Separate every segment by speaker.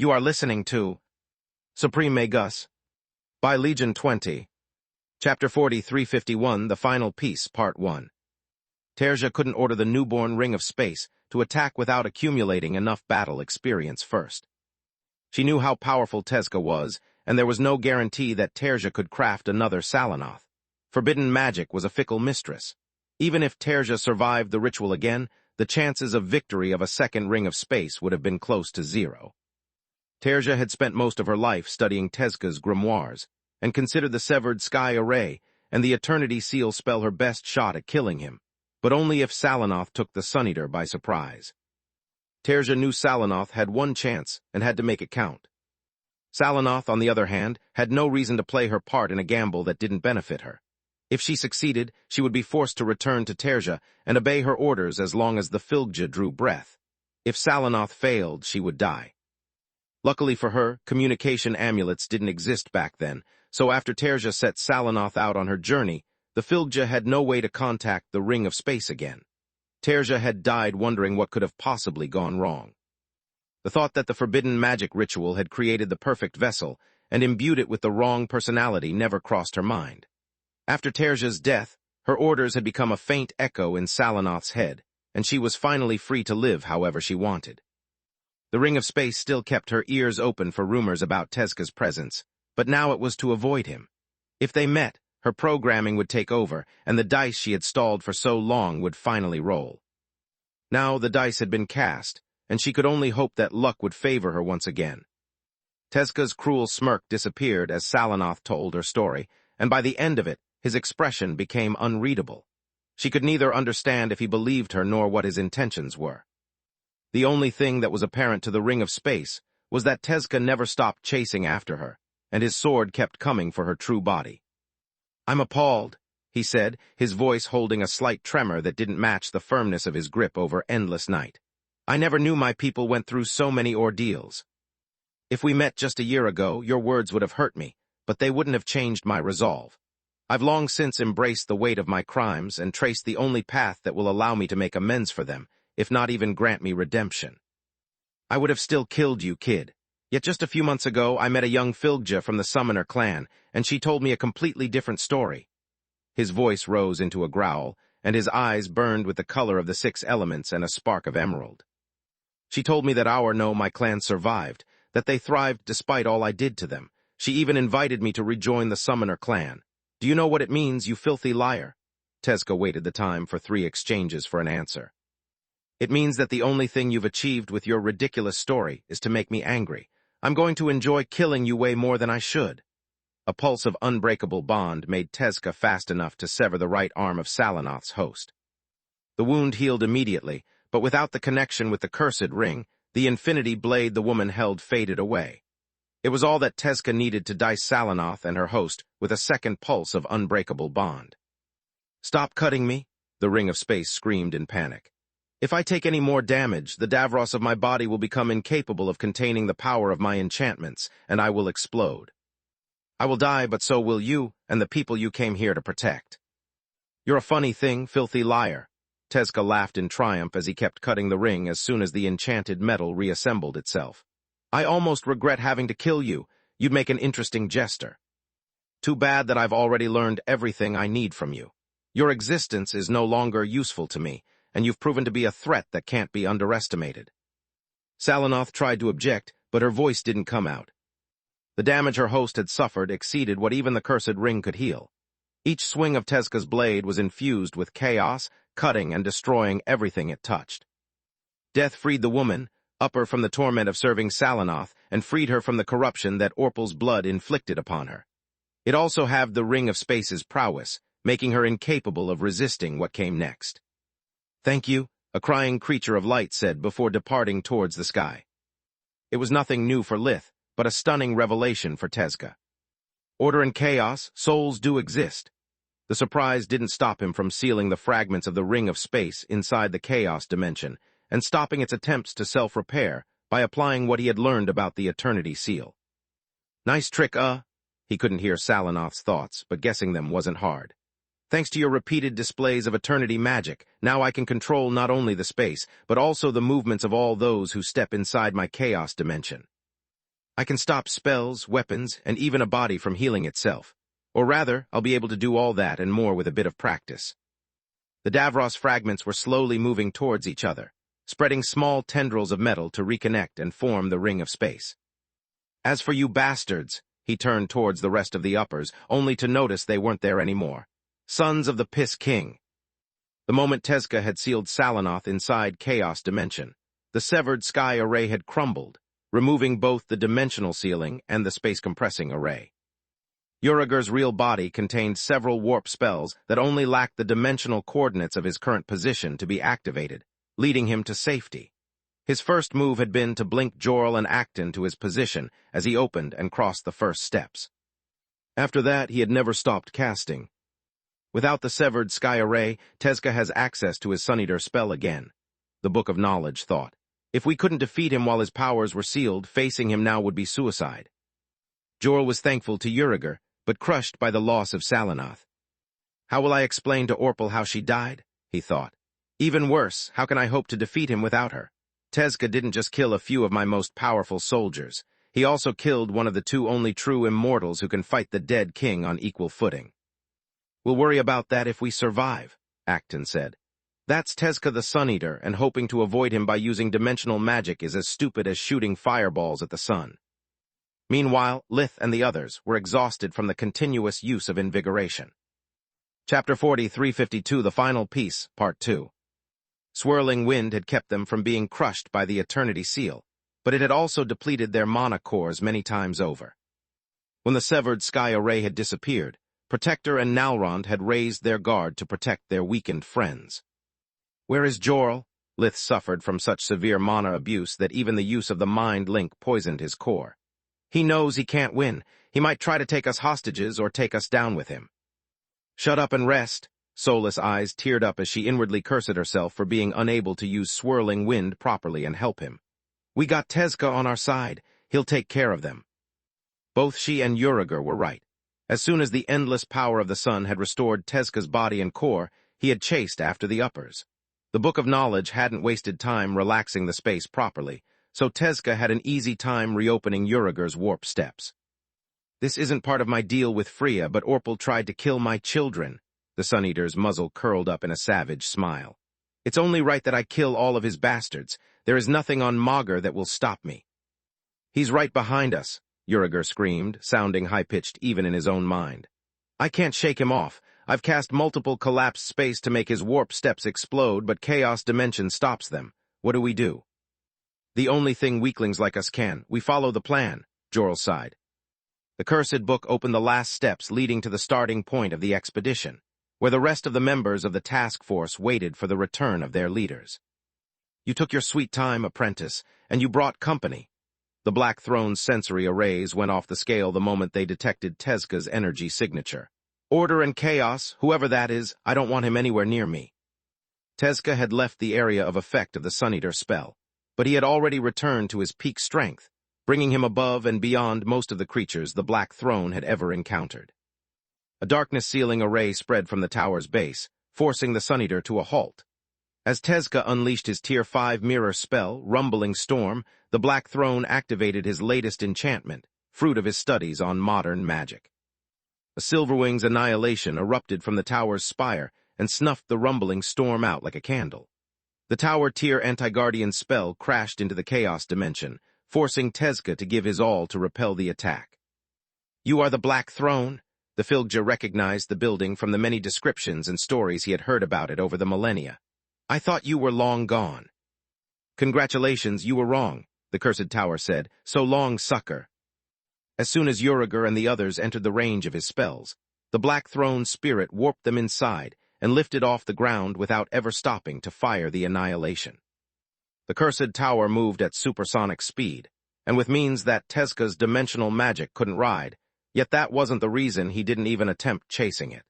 Speaker 1: You are listening to Supreme Magus by Legion 20. Chapter 4351, The Final Piece, Part 1. Terja couldn't order the newborn ring of space to attack without accumulating enough battle experience first. She knew how powerful Tezca was, and there was no guarantee that Terja could craft another Salanoth. Forbidden magic was a fickle mistress. Even if Terja survived the ritual again, the chances of victory of a second ring of space would have been close to zero. Terja had spent most of her life studying Tezca's grimoires, and considered the severed sky array and the eternity seal spell her best shot at killing him, but only if Salanoth took the Sun Eater by surprise. Terja knew Salanoth had one chance and had to make it count. Salanoth, on the other hand, had no reason to play her part in a gamble that didn't benefit her. If she succeeded, she would be forced to return to Terja and obey her orders as long as the Filgja drew breath. If Salanoth failed, she would die. Luckily for her, communication amulets didn't exist back then, so after Terja set Salanoth out on her journey, the Filgja had no way to contact the Ring of Space again. Terja had died wondering what could have possibly gone wrong. The thought that the forbidden magic ritual had created the perfect vessel and imbued it with the wrong personality never crossed her mind. After Terja's death, her orders had become a faint echo in Salanoth's head, and she was finally free to live however she wanted. The Ring of Space still kept her ears open for rumors about Tezca's presence, but now it was to avoid him. If they met, her programming would take over, and the dice she had stalled for so long would finally roll. Now the dice had been cast, and she could only hope that luck would favor her once again. Tezca's cruel smirk disappeared as Salanoth told her story, and by the end of it, his expression became unreadable. She could neither understand if he believed her nor what his intentions were. The only thing that was apparent to the Ring of Space was that Tezca never stopped chasing after her, and his sword kept coming for her true body. "I'm appalled," he said, his voice holding a slight tremor that didn't match the firmness of his grip over endless night. "I never knew my people went through so many ordeals. If we met just a year ago, your words would have hurt me, but they wouldn't have changed my resolve. I've long since embraced the weight of my crimes and traced the only path that will allow me to make amends for them, if not even grant me redemption. I would have still killed you, kid. Yet just a few months ago, I met a young Filgja from the Summoner clan, and she told me a completely different story." His voice rose into a growl, and his eyes burned with the color of the 6 elements and a spark of emerald. "She told me that my clan survived, that they thrived despite all I did to them. She even invited me to rejoin the Summoner clan. Do you know what it means, you filthy liar?" Tezca waited the time for 3 exchanges for an answer. "It means that the only thing you've achieved with your ridiculous story is to make me angry. I'm going to enjoy killing you way more than I should." A pulse of unbreakable bond made Tezca fast enough to sever the right arm of Salanoth's host. The wound healed immediately, but without the connection with the cursed ring, the infinity blade the woman held faded away. It was all that Tezca needed to dice Salanoth and her host with a second pulse of unbreakable bond. "Stop cutting me," the Ring of Space screamed in panic. "If I take any more damage, the Davros of my body will become incapable of containing the power of my enchantments, and I will explode. I will die, but so will you and the people you came here to protect." "You're a funny thing, filthy liar." Tezca laughed in triumph as he kept cutting the ring as soon as the enchanted metal reassembled itself. "I almost regret having to kill you. You'd make an interesting jester. Too bad that I've already learned everything I need from you. Your existence is no longer useful to me, and you've proven to be a threat that can't be underestimated." Salanoth tried to object, but her voice didn't come out. The damage her host had suffered exceeded what even the cursed ring could heal. Each swing of Tezca's blade was infused with chaos, cutting and destroying everything it touched. Death freed the woman, up her from the torment of serving Salanoth, and freed her from the corruption that Orpal's blood inflicted upon her. It also halved the Ring of Space's prowess, making her incapable of resisting what came next. "Thank you," a crying creature of light said before departing towards the sky. It was nothing new for Lith, but a stunning revelation for Tezca. Order and chaos, souls do exist. The surprise didn't stop him from sealing the fragments of the Ring of Space inside the chaos dimension and stopping its attempts to self-repair by applying what he had learned about the Eternity Seal. "Nice trick, He couldn't hear Salanoth's thoughts, but guessing them wasn't hard. "Thanks to your repeated displays of Eternity magic, now I can control not only the space, but also the movements of all those who step inside my chaos dimension." I can stop spells, weapons, and even a body from healing itself. Or rather, I'll be able to do all that and more with a bit of practice. The Davros fragments were slowly moving towards each other, spreading small tendrils of metal to reconnect and form the ring of space. As for you bastards, he turned towards the rest of the uppers, only to notice they weren't there anymore. Sons of the Piss King. The moment Tezca had sealed Salanoth inside Chaos Dimension, the severed sky array had crumbled, removing both the dimensional sealing and the space-compressing array. Uriger's real body contained several warp spells that only lacked the dimensional coordinates of his current position to be activated, leading him to safety. His first move had been to blink Jorl and Acton to his position as he opened and crossed the first steps. After that, he had never stopped casting. Without the severed sky array, Tezca has access to his Suneater spell again. The Book of Knowledge thought. If we couldn't defeat him while his powers were sealed, facing him now would be suicide. Jorl was thankful to Uriger, but crushed by the loss of Salanoth. How will I explain to Orpal how she died? He thought. Even worse, how can I hope to defeat him without her? Tezca didn't just kill a few of my most powerful soldiers. He also killed one of the two only true immortals who can fight the dead king on equal footing. We'll worry about that if we survive, Acton said. That's Tezca the Suneater, and hoping to avoid him by using dimensional magic is as stupid as shooting fireballs at the sun. Meanwhile, Lith and the others were exhausted from the continuous use of invigoration. Chapter 4352, The Final Piece, Part 2. Swirling wind had kept them from being crushed by the Eternity Seal, but it had also depleted their mana cores many times over. When the severed sky array had disappeared, Protector and Nalrond had raised their guard to protect their weakened friends. Where is Jorl? Lith suffered from such severe mana abuse that even the use of the mind link poisoned his core. He knows he can't win. He might try to take us hostages or take us down with him. Shut up and rest. Soulless eyes teared up as she inwardly cursed herself for being unable to use swirling wind properly and help him. We got Tezca on our side. He'll take care of them. Both she and Uriger were right. As soon as the endless power of the sun had restored Tezca's body and core, he had chased after the uppers. The Book of Knowledge hadn't wasted time relaxing the space properly, so Tezca had an easy time reopening Uriger's warp steps. This isn't part of my deal with Freya, but Orpal tried to kill my children. The Suneater's muzzle curled up in a savage smile. It's only right that I kill all of his bastards. There is nothing on Magur that will stop me. He's right behind us, Uriger screamed, sounding high-pitched even in his own mind. I can't shake him off. I've cast multiple collapsed space to make his warp steps explode, but Chaos Dimension stops them. What do we do? The only thing weaklings like us can. We follow the plan, Jorl sighed. The cursed book opened the last steps leading to the starting point of the expedition, where the rest of the members of the task force waited for the return of their leaders. You took your sweet time, apprentice, and you brought company. The Black Throne's sensory arrays went off the scale the moment they detected Tezca's energy signature. Order and chaos, whoever that is, I don't want him anywhere near me. Tezca had left the area of effect of the Suneater spell, but he had already returned to his peak strength, bringing him above and beyond most of the creatures the Black Throne had ever encountered. A darkness-sealing array spread from the tower's base, forcing the Suneater to a halt. As Tezca unleashed his Tier 5 mirror spell, Rumbling Storm, the Black Throne activated his latest enchantment, fruit of his studies on modern magic. A Silverwing's annihilation erupted from the tower's spire and snuffed the Rumbling Storm out like a candle. The Tower Tier Anti-Guardian spell crashed into the Chaos Dimension, forcing Tezca to give his all to repel the attack. You are the Black Throne? The Filgja recognized the building from the many descriptions and stories he had heard about it over the millennia. I thought you were long gone. Congratulations, you were wrong, the Cursed Tower said. So long, sucker. As soon as Uriger and the others entered the range of his spells, the Black Throne's spirit warped them inside and lifted off the ground without ever stopping to fire the annihilation. The Cursed Tower moved at supersonic speed, and with means that Tezca's dimensional magic couldn't ride, yet that wasn't the reason he didn't even attempt chasing it.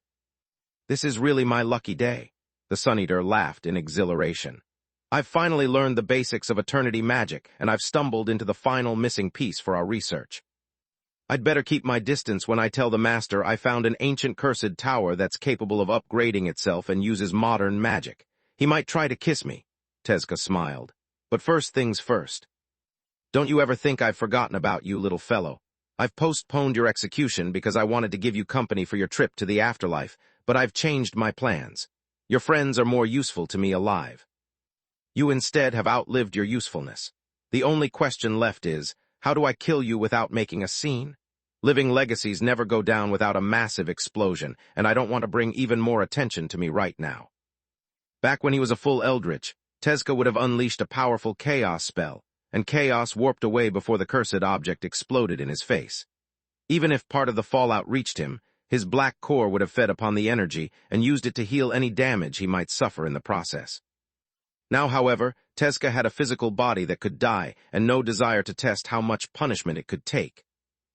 Speaker 1: This is really my lucky day, the Suneater laughed in exhilaration. I've finally learned the basics of eternity magic, and I've stumbled into the final missing piece for our research. I'd better keep my distance when I tell the Master I found an ancient cursed tower that's capable of upgrading itself and uses modern magic. He might try to kiss me, Tezca smiled. But first things first. Don't you ever think I've forgotten about you, little fellow. I've postponed your execution because I wanted to give you company for your trip to the afterlife, but I've changed my plans. Your friends are more useful to me alive. You instead have outlived your usefulness. The only question left is, how do I kill you without making a scene? Living legacies never go down without a massive explosion, and I don't want to bring even more attention to me right now. Back when he was a full eldritch, Tezca would have unleashed a powerful chaos spell, and chaos warped away before the cursed object exploded in his face. Even if part of the fallout reached him, his black core would have fed upon the energy and used it to heal any damage he might suffer in the process. Now, however, Tezca had a physical body that could die and no desire to test how much punishment it could take.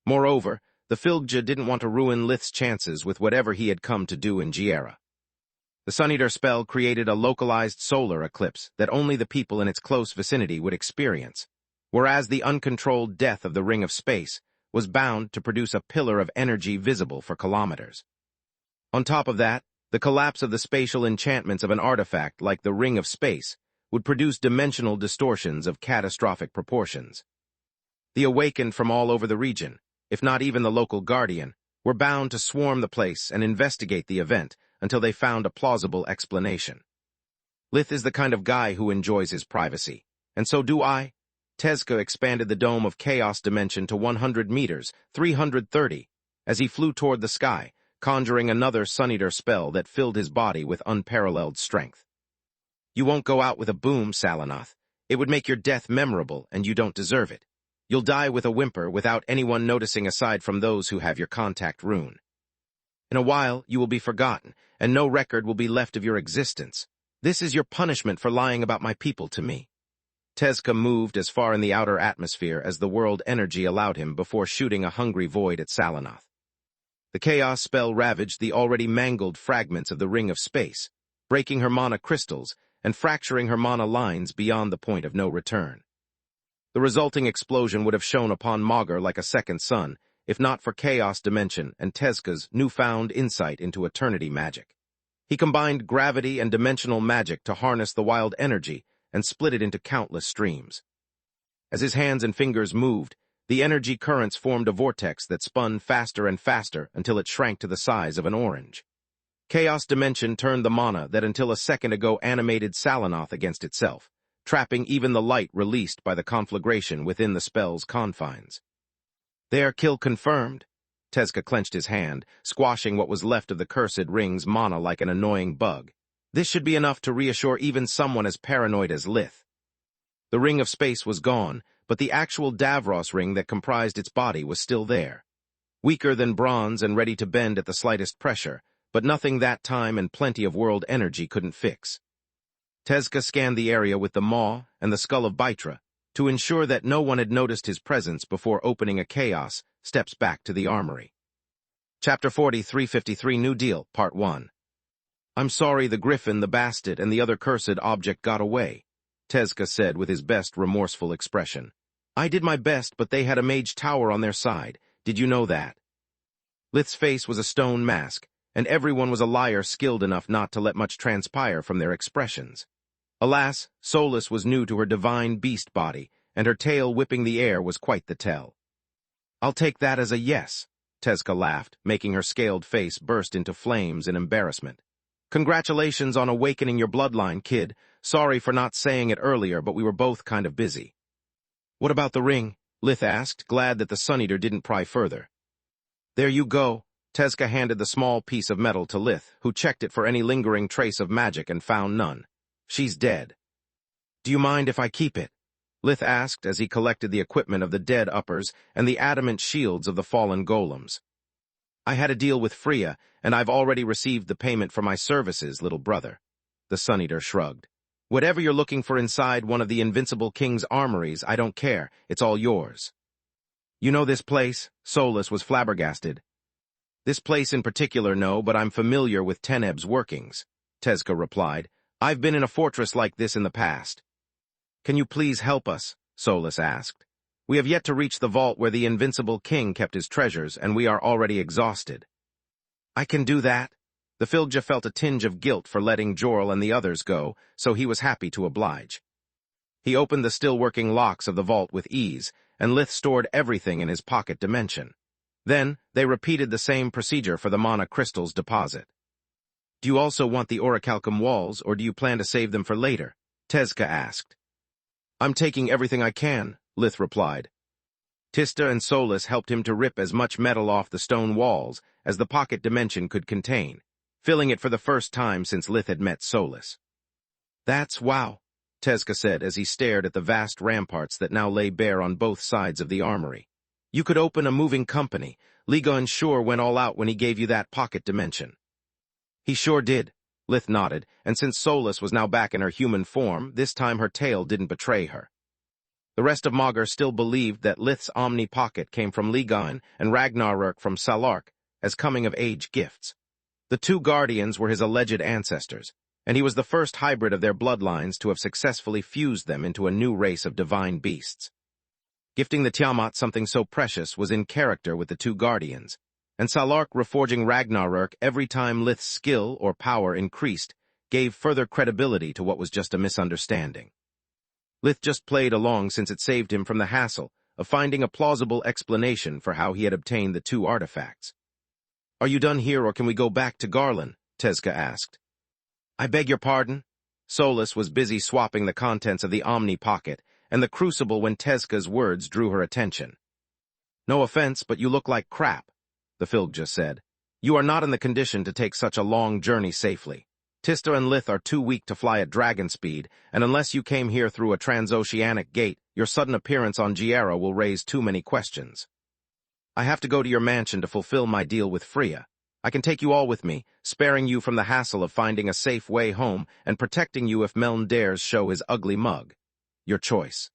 Speaker 1: Moreover, the Filgja didn't want to ruin Lith's chances with whatever he had come to do in Giera. The Suneater spell created a localized solar eclipse that only the people in its close vicinity would experience, whereas the uncontrolled death of the Ring of Space was bound to produce a pillar of energy visible for kilometers. On top of that, the collapse of the spatial enchantments of an artifact like the Ring of Space would produce dimensional distortions of catastrophic proportions. The awakened from all over the region, if not even the local guardian, were bound to swarm the place and investigate the event until they found a plausible explanation. Lith is the kind of guy who enjoys his privacy, and so do I. Tezca expanded the dome of Chaos Dimension to 100 meters, 330, as he flew toward the sky, conjuring another Suneater spell that filled his body with unparalleled strength. You won't go out with a boom, Salanath. It would make your death memorable, and you don't deserve it. You'll die with a whimper without anyone noticing aside from those who have your contact rune. In a while, you will be forgotten, and no record will be left of your existence. This is your punishment for lying about my people to me. Tezca moved as far in the outer atmosphere as the world energy allowed him before shooting a hungry void at Salanath. The chaos spell ravaged the already mangled fragments of the Ring of Space, breaking her mana crystals and fracturing her mana lines beyond the point of no return. The resulting explosion would have shone upon Magur like a second sun, if not for Chaos Dimension and Tezca's newfound insight into eternity magic. He combined gravity and dimensional magic to harness the wild energy and split it into countless streams. As his hands and fingers moved, the energy currents formed a vortex that spun faster and faster until it shrank to the size of an orange. Chaos Dimension turned the mana that until a second ago animated Salanath against itself, trapping even the light released by the conflagration within the spell's confines. There, kill confirmed. Tezca clenched his hand, squashing what was left of the cursed ring's mana like an annoying bug. This should be enough to reassure even someone as paranoid as Lith. The Ring of Space was gone, but the actual Davros ring that comprised its body was still there. Weaker than bronze and ready to bend at the slightest pressure, but nothing that time and plenty of world energy couldn't fix. Tezca scanned the area with the maw and the skull of Baitra to ensure that no one had noticed his presence before opening a chaos steps back to the armory. Chapter 4353 New Deal, Part 1. I'm sorry the Griffin, the Bastard, and the other cursed object got away, Tezca said with his best remorseful expression. I did my best, but they had a mage tower on their side. Did you know that? Lith's face was a stone mask, and everyone was a liar skilled enough not to let much transpire from their expressions. Alas, Solus was new to her divine beast body, and her tail whipping the air was quite the tell. I'll take that as a yes, Tezca laughed, making her scaled face burst into flames in embarrassment. Congratulations on awakening your bloodline, kid. Sorry for not saying it earlier, but we were both kind of busy. What about the ring? Lith asked, glad that the Suneater didn't pry further. There you go. Tezca handed the small piece of metal to Lith, who checked it for any lingering trace of magic and found none. She's dead. Do you mind if I keep it? Lith asked as he collected the equipment of the dead uppers and the adamant shields of the fallen golems. I had a deal with Freya, and I've already received the payment for my services, little brother. The Suneater shrugged. Whatever you're looking for inside one of the Invincible King's armories, I don't care. It's all yours. You know this place? Solus was flabbergasted. This place in particular, no, but I'm familiar with Teneb's workings, Tezca replied. I've been in a fortress like this in the past. Can you please help us? Solus asked. We have yet to reach the vault where the Invincible King kept his treasures, and we are already exhausted. I can do that. The Filgja felt a tinge of guilt for letting Jorl and the others go, so he was happy to oblige. He opened the still-working locks of the vault with ease, and Lith stored everything in his pocket dimension. Then, they repeated the same procedure for the mana crystals deposit. "Do you also want the orichalcum walls, or do you plan to save them for later?" Tezca asked. "I'm taking everything I can," Lith replied. Tista and Solus helped him to rip as much metal off the stone walls as the pocket dimension could contain, filling it for the first time since Lith had met Solus. "That's wow," Tezca said as he stared at the vast ramparts that now lay bare on both sides of the armory. "You could open a moving company. Ligon sure went all out when he gave you that pocket dimension." "He sure did," Lith nodded, and since Solus was now back in her human form, this time her tale didn't betray her. The rest of Magur still believed that Lith's Omni Pocket came from Ligon and Ragnarök from Salark as coming-of-age gifts. The two guardians were his alleged ancestors, and he was the first hybrid of their bloodlines to have successfully fused them into a new race of divine beasts. Gifting the Tiamat something so precious was in character with the two guardians, and Salark reforging Ragnarök every time Lith's skill or power increased gave further credibility to what was just a misunderstanding. Lith just played along since it saved him from the hassle of finding a plausible explanation for how he had obtained the two artifacts. "Are you done here, or can we go back to Garland?" Tezca asked. "I beg your pardon?" Solus was busy swapping the contents of the Omni Pocket and the crucible when Tezca's words drew her attention. "No offense, but you look like crap," the Filgja said. "You are not in the condition to take such a long journey safely. Tista and Lith are too weak to fly at dragon speed, and unless you came here through a transoceanic gate, your sudden appearance on Giera will raise too many questions. I have to go to your mansion to fulfill my deal with Freya. I can take you all with me, sparing you from the hassle of finding a safe way home and protecting you if Meln dares show his ugly mug. Your choice."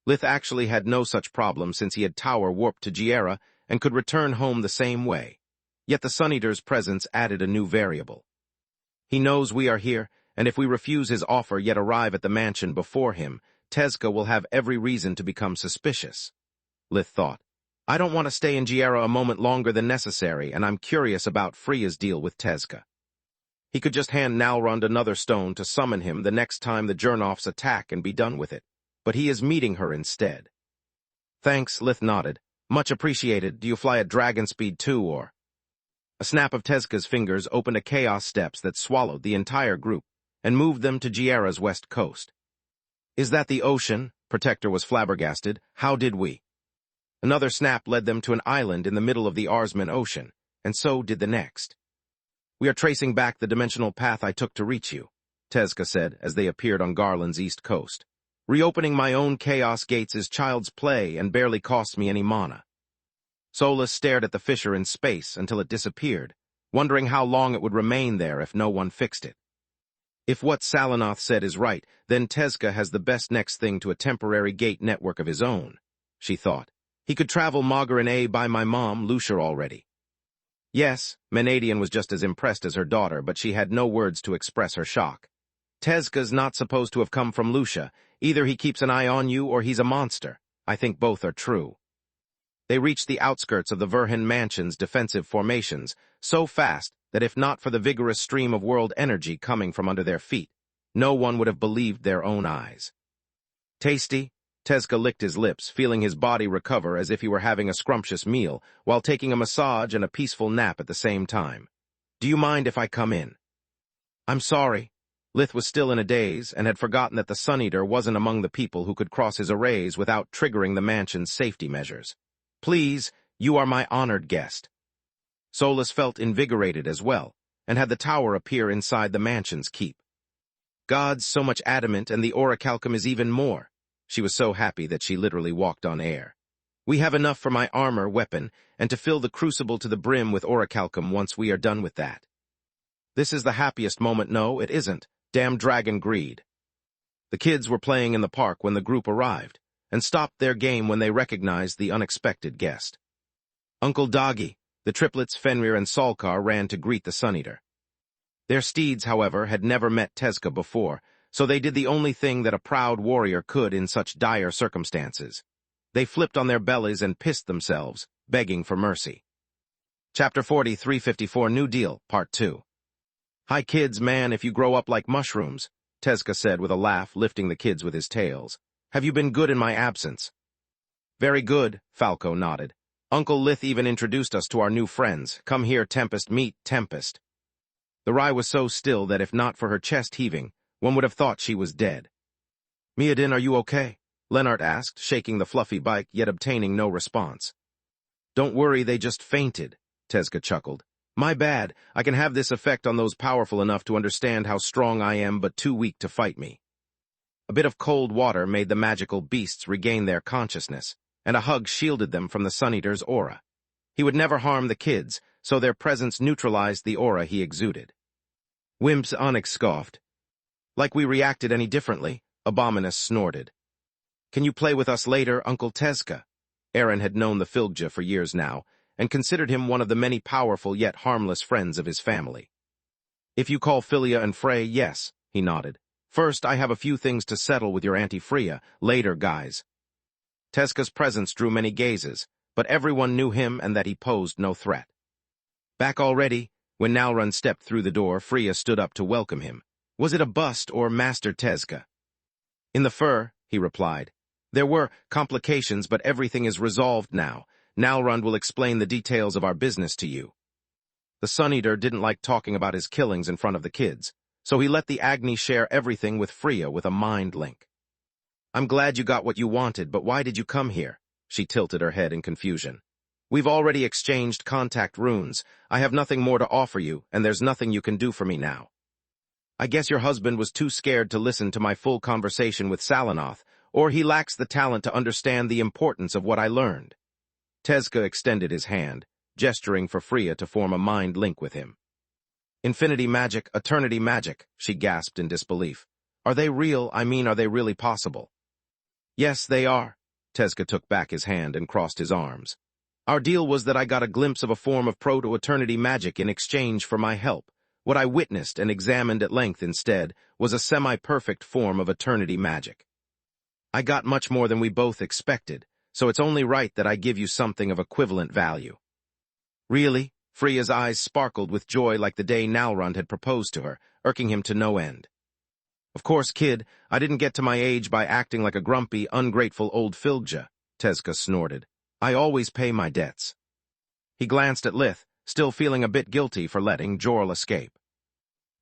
Speaker 1: Lith actually had no such problem since he had tower warped to Giera and could return home the same way. Yet the Sun Eater's presence added a new variable. "He knows we are here, and if we refuse his offer yet arrive at the mansion before him, Tezca will have every reason to become suspicious," Lith thought. "I don't want to stay in Giera a moment longer than necessary, and I'm curious about Freya's deal with Tezca." He could just hand Nalrund another stone to summon him the next time the Jernoffs attack and be done with it, but he is meeting her instead. "Thanks," Lith nodded. "Much appreciated. Do you fly at dragon speed too, or?" A snap of Tezca's fingers opened a chaos steps that swallowed the entire group and moved them to Giera's west coast. "Is that the ocean?" Protector was flabbergasted. "How did we?" Another snap led them to an island in the middle of the Arsman Ocean, and so did the next. "We are tracing back the dimensional path I took to reach you," Tezca said as they appeared on Garland's east coast. "Reopening my own chaos gates is child's play and barely costs me any mana." Solus stared at the fissure in space until it disappeared, wondering how long it would remain there if no one fixed it. If what Salinoth said is right, then Tezca has the best next thing to a temporary gate network of his own, she thought. He could travel Magur and A by my mom, Lucia, already. Yes, Menadian was just as impressed as her daughter, but she had no words to express her shock. "Tezca's not supposed to have come from Lucia. Either he keeps an eye on you or he's a monster. I think both are true." They reached the outskirts of the Verhin Mansion's defensive formations so fast that if not for the vigorous stream of world energy coming from under their feet, no one would have believed their own eyes. "Tasty?" Tezca licked his lips, feeling his body recover as if he were having a scrumptious meal, while taking a massage and a peaceful nap at the same time. "Do you mind if I come in?" "I'm sorry." Lith was still in a daze and had forgotten that the Sun Eater wasn't among the people who could cross his arrays without triggering the mansion's safety measures. "Please, you are my honored guest." Solus felt invigorated as well, and had the tower appear inside the mansion's keep. "Gods, so much adamant, and the orichalcum is even more." She was so happy that she literally walked on air. "We have enough for my armor, weapon, and to fill the crucible to the brim with orichalcum once we are done with that." "This is the happiest moment." "No, it isn't. Damn dragon greed." The kids were playing in the park when the group arrived, and stopped their game when they recognized the unexpected guest. Uncle Doggy, the triplets Fenrir and Salkar ran to greet the Sun Eater. Their steeds, however, had never met Tezca before, so they did the only thing that a proud warrior could in such dire circumstances. They flipped on their bellies and pissed themselves, begging for mercy. Chapter 4354 New Deal, Part 2. "Hi kids, man, if you grow up like mushrooms," Tezka said with a laugh, lifting the kids with his tails. Have you been good in my absence? Very good, Falco nodded. Uncle Lith even introduced us to our new friends. Come here, Tempest, meet Tempest. The rye was so still that if not for her chest heaving, one would have thought she was dead. Miadin, are you okay? Lennart asked, shaking the fluffy bike, yet obtaining no response. Don't worry, they just fainted, Tezka chuckled. My bad, I can have this effect on those powerful enough to understand how strong I am but too weak to fight me. A bit of cold water made the magical beasts regain their consciousness, and a hug shielded them from the Sun Eater's aura. He would never harm the kids, so their presence neutralized the aura he exuded. Wimps, Onyx scoffed. Like we reacted any differently, Abominus snorted. Can you play with us later, Uncle Tezka? Aaron had known the Filgja for years now, and considered him one of the many powerful yet harmless friends of his family. If you call Philia and Frey, yes, he nodded. First, I have a few things to settle with your Auntie Freya. Later, guys. Tezka's presence drew many gazes, but everyone knew him and that he posed no threat. Back already? When Nalrun stepped through the door, Freya stood up to welcome him. Was it a bust or Master Tezka? In the fur, he replied. There were complications, but everything is resolved now. Nalrund will explain the details of our business to you. The Sun Eater didn't like talking about his killings in front of the kids, so he let the Agni share everything with Freya with a mind link. I'm glad you got what you wanted, but why did you come here? She tilted her head in confusion. We've already exchanged contact runes. I have nothing more to offer you, and there's nothing you can do for me now. I guess your husband was too scared to listen to my full conversation with Salanoth, or he lacks the talent to understand the importance of what I learned. Tezka extended his hand, gesturing for Freya to form a mind link with him. Infinity magic, eternity magic, she gasped in disbelief. Are they real? I mean, are they really possible? Yes, they are. Tezka took back his hand and crossed his arms. Our deal was that I got a glimpse of a form of proto-eternity magic in exchange for my help. What I witnessed and examined at length instead was a semi-perfect form of eternity magic. I got much more than we both expected, so it's only right that I give you something of equivalent value. Really? Freya's eyes sparkled with joy like the day Nalrund had proposed to her, irking him to no end. Of course, kid, I didn't get to my age by acting like a grumpy, ungrateful old Filgja, Tezka snorted. I always pay my debts. He glanced at Lith, still feeling a bit guilty for letting Jorl escape.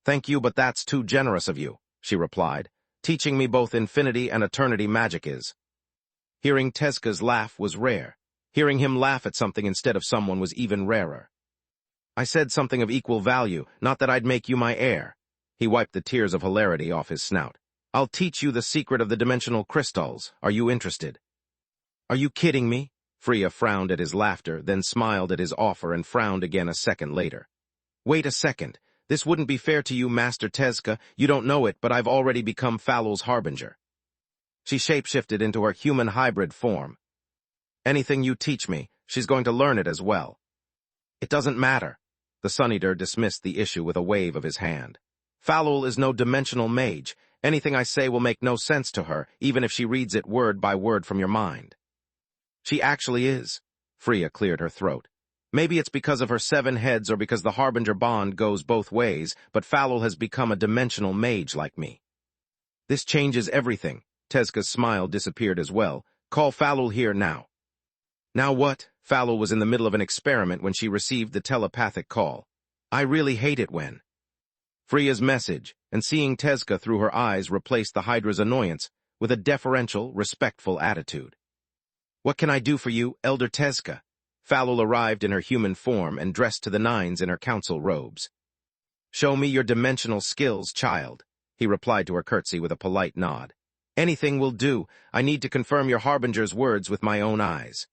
Speaker 1: Thank you, but that's too generous of you, she replied. Teaching me both infinity and eternity magic is. Hearing Tezka's laugh was rare. Hearing him laugh at something instead of someone was even rarer. I said something of equal value, not that I'd make you my heir. He wiped the tears of hilarity off his snout. I'll teach you the secret of the dimensional crystals. Are you interested? Are you kidding me? Freya frowned at his laughter, then smiled at his offer and frowned again a second later. Wait a second. This wouldn't be fair to you, Master Tezka. You don't know it, but I've already become Falul's harbinger. She shapeshifted into her human hybrid form. Anything you teach me, she's going to learn it as well. It doesn't matter. The Sun Eater dismissed the issue with a wave of his hand. Falul is no dimensional mage. Anything I say will make no sense to her, even if she reads it word by word from your mind. She actually is. Freya cleared her throat. Maybe it's because of her 7 heads or because the Harbinger bond goes both ways, but Falul has become a dimensional mage like me. This changes everything. Tezka's smile disappeared as well. Call Falul here now. Now what? Falul was in the middle of an experiment when she received the telepathic call. I really hate it when. Freya's message, and seeing Tezka through her eyes replaced the Hydra's annoyance with a deferential, respectful attitude. What can I do for you, Elder Tezka? Falul arrived in her human form and dressed to the nines in her council robes. Show me your dimensional skills, child, he replied to her curtsy with a polite nod. Anything will do. I need to confirm your harbinger's words with my own eyes.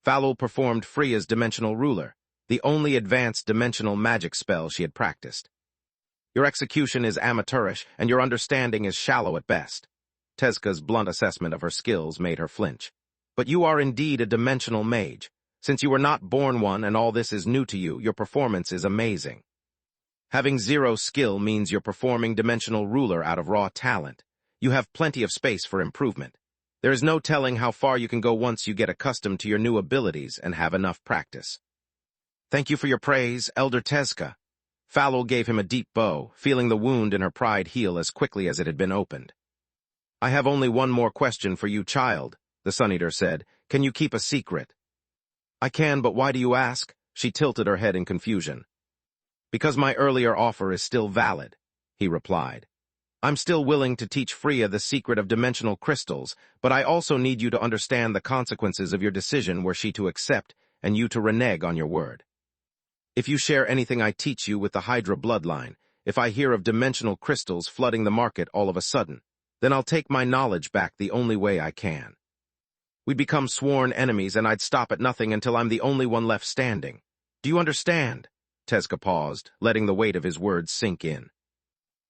Speaker 1: Falul performed Freya's dimensional ruler, the only advanced dimensional magic spell she had practiced. Your execution is amateurish, and your understanding is shallow at best. Tezka's blunt assessment of her skills made her flinch. But you are indeed a dimensional mage. Since you were not born one and all this is new to you, your performance is amazing. Having 0 skill means you're performing dimensional ruler out of raw talent. You have plenty of space for improvement. There is no telling how far you can go once you get accustomed to your new abilities and have enough practice. Thank you for your praise, Elder Tezka. Falul gave him a deep bow, feeling the wound in her pride heal as quickly as it had been opened. "I have only one more question for you, child," the Sun Eater said. "Can you keep a secret?" "I can, but why do you ask?" She tilted her head in confusion. "Because my earlier offer is still valid," he replied. "I'm still willing to teach Freya the secret of dimensional crystals, but I also need you to understand the consequences of your decision were she to accept and you to renege on your word. If you share anything I teach you with the Hydra bloodline, if I hear of dimensional crystals flooding the market all of a sudden, then I'll take my knowledge back the only way I can. We'd become sworn enemies and I'd stop at nothing until I'm the only one left standing. Do you understand?" Tezca paused, letting the weight of his words sink in.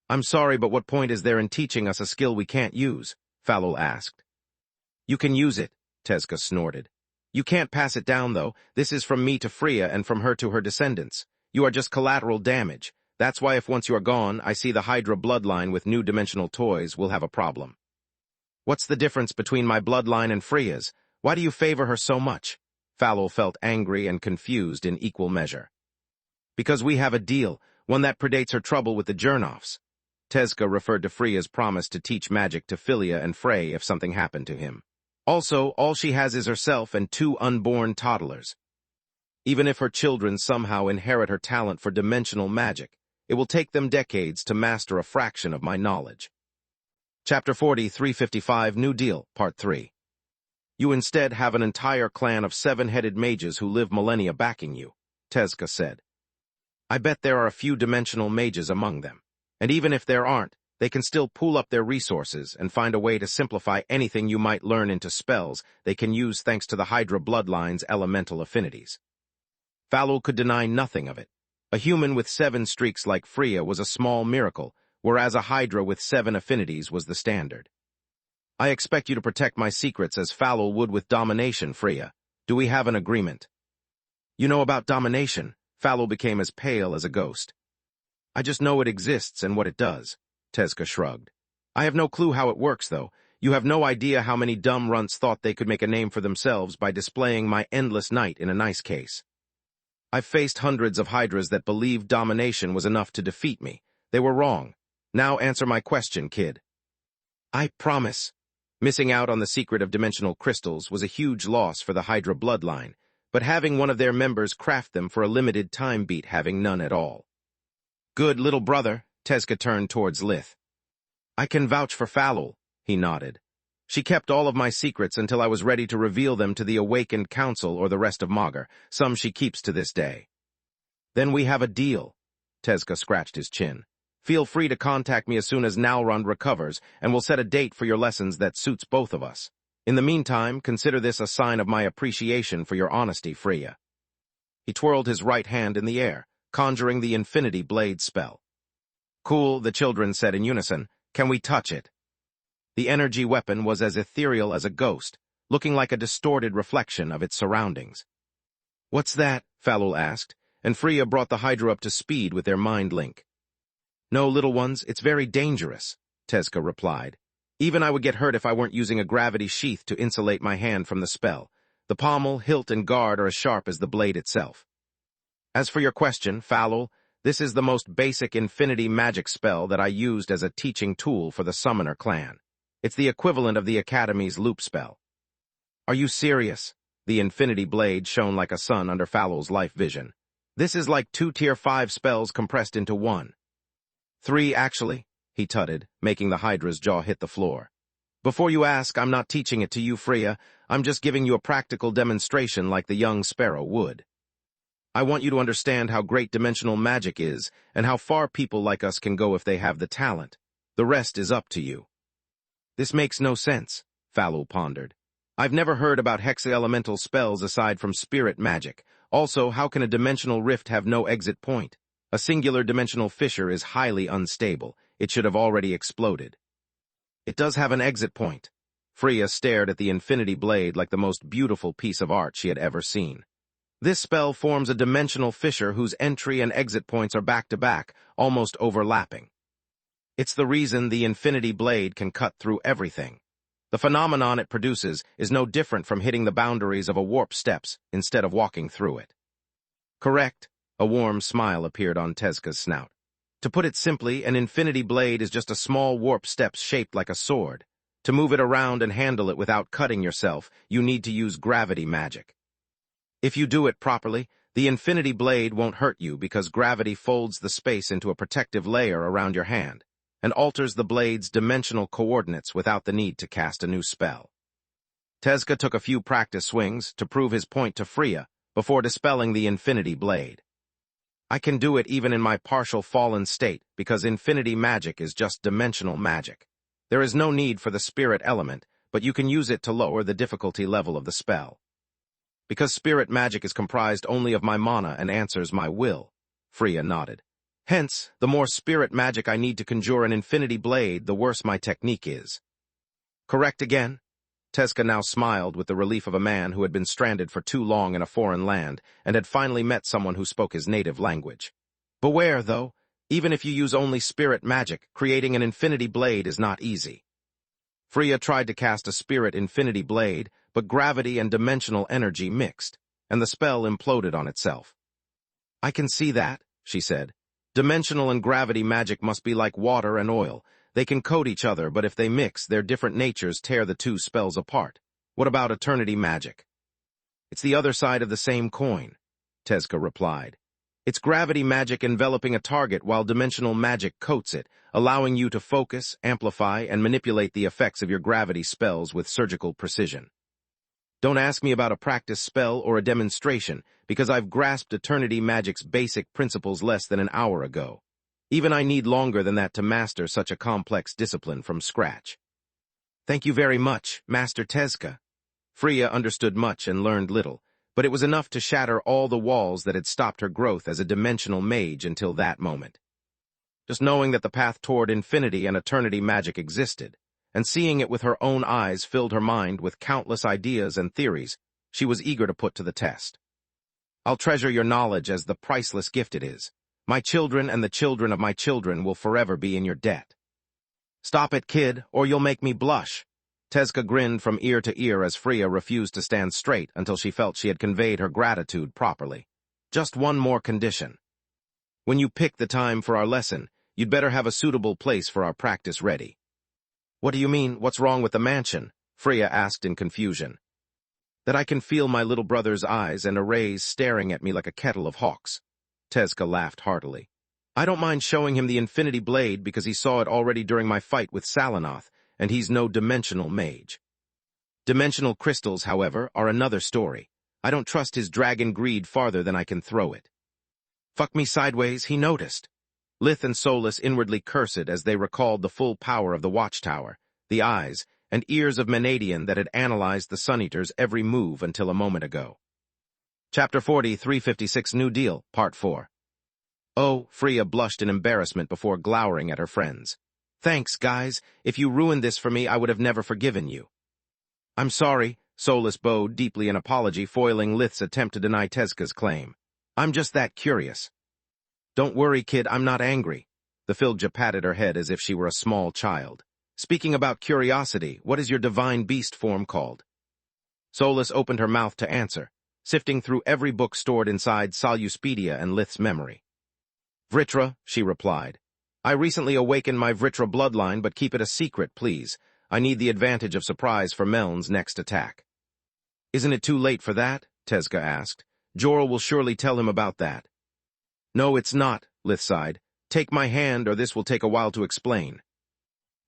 Speaker 1: "I'm sorry, but what point is there in teaching us a skill we can't use?" Falul asked. "You can use it," Tezca snorted. "You can't pass it down, though. This is from me to Freya and from her to her descendants. You are just collateral damage. That's why if once you are gone, I see the Hydra bloodline with new dimensional toys, we'll have a problem." "What's the difference between my bloodline and Freya's? Why do you favor her so much?" Falul felt angry and confused in equal measure. "Because we have a deal, one that predates her trouble with the Jernoffs." Tezca referred to Freya's promise to teach magic to Philia and Frey if something happened to him. "Also, all she has is herself and 2 unborn toddlers. Even if her children somehow inherit her talent for dimensional magic, it will take them decades to master a fraction of my knowledge." Chapter 40, 355, New Deal, Part 3. "You instead have an entire clan of 7-headed mages who live millennia backing you," Tezca said. "I bet there are a few dimensional mages among them, and even if there aren't, they can still pool up their resources and find a way to simplify anything you might learn into spells they can use thanks to the Hydra bloodline's elemental affinities." Falul could deny nothing of it. A human with 7 streaks like Freya was a small miracle, whereas a Hydra with 7 affinities was the standard. "I expect you to protect my secrets as Falul would with domination, Freya. Do we have an agreement?" "You know about domination?" Falul became as pale as a ghost. "I just know it exists and what it does," Tezca shrugged. "I have no clue how it works, though. You have no idea how many dumb runts thought they could make a name for themselves by displaying my endless night in a nice case. I've faced hundreds of Hydras that believed domination was enough to defeat me. They were wrong. Now answer my question, kid." "I promise." Missing out on the secret of dimensional crystals was a huge loss for the Hydra bloodline, but having one of their members craft them for a limited time beat having none at all. "Good little brother," Tezca turned towards Lith. "I can vouch for Falul," he nodded. "She kept all of my secrets until I was ready to reveal them to the Awakened Council or the rest of Magar. Some she keeps to this day." "Then we have a deal." Tezca scratched his chin. "Feel free to contact me as soon as Nalrund recovers, and we'll set a date for your lessons that suits both of us. In the meantime, consider this a sign of my appreciation for your honesty, Freya." He twirled his right hand in the air, conjuring the Infinity Blade spell. "Cool," the children said in unison. "Can we touch it?" The energy weapon was as ethereal as a ghost, looking like a distorted reflection of its surroundings. "What's that?" Falul asked, and Freya brought the Hydra up to speed with their mind link. "No, little ones, it's very dangerous," Tezca replied. "Even I would get hurt if I weren't using a gravity sheath to insulate my hand from the spell. The pommel, hilt, and guard are as sharp as the blade itself. As for your question, Falul, this is the most basic infinity magic spell that I used as a teaching tool for the Summoner clan. It's the equivalent of the Academy's loop spell." "Are you serious?" The Infinity Blade shone like a sun under Falul's life vision. "This is like 2 Tier 5 spells compressed into 1. 3, actually," he tutted, making the Hydra's jaw hit the floor. "Before you ask, I'm not teaching it to you, Freya. I'm just giving you a practical demonstration like the young sparrow would. I want you to understand how great dimensional magic is and how far people like us can go if they have the talent. The rest is up to you." "This makes no sense," Falul pondered. "I've never heard about hexa-elemental spells aside from spirit magic. Also, how can a dimensional rift have no exit point? A singular dimensional fissure is highly unstable. It should have already exploded." "It does have an exit point." Freya stared at the Infinity Blade like the most beautiful piece of art she had ever seen. "This spell forms a dimensional fissure whose entry and exit points are back-to-back, almost overlapping. It's the reason the Infinity Blade can cut through everything. The phenomenon it produces is no different from hitting the boundaries of a warp steps instead of walking through it." "Correct," A warm smile appeared on Tezca's snout. To put it simply, an infinity blade is just a small warp step shaped like a sword. To move it around and handle it without cutting yourself, you need to use gravity magic. If you do it properly, the infinity blade won't hurt you because gravity folds the space into a protective layer around your hand and alters the blade's dimensional coordinates without the need to cast a new spell. Tezca took a few practice swings to prove his point to Freya before dispelling the infinity blade. I can do it even in my partial fallen state because infinity magic is just dimensional magic. There is no need for the spirit element, but you can use it to lower the difficulty level of the spell. Because spirit magic is comprised only of my mana and answers my will, Freya nodded. Hence, the more spirit magic I need to conjure an infinity blade, the worse my technique is. Correct again? Tezca now smiled with the relief of a man who had been stranded for too long in a foreign land and had finally met someone who spoke his native language. Beware, though, even if you use only spirit magic, creating an infinity blade is not easy. Freya tried to cast a spirit infinity blade, but gravity and dimensional energy mixed, and the spell imploded on itself. I can see that, she said. Dimensional and gravity magic must be like water and oil. They can coat each other, but if they mix, their different natures tear the two spells apart. What about eternity magic? It's the other side of the same coin, Tezca replied. It's gravity magic enveloping a target while dimensional magic coats it, allowing you to focus, amplify, and manipulate the effects of your gravity spells with surgical precision. Don't ask me about a practice spell or a demonstration, because I've grasped eternity magic's basic principles less than an hour ago. Even I need longer than that to master such a complex discipline from scratch. Thank you very much, Master Tezca. Freya understood much and learned little, but it was enough to shatter all the walls that had stopped her growth as a dimensional mage until that moment. Just knowing that the path toward infinity and eternity magic existed, and seeing it with her own eyes filled her mind with countless ideas and theories she was eager to put to the test. I'll treasure your knowledge as the priceless gift it is. My children and the children of my children will forever be in your debt. Stop it, kid, or you'll make me blush. Tezca grinned from ear to ear as Freya refused to stand straight until she felt she had conveyed her gratitude properly. Just one more condition. When you pick the time for our lesson, you'd better have a suitable place for our practice ready. What do you mean, what's wrong with the mansion? Freya asked in confusion. That I can feel my little brother's eyes and arrays staring at me like a kettle of hawks. Tezca laughed heartily. I don't mind showing him the infinity blade because he saw it already during my fight with Salinoth, and he's no dimensional mage. Dimensional crystals, however, are another story. I don't trust his dragon greed farther than I can throw it. Fuck me sideways, he noticed. Lith and Solus inwardly cursed as they recalled the full power of the watchtower, the eyes, and ears of Menadian that had analyzed the Sun Eater's every move until a moment ago. Chapter 40, 356 New Deal, Part 4. Oh, Freya blushed in embarrassment before glowering at her friends. Thanks, guys. If you ruined this for me, I would have never forgiven you. I'm sorry, Solus bowed deeply in apology, foiling Lith's attempt to deny Tezca's claim. I'm just that curious. Don't worry, kid, I'm not angry. The Filja patted her head as if she were a small child. Speaking about curiosity, what is your divine beast form called? Solus opened her mouth to answer, sifting through every book stored inside Soluspedia and Lith's memory. Vritra, she replied. I recently awakened my Vritra bloodline, but keep it a secret, please. I need the advantage of surprise for Meln's next attack. Isn't it too late for that? Tezca asked. Jorl will surely tell him about that. No, it's not, Lith sighed. Take my hand, or this will take a while to explain.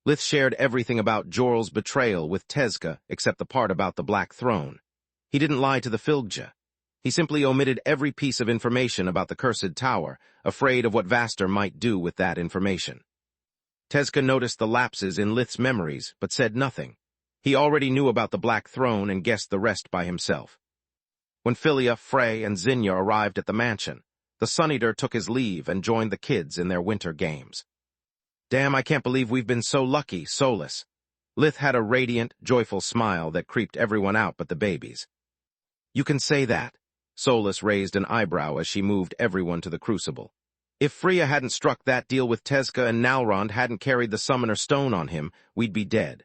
Speaker 1: Lith shared everything about Jorl's betrayal with Tezca, except the part about the Black Throne. He didn't lie to the Filja. He simply omitted every piece of information about the Cursed Tower, afraid of what Vaster might do with that information. Tezca noticed the lapses in Lith's memories, but said nothing. He already knew about the Black Throne and guessed the rest by himself. When Philia, Frey, and Zinnia arrived at the mansion, the Sun Eater took his leave and joined the kids in their winter games. Damn, I can't believe we've been so lucky, Solus. Lith had a radiant, joyful smile that creeped everyone out but the babies. You can say that. Solus raised an eyebrow as she moved everyone to the crucible. If Freya hadn't struck that deal with Tezca and Nalrond hadn't carried the Summoner Stone on him, we'd be dead.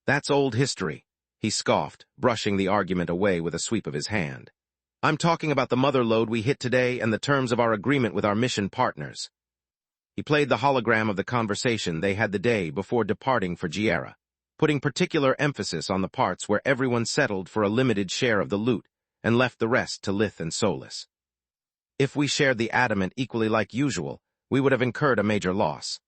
Speaker 1: That's old history, he scoffed, brushing the argument away with a sweep of his hand. I'm talking about the mother lode we hit today and the terms of our agreement with our mission partners. He played the hologram of the conversation they had the day before departing for Giera, putting particular emphasis on the parts where everyone settled for a limited share of the loot and left the rest to Lith and Solus. If we shared the adamant equally like usual, we would have incurred a major loss.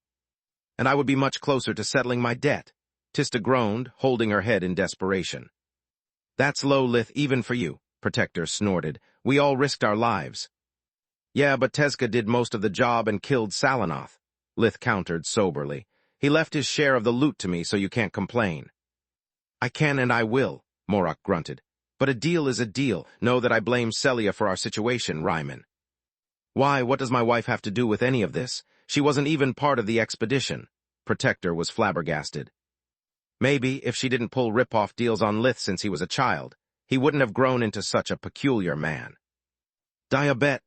Speaker 1: And I would be much closer to settling my debt. Tista groaned, holding her head in desperation. That's low, Lith, even for you, Protector snorted. We all risked our lives. Yeah, but Tezca did most of the job and killed Salanoth, Lith countered soberly. He left his share of the loot to me, so you can't complain. I can and I will, Morak grunted. But a deal is a deal. Know that I blame Celia for our situation, Ryman. Why, what does my wife have to do with any of this? She wasn't even part of the expedition. Protector was flabbergasted. Maybe, if she didn't pull rip-off deals on Lith since he was a child, he wouldn't have grown into such a peculiar man. Diabet.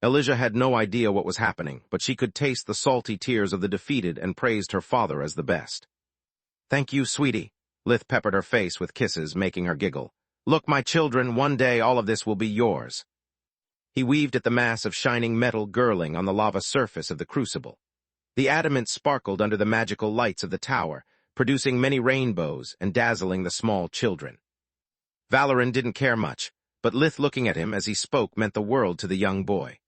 Speaker 1: Elijah had no idea what was happening, but she could taste the salty tears of the defeated and praised her father as the best. Thank you, sweetie. Lith peppered her face with kisses, making her giggle. Look, my children, one day all of this will be yours. He weaved at the mass of shining metal gurling on the lava surface of the crucible. The adamant sparkled under the magical lights of the tower, producing many rainbows and dazzling the small children. Valoran didn't care much, but Lith looking at him as he spoke meant the world to the young boy.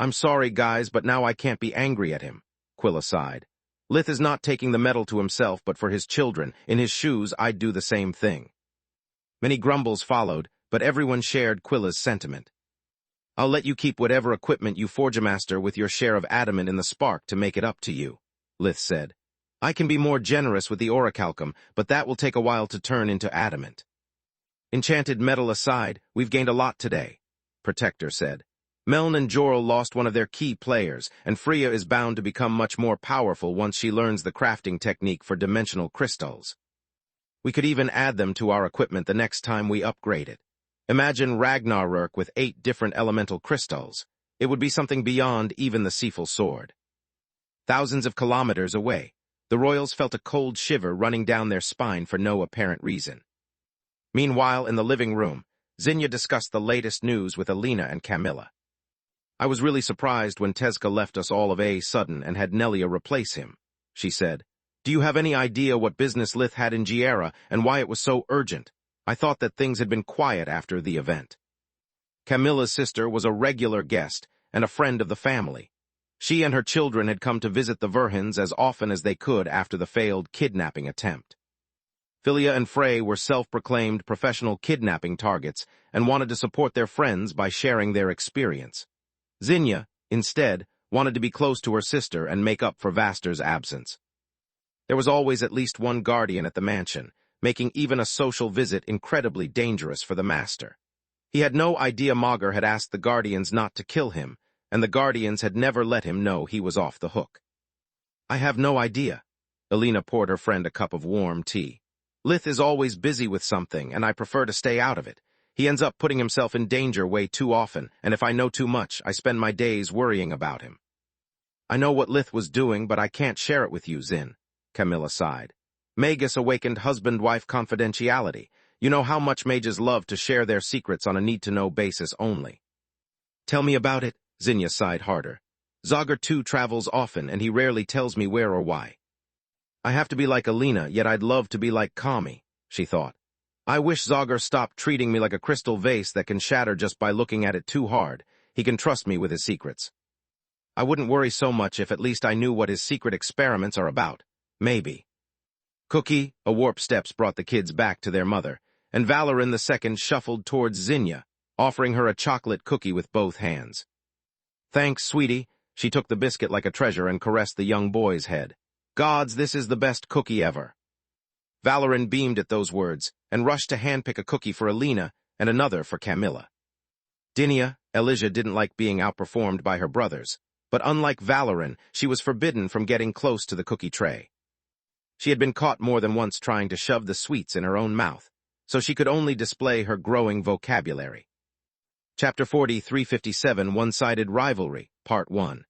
Speaker 1: I'm sorry, guys, but now I can't be angry at him, Quilla sighed. Lith is not taking the medal to himself, but for his children. In his shoes, I'd do the same thing. Many grumbles followed, but everyone shared Quilla's sentiment. I'll let you keep whatever equipment you forge, Master, with your share of adamant in the spark to make it up to you, Lith said. I can be more generous with the orichalcum, but that will take a while to turn into adamant. Enchanted metal aside, we've gained a lot today, Protector said. Meln and Jorel lost one of their key players, and Freya is bound to become much more powerful once she learns the crafting technique for dimensional crystals. We could even add them to our equipment the next time we upgrade it. Imagine Ragnarök with 8 different elemental crystals. It would be something beyond even the Seaful sword. Thousands of kilometers away, the royals felt a cold shiver running down their spine for no apparent reason. Meanwhile, in the living room, Zinnia discussed the latest news with Alina and Camilla. I was really surprised when Tezca left us all of a sudden and had Nelia replace him, she said. Do you have any idea what business Lith had in Giera and why it was so urgent? I thought that things had been quiet after the event. Camilla's sister was a regular guest and a friend of the family. She and her children had come to visit the Verhins as often as they could after the failed kidnapping attempt. Philia and Frey were self-proclaimed professional kidnapping targets and wanted to support their friends by sharing their experience. Zinnia, instead, wanted to be close to her sister and make up for Vaster's absence. There was always at least one guardian at the mansion, making even a social visit incredibly dangerous for the master. He had no idea Magur had asked the guardians not to kill him, and the guardians had never let him know he was off the hook. I have no idea. Alina poured her friend a cup of warm tea. Lith is always busy with something, and I prefer to stay out of it. He ends up putting himself in danger way too often, and if I know too much, I spend my days worrying about him. I know what Lith was doing, but I can't share it with you, Zin, Camilla sighed. Magus awakened husband-wife confidentiality. You know how much mages love to share their secrets on a need-to-know basis only. Tell me about it, Zinnia sighed harder. Zogger too travels often, and he rarely tells me where or why. I have to be like Alina, yet I'd love to be like Kami, she thought. I wish Zogger stopped treating me like a crystal vase that can shatter just by looking at it too hard. He can trust me with his secrets. I wouldn't worry so much if at least I knew what his secret experiments are about. Maybe. Cookie, a warp steps brought the kids back to their mother, and Valoran II shuffled towards Zinnia, offering her a chocolate cookie with both hands. Thanks, sweetie. She took the biscuit like a treasure and caressed the young boy's head. Gods, this is the best cookie ever. Valoran beamed at those words and rushed to handpick a cookie for Alina and another for Camilla. Dinia, Elijah didn't like being outperformed by her brothers, but unlike Valoran, she was forbidden from getting close to the cookie tray. She had been caught more than once trying to shove the sweets in her own mouth, so she could only display her growing vocabulary. Chapter 40, 357, One-Sided Rivalry, Part 1.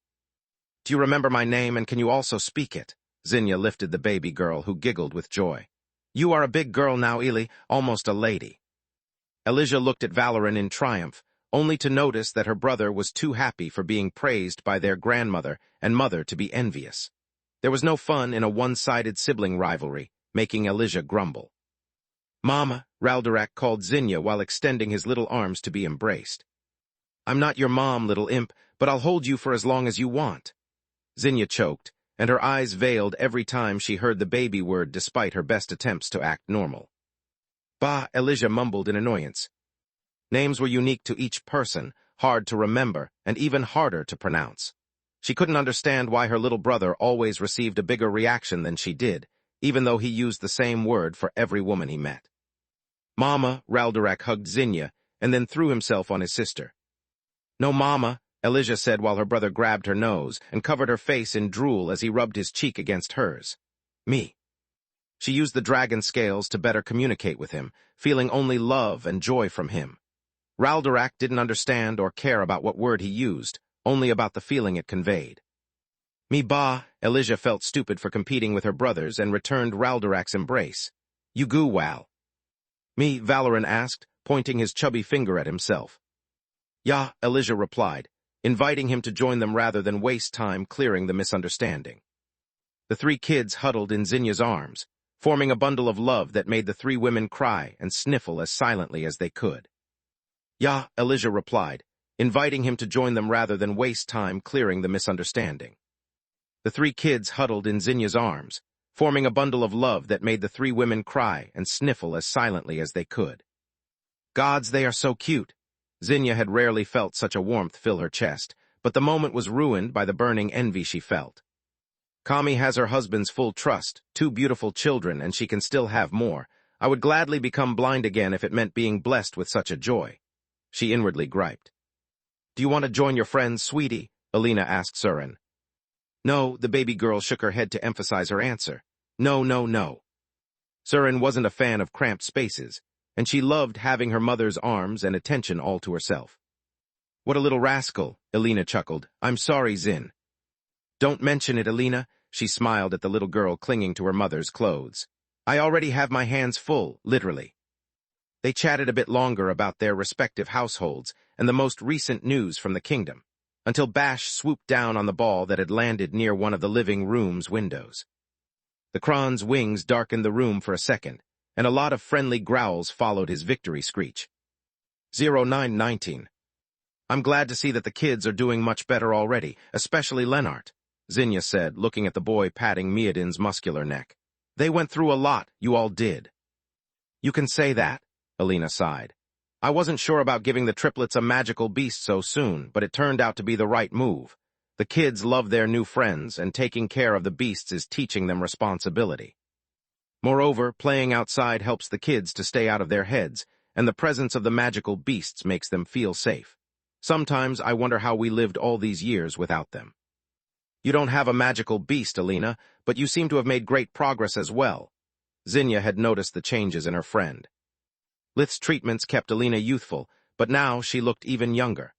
Speaker 1: Do you remember my name, and can you also speak it? Zinnia lifted the baby girl, who giggled with joy. You are a big girl now, Eli, almost a lady. Elijah looked at Valoran in triumph, only to notice that her brother was too happy for being praised by their grandmother and mother to be envious. There was no fun in a one-sided sibling rivalry, making Elijah grumble. "Mama," Raldorak called Zinnia while extending his little arms to be embraced. "I'm not your mom, little imp, but I'll hold you for as long as you want." Zinnia choked, and her eyes veiled every time she heard the baby word despite her best attempts to act normal. "Bah," Elijah mumbled in annoyance. Names were unique to each person, hard to remember, and even harder to pronounce. She couldn't understand why her little brother always received a bigger reaction than she did, even though he used the same word for every woman he met. "Mama," Raldorak hugged Zinnia, and then threw himself on his sister. "No, Mama," Elijah said while her brother grabbed her nose and covered her face in drool as he rubbed his cheek against hers. "Me." She used the dragon scales to better communicate with him, feeling only love and joy from him. Raldorak didn't understand or care about what word he used, only about the feeling it conveyed. "Me ba," Elijah felt stupid for competing with her brothers and returned Raldorak's embrace. "You goo wal." "Me," Valoran asked, pointing his chubby finger at himself. "Ya," Elijah replied, inviting him to join them rather than waste time clearing the misunderstanding. The three kids huddled in Zinnia's arms, forming a bundle of love that made the three women cry and sniffle as silently as they could. "Ya," Elijah replied, inviting him to join them rather than waste time clearing the misunderstanding. The three kids huddled in Zinnia's arms, forming a bundle of love that made the three women cry and sniffle as silently as they could. "Gods, they are so cute." Zinnia had rarely felt such a warmth fill her chest, but the moment was ruined by the burning envy she felt. "Kami has her husband's full trust, 2 beautiful children, and she can still have more. I would gladly become blind again if it meant being blessed with such a joy," she inwardly griped. "Do you want to join your friends, sweetie?" Alina asked Surin. "No," the baby girl shook her head to emphasize her answer. "No, no, no." Surin wasn't a fan of cramped spaces, and she loved having her mother's arms and attention all to herself. "What a little rascal," Alina chuckled. "I'm sorry, Zin." "Don't mention it, Alina," she smiled at the little girl clinging to her mother's clothes. "I already have my hands full, literally." They chatted a bit longer about their respective households and the most recent news from the kingdom, until Bash swooped down on the ball that had landed near one of the living room's windows. The Kron's wings darkened the room for a second, and a lot of friendly growls followed his victory screech. 0919. "I'm glad to see that the kids are doing much better already, especially Lennart," Zinnia said, looking at the boy patting Miadin's muscular neck. "They went through a lot, you all did." "You can say that," Alina sighed. "I wasn't sure about giving the triplets a magical beast so soon, but it turned out to be the right move. The kids love their new friends, and taking care of the beasts is teaching them responsibility. Moreover, playing outside helps the kids to stay out of their heads, and the presence of the magical beasts makes them feel safe. Sometimes I wonder how we lived all these years without them." "You don't have a magical beast, Alina, but you seem to have made great progress as well." Zinnia had noticed the changes in her friend. Lith's treatments kept Alina youthful, but now she looked even younger.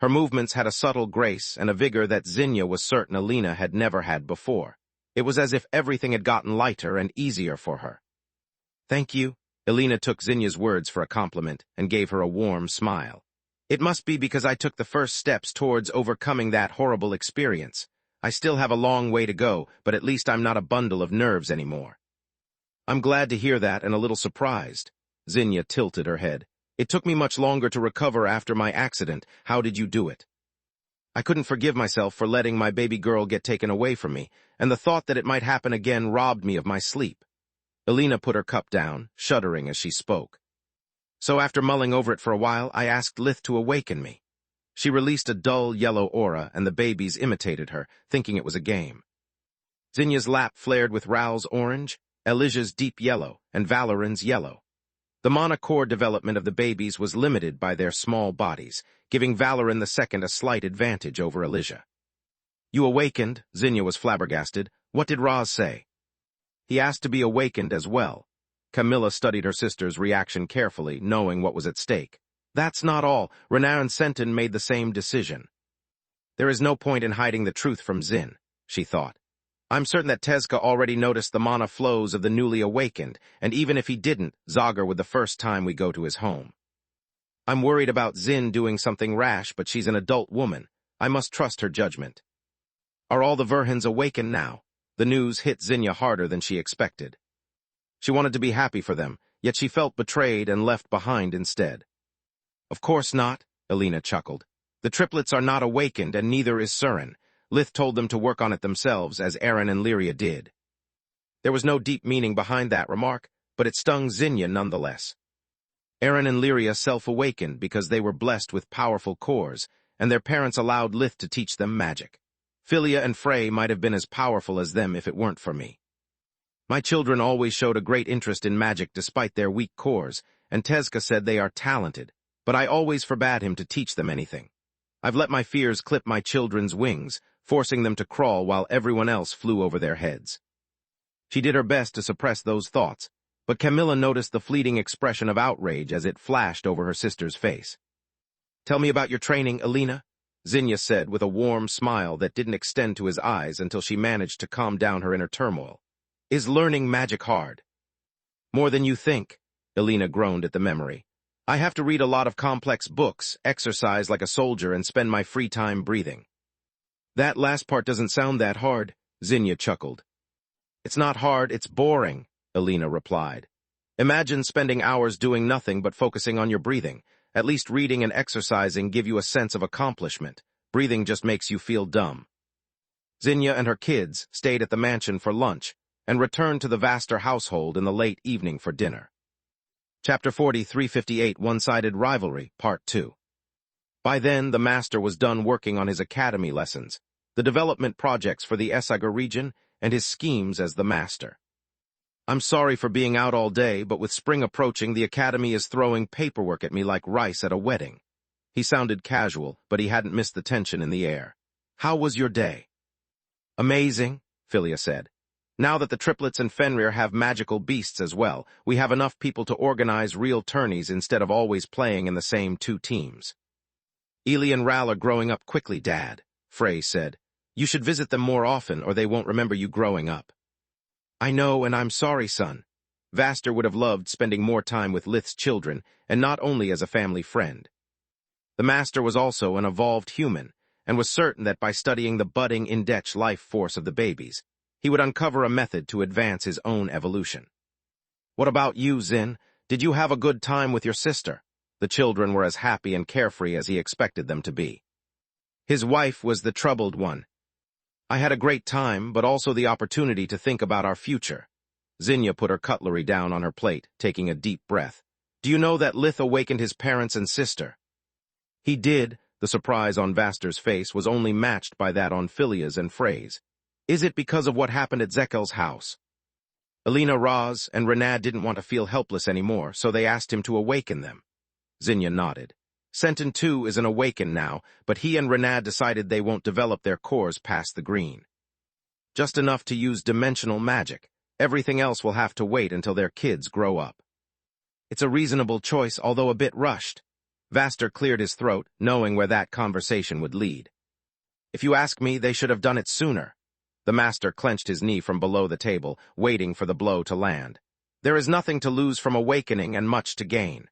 Speaker 1: Her movements had a subtle grace and a vigor that Zinnia was certain Alina had never had before. It was as if everything had gotten lighter and easier for her. "Thank you." Alina took Zinnia's words for a compliment and gave her a warm smile. "It must be because I took the first steps towards overcoming that horrible experience. I still have a long way to go, but at least I'm not a bundle of nerves anymore." "I'm glad to hear that and a little surprised." Zinnia tilted her head. "It took me much longer to recover after my accident. How did you do it?" "I couldn't forgive myself for letting my baby girl get taken away from me, and the thought that it might happen again robbed me of my sleep." Alina put her cup down, shuddering as she spoke. "So after mulling over it for a while, I asked Lith to awaken me. She released a dull yellow aura, and the babies imitated her, thinking it was a game." Zinnia's lap flared with Raoul's orange, Elijah's deep yellow, and Valoran's yellow. The monocore development of the babies was limited by their small bodies, giving Valoran II a slight advantage over Elijah. "You awakened," Zinnia was flabbergasted. "What did Raz say?" "He asked to be awakened as well." Camilla studied her sister's reaction carefully, knowing what was at stake. "That's not all. Renaud and Senton made the same decision." There is no point in hiding the truth from Zin, she thought. I'm certain that Tezka already noticed the mana flows of the newly awakened, and even if he didn't, Zagar would the first time we go to his home. I'm worried about Zin doing something rash, but she's an adult woman. I must trust her judgment. Are all the Verhans awakened now? The news hit Zinnia harder than she expected. She wanted to be happy for them, yet she felt betrayed and left behind instead. Of course not, Elena chuckled. The triplets are not awakened, and neither is Surin. Lith told them to work on it themselves, as Aaron and Lyria did. There was no deep meaning behind that remark, but it stung Zinnia nonetheless. Aaron and Lyria self-awakened because they were blessed with powerful cores, and their parents allowed Lith to teach them magic. Philia and Frey might have been as powerful as them if it weren't for me. My children always showed a great interest in magic despite their weak cores, and Tezka said they are talented, but I always forbade him to teach them anything. I've let my fears clip my children's wings, forcing them to crawl while everyone else flew over their heads. She did her best to suppress those thoughts, but Camilla noticed the fleeting expression of outrage as it flashed over her sister's face. "Tell me about your training, Elena," Zinnia said with a warm smile that didn't extend to his eyes until she managed to calm down her inner turmoil. "Is learning magic hard?" "More than you think," Elena groaned at the memory. "I have to read a lot of complex books, exercise like a soldier, and spend my free time breathing." "That last part doesn't sound that hard," Zinnia chuckled. "It's not hard, it's boring," Elena replied. "Imagine spending hours doing nothing but focusing on your breathing. At least reading and exercising give you a sense of accomplishment. Breathing just makes you feel dumb." Zinnia and her kids stayed at the mansion for lunch and returned to the Vaster household in the late evening for dinner. Chapter 4358, One-Sided Rivalry, Part 2. By then, the master was done working on his academy lessons, the development projects for the Essagar region, and his schemes as the master. "I'm sorry for being out all day, but with spring approaching, the academy is throwing paperwork at me like rice at a wedding." He sounded casual, but he hadn't missed the tension in the air. "How was your day?" "Amazing," Philia said. "Now that the triplets and Fenrir have magical beasts as well, we have enough people to organize real tourneys instead of always playing in the same two teams." "Ely and Ral are growing up quickly, Dad," Frey said. "You should visit them more often, or they won't remember you growing up." "I know, and I'm sorry, son." Vaster would have loved spending more time with Lith's children, and not only as a family friend. The master was also an evolved human, and was certain that by studying the budding Indech life force of the babies, he would uncover a method to advance his own evolution. "What about you, Zin? Did you have a good time with your sister?" The children were as happy and carefree as he expected them to be. His wife was the troubled one. "I had a great time, but also the opportunity to think about our future." Zinnia put her cutlery down on her plate, taking a deep breath. "Do you know that Lith awakened his parents and sister?" He did. The surprise on Vaster's face was only matched by that on Philia's and Frey's. "Is it because of what happened at Zekel's house?" Elena, Raz, and Renad didn't want to feel helpless anymore, so they asked him to awaken them. Zinnia nodded. Sentin too is an awakened now, but he and Renad decided they won't develop their cores past the green. Just enough to use dimensional magic. Everything else will have to wait until their kids grow up. It's a reasonable choice, although a bit rushed. Vaster cleared his throat, knowing where that conversation would lead. "If you ask me, they should have done it sooner." The master clenched his knee from below the table, waiting for the blow to land. "There is nothing to lose from awakening and much to gain.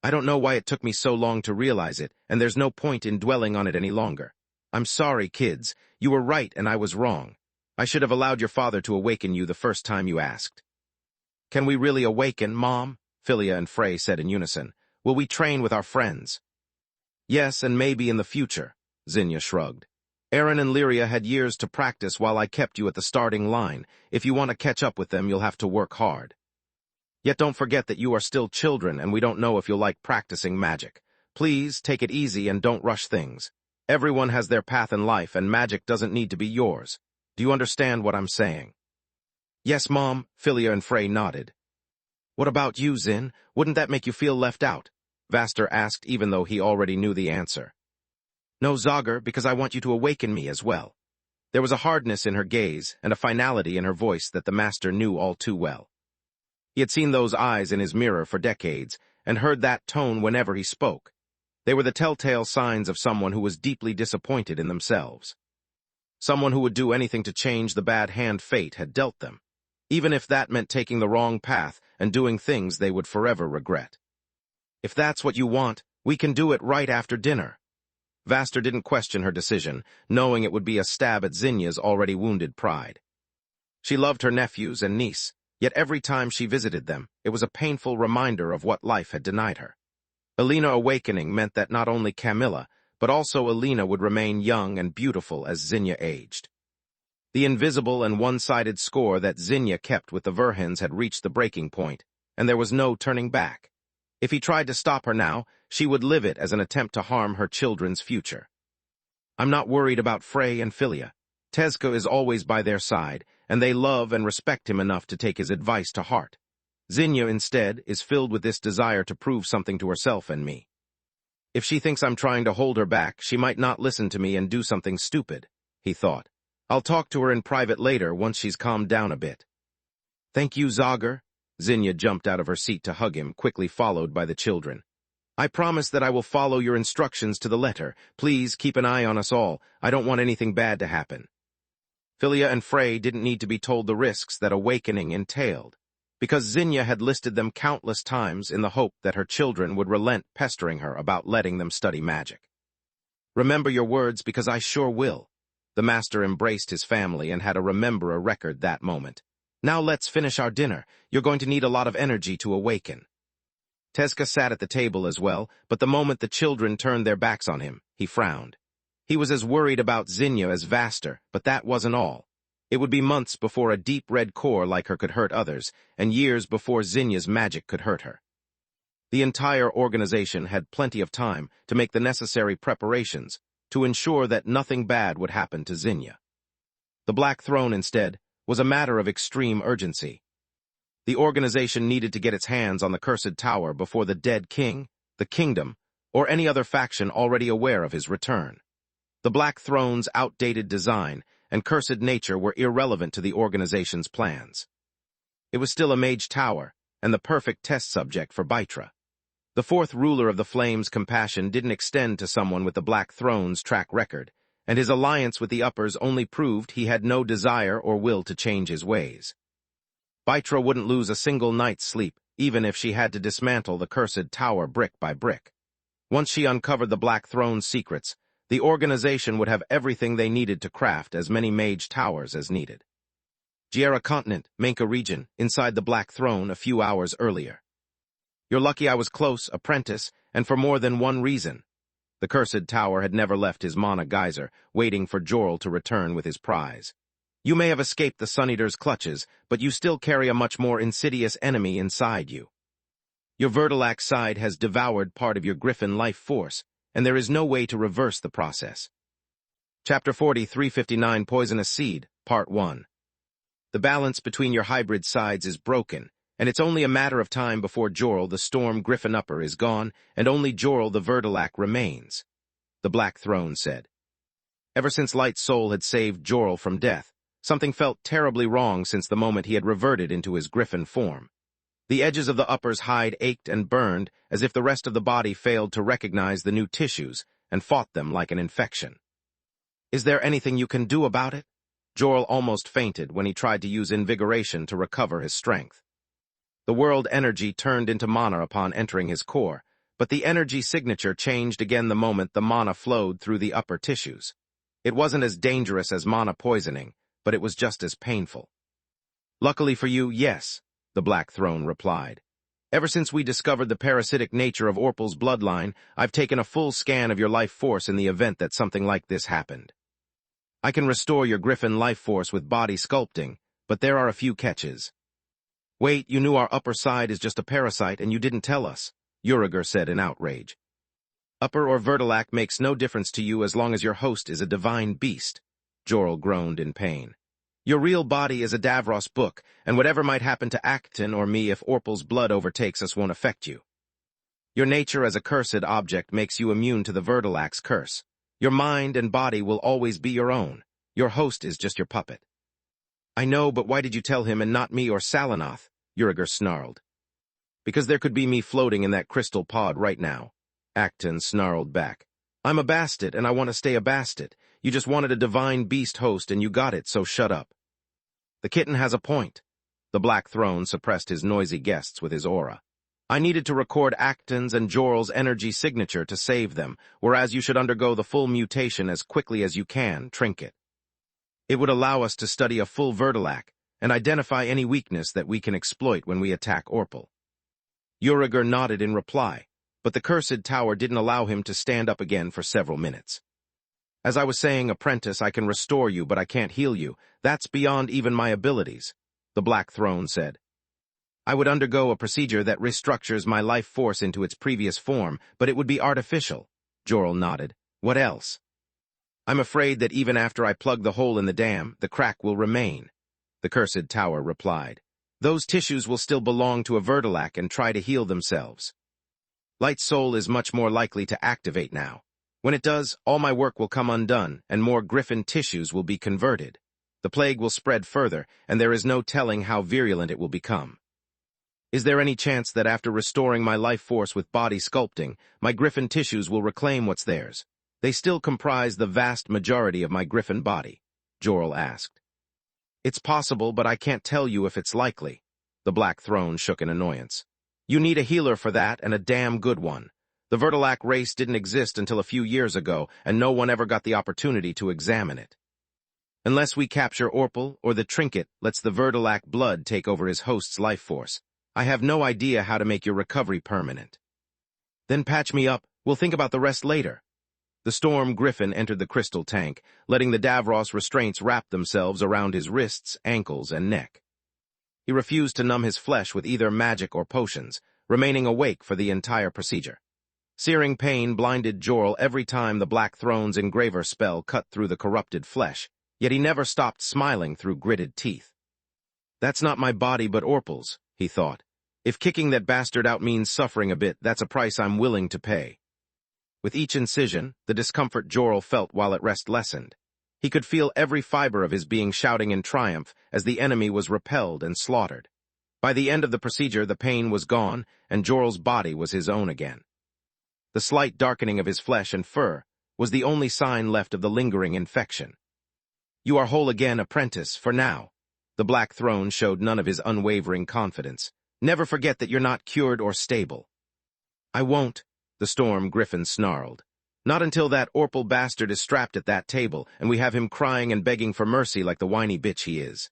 Speaker 1: I don't know why it took me so long to realize it, and there's no point in dwelling on it any longer. I'm sorry, kids. You were right and I was wrong. I should have allowed your father to awaken you the first time you asked." "Can we really awaken, Mom?" Philia and Frey said in unison. "Will we train with our friends?" "Yes, and maybe in the future," Zinnia shrugged. "Aaron and Lyria had years to practice while I kept you at the starting line. If you want to catch up with them, you'll have to work hard. Yet don't forget that you are still children, and we don't know if you'll like practicing magic. Please, take it easy and don't rush things. Everyone has their path in life, and magic doesn't need to be yours. Do you understand what I'm saying?" "Yes, Mom," Philia and Frey nodded. "What about you, Zin? Wouldn't that make you feel left out?" Vaster asked, even though he already knew the answer. "No, Zagar, because I want you to awaken me as well." There was a hardness in her gaze and a finality in her voice that the master knew all too well. He had seen those eyes in his mirror for decades, and heard that tone whenever he spoke. They were the telltale signs of someone who was deeply disappointed in themselves. Someone who would do anything to change the bad hand fate had dealt them, even if that meant taking the wrong path and doing things they would forever regret. If that's what you want, we can do it right after dinner. Vaster didn't question her decision, knowing it would be a stab at Zinya's already wounded pride. She loved her nephews and niece, yet every time she visited them, it was a painful reminder of what life had denied her. Alina awakening meant that not only Camilla, but also Alina would remain young and beautiful as Zinya aged. The invisible and one-sided score that Zinya kept with the Verhins had reached the breaking point, and there was no turning back. If he tried to stop her now, she would live it as an attempt to harm her children's future. I'm not worried about Frey and Filia. Tezka is always by their side, and they love and respect him enough to take his advice to heart. Zinya, instead, is filled with this desire to prove something to herself and me. If she thinks I'm trying to hold her back, she might not listen to me and do something stupid, he thought. I'll talk to her in private later once she's calmed down a bit. Thank you, Zager. Zinya jumped out of her seat to hug him, quickly followed by the children. I promise that I will follow your instructions to the letter. Please keep an eye on us all. I don't want anything bad to happen. Filia and Frey didn't need to be told the risks that awakening entailed, because Zinya had listed them countless times in the hope that her children would relent pestering her about letting them study magic. Remember your words, because I sure will. The master embraced his family and had a remember a record that moment. Now let's finish our dinner. You're going to need a lot of energy to awaken. Tezka sat at the table as well, but the moment the children turned their backs on him, he frowned. He was as worried about Zinya as Vaster, but that wasn't all. It would be months before a deep red core like her could hurt others, and years before Zinya's magic could hurt her. The entire organization had plenty of time to make the necessary preparations to ensure that nothing bad would happen to Zinya. The Black Throne, instead, was a matter of extreme urgency. The organization needed to get its hands on the cursed tower before the dead king, the kingdom, or any other faction already aware of his return. The Black Throne's outdated design and cursed nature were irrelevant to the organization's plans. It was still a mage tower, and the perfect test subject for Baitra. The fourth ruler of the Flames' compassion didn't extend to someone with the Black Throne's track record, and his alliance with the Uppers only proved he had no desire or will to change his ways. Baitra wouldn't lose a single night's sleep, even if she had to dismantle the cursed tower brick by brick. Once she uncovered the Black Throne's secrets, the organization would have everything they needed to craft as many mage towers as needed. Giera Continent, Menka region, inside the Black Throne a few hours earlier. You're lucky I was close, apprentice, and for more than one reason. The cursed tower had never left his mana geyser, waiting for Jorl to return with his prize. You may have escaped the Sun Eater's clutches, but you still carry a much more insidious enemy inside you. Your Vertilac side has devoured part of your Griffin life force, and there is no way to reverse the process. Chapter 4359 Poisonous Seed, Part 1. The balance between your hybrid sides is broken, and it's only a matter of time before Jorl the Storm Griffin Upper is gone, and only Jorl the Vertilac remains, the Black Throne said. Ever since Light Soul had saved Jorl from death, something felt terribly wrong since the moment he had reverted into his Griffin form. The edges of the Upper's hide ached and burned as if the rest of the body failed to recognize the new tissues and fought them like an infection. Is there anything you can do about it? Jorl almost fainted when he tried to use invigoration to recover his strength. The world energy turned into mana upon entering his core, but the energy signature changed again the moment the mana flowed through the upper tissues. It wasn't as dangerous as mana poisoning, but it was just as painful. Luckily for you, yes, the Black Throne replied. Ever since we discovered the parasitic nature of Orpal's bloodline, I've taken a full scan of your life force in the event that something like this happened. I can restore your Griffin life force with body sculpting, but there are a few catches. Wait, you knew our upper side is just a parasite and you didn't tell us, Uriger said in outrage. Upper or Vertilac makes no difference to you as long as your host is a divine beast, Jorl groaned in pain. Your real body is a Davros book, and whatever might happen to Acton or me if Orpal's blood overtakes us won't affect you. Your nature as a cursed object makes you immune to the Vertilac's curse. Your mind and body will always be your own. Your host is just your puppet. I know, but why did you tell him and not me or Salanoth? Uriger snarled. Because there could be me floating in that crystal pod right now. Acton snarled back. I'm a bastard, and I want to stay a bastard. You just wanted a divine beast host, and you got it, so shut up. The kitten has a point. The Black Throne suppressed his noisy guests with his aura. I needed to record Acton's and Joral's energy signature to save them, whereas you should undergo the full mutation as quickly as you can, Trinket. It would allow us to study a full Vertilac and identify any weakness that we can exploit when we attack Orpal. Uriger nodded in reply, but the cursed tower didn't allow him to stand up again for several minutes. As I was saying, apprentice, I can restore you, but I can't heal you. That's beyond even my abilities, the Black Throne said. I would undergo a procedure that restructures my life force into its previous form, but it would be artificial. Joral nodded. What else? I'm afraid that even after I plug the hole in the dam, the crack will remain, the cursed tower replied. Those tissues will still belong to a Vertilac and try to heal themselves. Light Soul is much more likely to activate now. When it does, all my work will come undone, and more Griffin tissues will be converted. The plague will spread further, and there is no telling how virulent it will become. Is there any chance that after restoring my life force with body sculpting, my Griffin tissues will reclaim what's theirs? They still comprise the vast majority of my Griffin body, Joral asked. It's possible, but I can't tell you if it's likely. The Black Throne shook in annoyance. You need a healer for that, and a damn good one. The Vertilac race didn't exist until a few years ago, and no one ever got the opportunity to examine it. Unless we capture Orpal, or the Trinket lets the Vertilac blood take over his host's life force, I have no idea how to make your recovery permanent. Then patch me up. We'll think about the rest later. The Storm Griffin entered the crystal tank, letting the Davros restraints wrap themselves around his wrists, ankles, and neck. He refused to numb his flesh with either magic or potions, remaining awake for the entire procedure. Searing pain blinded Joral every time the Black Throne's engraver spell cut through the corrupted flesh, yet he never stopped smiling through gritted teeth. That's not my body but Orpal's, he thought. If kicking that bastard out means suffering a bit, that's a price I'm willing to pay. With each incision, the discomfort Joral felt while at rest lessened. He could feel every fiber of his being shouting in triumph as the enemy was repelled and slaughtered. By the end of the procedure, the pain was gone, and Joral's body was his own again. The slight darkening of his flesh and fur was the only sign left of the lingering infection. You are whole again, apprentice, for now. The Black Throne showed none of his unwavering confidence. Never forget that you're not cured or stable. I won't, the Storm Griffin snarled. Not until that Orpal bastard is strapped at that table, and we have him crying and begging for mercy like the whiny bitch he is.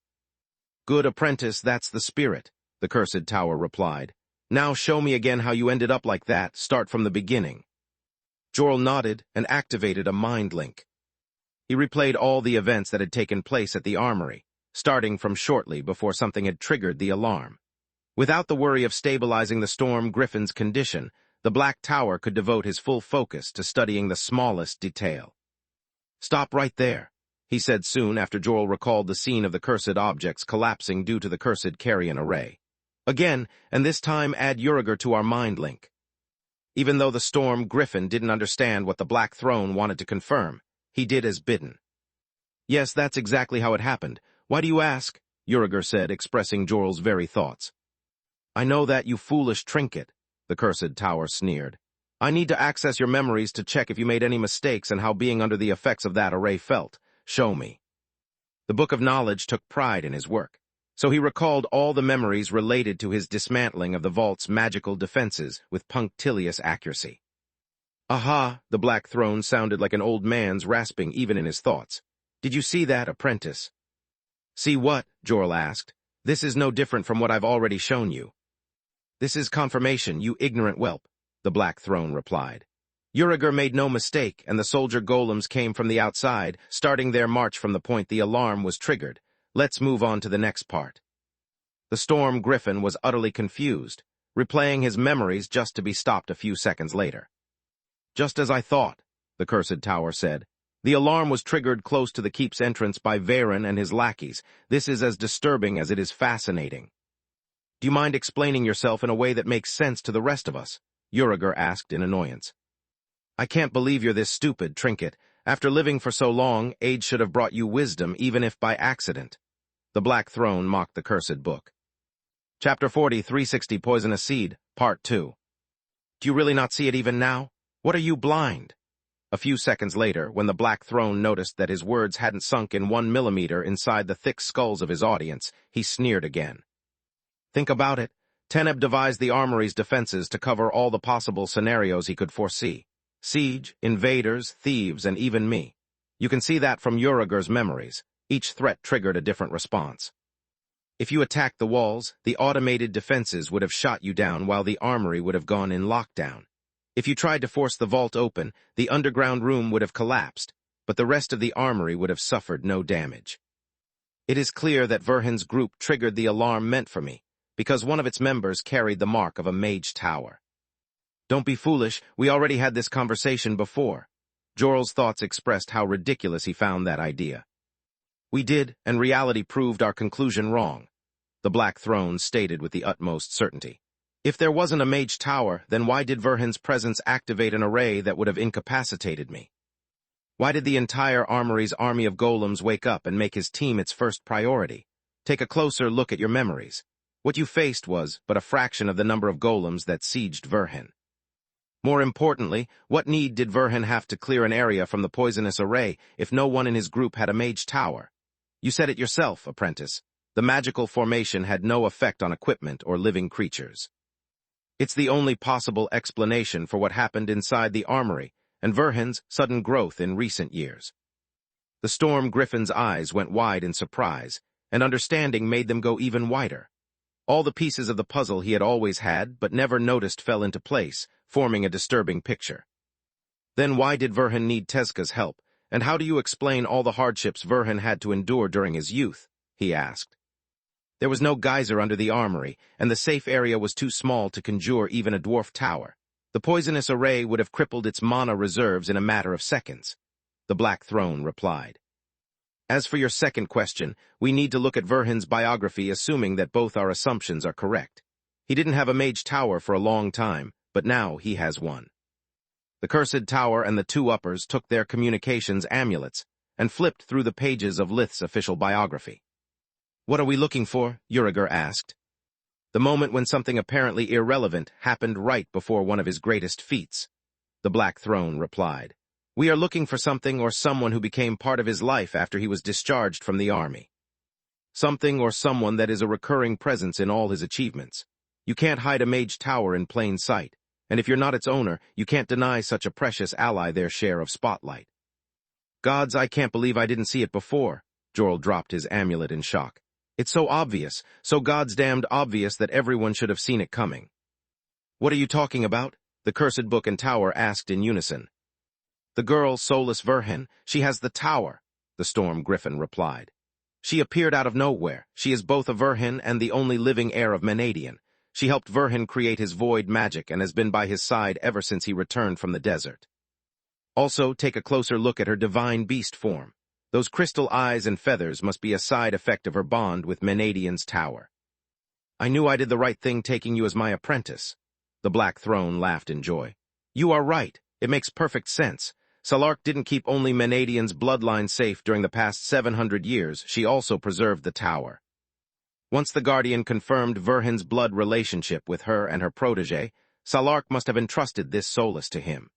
Speaker 1: Good apprentice, that's the spirit, the cursed tower replied. Now show me again how you ended up like that, start from the beginning. Joral nodded and activated a mind link. He replayed all the events that had taken place at the armory, starting from shortly before something had triggered the alarm. Without the worry of stabilizing the Storm Griffin's condition, the Black Tower could devote his full focus to studying the smallest detail. Stop right there, he said soon after Joral recalled the scene of the cursed objects collapsing due to the cursed carrion array. Again, and this time add Uriger to our mind link. Even though the Storm Griffin didn't understand what the Black Throne wanted to confirm, he did as bidden. Yes, that's exactly how it happened. Why do you ask? Uriger said, expressing Joral's very thoughts. I know that, you foolish Trinket, the cursed tower sneered. I need to access your memories to check if you made any mistakes and how being under the effects of that array felt. Show me. The Book of Knowledge took pride in his work, so he recalled all the memories related to his dismantling of the vault's magical defenses with punctilious accuracy. Aha, the Black Throne sounded like an old man's rasping even in his thoughts. Did you see that, apprentice? See what? Joral asked. This is no different from what I've already shown you. This is confirmation, you ignorant whelp, the Black Throne replied. Uriger made no mistake, and the soldier golems came from the outside, starting their march from the point the alarm was triggered. Let's move on to the next part. The Storm Griffin was utterly confused, replaying his memories just to be stopped a few seconds later. Just as I thought, the cursed tower said. The alarm was triggered close to the keep's entrance by Varen and his lackeys. This is as disturbing as it is fascinating. Do you mind explaining yourself in a way that makes sense to the rest of us? Uriger asked in annoyance. I can't believe you're this stupid, Trinket. After living for so long, age should have brought you wisdom, even if by accident. The Black Throne mocked the cursed book. Chapter 40, 360 Poisonous Seed, Part 2. Do you really not see it even now? What are you, blind? A few seconds later, when the Black Throne noticed that his words hadn't sunk in 1 millimeter inside the thick skulls of his audience, he sneered again. Think about it. Teneb devised the armory's defenses to cover all the possible scenarios he could foresee. Siege, invaders, thieves, and even me. You can see that from Uriger's memories. Each threat triggered a different response. If you attacked the walls, the automated defenses would have shot you down while the armory would have gone in lockdown. If you tried to force the vault open, the underground room would have collapsed, but the rest of the armory would have suffered no damage. It is clear that Verhin's group triggered the alarm meant for me, because one of its members carried the mark of a mage tower. Don't be foolish, we already had this conversation before. Joral's thoughts expressed how ridiculous he found that idea. We did, and reality proved our conclusion wrong, the Black Throne stated with the utmost certainty. If there wasn't a mage tower, then why did Verhin's presence activate an array that would have incapacitated me? Why did the entire armory's army of golems wake up and make his team its first priority? Take a closer look at your memories. What you faced was but a fraction of the number of golems that sieged Verhin. More importantly, what need did Verhin have to clear an area from the poisonous array if no one in his group had a mage tower? You said it yourself, apprentice. The magical formation had no effect on equipment or living creatures. It's the only possible explanation for what happened inside the armory and Verhin's sudden growth in recent years. The Storm Griffin's eyes went wide in surprise, and understanding made them go even wider. All the pieces of the puzzle he had always had but never noticed fell into place, forming a disturbing picture. Then why did Verhin need Tezca's help, and how do you explain all the hardships Verhin had to endure during his youth? He asked. There was no geyser under the armory, and the safe area was too small to conjure even a dwarf tower. The poisonous array would have crippled its mana reserves in a matter of seconds. The Black Throne replied. As for your second question, we need to look at Verhin's biography assuming that both our assumptions are correct. He didn't have a mage tower for a long time, but now he has one. The Cursed Tower and the two uppers took their communications amulets and flipped through the pages of Lith's official biography. What are we looking for? Uriger asked. The moment when something apparently irrelevant happened right before one of his greatest feats. The Black Throne replied. We are looking for something or someone who became part of his life after he was discharged from the army. Something or someone that is a recurring presence in all his achievements. You can't hide a mage tower in plain sight, and if you're not its owner, you can't deny such a precious ally their share of spotlight. Gods, I can't believe I didn't see it before. Joral dropped his amulet in shock. It's so obvious, so goddamned obvious that everyone should have seen it coming. What are you talking about? The Cursed Book and Tower asked in unison. The girl, soulless Verhin, she has the tower, the Storm Griffin replied. She appeared out of nowhere. She is both a Verhin and the only living heir of Menadian. She helped Verhin create his void magic and has been by his side ever since he returned from the desert. Also, take a closer look at her divine beast form. Those crystal eyes and feathers must be a side effect of her bond with Menadian's tower. I knew I did the right thing taking you as my apprentice. The Black Throne laughed in joy. You are right. It makes perfect sense. Salark didn't keep only Menadian's bloodline safe during the past 700 years, she also preserved the tower. Once the Guardian confirmed Verhin's blood relationship with her and her protege, Salark must have entrusted this Solus to him.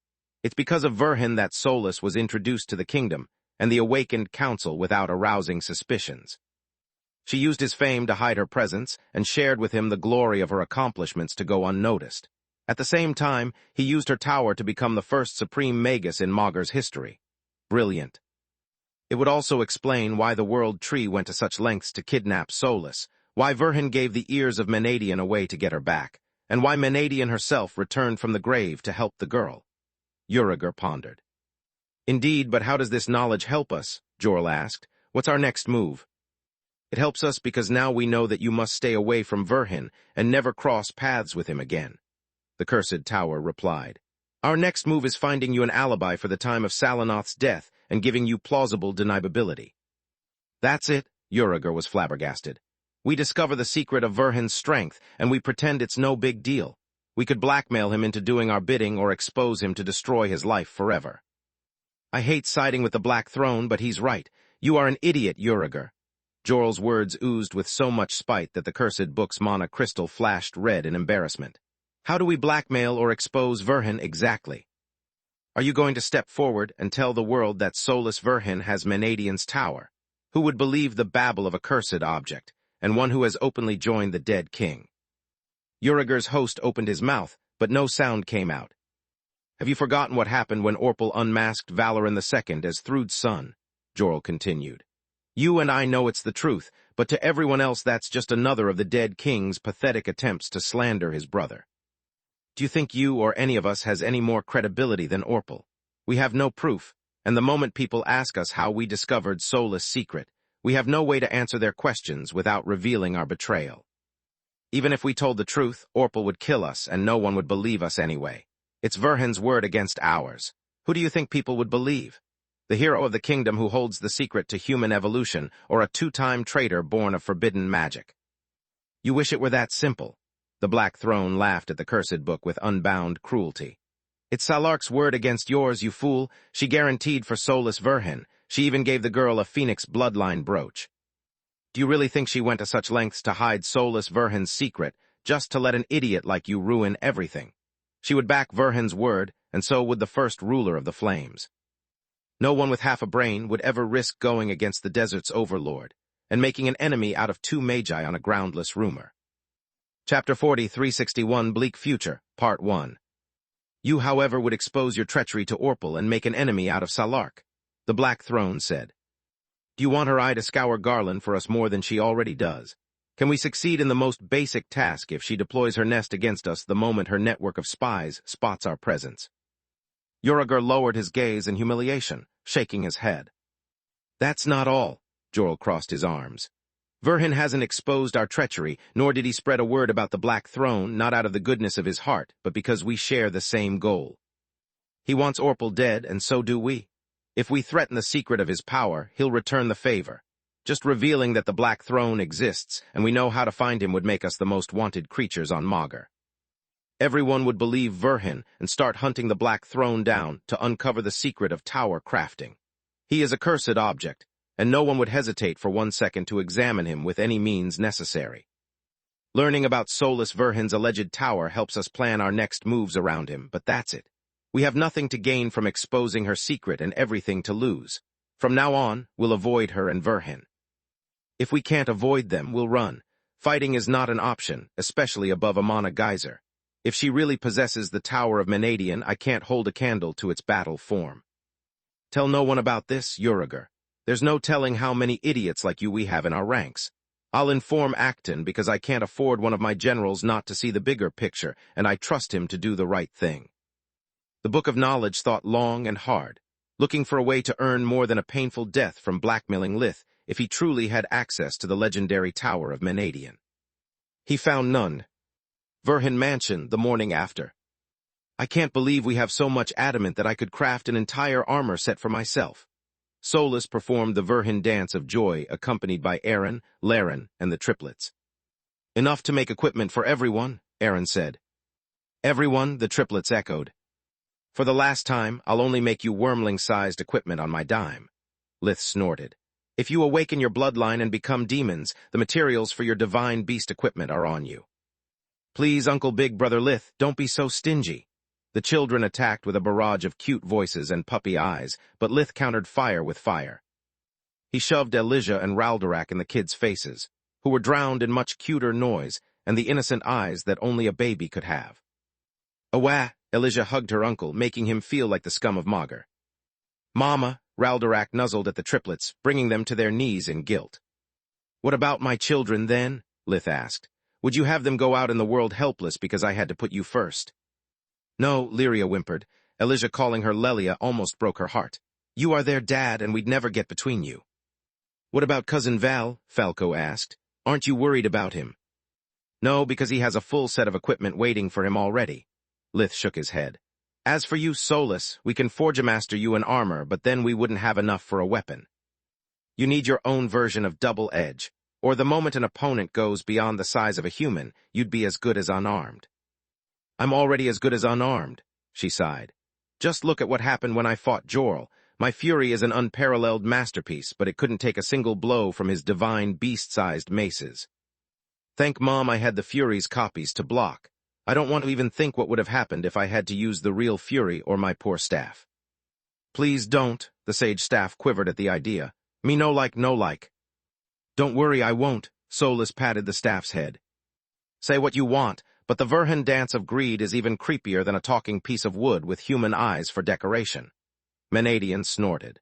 Speaker 1: It's because of Verhin that Solus was introduced to the kingdom and the awakened council without arousing suspicions. She used his fame to hide her presence and shared with him the glory of her accomplishments to go unnoticed. At the same time, he used her tower to become the first supreme Magus in Maugur's history. Brilliant. It would also explain why the World Tree went to such lengths to kidnap Solus, why Verhin gave the ears of Menadian away to get her back, and why Menadian herself returned from the grave to help the girl. Uriger pondered. Indeed, but how does this knowledge help us? Joral asked. What's our next move? It helps us because now we know that you must stay away from Verhin and never cross paths with him again. The Cursed Tower replied. Our next move is finding you an alibi for the time of Salanoth's death and giving you plausible deniability. That's it, Uriger was flabbergasted. We discover the secret of Verhin's strength, and we pretend it's no big deal. We could blackmail him into doing our bidding or expose him to destroy his life forever. I hate siding with the Black Throne, but he's right. You are an idiot, Uriger. Joral's words oozed with so much spite that the Cursed Book's mana crystal flashed red in embarrassment. How do we blackmail or expose Verhin exactly? Are you going to step forward and tell the world that Solus Verhin has Menadian's tower? Who would believe the babble of a cursed object, and one who has openly joined the dead king? Uriger's host opened his mouth, but no sound came out. Have you forgotten what happened when Orpal unmasked Valoran II as Thrud's son? Jorl continued. You and I know it's the truth, but to everyone else that's just another of the dead king's pathetic attempts to slander his brother. Do you think you or any of us has any more credibility than Orpal? We have no proof, and the moment people ask us how we discovered Solus' secret, we have no way to answer their questions without revealing our betrayal. Even if we told the truth, Orpal would kill us, and no one would believe us anyway. It's Verhin's word against ours. Who do you think people would believe? The hero of the kingdom who holds the secret to human evolution, or a two-time traitor born of forbidden magic? You wish it were that simple. The Black Throne laughed at the cursed book with unbound cruelty. It's Salark's word against yours, you fool. She guaranteed for Solus Verhin. She even gave the girl a phoenix bloodline brooch. Do you really think she went to such lengths to hide Solus Verhin's secret, just to let an idiot like you ruin everything? She would back Verhin's word, and so would the first ruler of the Flames. No one with half a brain would ever risk going against the desert's overlord, and making an enemy out of two magi on a groundless rumor. Chapter 40, 361, Bleak Future, Part 1. You, however, would expose your treachery to Orpal and make an enemy out of Salark, the Black Throne said. Do you want her eye to scour Garland for us more than she already does? Can we succeed in the most basic task if she deploys her nest against us the moment her network of spies spots our presence? Uriger lowered his gaze in humiliation, shaking his head. That's not all, Jorl crossed his arms. Verhin hasn't exposed our treachery, nor did he spread a word about the Black Throne, not out of the goodness of his heart, but because we share the same goal. He wants Orpal dead, and so do we. If we threaten the secret of his power, he'll return the favor. Just revealing that the Black Throne exists, and we know how to find him would make us the most wanted creatures on Magur. Everyone would believe Verhin and start hunting the Black Throne down to uncover the secret of tower crafting. He is a cursed object, and no one would hesitate for 1 second to examine him with any means necessary. Learning about Solus Verhin's alleged tower helps us plan our next moves around him, but that's it. We have nothing to gain from exposing her secret and everything to lose. From now on, we'll avoid her and Verhin. If we can't avoid them, we'll run. Fighting is not an option, especially above Amana Geyser. If she really possesses the Tower of Menadian, I can't hold a candle to its battle form. Tell no one about this, Uriger. There's no telling how many idiots like you we have in our ranks. I'll inform Acton because I can't afford one of my generals not to see the bigger picture, and I trust him to do the right thing. The Book of Knowledge thought long and hard, looking for a way to earn more than a painful death from blackmailing Lith if he truly had access to the legendary Tower of Menadian. He found none. Verhin Mansion the morning after. I can't believe we have so much adamant that I could craft an entire armor set for myself. Solus performed the Verhin dance of joy accompanied by Aaron, Laren, and the triplets. Enough to make equipment for everyone, Aaron said. Everyone, the triplets echoed. For the last time, I'll only make you wormling-sized equipment on my dime. Lith snorted. If you awaken your bloodline and become demons, the materials for your divine beast equipment are on you. Please, Uncle Big Brother Lith, don't be so stingy. The children attacked with a barrage of cute voices and puppy eyes, but Lith countered fire with fire. He shoved Elijah and Raldorak in the kids' faces, who were drowned in much cuter noise and the innocent eyes that only a baby could have. Awah! Elijah hugged her uncle, making him feel like the scum of Magur. Mama! Raldorak nuzzled at the triplets, bringing them to their knees in guilt. What about my children, then? Lith asked. Would you have them go out in the world helpless because I had to put you first? No, Lyria whimpered. Elijah calling her Lelia almost broke her heart. You are their dad, and we'd never get between you. What about Cousin Val? Falco asked. Aren't you worried about him? No, because he has a full set of equipment waiting for him already. Lith shook his head. As for you, Solus, we can forge-master you in armor, but then we wouldn't have enough for a weapon. You need your own version of double edge, or the moment an opponent goes beyond the size of a human, you'd be as good as unarmed. I'm already as good as unarmed, she sighed. Just look at what happened when I fought Jorl. My fury is an unparalleled masterpiece, but it couldn't take a single blow from his divine beast-sized maces. Thank Mom I had the Fury's copies to block. I don't want to even think what would have happened if I had to use the real Fury or my poor staff. Please don't, the sage staff quivered at the idea. Me no like, no like. Don't worry, I won't, Solus patted the staff's head. Say what you want, But the Verhan dance of greed is even creepier than a talking piece of wood with human eyes for decoration. Menadian snorted.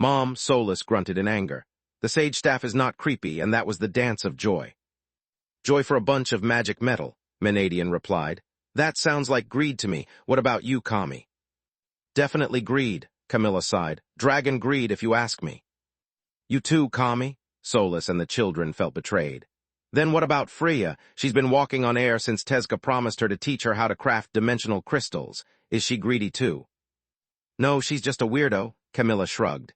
Speaker 1: Mom, Solus grunted in anger. The sage staff is not creepy, and that was the dance of joy. Joy for a bunch of magic metal, Menadian replied. That sounds like greed to me. What about you, Kami? Definitely greed, Camilla sighed. Dragon greed, if you ask me. You too, Kami? Solus and the children felt betrayed. Then what about Freya? She's been walking on air since Tezca promised her to teach her how to craft dimensional crystals. Is she greedy too? No, she's just a weirdo, Camilla shrugged.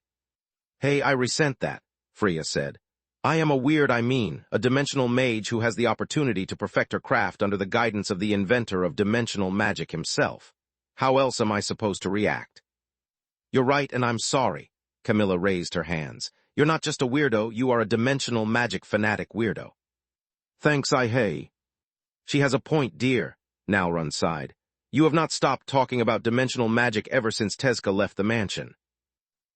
Speaker 1: Hey, I resent that, Freya said. I am a weird, a dimensional mage who has the opportunity to perfect her craft under the guidance of the inventor of dimensional magic himself. How else am I supposed to react? You're right, and I'm sorry. Camilla raised her hands. You're not just a weirdo, you are a dimensional magic fanatic weirdo. Thanks, hey. She has a point, dear, Nalrun sighed. You have not stopped talking about dimensional magic ever since Tezca left the mansion.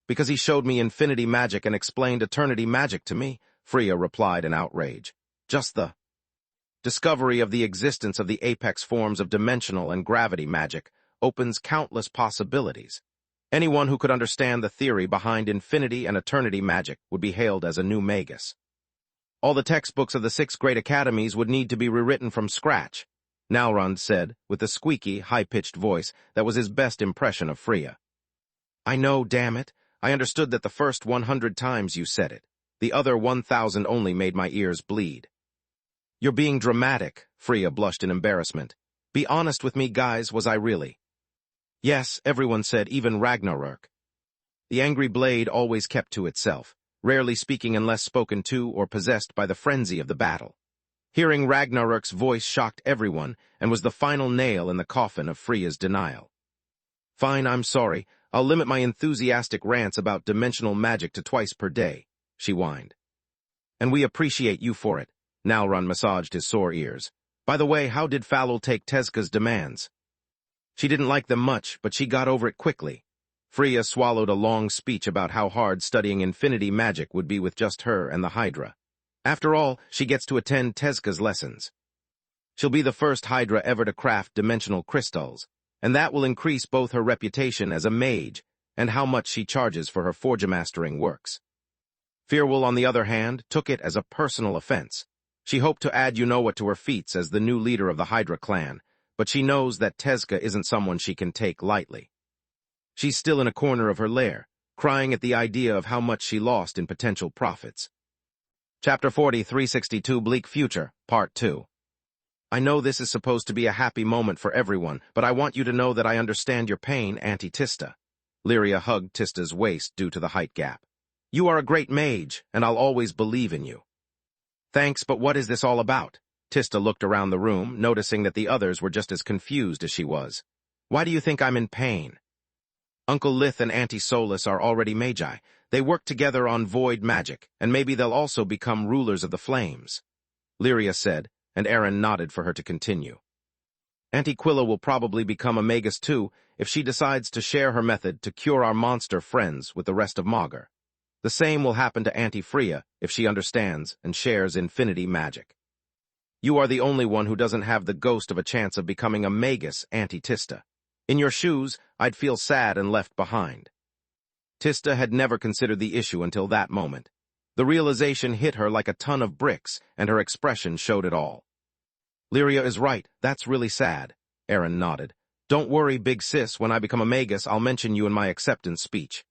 Speaker 1: Because he showed me infinity magic and explained eternity magic to me, Freya replied in outrage. Just the discovery of the existence of the apex forms of dimensional and gravity magic opens countless possibilities. Anyone who could understand the theory behind infinity and eternity magic would be hailed as a new Magus. All the textbooks of the 6 great academies would need to be rewritten from scratch, Nalrund said, with a squeaky, high-pitched voice that was his best impression of Freya. I know, damn it. I understood that the first 100 times you said it. The other 1,000 only made my ears bleed. You're being dramatic, Freya blushed in embarrassment. Be honest with me, guys, was I really? Yes, everyone said, even Ragnarok. The angry blade always kept to itself, rarely speaking unless spoken to or possessed by the frenzy of the battle. Hearing Ragnarok's voice shocked everyone and was the final nail in the coffin of Freya's denial. Fine, I'm sorry. I'll limit my enthusiastic rants about dimensional magic to twice per day, she whined. And we appreciate you for it. Nalrun massaged his sore ears. By the way, how did Falul take Tezca's demands? She didn't like them much, but she got over it quickly. Freya swallowed a long speech about how hard studying infinity magic would be with just her and the Hydra. After all, she gets to attend Tezca's lessons. She'll be the first Hydra ever to craft dimensional crystals, and that will increase both her reputation as a mage and how much she charges for her forgemastering works. Firewall, on the other hand, took it as a personal offense. She hoped to add you-know-what to her feats as the new leader of the Hydra clan, but she knows that Tezca isn't someone she can take lightly. She's still in a corner of her lair, crying at the idea of how much she lost in potential profits. Chapter 4362 Bleak Future, Part 2. I know this is supposed to be a happy moment for everyone, but I want you to know that I understand your pain, Auntie Tista. Lyria hugged Tista's waist due to the height gap. You are a great mage, and I'll always believe in you. Thanks, but what is this all about? Tista looked around the room, noticing that the others were just as confused as she was. Why do you think I'm in pain? Uncle Lith and Auntie Solus are already magi. They work together on void magic, and maybe they'll also become rulers of the flames, Lyria said, and Aaron nodded for her to continue. Auntie Quilla will probably become a Magus too if she decides to share her method to cure our monster friends with the rest of Maugr. The same will happen to Auntie Freya if she understands and shares infinity magic. You are the only one who doesn't have the ghost of a chance of becoming a Magus, Auntie Tista. In your shoes, I'd feel sad and left behind. Tista had never considered the issue until that moment. The realization hit her like a ton of bricks, and her expression showed it all. Lyria is right, that's really sad, Aaron nodded. Don't worry, big sis, when I become a Magus, I'll mention you in my acceptance speech.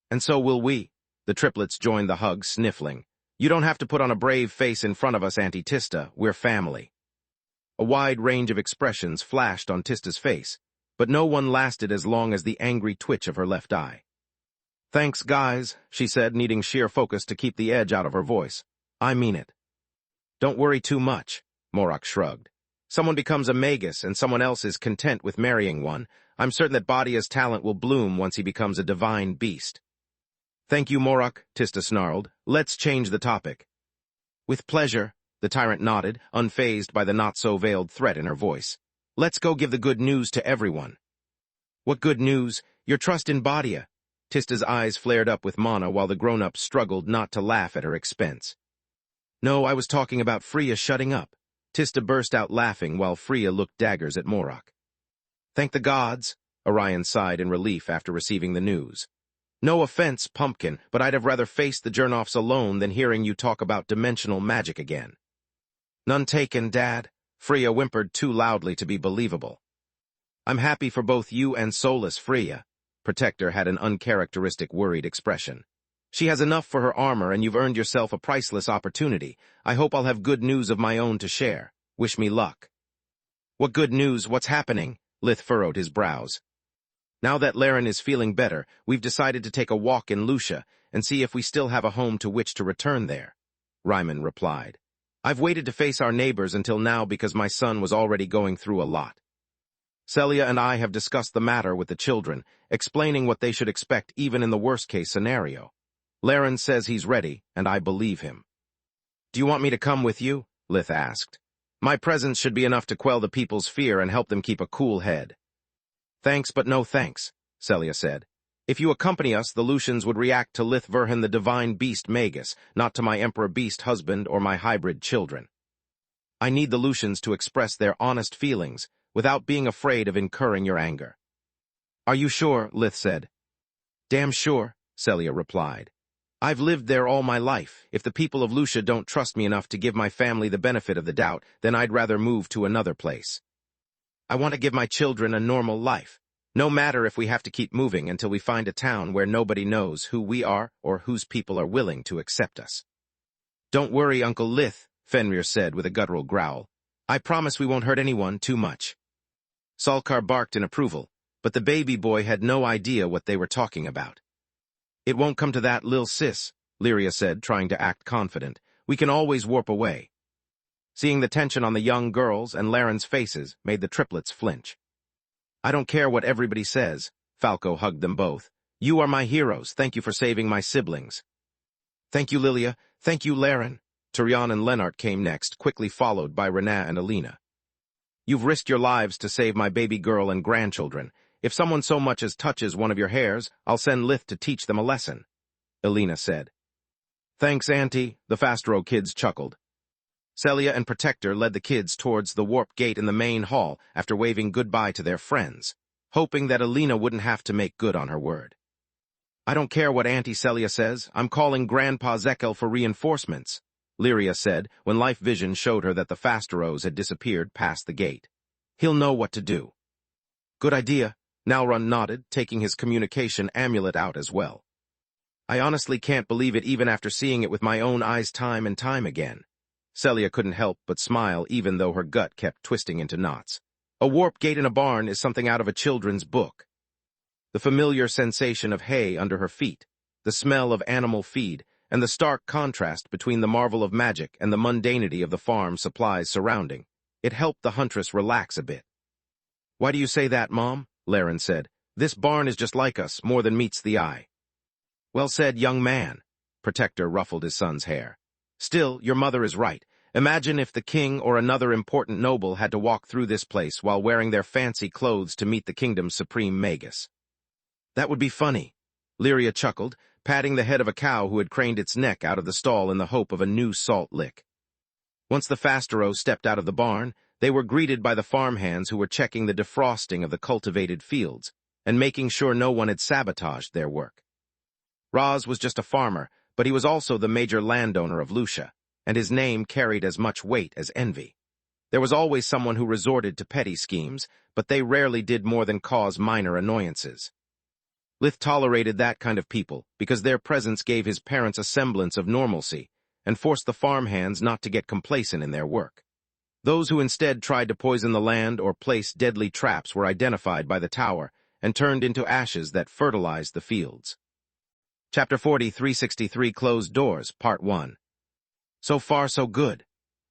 Speaker 1: And so will we. The triplets joined the hug, sniffling. You don't have to put on a brave face in front of us, Auntie Tista, we're family. A wide range of expressions flashed on Tista's face, but no one lasted as long as the angry twitch of her left eye. Thanks, guys, she said, needing sheer focus to keep the edge out of her voice. I mean it. Don't worry too much, Morok shrugged. Someone becomes a Magus and someone else is content with marrying one. I'm certain that Badia's talent will bloom once he becomes a divine beast. Thank you, Morok, Tista snarled. Let's change the topic. With pleasure, the tyrant nodded, unfazed by the not-so-veiled threat in her voice. Let's go give the good news to everyone. What good news? Your trust in Badia. Tista's eyes flared up with mana while the grown-ups struggled not to laugh at her expense. No, I was talking about Freya shutting up. Tista burst out laughing while Freya looked daggers at Morok. Thank the gods, Orion sighed in relief after receiving the news. No offense, Pumpkin, but I'd have rather faced the Jernoffs alone than hearing you talk about dimensional magic again. None taken, Dad, Freya whimpered too loudly to be believable. I'm happy for both you and Solus, Freya. Protector had an uncharacteristic worried expression. She has enough for her armor, and you've earned yourself a priceless opportunity. I hope I'll have good news of my own to share. Wish me luck. What good news? What's happening? Lith furrowed his brows. Now that Laren is feeling better, we've decided to take a walk in Lucia and see if we still have a home to which to return there. Ryman replied. I've waited to face our neighbors until now because my son was already going through a lot. Celia and I have discussed the matter with the children, explaining what they should expect even in the worst-case scenario. Laren says he's ready, and I believe him. Do you want me to come with you? Lith asked. My presence should be enough to quell the people's fear and help them keep a cool head. Thanks, but no thanks, Celia said. If you accompany us, the Lucians would react to Lith Verhan the divine beast Magus, not to my emperor beast husband or my hybrid children. I need the Lucians to express their honest feelings, without being afraid of incurring your anger. Are you sure? Lith said. Damn sure, Celia replied. I've lived there all my life. If the people of Lucia don't trust me enough to give my family the benefit of the doubt, then I'd rather move to another place. I want to give my children a normal life. No matter if we have to keep moving until we find a town where nobody knows who we are or whose people are willing to accept us. Don't worry, Uncle Lith, Fenrir said with a guttural growl. I promise we won't hurt anyone too much. Salkar barked in approval, but the baby boy had no idea what they were talking about. It won't come to that, lil sis, Lyria said, trying to act confident. We can always warp away. Seeing the tension on the young girls and Laren's faces made the triplets flinch. I don't care what everybody says, Falco hugged them both. You are my heroes. Thank you for saving my siblings. Thank you, Lilia. Thank you, Laren. Tyrion and Lennart came next, quickly followed by Renaa and Alina. You've risked your lives to save my baby girl and grandchildren. If someone so much as touches one of your hairs, I'll send Lith to teach them a lesson, Alina said. Thanks, Auntie, the Fastro kids chuckled. Celia and Protector led the kids towards the warp gate in the main hall after waving goodbye to their friends, hoping that Alina wouldn't have to make good on her word. I don't care what Auntie Celia says. I'm calling Grandpa Zekel for reinforcements, Lyria said when Life Vision showed her that the Fasteros had disappeared past the gate. He'll know what to do. Good idea, Nalrun nodded, taking his communication amulet out as well. I honestly can't believe it even after seeing it with my own eyes time and time again. Celia couldn't help but smile even though her gut kept twisting into knots. A warp gate in a barn is something out of a children's book. The familiar sensation of hay under her feet, the smell of animal feed, and the stark contrast between the marvel of magic and the mundanity of the farm supplies surrounding. It helped the huntress relax a bit. Why do you say that, Mom? Laren said. This barn is just like us, more than meets the eye. Well said, young man. Protector ruffled his son's hair. Still, your mother is right. Imagine if the king or another important noble had to walk through this place while wearing their fancy clothes to meet the kingdom's supreme Magus. That would be funny, Lyria chuckled, patting the head of a cow who had craned its neck out of the stall in the hope of a new salt lick. Once the Fasteros stepped out of the barn, they were greeted by the farmhands who were checking the defrosting of the cultivated fields and making sure no one had sabotaged their work. Raz was just a farmer, but he was also the major landowner of Lucia, and his name carried as much weight as envy. There was always someone who resorted to petty schemes, but they rarely did more than cause minor annoyances. Lith tolerated that kind of people because their presence gave his parents a semblance of normalcy and forced the farmhands not to get complacent in their work. Those who instead tried to poison the land or place deadly traps were identified by the tower and turned into ashes that fertilized the fields. Chapter 40, 363 Closed Doors, Part 1. So far, so good,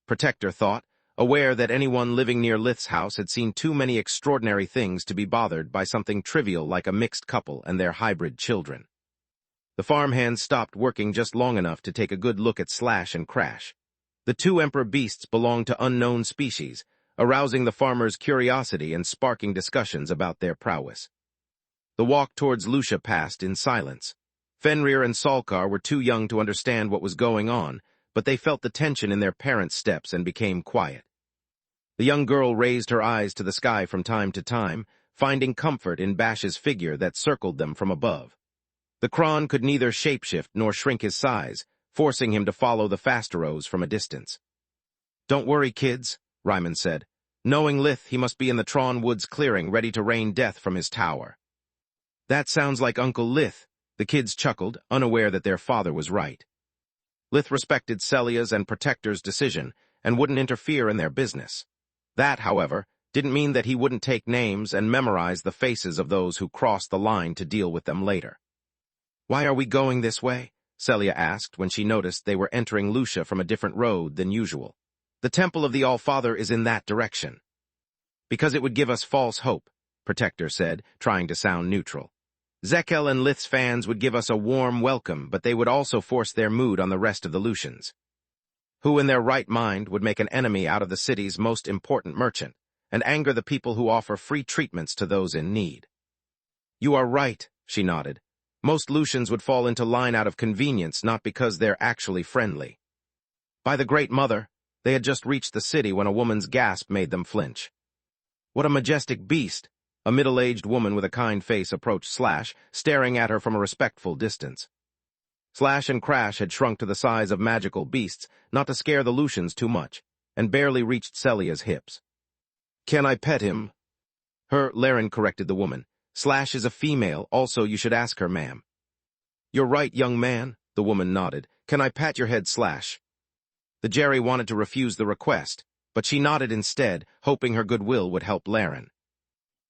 Speaker 1: Protector thought, aware that anyone living near Lith's house had seen too many extraordinary things to be bothered by something trivial like a mixed couple and their hybrid children. The farmhands stopped working just long enough to take a good look at Slash and Crash. The two emperor beasts belonged to unknown species, arousing the farmers' curiosity and sparking discussions about their prowess. The walk towards Lucia passed in silence. Fenrir and Salkar were too young to understand what was going on, but they felt the tension in their parents' steps and became quiet. The young girl raised her eyes to the sky from time to time, finding comfort in Bash's figure that circled them from above. The Kron could neither shapeshift nor shrink his size, forcing him to follow the Fasteros from a distance. "Don't worry, kids," Ryman said. "Knowing Lith, he must be in the Tron Woods clearing, ready to rain death from his tower." "That sounds like Uncle Lith," the kids chuckled, unaware that their father was right. Lith respected Celia's and Protector's decision and wouldn't interfere in their business. That, however, didn't mean that he wouldn't take names and memorize the faces of those who crossed the line to deal with them later. "Why are we going this way?" Celia asked when she noticed they were entering Lucia from a different road than usual. "The Temple of the All-Father is in that direction." "Because it would give us false hope," Protector said, trying to sound neutral. "Zekel and Lith's fans would give us a warm welcome, but they would also force their mood on the rest of the Lucians. Who in their right mind would make an enemy out of the city's most important merchant, and anger the people who offer free treatments to those in need?" "You are right," she nodded. "Most Lucians would fall into line out of convenience, not because they're actually friendly." By the Great Mother, they had just reached the city when a woman's gasp made them flinch. "What a majestic beast!" A middle-aged woman with a kind face approached Slash, staring at her from a respectful distance. Slash and Crash had shrunk to the size of magical beasts, not to scare the Lucians too much, and barely reached Celia's hips. "Can I pet him?" Laren corrected the woman. "Slash is a female, also you should ask her, ma'am." "You're right, young man," the woman nodded. "Can I pat your head, Slash?" The Jerry wanted to refuse the request, but she nodded instead, hoping her goodwill would help Laren.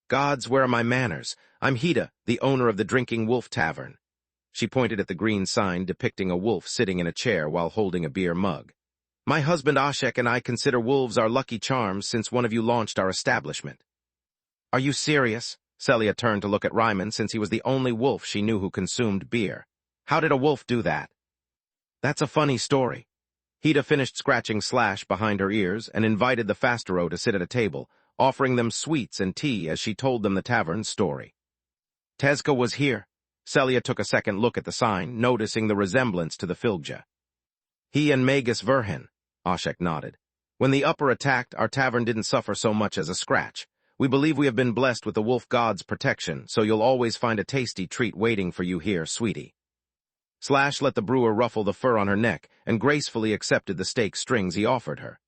Speaker 1: "Gods, where are my manners? I'm Hida, the owner of the Drinking Wolf Tavern." She pointed at the green sign depicting a wolf sitting in a chair while holding a beer mug. "My husband Ashek and I consider wolves our lucky charms since one of you launched our establishment." "Are you serious?" Celia turned to look at Ryman since he was the only wolf she knew who consumed beer. "How did a wolf do that?" "That's a funny story." Hida finished scratching Slash behind her ears and invited the Fastero to sit at a table, offering them sweets and tea as she told them the tavern's story. "Tezka was here." Celia took a second look at the sign, noticing the resemblance to the Filgja. "He and Magus Verhen," Ashek nodded. "When the upper attacked, our tavern didn't suffer so much as a scratch. We believe we have been blessed with the wolf god's protection, so you'll always find a tasty treat waiting for you here, sweetie." Slash let the brewer ruffle the fur on her neck and gracefully accepted the steak strings he offered her.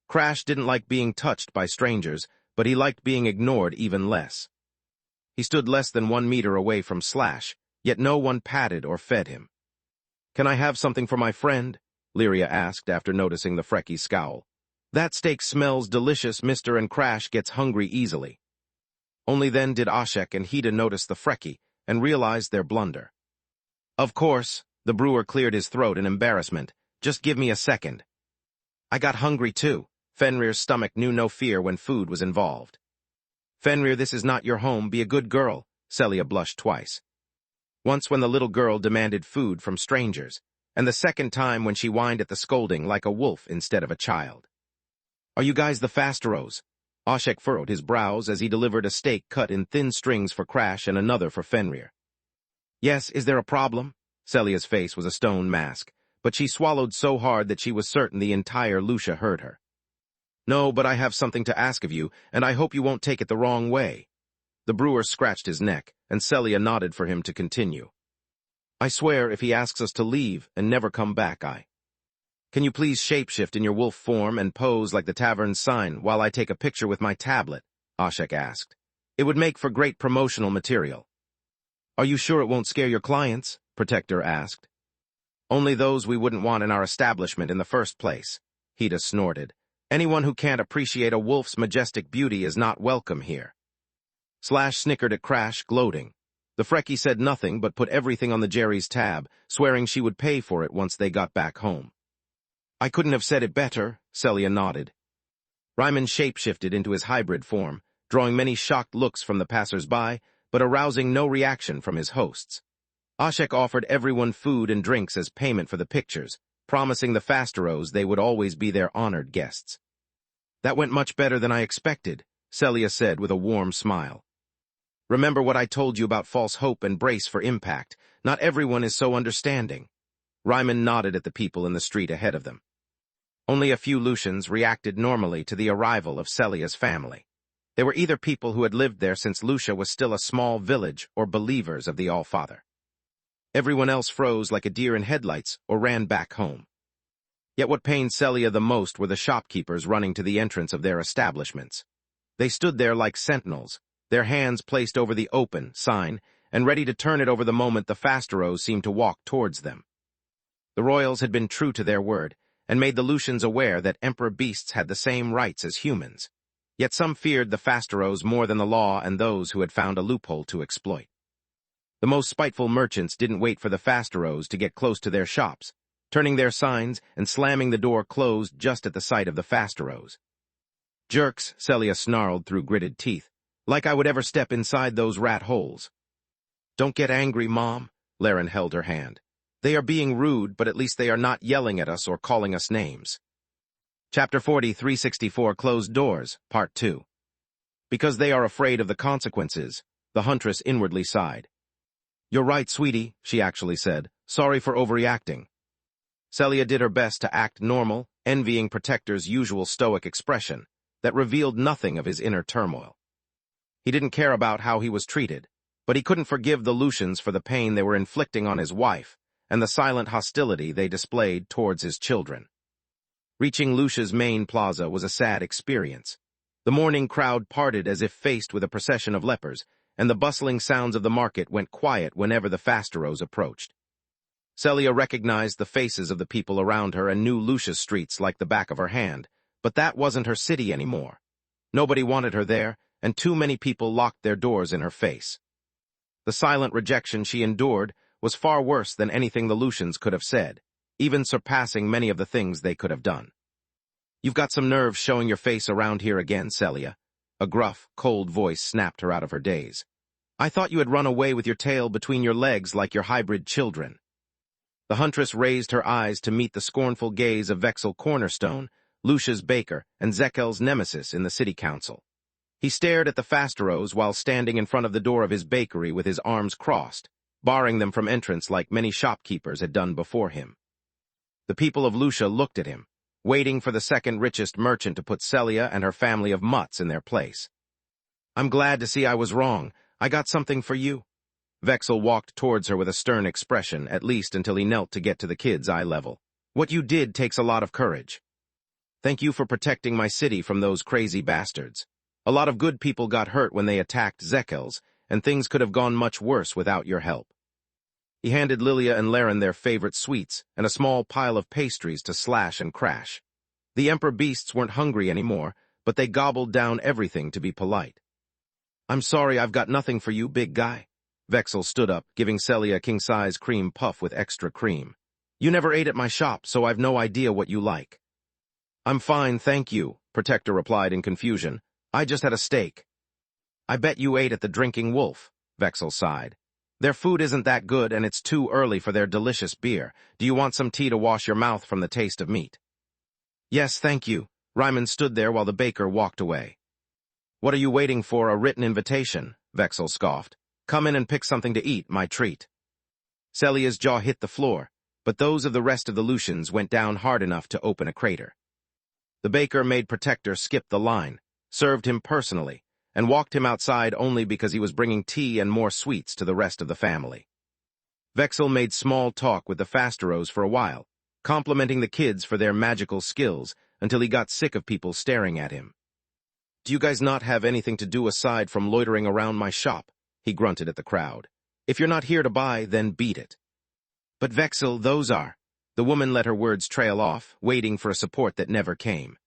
Speaker 1: Crash didn't like being touched by strangers, but he liked being ignored even less. He stood less than 1 meter away from Slash, yet no one patted or fed him. "Can I have something for my friend?" Lyria asked after noticing the Freckie's scowl. "That steak smells delicious, mister, and Crash gets hungry easily." Only then did Ashek and Hida notice the Freckie and realize their blunder. "Of course," the brewer cleared his throat in embarrassment. "Just give me a second." "I got hungry too." Fenrir's stomach knew no fear when food was involved. "Fenrir, this is not your home. Be a good girl." Celia blushed twice. Once when the little girl demanded food from strangers, and the second time when she whined at the scolding like a wolf instead of a child. "Are you guys the Fasteros?" Ashek furrowed his brows as he delivered a steak cut in thin strings for Crash and another for Fenrir. "Yes, is there a problem?" Celia's face was a stone mask, but she swallowed so hard that she was certain the entire Lucia heard her. "No, but I have something to ask of you, and I hope you won't take it the wrong way." The brewer scratched his neck, and Celia nodded for him to continue. "I swear if he asks us to leave and never come back, Can you please shapeshift in your wolf form and pose like the tavern's sign while I take a picture with my tablet?" Ashek asked. "It would make for great promotional material." "Are you sure it won't scare your clients?" Protector asked. "Only those we wouldn't want in our establishment in the first place," Hida snorted. "Anyone who can't appreciate a wolf's majestic beauty is not welcome here." Slash snickered at Crash, gloating. The Freckie said nothing but put everything on the Jerry's tab, swearing she would pay for it once they got back home. "I couldn't have said it better," Celia nodded. Ryman shapeshifted into his hybrid form, drawing many shocked looks from the passers-by, but arousing no reaction from his hosts. Ashek offered everyone food and drinks as payment for the pictures, promising the Fasteros they would always be their honored guests. "That went much better than I expected," Celia said with a warm smile. "Remember what I told you about false hope and brace for impact. Not everyone is so understanding." Ryman nodded at the people in the street ahead of them. Only a few Lucians reacted normally to the arrival of Celia's family. They were either people who had lived there since Lucia was still a small village or believers of the Allfather. Everyone else froze like a deer in headlights or ran back home. Yet what pained Celia the most were the shopkeepers running to the entrance of their establishments. They stood there like sentinels, their hands placed over the "Open" sign, and ready to turn it over the moment the Fasteros seemed to walk towards them. The royals had been true to their word, and made the Lucians aware that emperor beasts had the same rights as humans. Yet some feared the Fasteros more than the law and those who had found a loophole to exploit. The most spiteful merchants didn't wait for the Fasteros to get close to their shops, turning their signs and slamming the door closed just at the sight of the Fasteros. "Jerks," Celia snarled through gritted teeth, "like I would ever step inside those rat holes." "Don't get angry, Mom," Laren held her hand. "They are being rude, but at least they are not yelling at us or calling us names." Chapter 4364 Closed Doors, Part 2. Because they are afraid of the consequences, the huntress inwardly sighed. "You're right, sweetie," she actually said. "Sorry for overreacting." Celia did her best to act normal, envying Protector's usual stoic expression that revealed nothing of his inner turmoil. He didn't care about how he was treated, but he couldn't forgive the Lucians for the pain they were inflicting on his wife and the silent hostility they displayed towards his children. Reaching Lucia's main plaza was a sad experience. The morning crowd parted as if faced with a procession of lepers, and the bustling sounds of the market went quiet whenever the Fasteros approached. Celia recognized the faces of the people around her and knew Lucia's streets like the back of her hand, but that wasn't her city anymore. Nobody wanted her there, and too many people locked their doors in her face. The silent rejection she endured was far worse than anything the Lucians could have said, even surpassing many of the things they could have done. "You've got some nerve showing your face around here again, Celia." A gruff, cold voice snapped her out of her daze. "I thought you had run away with your tail between your legs like your hybrid children." The huntress raised her eyes to meet the scornful gaze of Vexel Cornerstone, Lucia's baker, and Zekel's nemesis in the city council. He stared at the Fasteros while standing in front of the door of his bakery with his arms crossed, barring them from entrance like many shopkeepers had done before him. The people of Lucia looked at him, waiting for the second richest merchant to put Celia and her family of mutts in their place. "I'm glad to see I was wrong. I got something for you." Vexel walked towards her with a stern expression, at least until he knelt to get to the kid's eye level. "What you did takes a lot of courage. Thank you for protecting my city from those crazy bastards. A lot of good people got hurt when they attacked Zekel's, and things could have gone much worse without your help." He handed Lilia and Laren their favorite sweets and a small pile of pastries to slash and crash. The emperor beasts weren't hungry anymore, but they gobbled down everything to be polite. "I'm sorry I've got nothing for you, big guy." Vexel stood up, giving Celia a king-size cream puff with extra cream. "You never ate at my shop, so I've no idea what you like." "I'm fine, thank you," Protector replied in confusion. "I just had a steak." "I bet you ate at the Drinking Wolf," Vexel sighed. "Their food isn't that good, and it's too early for their delicious beer. Do you want some tea to wash your mouth from the taste of meat?" "Yes, thank you." Ryman stood there while the baker walked away. "What are you waiting for, a written invitation?" Vexel scoffed. "Come in and pick something to eat, my treat." Celia's jaw hit the floor, but those of the rest of the Lucians went down hard enough to open a crater. The baker made Protector skip the line, served him personally, and walked him outside only because he was bringing tea and more sweets to the rest of the family. Vexel made small talk with the Fasteros for a while, complimenting the kids for their magical skills until he got sick of people staring at him. "Do you guys not have anything to do aside from loitering around my shop?" he grunted at the crowd. "If you're not here to buy, then beat it." "But Vexel, those are—" The woman let her words trail off, waiting for a support that never came.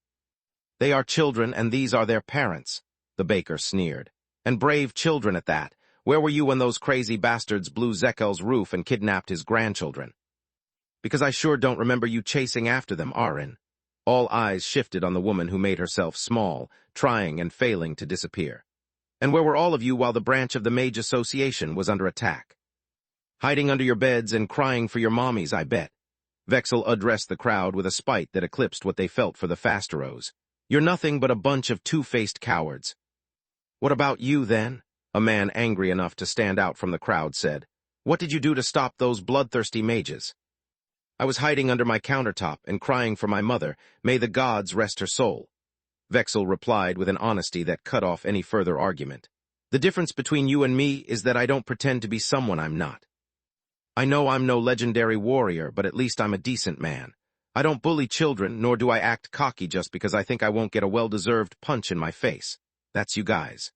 Speaker 1: "They are children, and these are their parents," the baker sneered. "And brave children at that. Where were you when those crazy bastards blew Zekel's roof and kidnapped his grandchildren?" "Because I sure don't remember you chasing after them, Arin." All eyes shifted on the woman who made herself small, trying and failing to disappear. "And where were all of you while the branch of the Mage Association was under attack?" "Hiding under your beds and crying for your mommies, I bet." Vexel addressed the crowd with a spite that eclipsed what they felt for the Fasteros. "You're nothing but a bunch of two-faced cowards." "What about you, then?" a man angry enough to stand out from the crowd said. "What did you do to stop those bloodthirsty mages?" I was hiding under my countertop and crying for my mother. May the gods rest her soul. Vexel replied with an honesty that cut off any further argument. The difference between you and me is that I don't pretend to be someone I'm not. I know I'm no legendary warrior, but at least I'm a decent man. I don't bully children, nor do I act cocky just because I think I won't get a well-deserved punch in my face. That's you guys.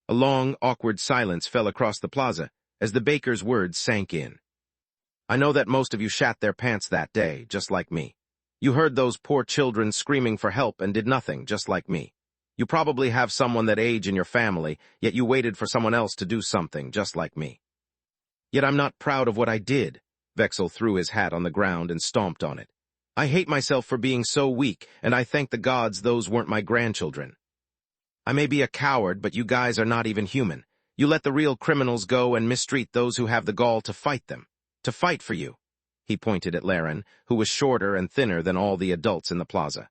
Speaker 1: A long, awkward silence fell across the plaza as the baker's words sank in. I know that most of you shat their pants that day, just like me. You heard those poor children screaming for help and did nothing, just like me. You probably have someone that age in your family, yet you waited for someone else to do something, just like me. Yet I'm not proud of what I did. Vexel threw his hat on the ground and stomped on it. I hate myself for being so weak, and I thank the gods those weren't my grandchildren. I may be a coward, but you guys are not even human. You let the real criminals go and mistreat those who have the gall to fight them. To fight for you. He pointed at Laren, who was shorter and thinner than all the adults in the plaza.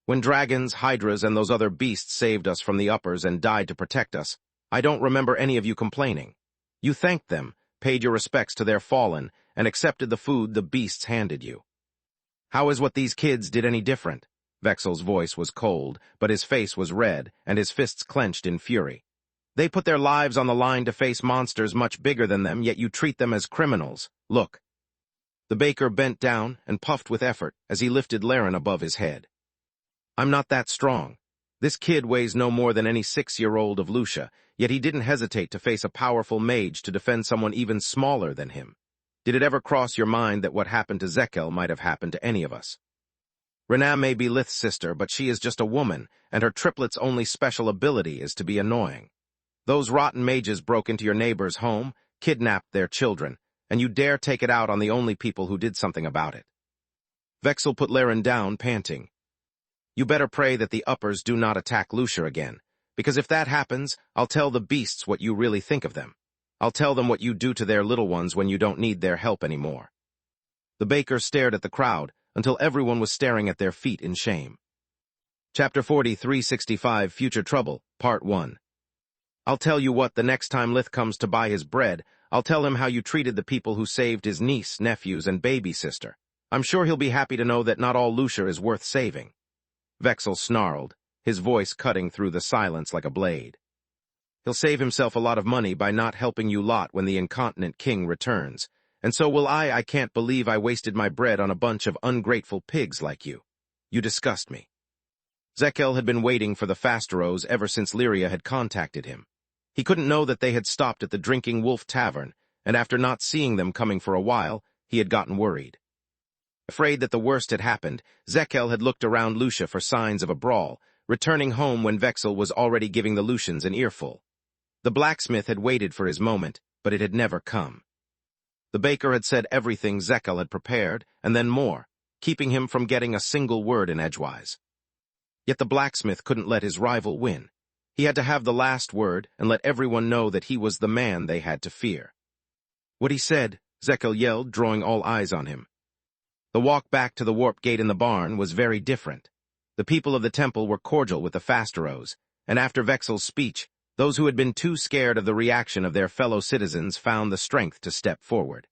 Speaker 1: When dragons, hydras, and those other beasts saved us from the uppers and died to protect us, I don't remember any of you complaining. You thanked them, paid your respects to their fallen, and accepted the food the beasts handed you. How is what these kids did any different? Vexel's voice was cold, but his face was red, and his fists clenched in fury. They put their lives on the line to face monsters much bigger than them, yet you treat them as criminals. Look. The baker bent down and puffed with effort as he lifted Laren above his head. I'm not that strong. This kid weighs no more than any 6-year-old of Lucia, yet he didn't hesitate to face a powerful mage to defend someone even smaller than him. Did it ever cross your mind that what happened to Zekel might have happened to any of us? Renaa may be Lith's sister, but she is just a woman, and her triplet's only special ability is to be annoying. Those rotten mages broke into your neighbor's home, kidnapped their children, and you dare take it out on the only people who did something about it. Vexel put Laren down, panting. You better pray that the uppers do not attack Lucia again, because if that happens, I'll tell the beasts what you really think of them. I'll tell them what you do to their little ones when you don't need their help anymore. The baker stared at the crowd until everyone was staring at their feet in shame. Chapter 4365, Future Trouble, Part 1. I'll tell you what, the next time Lith comes to buy his bread, I'll tell him how you treated the people who saved his niece, nephews, and baby sister. I'm sure he'll be happy to know that not all Lucia is worth saving. Vexel snarled, his voice cutting through the silence like a blade. He'll save himself a lot of money by not helping you lot when the incontinent king returns, and so will I. I can't believe I wasted my bread on a bunch of ungrateful pigs like you. You disgust me. Zekel had been waiting for the Fasteros ever since Lyria had contacted him. He couldn't know that they had stopped at the Drinking Wolf Tavern, and after not seeing them coming for a while, he had gotten worried. Afraid that the worst had happened, Zekel had looked around Lucia for signs of a brawl, returning home when Vexel was already giving the Lucians an earful. The blacksmith had waited for his moment, but it had never come. The baker had said everything Zekel had prepared, and then more, keeping him from getting a single word in edgewise. Yet the blacksmith couldn't let his rival win. He had to have the last word and let everyone know that he was the man they had to fear. What he said, Zekel yelled, drawing all eyes on him. The walk back to the warp gate in the barn was very different. The people of the temple were cordial with the Fasteros, and after Vexel's speech, those who had been too scared of the reaction of their fellow citizens found the strength to step forward.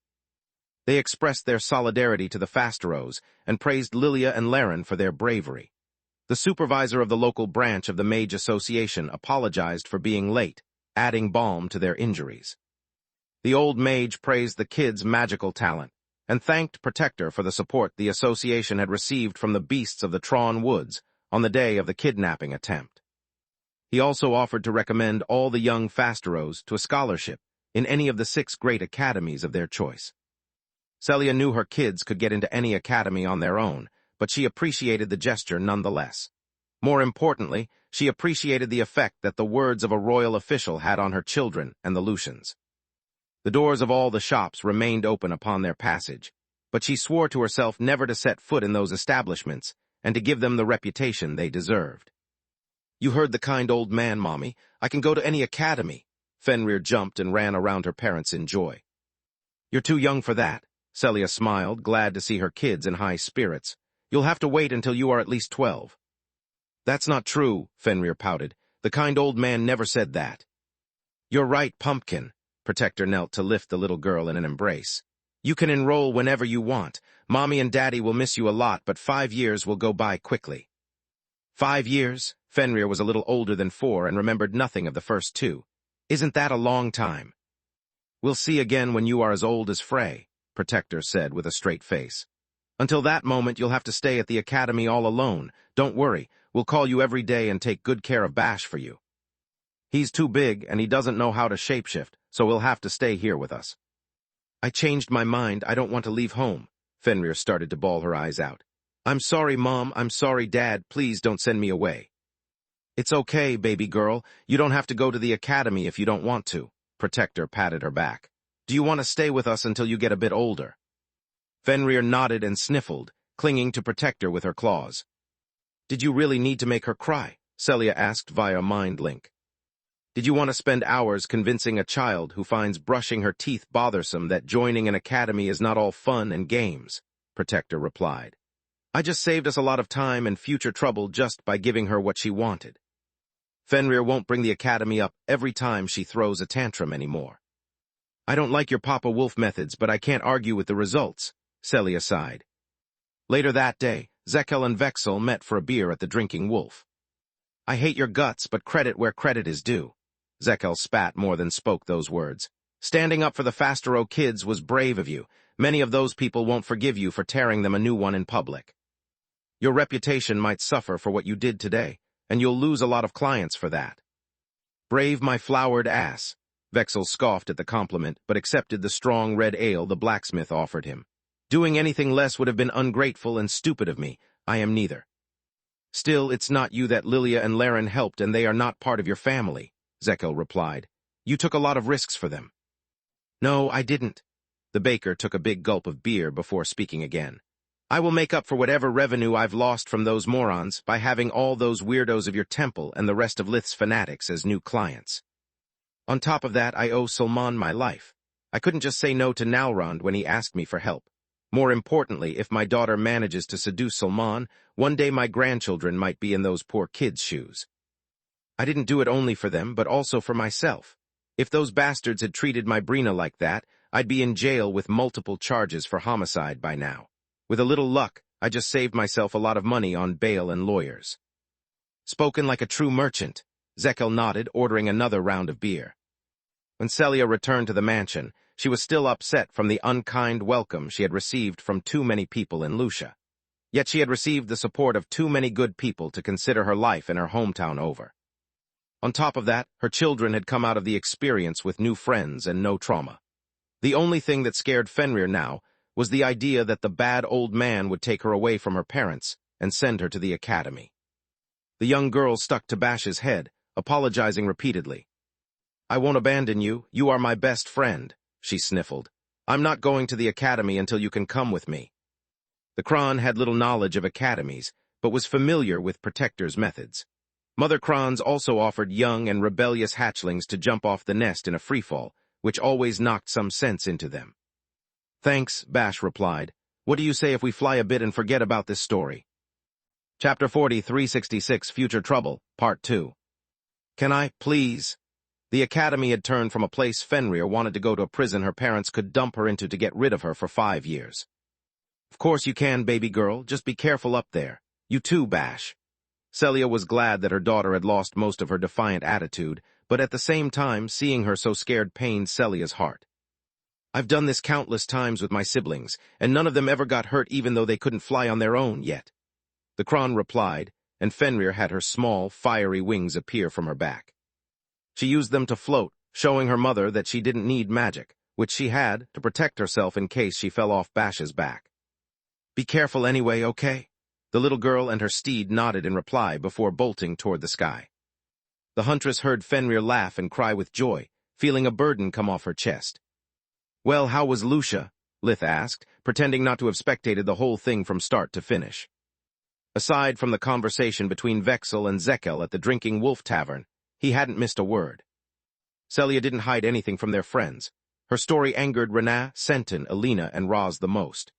Speaker 1: They expressed their solidarity to the Fasteros and praised Lilia and Laren for their bravery. The supervisor of the local branch of the Mage Association apologized for being late, adding balm to their injuries. The old mage praised the kids' magical talent and thanked Protector for the support the association had received from the beasts of the Tron Woods on the day of the kidnapping attempt. He also offered to recommend all the young Fasteros to a scholarship in any of the 6 great academies of their choice. Celia knew her kids could get into any academy on their own, but she appreciated the gesture nonetheless. More importantly, she appreciated the effect that the words of a royal official had on her children and the Lucians. The doors of all the shops remained open upon their passage, but she swore to herself never to set foot in those establishments and to give them the reputation they deserved. You heard the kind old man, Mommy. I can go to any academy. Fenrir jumped and ran around her parents in joy. You're too young for that. Celia smiled, glad to see her kids in high spirits. You'll have to wait until you are at least 12. That's not true, Fenrir pouted. The kind old man never said that. You're right, Pumpkin. Protector knelt to lift the little girl in an embrace. You can enroll whenever you want. Mommy and Daddy will miss you a lot, but 5 years will go by quickly. 5 years? Fenrir was a little older than 4 and remembered nothing of the first 2. Isn't that a long time? We'll see again when you are as old as Frey, Protector said with a straight face. Until that moment, you'll have to stay at the academy all alone. Don't worry, we'll call you every day and take good care of Bash for you. He's too big and he doesn't know how to shapeshift, so he'll have to stay here with us. I changed my mind. I don't want to leave home. Fenrir started to bawl her eyes out. I'm sorry, Mom. I'm sorry, Dad. Please don't send me away. It's okay, baby girl. You don't have to go to the academy if you don't want to. Protector patted her back. Do you want to stay with us until you get a bit older? Fenrir nodded and sniffled, clinging to Protector with her claws. Did you really need to make her cry? Celia asked via mind link. Did you want to spend hours convincing a child who finds brushing her teeth bothersome that joining an academy is not all fun and games? Protector replied. I just saved us a lot of time and future trouble just by giving her what she wanted. Fenrir won't bring the academy up every time she throws a tantrum anymore. I don't like your Papa Wolf methods, but I can't argue with the results, Celia sighed. Later that day, Zekel and Vexel met for a beer at the Drinking Wolf. I hate your guts, but credit where credit is due. Zekel spat more than spoke those words. Standing up for the Fastero kids was brave of you. Many of those people won't forgive you for tearing them a new one in public. Your reputation might suffer for what you did today, and you'll lose a lot of clients for that. Brave my flowered ass. Vexel scoffed at the compliment, but accepted the strong red ale the blacksmith offered him. Doing anything less would have been ungrateful and stupid of me. I am neither. Still, it's not you that Lilia and Laren helped, and they are not part of your family, Zekel replied. You took a lot of risks for them. No, I didn't. The baker took a big gulp of beer before speaking again. I will make up for whatever revenue I've lost from those morons by having all those weirdos of your temple and the rest of Lith's fanatics as new clients. On top of that, I owe Sulman my life. I couldn't just say no to Nalrond when he asked me for help. More importantly, if my daughter manages to seduce Sulman, one day my grandchildren might be in those poor kids' shoes. I didn't do it only for them, but also for myself. If those bastards had treated my Brina like that, I'd be in jail with multiple charges for homicide by now. With a little luck, I just saved myself a lot of money on bail and lawyers. Spoken like a true merchant, Zekel nodded, ordering another round of beer. When Celia returned to the mansion, she was still upset from the unkind welcome she had received from too many people in Lucia. Yet she had received the support of too many good people to consider her life in her hometown over. On top of that, her children had come out of the experience with new friends and no trauma. The only thing that scared Fenrir now was the idea that the bad old man would take her away from her parents and send her to the academy. The young girl stuck to Bash's head, apologizing repeatedly. I won't abandon you. You are my best friend, she sniffled. I'm not going to the academy until you can come with me. The Kron had little knowledge of academies, but was familiar with Protector's methods. Mother Krons also offered young and rebellious hatchlings to jump off the nest in a freefall, which always knocked some sense into them. Thanks, Bash replied. What do you say if we fly a bit and forget about this story? Chapter 4366, Future Trouble, Part 2. Can I, please? The academy had turned from a place Fenrir wanted to go to a prison her parents could dump her into to get rid of her for 5 years. Of course you can, baby girl. Just be careful up there. You too, Bash. Celia was glad that her daughter had lost most of her defiant attitude, but at the same time, seeing her so scared pained Celia's heart. I've done this countless times with my siblings, and none of them ever got hurt even though they couldn't fly on their own yet. The Kron replied, and Fenrir had her small, fiery wings appear from her back. She used them to float, showing her mother that she didn't need magic, which she had to protect herself in case she fell off Bash's back. Be careful anyway, okay? The little girl and her steed nodded in reply before bolting toward the sky. The huntress heard Fenrir laugh and cry with joy, feeling a burden come off her chest. Well, how was Lucia? Lith asked, pretending not to have spectated the whole thing from start to finish. Aside from the conversation between Vexel and Zekel at the Drinking Wolf Tavern, he hadn't missed a word. Celia didn't hide anything from their friends. Her story angered Renat, Sentin, Alina, and Roz the most.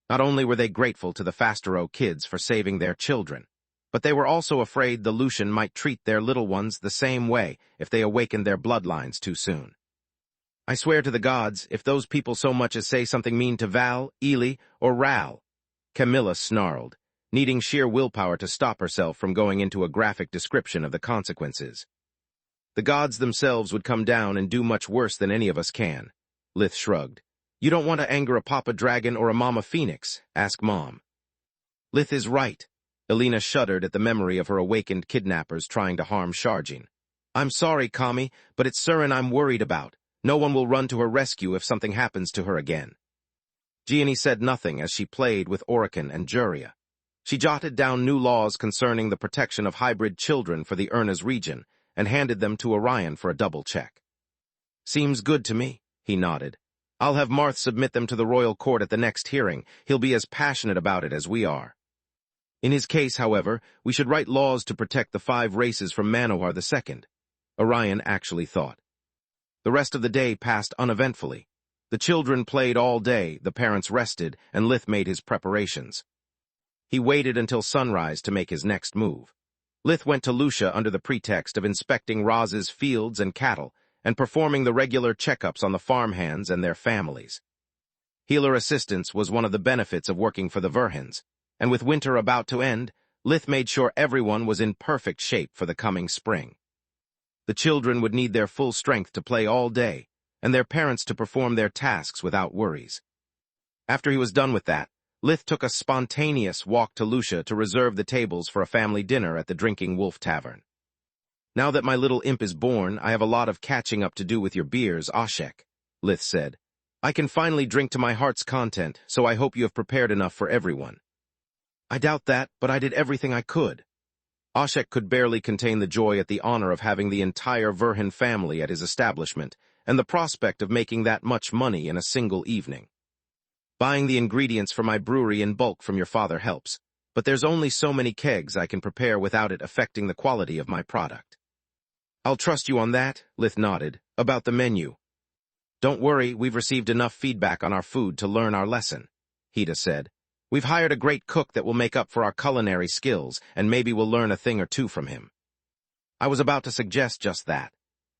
Speaker 1: Not only were they grateful to the Fastero kids for saving their children, but they were also afraid the Lucian might treat their little ones the same way if they awakened their bloodlines too soon. I swear to the gods, if those people so much as say something mean to Val, Ely, or Ral. Camilla snarled, needing sheer willpower to stop herself from going into a graphic description of the consequences. The gods themselves would come down and do much worse than any of us can. Lith shrugged. You don't want to anger a Papa Dragon or a Mama Phoenix, ask Mom. Lith is right. Elena shuddered at the memory of her awakened kidnappers trying to harm Sharjin. I'm sorry, Kami, but it's Surin I'm worried about. No one will run to her rescue if something happens to her again. Gianni said nothing as she played with Orican and Juria. She jotted down new laws concerning the protection of hybrid children for the Urna's region and handed them to Orion for a double check. Seems good to me, he nodded. I'll have Marth submit them to the royal court at the next hearing. He'll be as passionate about it as we are. In his case, however, we should write laws to protect the 5 races from Manowar II, Orion actually thought. The rest of the day passed uneventfully. The children played all day, the parents rested, and Lith made his preparations. He waited until sunrise to make his next move. Lith went to Lucia under the pretext of inspecting Roz's fields and cattle, and performing the regular checkups on the farmhands and their families. Healer assistance was one of the benefits of working for the Verhins, and with winter about to end, Lith made sure everyone was in perfect shape for the coming spring. The children would need their full strength to play all day, and their parents to perform their tasks without worries. After he was done with that, Lith took a spontaneous walk to Lucia to reserve the tables for a family dinner at the Drinking Wolf Tavern. Now that my little imp is born, I have a lot of catching up to do with your beers, Ashek, Lith said. I can finally drink to my heart's content, so I hope you have prepared enough for everyone. I doubt that, but I did everything I could. Ashek could barely contain the joy at the honor of having the entire Verhin family at his establishment, and the prospect of making that much money in a single evening. Buying the ingredients for my brewery in bulk from your father helps, but there's only so many kegs I can prepare without it affecting the quality of my product. I'll trust you on that, Lith nodded. About the menu. Don't worry, we've received enough feedback on our food to learn our lesson, Hida said. We've hired a great cook that will make up for our culinary skills, and maybe we'll learn a thing or two from him. I was about to suggest just that.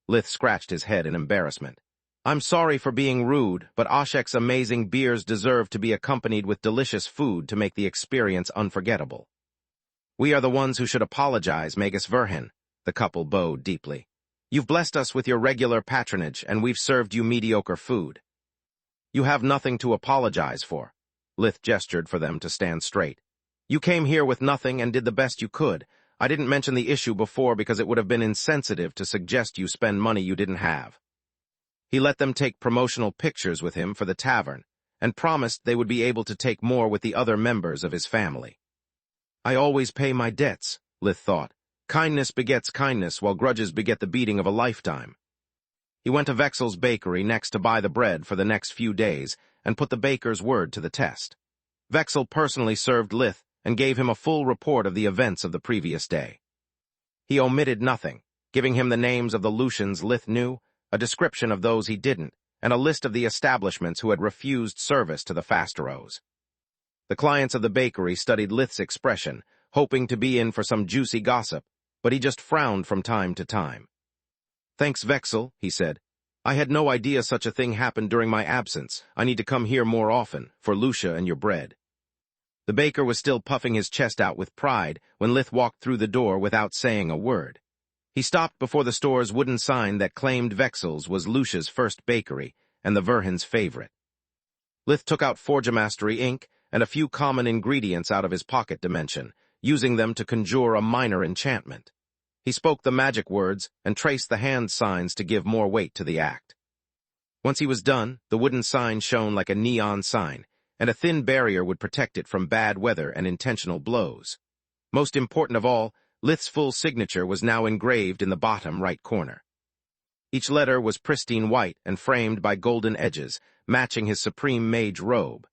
Speaker 1: Lith scratched his head in embarrassment. I'm sorry for being rude, but Ashek's amazing beers deserve to be accompanied with delicious food to make the experience unforgettable. We are the ones who should apologize, Magus Verhin, the couple bowed deeply. You've blessed us with your regular patronage, and we've served you mediocre food. You have nothing to apologize for. Lith gestured for them to stand straight. You came here with nothing and did the best you could. I didn't mention the issue before because it would have been insensitive to suggest you spend money you didn't have. He let them take promotional pictures with him for the tavern, and promised they would be able to take more with the other members of his family. I always pay my debts, Lith thought. Kindness begets kindness, while grudges beget the beating of a lifetime. He went to Vexel's bakery next to buy the bread for the next few days, and put the baker's word to the test. Vexel personally served Lith and gave him a full report of the events of the previous day. He omitted nothing, giving him the names of the Lucians Lith knew, a description of those he didn't, and a list of the establishments who had refused service to the Fasteros. The clients of the bakery studied Lith's expression, hoping to be in for some juicy gossip, but he just frowned from time to time. Thanks, Vexel, he said. I had no idea such a thing happened during my absence. I need to come here more often, for Lucia and your bread. The baker was still puffing his chest out with pride when Lith walked through the door without saying a word. He stopped before the store's wooden sign that claimed Vexel's was Lucia's first bakery and the Verhin's favorite. Lith took out Forgemastery ink and a few common ingredients out of his pocket dimension, using them to conjure a minor enchantment. He spoke the magic words and traced the hand signs to give more weight to the act. Once he was done, the wooden sign shone like a neon sign, and a thin barrier would protect it from bad weather and intentional blows. Most important of all, Lith's full signature was now engraved in the bottom right corner. Each letter was pristine white and framed by golden edges, matching his supreme mage robe.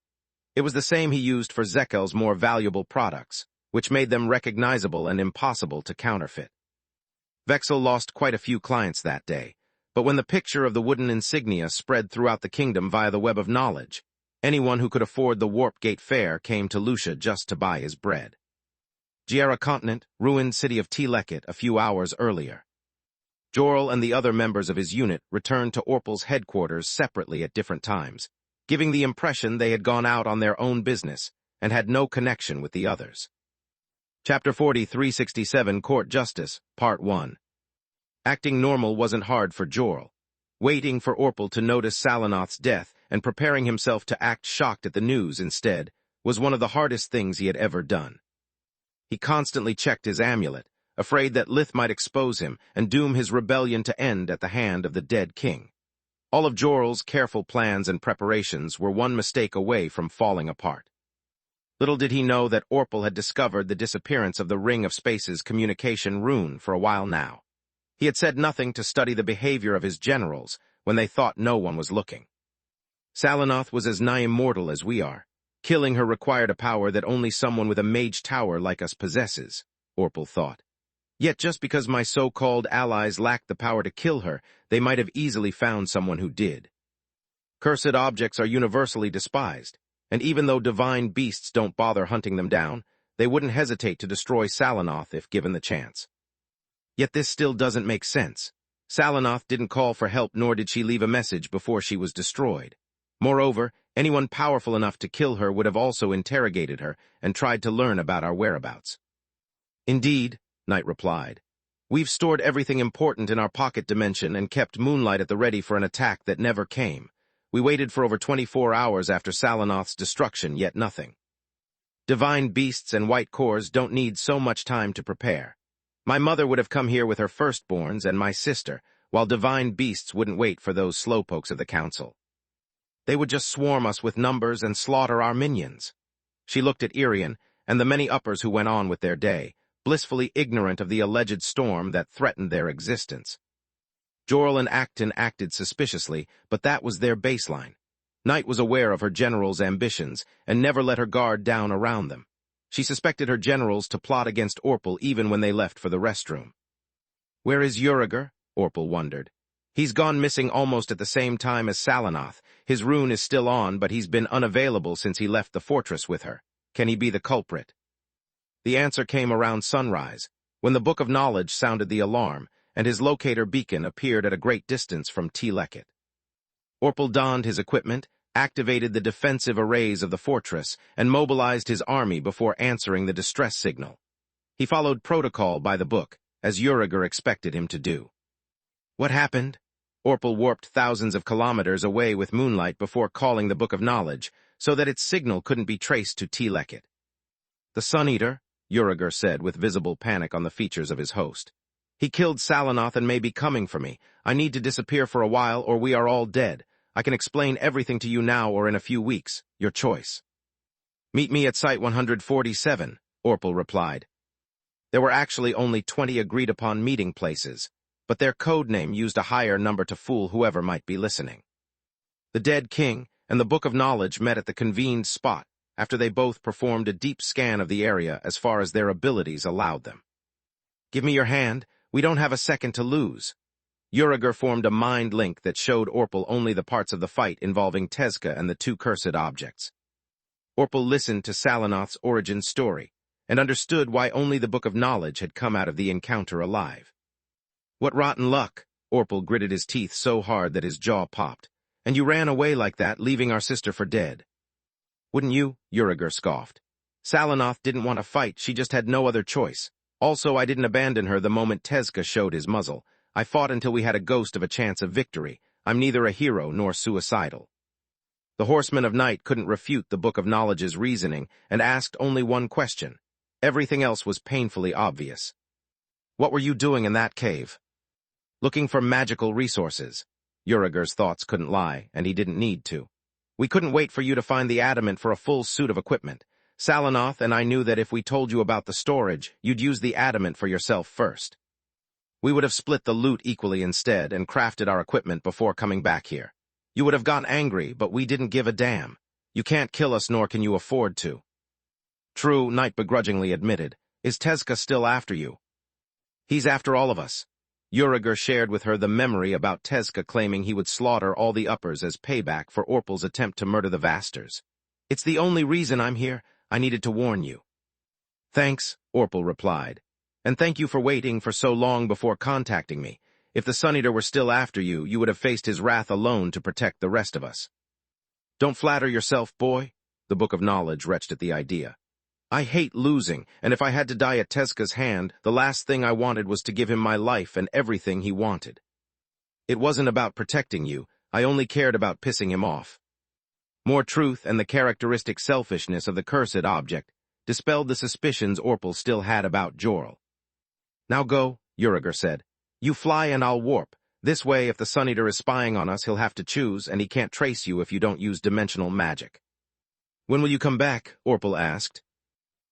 Speaker 1: It was the same he used for Zekel's more valuable products, which made them recognizable and impossible to counterfeit. Vexel lost quite a few clients that day, but when the picture of the wooden insignia spread throughout the kingdom via the web of knowledge, anyone who could afford the Warp Gate fare came to Lucia just to buy his bread. Giera Continent, ruined city of Telekit a few hours earlier. Jorl and the other members of his unit returned to Orpal's headquarters separately at different times, giving the impression they had gone out on their own business and had no connection with the others. Chapter 4367, Court Justice, Part 1. Acting normal wasn't hard for Jorl. Waiting for Orpal to notice Salanoth's death and preparing himself to act shocked at the news instead was one of the hardest things he had ever done. He constantly checked his amulet, afraid that Lith might expose him and doom his rebellion to end at the hand of the dead king. All of Jorl's careful plans and preparations were one mistake away from falling apart. Little did he know that Orpal had discovered the disappearance of the Ring of Space's communication rune for a while now. He had said nothing to study the behavior of his generals when they thought no one was looking. Salanoth was as nigh immortal as we are. Killing her required a power that only someone with a mage tower like us possesses, Orpal thought. Yet just because my so-called allies lacked the power to kill her, they might have easily found someone who did. Cursed objects are universally despised, and even though divine beasts don't bother hunting them down, they wouldn't hesitate to destroy Salanoth if given the chance. Yet this still doesn't make sense. Salanoth didn't call for help, nor did she leave a message before she was destroyed. Moreover, anyone powerful enough to kill her would have also interrogated her and tried to learn about our whereabouts. Indeed, Knight replied. We've stored everything important in our pocket dimension and kept Moonlight at the ready for an attack that never came. We waited for over 24 hours after Salanoth's destruction, yet nothing. Divine beasts and white cores don't need so much time to prepare. My mother would have come here with her firstborns and my sister, while divine beasts wouldn't wait for those slowpokes of the council. They would just swarm us with numbers and slaughter our minions. She looked at Irian and the many uppers who went on with their day, blissfully ignorant of the alleged storm that threatened their existence. Jorl and Acton acted suspiciously, but that was their baseline. Knight was aware of her generals' ambitions and never let her guard down around them. She suspected her generals to plot against Orpal even when they left for the restroom. Where is Uriger? Orpal wondered. He's gone missing almost at the same time as Salanoth. His rune is still on, but he's been unavailable since he left the fortress with her. Can he be the culprit? The answer came around sunrise, when the Book of Knowledge sounded the alarm, and his locator beacon appeared at a great distance from T-Leckett. Orpal donned his equipment, activated the defensive arrays of the fortress, and mobilized his army before answering the distress signal. He followed protocol by the book, as Uriger expected him to do. What happened? Orpal warped thousands of kilometers away with Moonlight before calling the Book of Knowledge, so that its signal couldn't be traced to T-Leckett. The Sun-Eater, Uriger said with visible panic on the features of his host. He killed Salanoth and may be coming for me. I need to disappear for a while or we are all dead. I can explain everything to you now or in a few weeks. Your choice. Meet me at Site 147, Orpal replied. There were actually only 20 agreed-upon meeting places, but their code name used a higher number to fool whoever might be listening. The dead king and the Book of Knowledge met at the convened spot after they both performed a deep scan of the area as far as their abilities allowed them. Give me your hand. We don't have a second to lose. Uriger formed a mind link that showed Orpal only the parts of the fight involving Tezca and the two cursed objects. Orpal listened to Salanoth's origin story and understood why only the Book of Knowledge had come out of the encounter alive. What rotten luck! Orpal gritted his teeth so hard that his jaw popped. And you ran away like that, leaving our sister for dead. Wouldn't you? Uriger scoffed. Salanoth didn't want to fight, she just had no other choice. Also, I didn't abandon her the moment Tezca showed his muzzle. I fought until we had a ghost of a chance of victory. I'm neither a hero nor suicidal. The Horseman of Night couldn't refute the Book of Knowledge's reasoning and asked only one question. Everything else was painfully obvious. What were you doing in that cave? Looking for magical resources. Uriger's thoughts couldn't lie, and he didn't need to. We couldn't wait for you to find the adamant for a full suit of equipment. Salanoth and I knew that if we told you about the storage, you'd use the adamant for yourself first. We would have split the loot equally instead and crafted our equipment before coming back here. You would have gotten angry, but we didn't give a damn. You can't kill us, nor can you afford to. True, Knight begrudgingly admitted. Is Tezca still after you? He's after all of us. Uriger shared with her the memory about Tezca claiming he would slaughter all the uppers as payback for Orpal's attempt to murder the Vasters. It's the only reason I'm here. I needed to warn you. Thanks, Orpal replied. And thank you for waiting for so long before contacting me. If the Sun Eater were still after you, you would have faced his wrath alone to protect the rest of us. Don't flatter yourself, boy, the Book of Knowledge retched at the idea. I hate losing, and if I had to die at Tezca's hand, the last thing I wanted was to give him my life and everything he wanted. It wasn't about protecting you, I only cared about pissing him off. More truth and the characteristic selfishness of the cursed object dispelled the suspicions Orpal still had about Jorl. Now go, Uriger said. You fly and I'll warp. This way, if the Sun Eater is spying on us, he'll have to choose, and he can't trace you if you don't use dimensional magic. When will you come back? Orpal asked.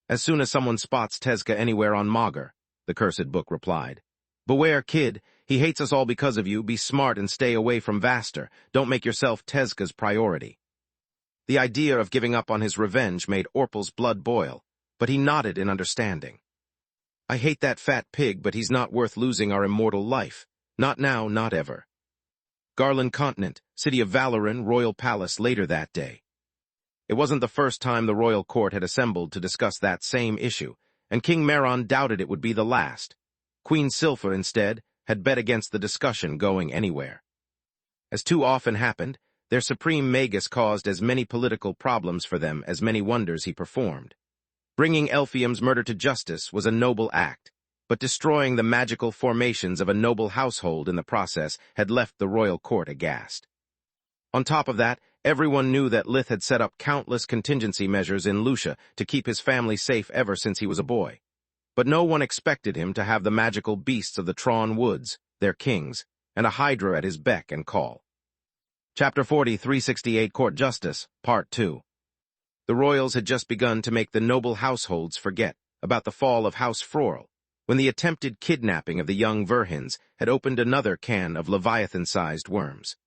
Speaker 1: As soon as someone spots Tezca anywhere on Magur, the cursed book replied. Beware, kid. He hates us all because of you. Be smart and stay away from Vaster. Don't make yourself Tezca's priority. The idea of giving up on his revenge made Orpal's blood boil, but he nodded in understanding. I hate that fat pig, but he's not worth losing our immortal life. Not now, not ever. Garland Continent, City of Valoran, Royal Palace later that day. It wasn't the first time the royal court had assembled to discuss that same issue, and King Meron doubted it would be the last. Queen Silpha, instead, had bet against the discussion going anywhere. As too often happened, their supreme Magus caused as many political problems for them as many wonders he performed. Bringing Elphium's murder to justice was a noble act, but destroying the magical formations of a noble household in the process had left the royal court aghast. On top of that, everyone knew that Lith had set up countless contingency measures in Lucia to keep his family safe ever since he was a boy. But no one expected him to have the magical beasts of the Tron Woods, their kings, and a Hydra at his beck and call. Chapter 40, 368 Court Justice, Part 2. The royals had just begun to make the noble households forget about the fall of House Frorl, when the attempted kidnapping of the young Verhins had opened another can of Leviathan-sized worms.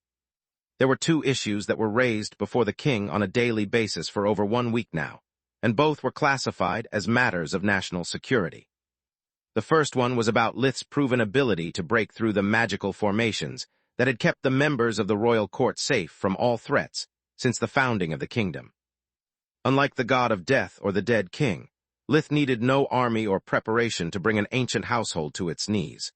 Speaker 1: There were two issues that were raised before the king on a daily basis for over 1 week now, and both were classified as matters of national security. The first one was about Lith's proven ability to break through the magical formations that had kept the members of the royal court safe from all threats since the founding of the kingdom. Unlike the god of death or the dead king, Lith needed no army or preparation to bring an ancient household to its knees.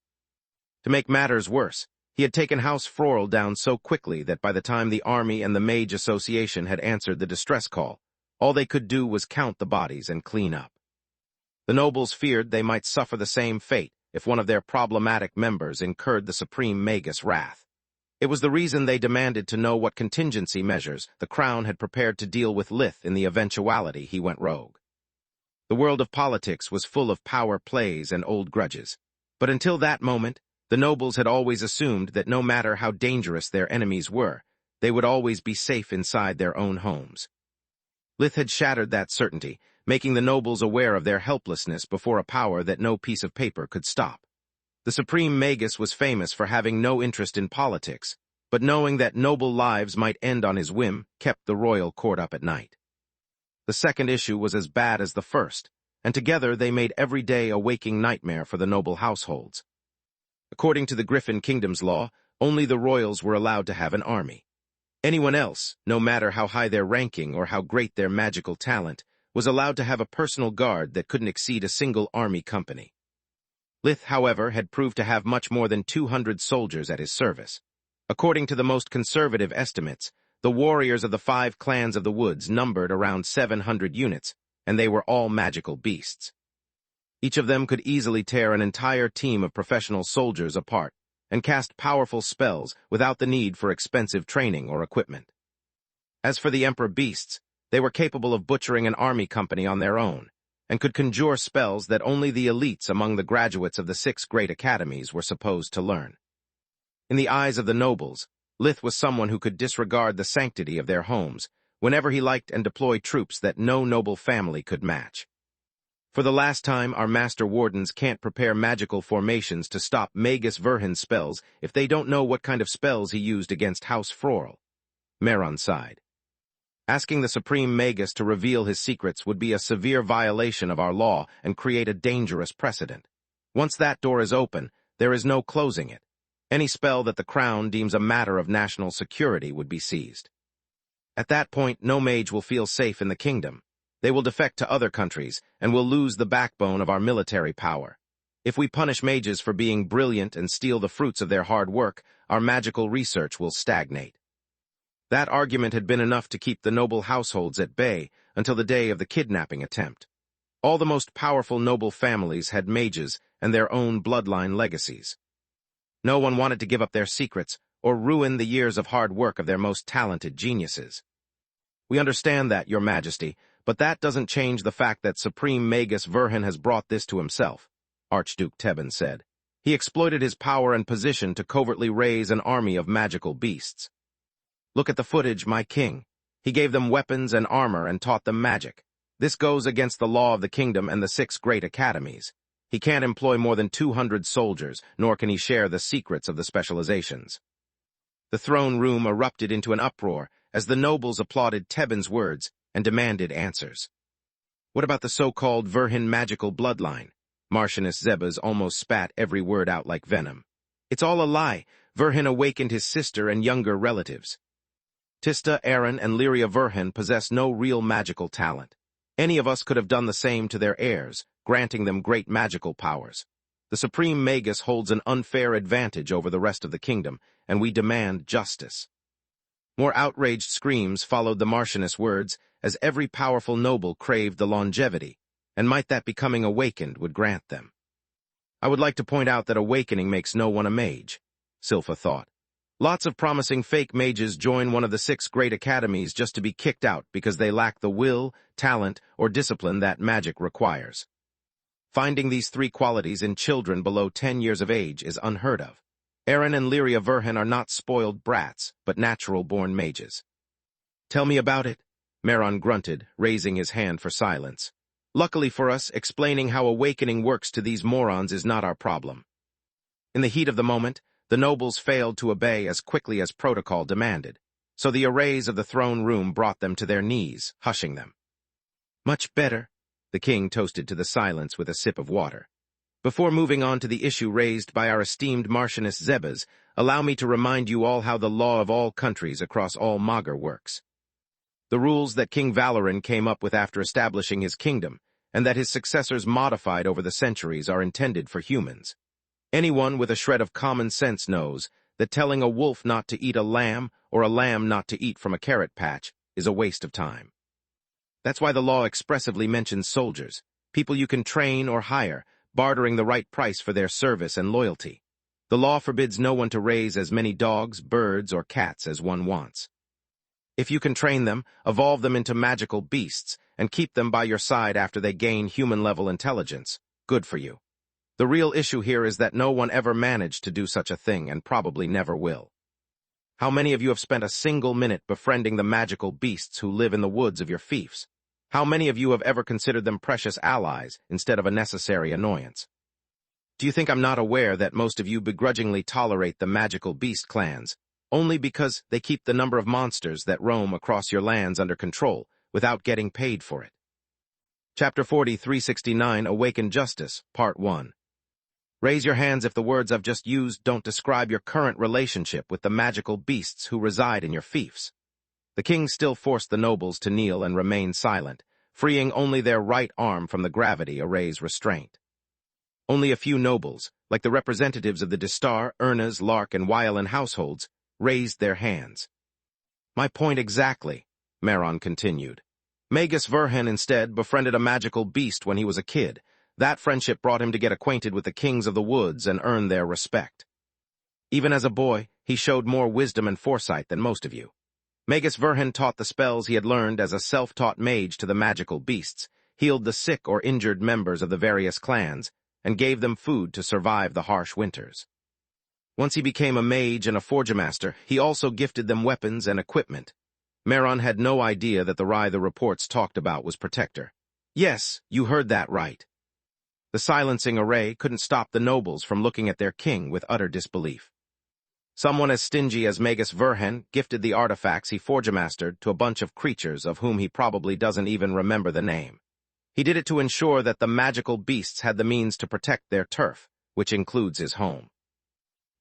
Speaker 1: To make matters worse, he had taken House Frorl down so quickly that by the time the army and the Mage Association had answered the distress call, all they could do was count the bodies and clean up. The nobles feared they might suffer the same fate if one of their problematic members incurred the supreme Magus' wrath. It was the reason they demanded to know what contingency measures the crown had prepared to deal with Lith in the eventuality he went rogue. The world of politics was full of power plays and old grudges, but until that moment, the nobles had always assumed that no matter how dangerous their enemies were, they would always be safe inside their own homes. Lith had shattered that certainty, making the nobles aware of their helplessness before a power that no piece of paper could stop. The supreme Magus was famous for having no interest in politics, but knowing that noble lives might end on his whim kept the royal court up at night. The second issue was as bad as the first, and together they made every day a waking nightmare for the noble households. According to the Griffin Kingdom's law, only the royals were allowed to have an army. Anyone else, no matter how high their ranking or how great their magical talent, was allowed to have a personal guard that couldn't exceed a single army company. Lith, however, had proved to have much more than 200 soldiers at his service. According to the most conservative estimates, the warriors of the 5 clans of the woods numbered around 700 units, and they were all magical beasts. Each of them could easily tear an entire team of professional soldiers apart and cast powerful spells without the need for expensive training or equipment. As for the Emperor beasts, they were capable of butchering an army company on their own, and could conjure spells that only the elites among the graduates of the 6 great academies were supposed to learn. In the eyes of the nobles, Lith was someone who could disregard the sanctity of their homes whenever he liked and deploy troops that no noble family could match. For the last time, our master wardens can't prepare magical formations to stop Magus Verhin's spells if they don't know what kind of spells he used against House Frorl. Meron sighed. Asking the Supreme Magus to reveal his secrets would be a severe violation of our law and create a dangerous precedent. Once that door is open, there is no closing it. Any spell that the crown deems a matter of national security would be seized. At that point, no mage will feel safe in the kingdom. They will defect to other countries and will lose the backbone of our military power. If we punish mages for being brilliant and steal the fruits of their hard work, our magical research will stagnate. That argument had been enough to keep the noble households at bay until the day of the kidnapping attempt. All the most powerful noble families had mages and their own bloodline legacies. No one wanted to give up their secrets or ruin the years of hard work of their most talented geniuses. We understand that, Your Majesty, but that doesn't change the fact that Supreme Magus Verhin has brought this to himself, Archduke Tebben said. He exploited his power and position to covertly raise an army of magical beasts. Look at the footage, my king. He gave them weapons and armor and taught them magic. This goes against the law of the kingdom and the 6 great academies. He can't employ more than 200 soldiers, nor can he share the secrets of the specializations. The throne room erupted into an uproar as the nobles applauded Tebben's words and demanded answers. What about the so-called Verhin magical bloodline? Marchioness Zebes almost spat every word out like venom. It's all a lie. Verhin awakened his sister and younger relatives. Tista, Aaron, and Lyria Verhin possess no real magical talent. Any of us could have done the same to their heirs, granting them great magical powers. The Supreme Magus holds an unfair advantage over the rest of the kingdom, and we demand justice. More outraged screams followed the Marchioness' words, as every powerful noble craved the longevity, and might that becoming awakened would grant them. I would like to point out that awakening makes no one a mage, Silpha thought. Lots of promising fake mages join one of the 6 great academies just to be kicked out because they lack the will, talent, or discipline that magic requires. Finding these 3 qualities in children below 10 years of age is unheard of. Aaron and Lyria Verhin are not spoiled brats, but natural-born mages. Tell me about it, Maron grunted, raising his hand for silence. Luckily for us, explaining how awakening works to these morons is not our problem. In the heat of the moment, the nobles failed to obey as quickly as protocol demanded, so the arrays of the throne room brought them to their knees, hushing them. Much better, the king toasted to the silence with a sip of water. Before moving on to the issue raised by our esteemed Marchioness Zebes, allow me to remind you all how the law of all countries across all Magar works. The rules that King Valoran came up with after establishing his kingdom, and that his successors modified over the centuries, are intended for humans. Anyone with a shred of common sense knows that telling a wolf not to eat a lamb or a lamb not to eat from a carrot patch is a waste of time. That's why the law expressively mentions soldiers, people you can train or hire, bartering the right price for their service and loyalty. The law forbids no one to raise as many dogs, birds, or cats as one wants. If you can train them, evolve them into magical beasts, and keep them by your side after they gain human-level intelligence, good for you. The real issue here is that no one ever managed to do such a thing and probably never will. How many of you have spent a single minute befriending the magical beasts who live in the woods of your fiefs? How many of you have ever considered them precious allies instead of a necessary annoyance? Do you think I'm not aware that most of you begrudgingly tolerate the magical beast clans, only because they keep the number of monsters that roam across your lands under control without getting paid for it? Chapter 40, 369, Awaken Justice, Part 1. Raise your hands if the words I've just used don't describe your current relationship with the magical beasts who reside in your fiefs. The king still forced the nobles to kneel and remain silent, freeing only their right arm from the gravity array's restraint. Only a few nobles, like the representatives of the Distar, Ernas, Lark, and Wylan households, raised their hands. My point exactly, Maron continued. Magus Verhin instead befriended a magical beast when he was a kid. That friendship brought him to get acquainted with the kings of the woods and earn their respect. Even as a boy, he showed more wisdom and foresight than most of you. Magus Verhin taught the spells he had learned as a self-taught mage to the magical beasts, healed the sick or injured members of the various clans, and gave them food to survive the harsh winters. Once he became a mage and a forgemaster, he also gifted them weapons and equipment. Maron had no idea that the Rye the reports talked about was Protector. Yes, you heard that right. The silencing array couldn't stop the nobles from looking at their king with utter disbelief. Someone as stingy as Magus Verhin gifted the artifacts he forgemastered to a bunch of creatures of whom he probably doesn't even remember the name. He did it to ensure that the magical beasts had the means to protect their turf, which includes his home.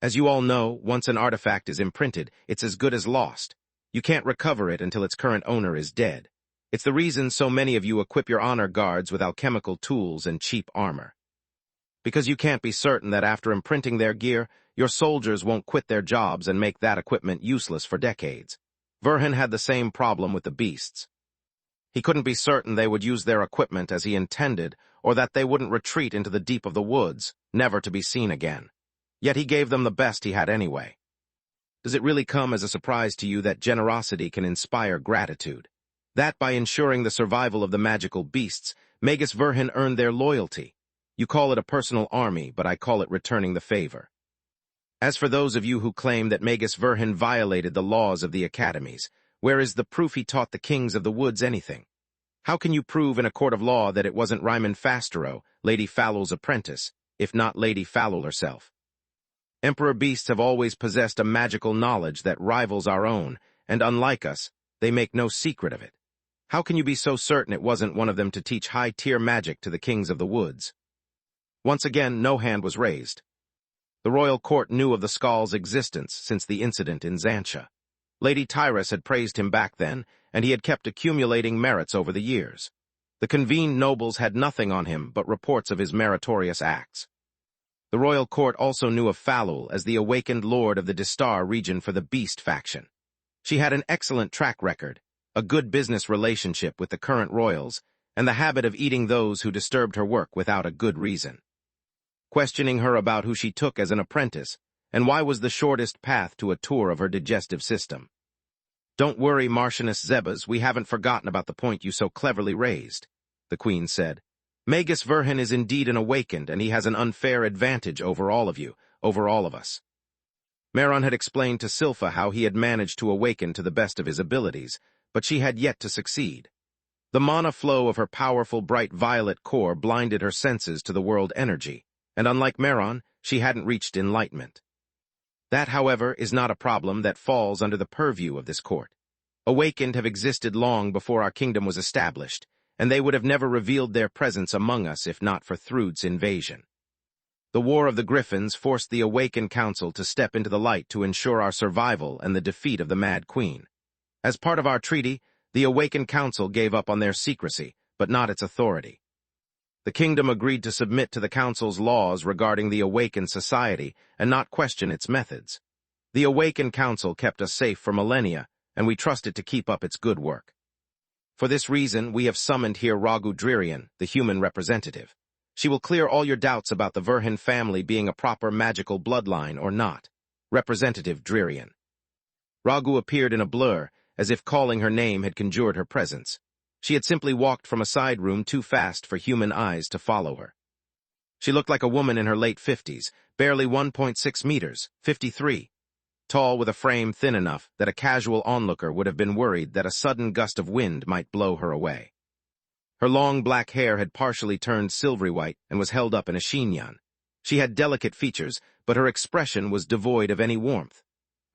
Speaker 1: As you all know, once an artifact is imprinted, it's as good as lost. You can't recover it until its current owner is dead. It's the reason so many of you equip your honor guards with alchemical tools and cheap armor. Because you can't be certain that after imprinting their gear, your soldiers won't quit their jobs and make that equipment useless for decades. Verhin had the same problem with the beasts. He couldn't be certain they would use their equipment as he intended, or that they wouldn't retreat into the deep of the woods, never to be seen again. Yet he gave them the best he had anyway. Does it really come as a surprise to you that generosity can inspire gratitude? That by ensuring the survival of the magical beasts, Magus Verhin earned their loyalty. You call it a personal army, but I call it returning the favor. As for those of you who claim that Magus Verhin violated the laws of the academies, where is the proof he taught the kings of the woods anything? How can you prove in a court of law that it wasn't Ryman Fastero, Lady Fallow's apprentice, if not Lady Fallow herself? Emperor beasts have always possessed a magical knowledge that rivals our own, and unlike us, they make no secret of it. How can you be so certain it wasn't one of them to teach high-tier magic to the kings of the woods? Once again, no hand was raised. The royal court knew of the Skald's existence since the incident in Xantia. Lady Tyrus had praised him back then, and he had kept accumulating merits over the years. The convened nobles had nothing on him but reports of his meritorious acts. The royal court also knew of Falul as the awakened lord of the Distar region for the Beast faction. She had an excellent track record, a good business relationship with the current royals, and the habit of eating those who disturbed her work without a good reason. Questioning her about who she took as an apprentice, and why was the shortest path to a tour of her digestive system. "Don't worry, Marchioness Zebas, we haven't forgotten about the point you so cleverly raised," the queen said. "Magus Verhin is indeed an awakened, and he has an unfair advantage over all of you, over all of us." Maron had explained to Silpha how he had managed to awaken to the best of his abilities, but she had yet to succeed. The mana flow of her powerful bright violet core blinded her senses to the world energy, and unlike Maron, she hadn't reached enlightenment. That, however, is not a problem that falls under the purview of this court. Awakened have existed long before our kingdom was established, and they would have never revealed their presence among us if not for Thrud's invasion. The War of the Griffins forced the Awakened Council to step into the light to ensure our survival and the defeat of the Mad Queen. As part of our treaty, the Awakened Council gave up on their secrecy, but not its authority. The kingdom agreed to submit to the council's laws regarding the Awakened Society and not question its methods. The Awakened Council kept us safe for millennia, and we trust it to keep up its good work. For this reason, we have summoned here Ragu Dririan, the human representative. She will clear all your doubts about the Verhin family being a proper magical bloodline or not. Representative Dririan. Ragu appeared in a blur, as if calling her name had conjured her presence. She had simply walked from a side room too fast for human eyes to follow her. She looked like a woman in her late 50s, barely 1.6 meters, 53, tall with a frame thin enough that a casual onlooker would have been worried that a sudden gust of wind might blow her away. Her long black hair had partially turned silvery white and was held up in a chignon. She had delicate features, but her expression was devoid of any warmth.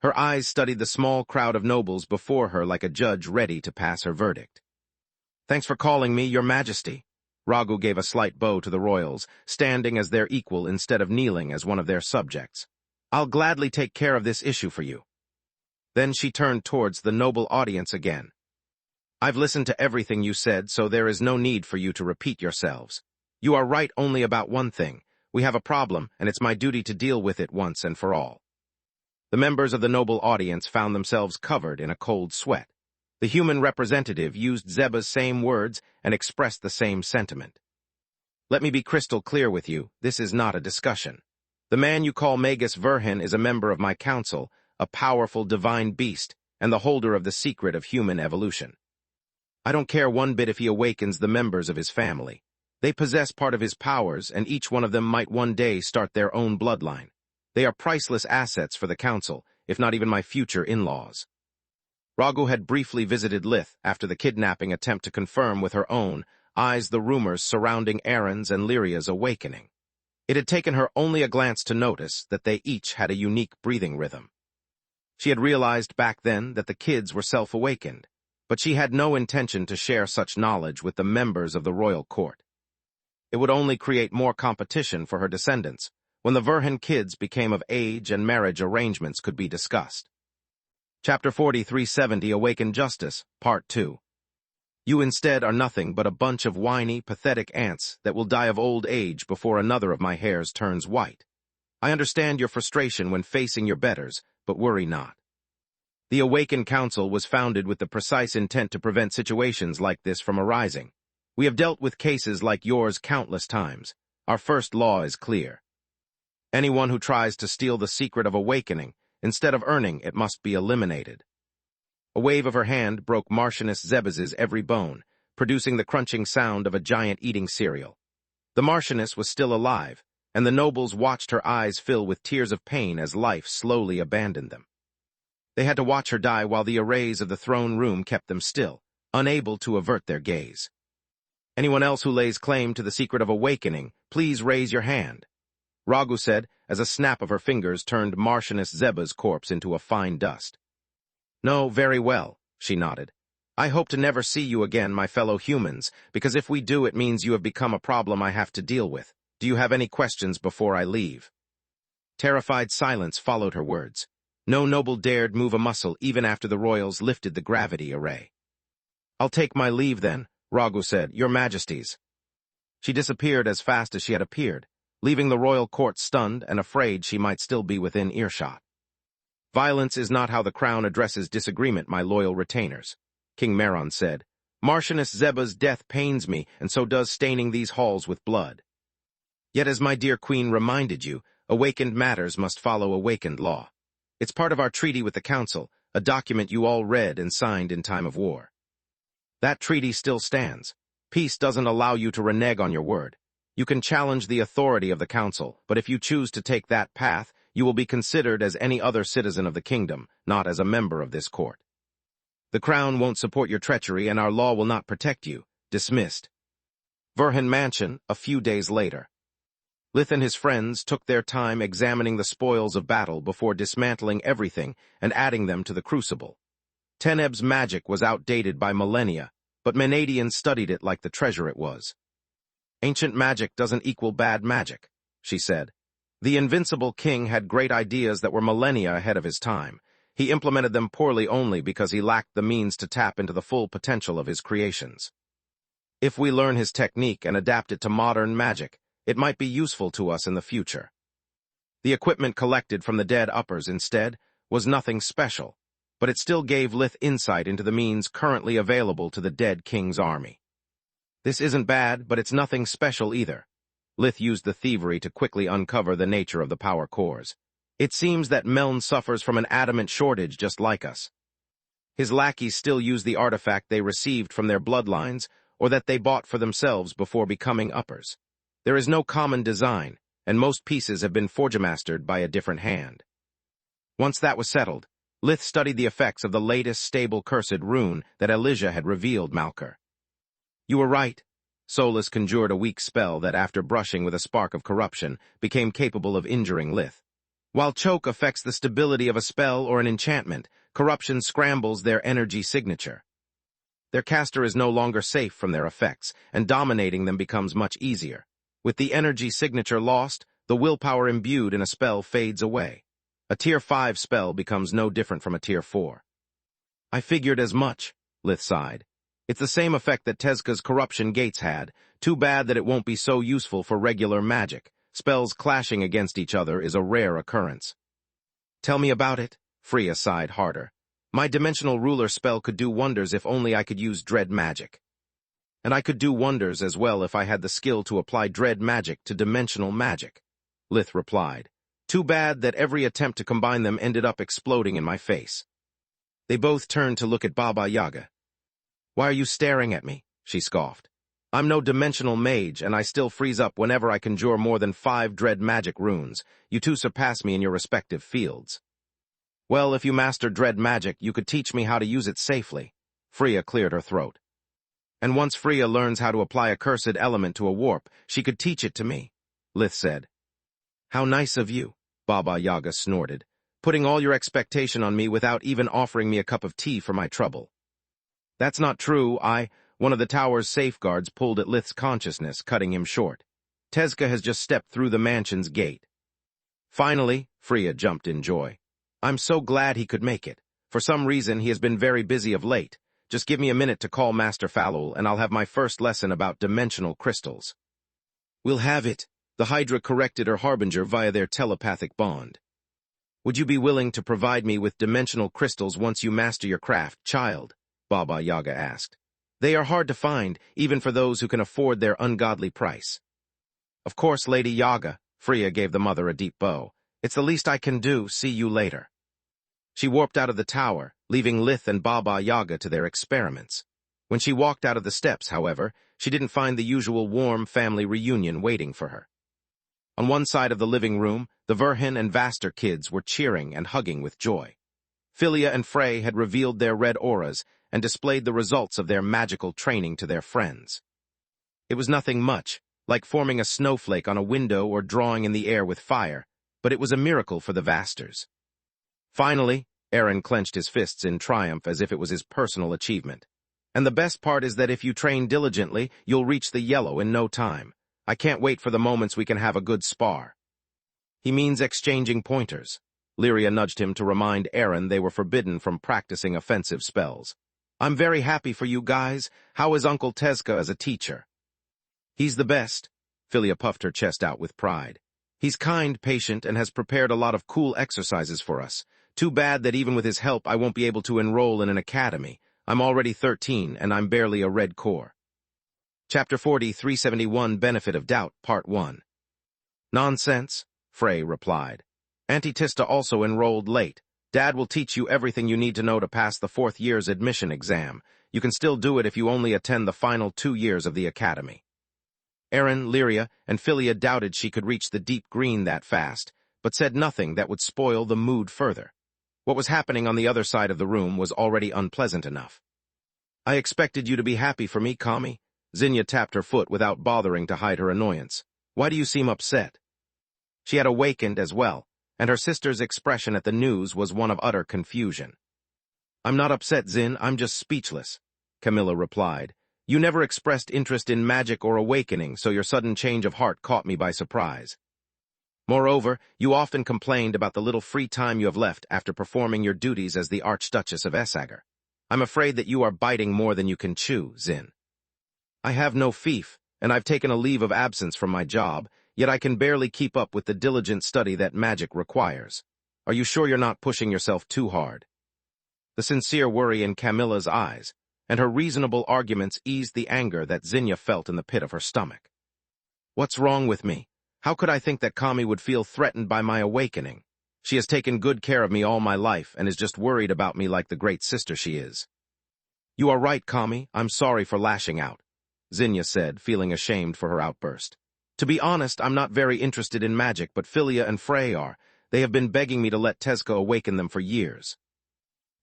Speaker 1: Her eyes studied the small crowd of nobles before her like a judge ready to pass her verdict. "Thanks for calling me, Your Majesty." Ragu gave a slight bow to the royals, standing as their equal instead of kneeling as one of their subjects. "I'll gladly take care of this issue for you." Then she turned towards the noble audience again. "I've listened to everything you said, so there is no need for you to repeat yourselves. You are right only about one thing. We have a problem, and it's my duty to deal with it once and for all." The members of the noble audience found themselves covered in a cold sweat. The human representative used Zeba's same words and expressed the same sentiment. "Let me be crystal clear with you, this is not a discussion. The man you call Magus Verhin is a member of my council, a powerful divine beast, and the holder of the secret of human evolution. I don't care one bit if he awakens the members of his family. They possess part of his powers, and each one of them might one day start their own bloodline. They are priceless assets for the council, if not even my future in-laws." Ragu had briefly visited Lith after the kidnapping attempt to confirm with her own eyes the rumors surrounding Aaron's and Lyria's awakening. It had taken her only a glance to notice that they each had a unique breathing rhythm. She had realized back then that the kids were self-awakened, but she had no intention to share such knowledge with the members of the royal court. It would only create more competition for her descendants when the Verhin kids became of age and marriage arrangements could be discussed. Chapter 4370 Awakened Justice, Part 2. You instead are nothing but a bunch of whiny, pathetic ants that will die of old age before another of my hairs turns white. I understand your frustration when facing your betters, but worry not. The Awakened Council was founded with the precise intent to prevent situations like this from arising. We have dealt with cases like yours countless times. Our first law is clear. Anyone who tries to steal the secret of awakening, instead of earning, it must be eliminated. A wave of her hand broke Marchioness Zebaz's every bone, producing the crunching sound of a giant eating cereal. The Marchioness was still alive, and the nobles watched her eyes fill with tears of pain as life slowly abandoned them. They had to watch her die while the arrays of the throne room kept them still, unable to avert their gaze. Anyone else who lays claim to the secret of awakening, please raise your hand, Ragu said, as a snap of her fingers turned Marchioness Zeba's corpse into a fine dust. No, very well, she nodded. I hope to never see you again, my fellow humans, because if we do, it means you have become a problem I have to deal with. Do you have any questions before I leave? Terrified silence followed her words. No noble dared move a muscle even after the royals lifted the gravity array. I'll take my leave then, Ragu said, Your Majesties. She disappeared as fast as she had appeared, leaving the royal court stunned and afraid she might still be within earshot. Violence is not how the crown addresses disagreement, my loyal retainers, King Meron said. Marchioness Zeba's death pains me, and so does staining these halls with blood. Yet as my dear queen reminded you, awakened matters must follow awakened law. It's part of our treaty with the council, a document you all read and signed in time of war. That treaty still stands. Peace doesn't allow you to renege on your word. You can challenge the authority of the council, but if you choose to take that path, you will be considered as any other citizen of the kingdom, not as a member of this court. The crown won't support your treachery and our law will not protect you. Dismissed. Verhan Mansion, a few days later. Lith and his friends took their time examining the spoils of battle before dismantling everything and adding them to the crucible. Teneb's magic was outdated by millennia, but Menadian studied it like the treasure it was. Ancient magic doesn't equal bad magic, she said. The invincible king had great ideas that were millennia ahead of his time. He implemented them poorly only because he lacked the means to tap into the full potential of his creations. If we learn his technique and adapt it to modern magic, it might be useful to us in the future. The equipment collected from the dead uppers, instead, was nothing special, but it still gave Lith insight into the means currently available to the dead king's army. This isn't bad, but it's nothing special either. Lith used the thievery to quickly uncover the nature of the power cores. It seems that Meln suffers from an adamant shortage just like us. His lackeys still use the artifact they received from their bloodlines or that they bought for themselves before becoming uppers. There is no common design, and most pieces have been forgemastered by a different hand. Once that was settled, Lith studied the effects of the latest stable cursed rune that Elijah had revealed Malker. You were right. Solus conjured a weak spell that, after brushing with a spark of corruption, became capable of injuring Lith. While choke affects the stability of a spell or an enchantment, corruption scrambles their energy signature. Their caster is no longer safe from their effects, and dominating them becomes much easier. With the energy signature lost, the willpower imbued in a spell fades away. A Tier 5 spell becomes no different from a Tier 4. I figured as much, Lith sighed. It's the same effect that Tezca's corruption gates had. Too bad that it won't be so useful for regular magic. Spells clashing against each other is a rare occurrence. Tell me about it, Freya sighed harder. My dimensional ruler spell could do wonders if only I could use dread magic. And I could do wonders as well if I had the skill to apply dread magic to dimensional magic, Lith replied. Too bad that every attempt to combine them ended up exploding in my face. They both turned to look at Baba Yaga. Why are you staring at me? She scoffed. I'm no dimensional mage, and I still freeze up whenever I conjure more than 5 dread magic runes. You two surpass me in your respective fields. Well, if you master dread magic, you could teach me how to use it safely. Freya cleared her throat. And once Freya learns how to apply a cursed element to a warp, she could teach it to me, Lith said. How nice of you, Baba Yaga snorted, putting all your expectation on me without even offering me a cup of tea for my trouble. That's not true. One of the tower's safeguards pulled at Lith's consciousness, cutting him short. Tezca has just stepped through the mansion's gate. Finally, Freya jumped in joy. I'm so glad he could make it. For some reason, he has been very busy of late. Just give me a minute to call Master Fallow, and I'll have my first lesson about dimensional crystals. We'll have it. The Hydra corrected her harbinger via their telepathic bond. Would you be willing to provide me with dimensional crystals once you master your craft, child? Baba Yaga asked. They are hard to find, even for those who can afford their ungodly price. Of course, Lady Yaga, Freya gave the mother a deep bow. It's the least I can do. See you later. She warped out of the tower, leaving Lith and Baba Yaga to their experiments. When she walked out of the steps, however, she didn't find the usual warm family reunion waiting for her. On one side of the living room, the Verhin and Vaster kids were cheering and hugging with joy. Philia and Frey had revealed their red auras and displayed the results of their magical training to their friends. It was nothing much, like forming a snowflake on a window or drawing in the air with fire, but it was a miracle for the Vasters. Finally, Aaron clenched his fists in triumph as if it was his personal achievement. And the best part is that if you train diligently, you'll reach the yellow in no time. I can't wait for the moments we can have a good spar. He means exchanging pointers. Lyria nudged him to remind Aaron they were forbidden from practicing offensive spells. I'm very happy for you guys. How is Uncle Tezka as a teacher? He's the best. Philia puffed her chest out with pride. He's kind, patient, and has prepared a lot of cool exercises for us. Too bad that even with his help I won't be able to enroll in an academy. I'm already 13, and I'm barely a red core. Chapter 40, 371, Benefit of Doubt, Part 1. Nonsense, Frey replied. Auntie Tista also enrolled late. Dad will teach you everything you need to know to pass the 4th year's admission exam. You can still do it if you only attend the final 2 years of the academy. Aaron, Lyria, and Philia doubted she could reach the deep green that fast, but said nothing that would spoil the mood further. What was happening on the other side of the room was already unpleasant enough. I expected you to be happy for me, Kami. Zinnia tapped her foot without bothering to hide her annoyance. Why do you seem upset? She had awakened as well, and her sister's expression at the news was one of utter confusion. I'm not upset, Zin, I'm just speechless, Camilla replied. You never expressed interest in magic or awakening, so your sudden change of heart caught me by surprise. Moreover, you often complained about the little free time you have left after performing your duties as the Archduchess of Essager. I'm afraid that you are biting more than you can chew, Zin. I have no fief, and I've taken a leave of absence from my job, yet I can barely keep up with the diligent study that magic requires. Are you sure you're not pushing yourself too hard? The sincere worry in Camilla's eyes, and her reasonable arguments eased the anger that Zinnia felt in the pit of her stomach. What's wrong with me? How could I think that Kami would feel threatened by my awakening? She has taken good care of me all my life and is just worried about me like the great sister she is. You are right, Kami. I'm sorry for lashing out, Zinnia said, feeling ashamed for her outburst. To be honest, I'm not very interested in magic, but Philia and Frey are. They have been begging me to let Tezka awaken them for years.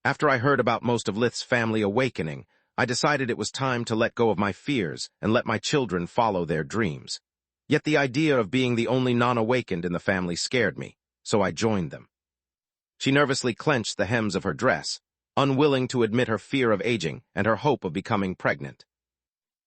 Speaker 1: After I heard about most of Lith's family awakening, I decided it was time to let go of my fears and let my children follow their dreams. Yet the idea of being the only non-awakened in the family scared me, so I joined them. She nervously clenched the hems of her dress, unwilling to admit her fear of aging and her hope of becoming pregnant.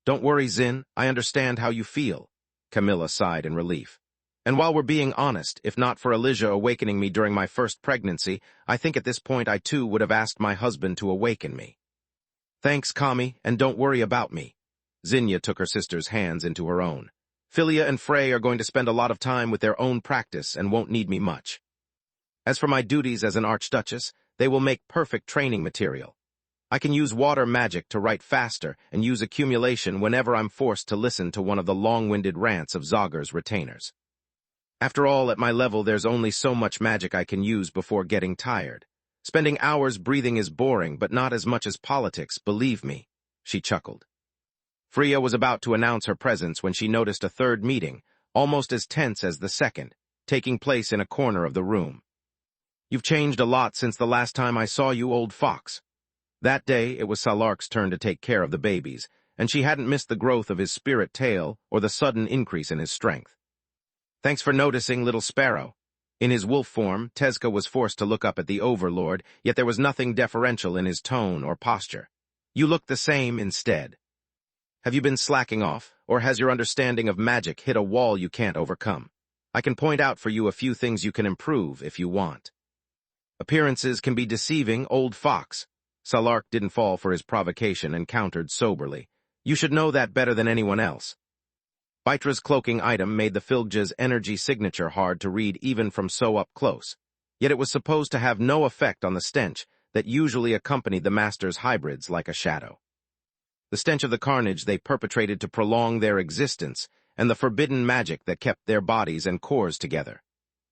Speaker 1: Don't worry, Zin, I understand how you feel, Camilla sighed in relief. And while we're being honest, if not for Elijah awakening me during my first pregnancy, I think at this point I too would have asked my husband to awaken me. Thanks, Kami, and don't worry about me. Zinnia took her sister's hands into her own. Philia and Frey are going to spend a lot of time with their own practice and won't need me much. As for my duties as an Archduchess, they will make perfect training material. I can use water magic to write faster and use accumulation whenever I'm forced to listen to one of the long-winded rants of Zogger's retainers. After all, at my level, there's only so much magic I can use before getting tired. Spending hours breathing is boring, but not as much as politics, believe me, she chuckled. Freya was about to announce her presence when she noticed a third meeting, almost as tense as the second, taking place in a corner of the room. You've changed a lot since the last time I saw you, old fox. That day, it was Salark's turn to take care of the babies, and she hadn't missed the growth of his spirit tail or the sudden increase in his strength. Thanks for noticing, little sparrow. In his wolf form, Tezka was forced to look up at the Overlord, yet there was nothing deferential in his tone or posture. You look the same instead. Have you been slacking off, or has your understanding of magic hit a wall you can't overcome? I can point out for you a few things you can improve if you want. Appearances can be deceiving, old fox, Salark didn't fall for his provocation and countered soberly. You should know that better than anyone else. Bytra's cloaking item made the Filgja's energy signature hard to read even from so up close, yet it was supposed to have no effect on the stench that usually accompanied the Master's hybrids like a shadow. The stench of the carnage they perpetrated to prolong their existence, and the forbidden magic that kept their bodies and cores together.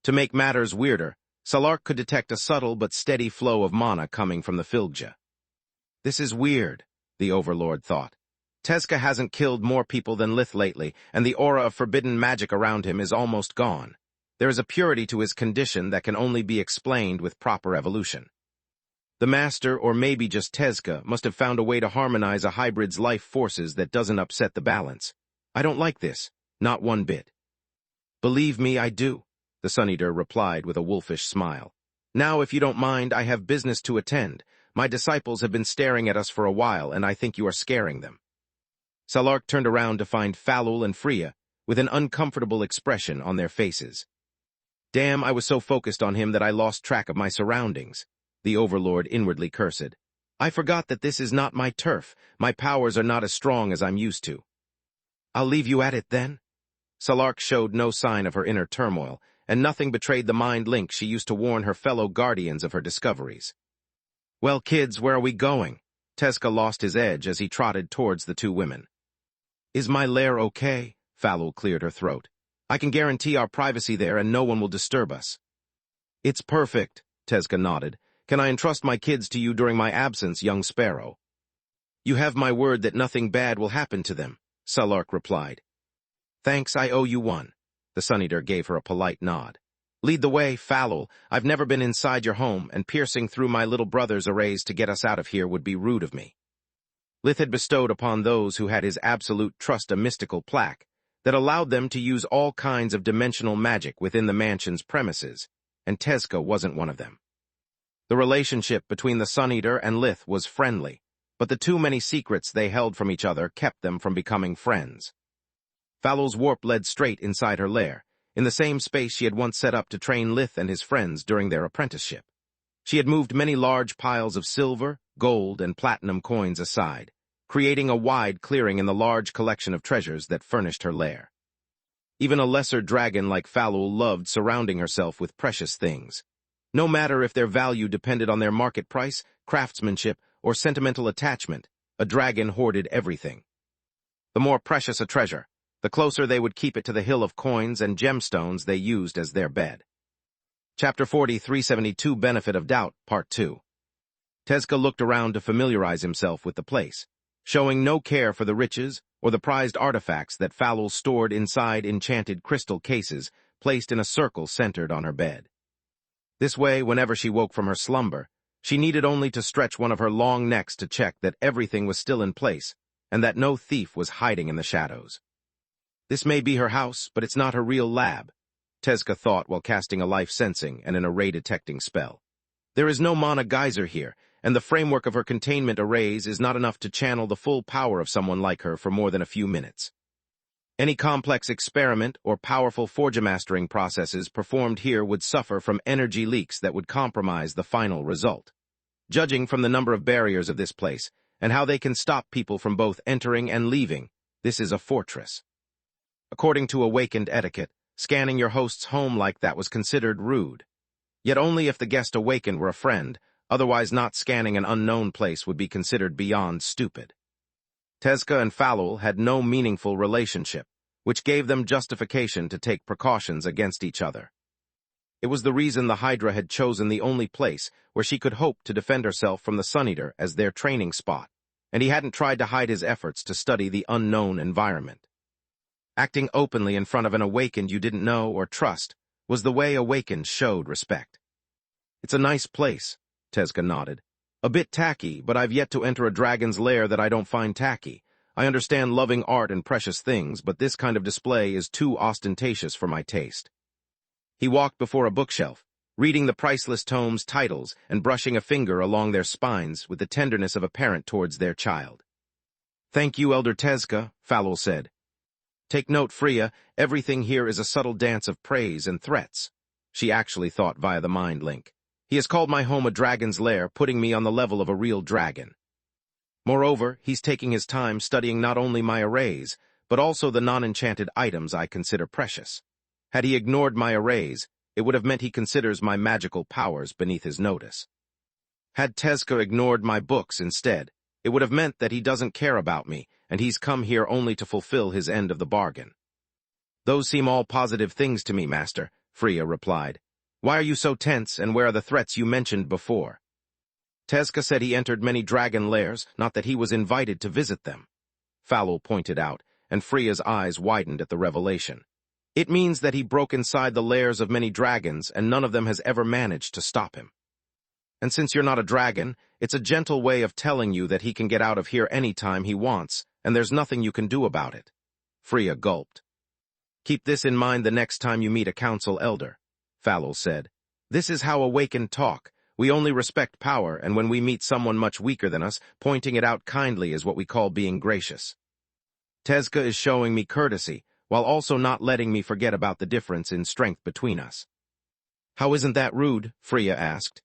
Speaker 1: To make matters weirder, Salark could detect a subtle but steady flow of mana coming from the Filgja. This is weird, the Overlord thought. Tezca hasn't killed more people than Lith lately, and the aura of forbidden magic around him is almost gone. There is a purity to his condition that can only be explained with proper evolution. The Master, or maybe just Tezca, must have found a way to harmonize a hybrid's life forces that doesn't upset the balance. I don't like this, not one bit. Believe me, I do, the Sun Eater replied with a wolfish smile. Now, if you don't mind, I have business to attend. My disciples have been staring at us for a while, and I think you are scaring them. Salark turned around to find Falul and Freya, with an uncomfortable expression on their faces. Damn, I was so focused on him that I lost track of my surroundings, the Overlord inwardly cursed. I forgot that this is not my turf. My powers are not as strong as I'm used to. I'll leave you at it, then? Salark showed no sign of her inner turmoil, and nothing betrayed the mind link she used to warn her fellow guardians of her discoveries. Well, kids, where are we going? Tezca lost his edge as he trotted towards the two women. Is my lair okay? Falul cleared her throat. I can guarantee our privacy there and no one will disturb us. It's perfect, Tezca nodded. Can I entrust my kids to you during my absence, young sparrow? You have my word that nothing bad will happen to them, Salark replied. Thanks, I owe you one. The Sun Eater gave her a polite nod. Lead the way, Falul. I've never been inside your home, and piercing through my little brother's arrays to get us out of here would be rude of me. Lith had bestowed upon those who had his absolute trust a mystical plaque that allowed them to use all kinds of dimensional magic within the mansion's premises, and Tezca wasn't one of them. The relationship between the Sun Eater and Lith was friendly, but the too many secrets they held from each other kept them from becoming friends. Falul's warp led straight inside her lair, in the same space she had once set up to train Lith and his friends during their apprenticeship. She had moved many large piles of silver, gold, and platinum coins aside, creating a wide clearing in the large collection of treasures that furnished her lair. Even a lesser dragon like Falul loved surrounding herself with precious things. No matter if their value depended on their market price, craftsmanship, or sentimental attachment, a dragon hoarded everything. The more precious a treasure, the closer they would keep it to the hill of coins and gemstones they used as their bed. Chapter 40, 372, Benefit of Doubt, Part 2. Tezca looked around to familiarize himself with the place, showing no care for the riches or the prized artifacts that Falul stored inside enchanted crystal cases placed in a circle centered on her bed. This way, whenever she woke from her slumber, she needed only to stretch one of her long necks to check that everything was still in place and that no thief was hiding in the shadows. This may be her house, but it's not her real lab, Tezca thought while casting a life-sensing and an array-detecting spell. There is no mana geyser here, and the framework of her containment arrays is not enough to channel the full power of someone like her for more than a few minutes. Any complex experiment or powerful forgemastering processes performed here would suffer from energy leaks that would compromise the final result. Judging from the number of barriers of this place, and how they can stop people from both entering and leaving, this is a fortress. According to awakened etiquette, scanning your host's home like that was considered rude. Yet only if the guest awakened were a friend, otherwise not scanning an unknown place would be considered beyond stupid. Tezca and Falul had no meaningful relationship, which gave them justification to take precautions against each other. It was the reason the Hydra had chosen the only place where she could hope to defend herself from the Sun Eater as their training spot, and he hadn't tried to hide his efforts to study the unknown environment. Acting openly in front of an awakened you didn't know or trust was the way awakened showed respect. It's a nice place, Tezca nodded. A bit tacky, but I've yet to enter a dragon's lair that I don't find tacky. I understand loving art and precious things, but this kind of display is too ostentatious for my taste. He walked before a bookshelf, reading the priceless tomes' titles and brushing a finger along their spines with the tenderness of a parent towards their child. Thank you, Elder Tezca, Falul said. Take note, Freya, everything here is a subtle dance of praise and threats, she actually thought via the mind link. He has called my home a dragon's lair, putting me on the level of a real dragon. Moreover, he's taking his time studying not only my arrays, but also the non-enchanted items I consider precious. Had he ignored my arrays, it would have meant he considers my magical powers beneath his notice. Had Tezca ignored my books instead, it would have meant that he doesn't care about me, and he's come here only to fulfill his end of the bargain. Those seem all positive things to me, Master, Freya replied. Why are you so tense, and where are the threats you mentioned before? Tezca said he entered many dragon lairs, not that he was invited to visit them. Falul pointed out, and Freya's eyes widened at the revelation. It means that he broke inside the lairs of many dragons, and none of them has ever managed to stop him. And since you're not a dragon, it's a gentle way of telling you that he can get out of here any time he wants, and there's nothing you can do about it. Freya gulped. Keep this in mind the next time you meet a council elder, Falul said. This is how awakened talk. We only respect power, and when we meet someone much weaker than us, pointing it out kindly is what we call being gracious. Tezca is showing me courtesy, while also not letting me forget about the difference in strength between us. How isn't that rude? Freya asked.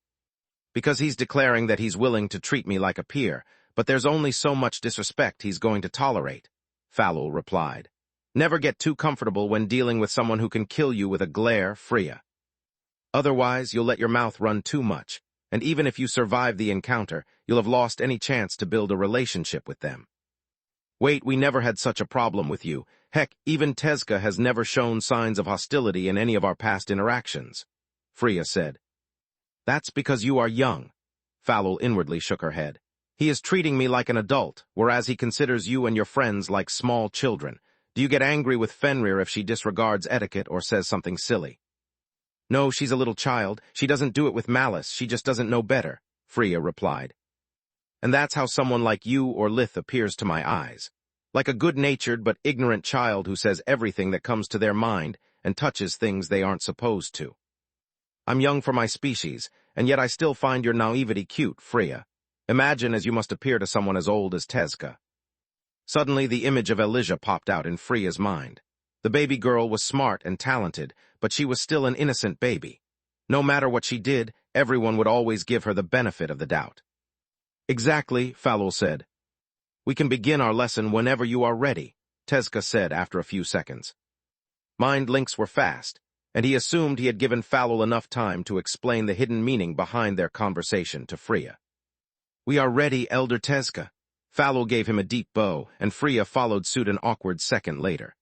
Speaker 1: Because he's declaring that he's willing to treat me like a peer, but there's only so much disrespect he's going to tolerate, Falul replied. Never get too comfortable when dealing with someone who can kill you with a glare, Freya. Otherwise, you'll let your mouth run too much, and even if you survive the encounter, you'll have lost any chance to build a relationship with them. Wait, we never had such a problem with you. Heck, even Tezca has never shown signs of hostility in any of our past interactions, Freya said. That's because you are young. Falul inwardly shook her head. He is treating me like an adult, whereas he considers you and your friends like small children. Do you get angry with Fenrir if she disregards etiquette or says something silly? No, she's a little child. She doesn't do it with malice. She just doesn't know better, Freya replied. And that's how someone like you or Lith appears to my eyes. Like a good-natured but ignorant child who says everything that comes to their mind and touches things they aren't supposed to. I'm young for my species, and yet I still find your naivety cute, Freya. Imagine as you must appear to someone as old as Tezca. Suddenly the image of Elijah popped out in Freya's mind. The baby girl was smart and talented, but she was still an innocent baby. No matter what she did, everyone would always give her the benefit of the doubt. Exactly, Falul said. We can begin our lesson whenever you are ready, Tezca said after a few seconds. Mind links were fast, and he assumed he had given Falul enough time to explain the hidden meaning behind their conversation to Freya. We are ready, Elder Tezca. Falul gave him a deep bow, and Freya followed suit an awkward second later.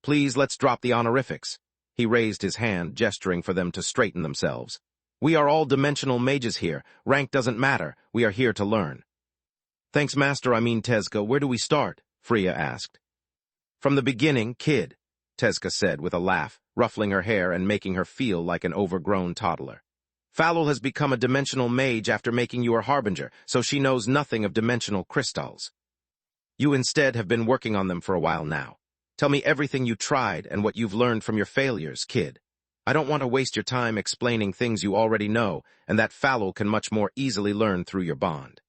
Speaker 1: Please, let's drop the honorifics. He raised his hand, gesturing for them to straighten themselves. We are all dimensional mages here. Rank doesn't matter. We are here to learn. Thanks, Master, I mean Tezca. Where do we start? Freya asked. From the beginning, kid, Tezca said with a laugh, ruffling her hair and making her feel like an overgrown toddler. Falul has become a dimensional mage after making you her harbinger, so she knows nothing of dimensional crystals. You instead have been working on them for a while now. Tell me everything you tried and what you've learned from your failures, kid. I don't want to waste your time explaining things you already know, and that Falul can much more easily learn through your bond.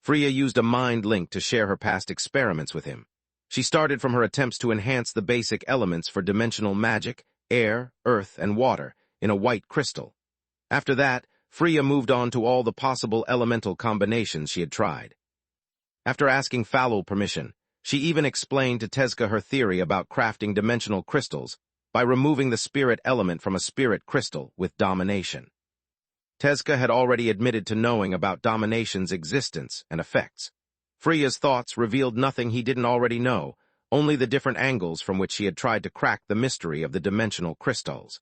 Speaker 1: Freya used a mind link to share her past experiments with him. She started from her attempts to enhance the basic elements for dimensional magic, air, earth, and water, in a white crystal. After that, Freya moved on to all the possible elemental combinations she had tried. After asking Falul permission, she even explained to Tezca her theory about crafting dimensional crystals by removing the spirit element from a spirit crystal with domination. Tezca had already admitted to knowing about domination's existence and effects. Freya's thoughts revealed nothing he didn't already know, only the different angles from which she had tried to crack the mystery of the dimensional crystals.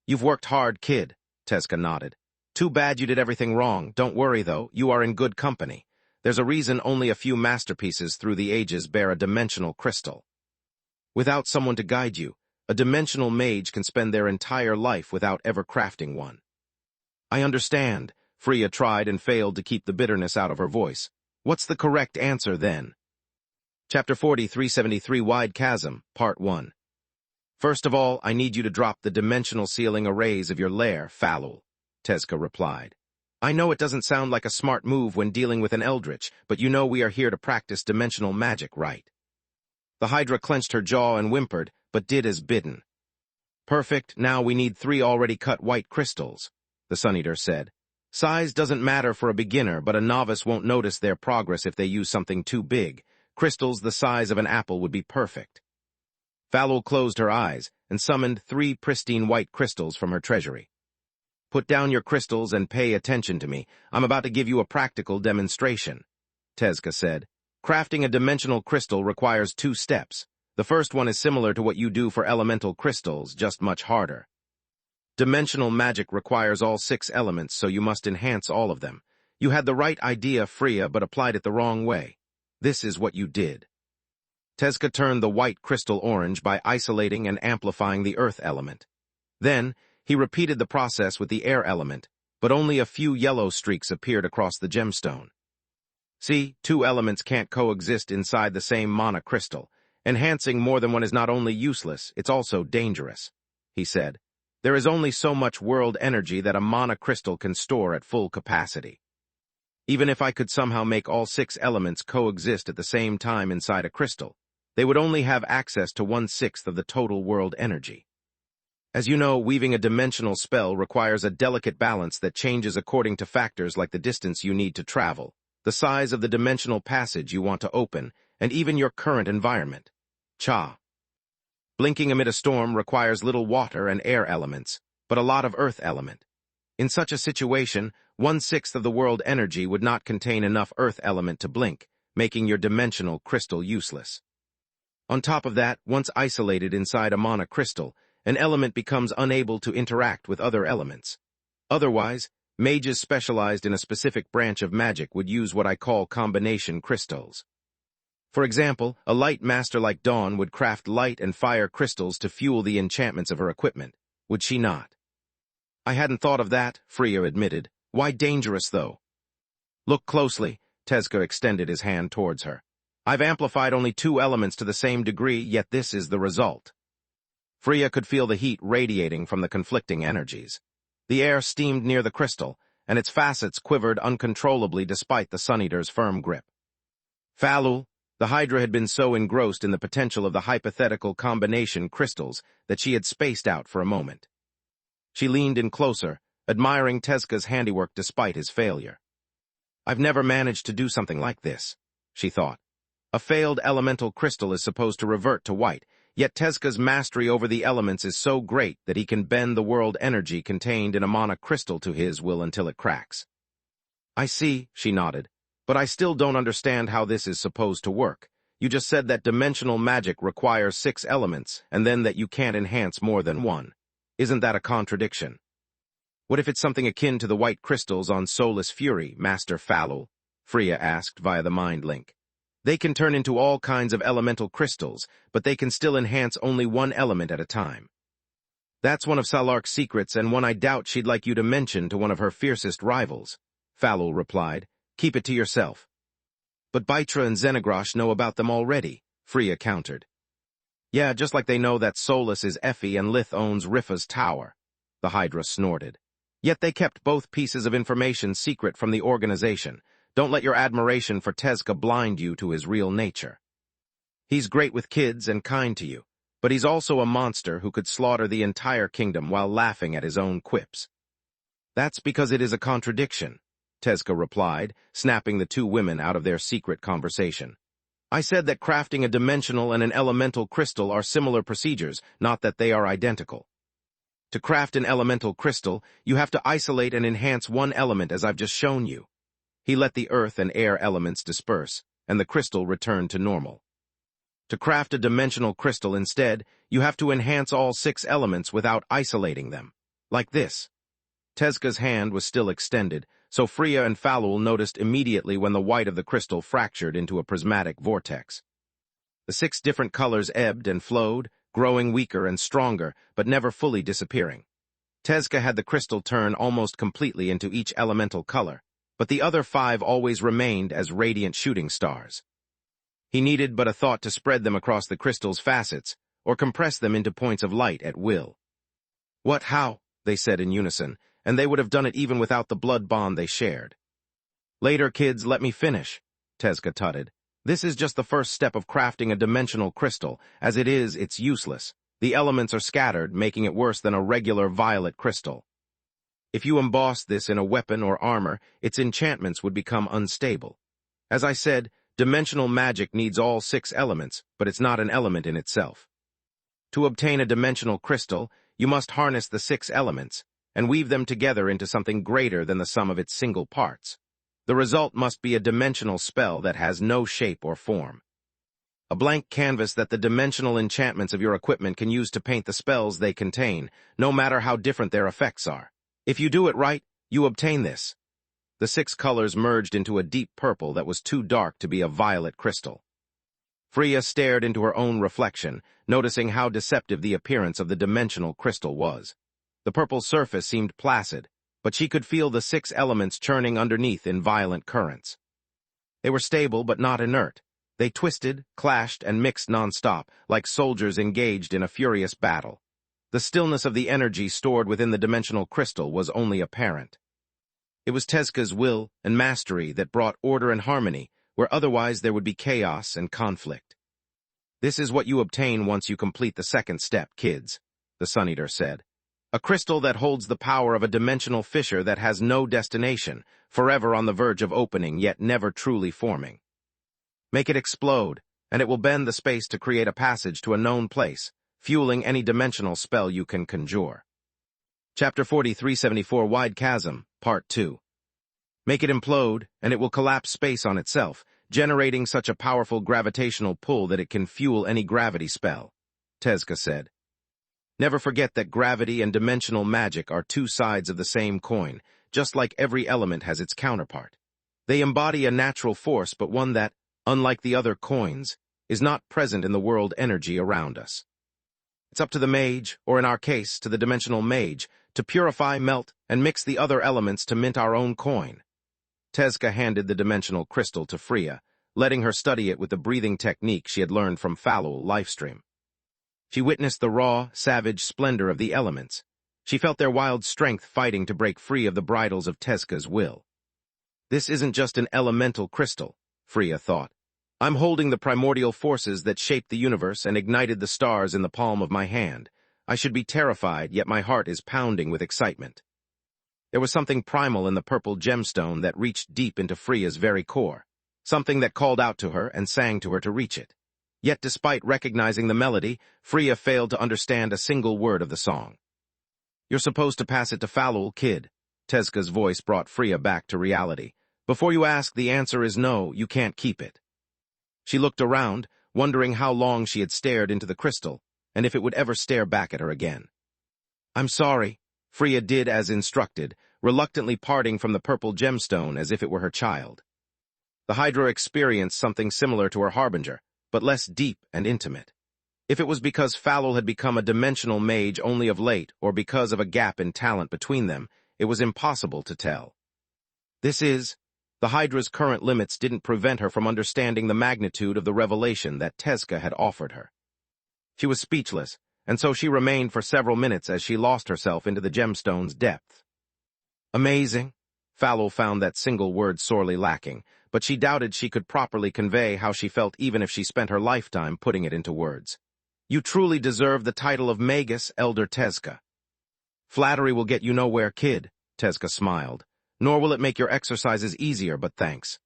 Speaker 1: You've worked hard, kid, Tezca nodded. Too bad you did everything wrong. Don't worry, though, you are in good company. There's a reason only a few masterpieces through the ages bear a dimensional crystal. Without someone to guide you, a dimensional mage can spend their entire life without ever crafting one. I understand. Freya tried and failed to keep the bitterness out of her voice. What's the correct answer, then? Chapter 40, 373 Wide Chasm, Part 1. First of all, I need you to drop the dimensional ceiling arrays of your lair, Falul, Tezca replied. I know it doesn't sound like a smart move when dealing with an eldritch, but you know we are here to practice dimensional magic, right? The Hydra clenched her jaw and whimpered, but did as bidden. Perfect, now we need 3 already cut white crystals. the Sun Eater said. Size doesn't matter for a beginner, but a novice won't notice their progress if they use something too big. Crystals the size of an apple would be perfect. Falul closed her eyes and summoned 3 pristine white crystals from her treasury. Put down your crystals and pay attention to me. I'm about to give you a practical demonstration, Tezka said. Crafting a dimensional crystal requires 2 steps. The first one is similar to what you do for elemental crystals, just much harder. Dimensional magic requires all 6 elements, so you must enhance all of them. You had the right idea, Freya, but applied it the wrong way. This is what you did. Tezka turned the white crystal orange by isolating and amplifying the earth element. Then, he repeated the process with the air element, but only a few yellow streaks appeared across the gemstone. See, 2 elements can't coexist inside the same mana crystal. Enhancing more than one is not only useless, it's also dangerous, he said. There is only so much world energy that a mana crystal can store at full capacity. Even if I could somehow make all 6 elements coexist at the same time inside a crystal, they would only have access to 1/6 of the total world energy. As you know, weaving a dimensional spell requires a delicate balance that changes according to factors like the distance you need to travel, the size of the dimensional passage you want to open, and even your current environment. Cha. Blinking amid a storm requires little water and air elements, but a lot of earth element. In such a situation, 1/6 of the world energy would not contain enough earth element to blink, making your dimensional crystal useless. On top of that, once isolated inside a mana crystal, an element becomes unable to interact with other elements. Otherwise, mages specialized in a specific branch of magic would use what I call combination crystals. For example, a light master like Dawn would craft light and fire crystals to fuel the enchantments of her equipment, would she not? I hadn't thought of that, Freya admitted. Why dangerous, though? Look closely, Tezka extended his hand towards her. I've amplified only 2 elements to the same degree, yet this is the result. Freya could feel the heat radiating from the conflicting energies. The air steamed near the crystal, and its facets quivered uncontrollably despite the Sun Eater's firm grip. Falul, the Hydra had been so engrossed in the potential of the hypothetical combination crystals that she had spaced out for a moment. She leaned in closer, admiring Tezka's handiwork despite his failure. I've never managed to do something like this, she thought. A failed elemental crystal is supposed to revert to white, yet Tezka's mastery over the elements is so great that he can bend the world energy contained in a mana crystal to his will until it cracks. I see, she nodded. But I still don't understand how this is supposed to work. You just said that dimensional magic requires 6 elements, and then that you can't enhance more than 1. Isn't that a contradiction? What if it's something akin to the white crystals on Soulless Fury, Master Falul? Freya asked via the mind link. They can turn into all kinds of elemental crystals, but they can still enhance only 1 element at a time. That's one of Salark's secrets, and one I doubt she'd like you to mention to one of her fiercest rivals, Falul replied. Keep it to yourself. But Baitra and Xenagrosh know about them already, Freya countered. Yeah, just like they know that Solus is Effie and Lith owns Rifa's tower, the Hydra snorted. Yet they kept both pieces of information secret from the organization. Don't let your admiration for Tezka blind you to his real nature. He's great with kids and kind to you, but he's also a monster who could slaughter the entire kingdom while laughing at his own quips. That's because it is a contradiction, Tezka replied, snapping the 2 women out of their secret conversation. I said that crafting a dimensional and an elemental crystal are similar procedures, not that they are identical. To craft an elemental crystal, you have to isolate and enhance 1 element as I've just shown you. He let the earth and air elements disperse, and the crystal returned to normal. To craft a dimensional crystal instead, you have to enhance all 6 elements without isolating them. Like this. Tezka's hand was still extended, so Freya and Falul noticed immediately when the white of the crystal fractured into a prismatic vortex. The 6 different colors ebbed and flowed, growing weaker and stronger, but never fully disappearing. Tezka had the crystal turn almost completely into each elemental color, but the other 5 always remained as radiant shooting stars. He needed but a thought to spread them across the crystal's facets, or compress them into points of light at will. What, how? They said in unison, and they would have done it even without the blood bond they shared. Later, kids, let me finish, Tezka tutted. This is just the first step of crafting a dimensional crystal. As it is, it's useless. The elements are scattered, making it worse than a regular violet crystal. If you embossed this in a weapon or armor, its enchantments would become unstable. As I said, dimensional magic needs all 6 elements, but it's not an element in itself. To obtain a dimensional crystal, you must harness the 6 elements and weave them together into something greater than the sum of its single parts. The result must be a dimensional spell that has no shape or form. A blank canvas that the dimensional enchantments of your equipment can use to paint the spells they contain, no matter how different their effects are. If you do it right, you obtain this. The 6 colors merged into a deep purple that was too dark to be a violet crystal. Freya stared into her own reflection, noticing how deceptive the appearance of the dimensional crystal was. The purple surface seemed placid, but she could feel the 6 elements churning underneath in violent currents. They were stable but not inert. They twisted, clashed, and mixed non-stop, like soldiers engaged in a furious battle. The stillness of the energy stored within the dimensional crystal was only apparent. It was Tezca's will and mastery that brought order and harmony, where otherwise there would be chaos and conflict. This is what you obtain once you complete the 2nd step, kids, the Sun Eater said. A crystal that holds the power of a dimensional fissure that has no destination, forever on the verge of opening yet never truly forming. Make it explode, and it will bend the space to create a passage to a known place, fueling any dimensional spell you can conjure. Chapter 4374 Wide Chasm, Part 2. Make it implode, and it will collapse space on itself, generating such a powerful gravitational pull that it can fuel any gravity spell, Tezca said. Never forget that gravity and dimensional magic are 2 sides of the same coin, just like every element has its counterpart. They embody a natural force, but one that, unlike the other coins, is not present in the world energy around us. It's up to the mage, or in our case, to the dimensional mage, to purify, melt, and mix the other elements to mint our own coin. Tezca handed the dimensional crystal to Freya, letting her study it with the breathing technique she had learned from Falul Lifestream. She witnessed the raw, savage splendor of the elements. She felt their wild strength fighting to break free of the bridles of Tezca's will. This isn't just an elemental crystal, Freya thought. I'm holding the primordial forces that shaped the universe and ignited the stars in the palm of my hand. I should be terrified, yet my heart is pounding with excitement. There was something primal in the purple gemstone that reached deep into Freya's very core, something that called out to her and sang to her to reach it. Yet despite recognizing the melody, Freya failed to understand a single word of the song. You're supposed to pass it to Falul, kid. Tezca's voice brought Freya back to reality. Before you ask, the answer is no, you can't keep it. She looked around, wondering how long she had stared into the crystal, and if it would ever stare back at her again. I'm sorry. Freya did as instructed, reluctantly parting from the purple gemstone as if it were her child. The Hydra experienced something similar to her harbinger, but less deep and intimate. If it was because Falul had become a dimensional mage only of late, or because of a gap in talent between them, it was impossible to tell. The Hydra's current limits didn't prevent her from understanding the magnitude of the revelation that Tezca had offered her. She was speechless, and so she remained for several minutes as she lost herself into the gemstone's depth. Amazing. Falul found that single word sorely lacking, but she doubted she could properly convey how she felt even if she spent her lifetime putting it into words. You truly deserve the title of Magus, Elder Tezca. Flattery will get you nowhere, kid, Tezca smiled. Nor will it make your exercises easier, but thanks.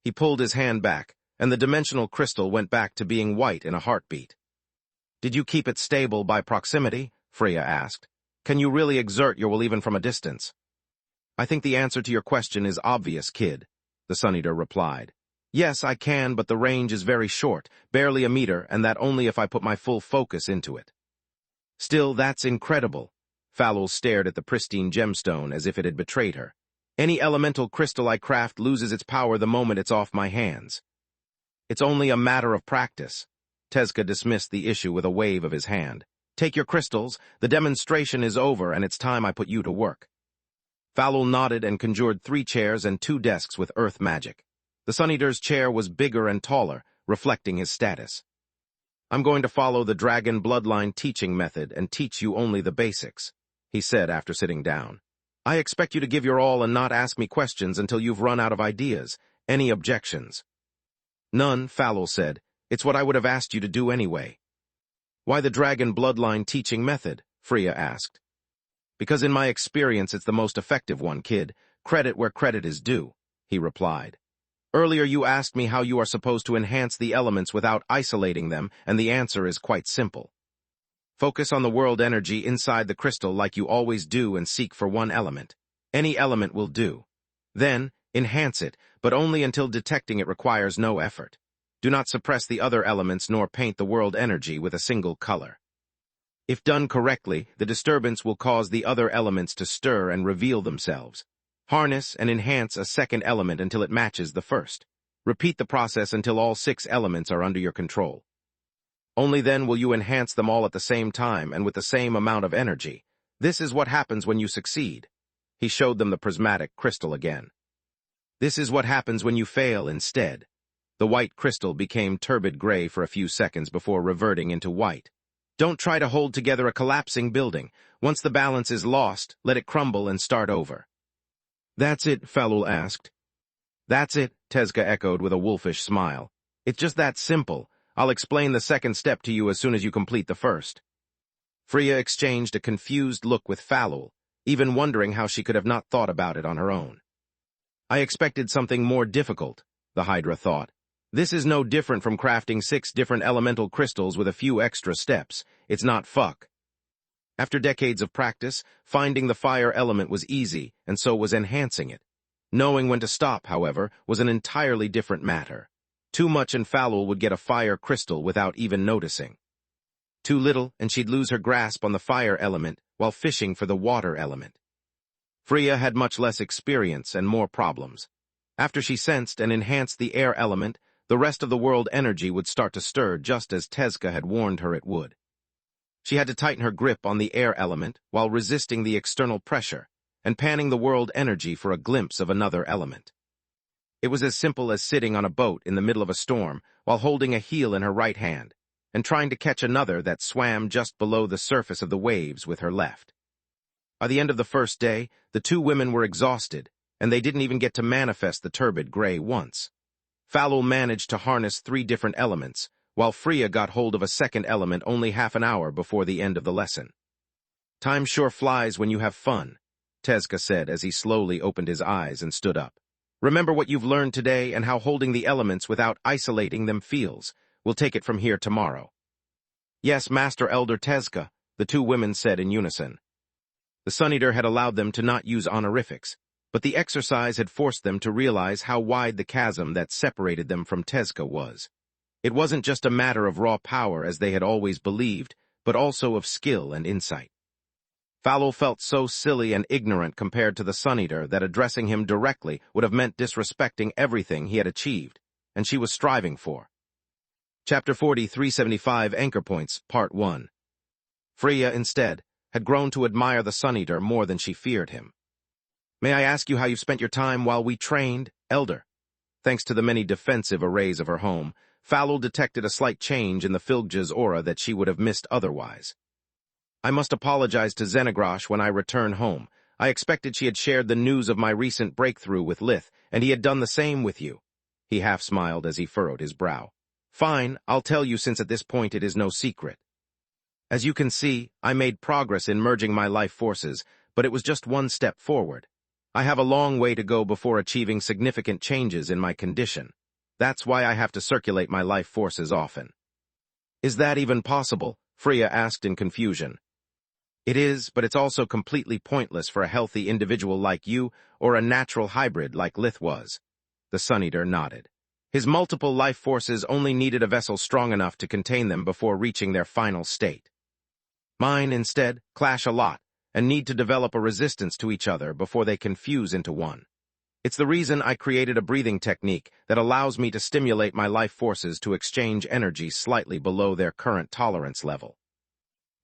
Speaker 1: He pulled his hand back, and the dimensional crystal went back to being white in a heartbeat. Did you keep it stable by proximity? Freya asked. Can you really exert your will even from a distance? I think the answer to your question is obvious, kid, the Sun Eater replied. Yes, I can, but the range is very short, barely a meter, and that only if I put my full focus into it. Still, that's incredible. Falul stared at the pristine gemstone as if it had betrayed her. Any elemental crystal I craft loses its power the moment it's off my hands. It's only a matter of practice. Tezca dismissed the issue with a wave of his hand. Take your crystals, the demonstration is over, and it's time I put you to work. Falul nodded and conjured 3 chairs and 2 desks with earth magic. The Sun Eater's chair was bigger and taller, reflecting his status. I'm going to follow the dragon bloodline teaching method and teach you only the basics, he said after sitting down. I expect you to give your all and not ask me questions until you've run out of ideas. Any objections? None, Falul said. It's what I would have asked you to do anyway. Why the dragon bloodline teaching method? Freya asked. Because in my experience it's the most effective one, kid. Credit where credit is due, he replied. Earlier you asked me how you are supposed to enhance the elements without isolating them, and the answer is quite simple. Focus on the world energy inside the crystal like you always do and seek for one element. Any element will do. Then, enhance it, but only until detecting it requires no effort. Do not suppress the other elements nor paint the world energy with a single color. If done correctly, the disturbance will cause the other elements to stir and reveal themselves. Harness and enhance a second element until it matches the first. Repeat the process until all 6 elements are under your control. Only then will you enhance them all at the same time and with the same amount of energy. This is what happens when you succeed. He showed them the prismatic crystal again. This is what happens when you fail instead. The white crystal became turbid gray for a few seconds before reverting into white. Don't try to hold together a collapsing building. Once the balance is lost, let it crumble and start over. That's it, Falul asked. That's it, Tezca echoed with a wolfish smile. It's just that simple. I'll explain the second step to you as soon as you complete the first. Freya exchanged a confused look with Falul, even wondering how she could have not thought about it on her own. I expected something more difficult, the Hydra thought. This is no different from crafting 6 different elemental crystals with a few extra steps. It's not fuck. After decades of practice, finding the fire element was easy, and so was enhancing it. Knowing when to stop, however, was an entirely different matter. Too much and Falul would get a fire crystal without even noticing. Too little, and she'd lose her grasp on the fire element while fishing for the water element. Freya had much less experience and more problems. After she sensed and enhanced the air element, the rest of the world energy would start to stir just as Tezca had warned her it would. She had to tighten her grip on the air element while resisting the external pressure and panning the world energy for a glimpse of another element. It was as simple as sitting on a boat in the middle of a storm while holding a heel in her right hand and trying to catch another that swam just below the surface of the waves with her left. By the end of the first day, the 2 women were exhausted, and they didn't even get to manifest the turbid gray once. Falul managed to harness 3 different elements, while Freya got hold of a second element only half an hour before the end of the lesson. Time sure flies when you have fun, Tezca said as he slowly opened his eyes and stood up. Remember what you've learned today and how holding the elements without isolating them feels. We'll take it from here tomorrow. Yes, Master Elder Tezca, the 2 women said in unison. The Sun Eater had allowed them to not use honorifics, but the exercise had forced them to realize how wide the chasm that separated them from Tezca was. It wasn't just a matter of raw power as they had always believed, but also of skill and insight. Falul felt so silly and ignorant compared to the Sun Eater that addressing him directly would have meant disrespecting everything he had achieved, and she was striving for. Chapter 40, 375 Anchor Points, Part 1. Freya, instead, had grown to admire the Sun Eater more than she feared him. May I ask you how you've spent your time while we trained, Elder? Thanks to the many defensive arrays of her home, Falul detected a slight change in the Filgja's aura that she would have missed otherwise. I must apologize to Xenagrosh when I return home. I expected she had shared the news of my recent breakthrough with Lith, and he had done the same with you. He half smiled as he furrowed his brow. Fine, I'll tell you since at this point it is no secret. As you can see, I made progress in merging my life forces, but it was just one step forward. I have a long way to go before achieving significant changes in my condition. That's why I have to circulate my life forces often. Is that even possible? Freya asked in confusion. It is, but it's also completely pointless for a healthy individual like you or a natural hybrid like Lith was. The Sun Eater nodded. His multiple life forces only needed a vessel strong enough to contain them before reaching their final state. Mine, instead, clash a lot and need to develop a resistance to each other before they can fuse into one. It's the reason I created a breathing technique that allows me to stimulate my life forces to exchange energy slightly below their current tolerance level.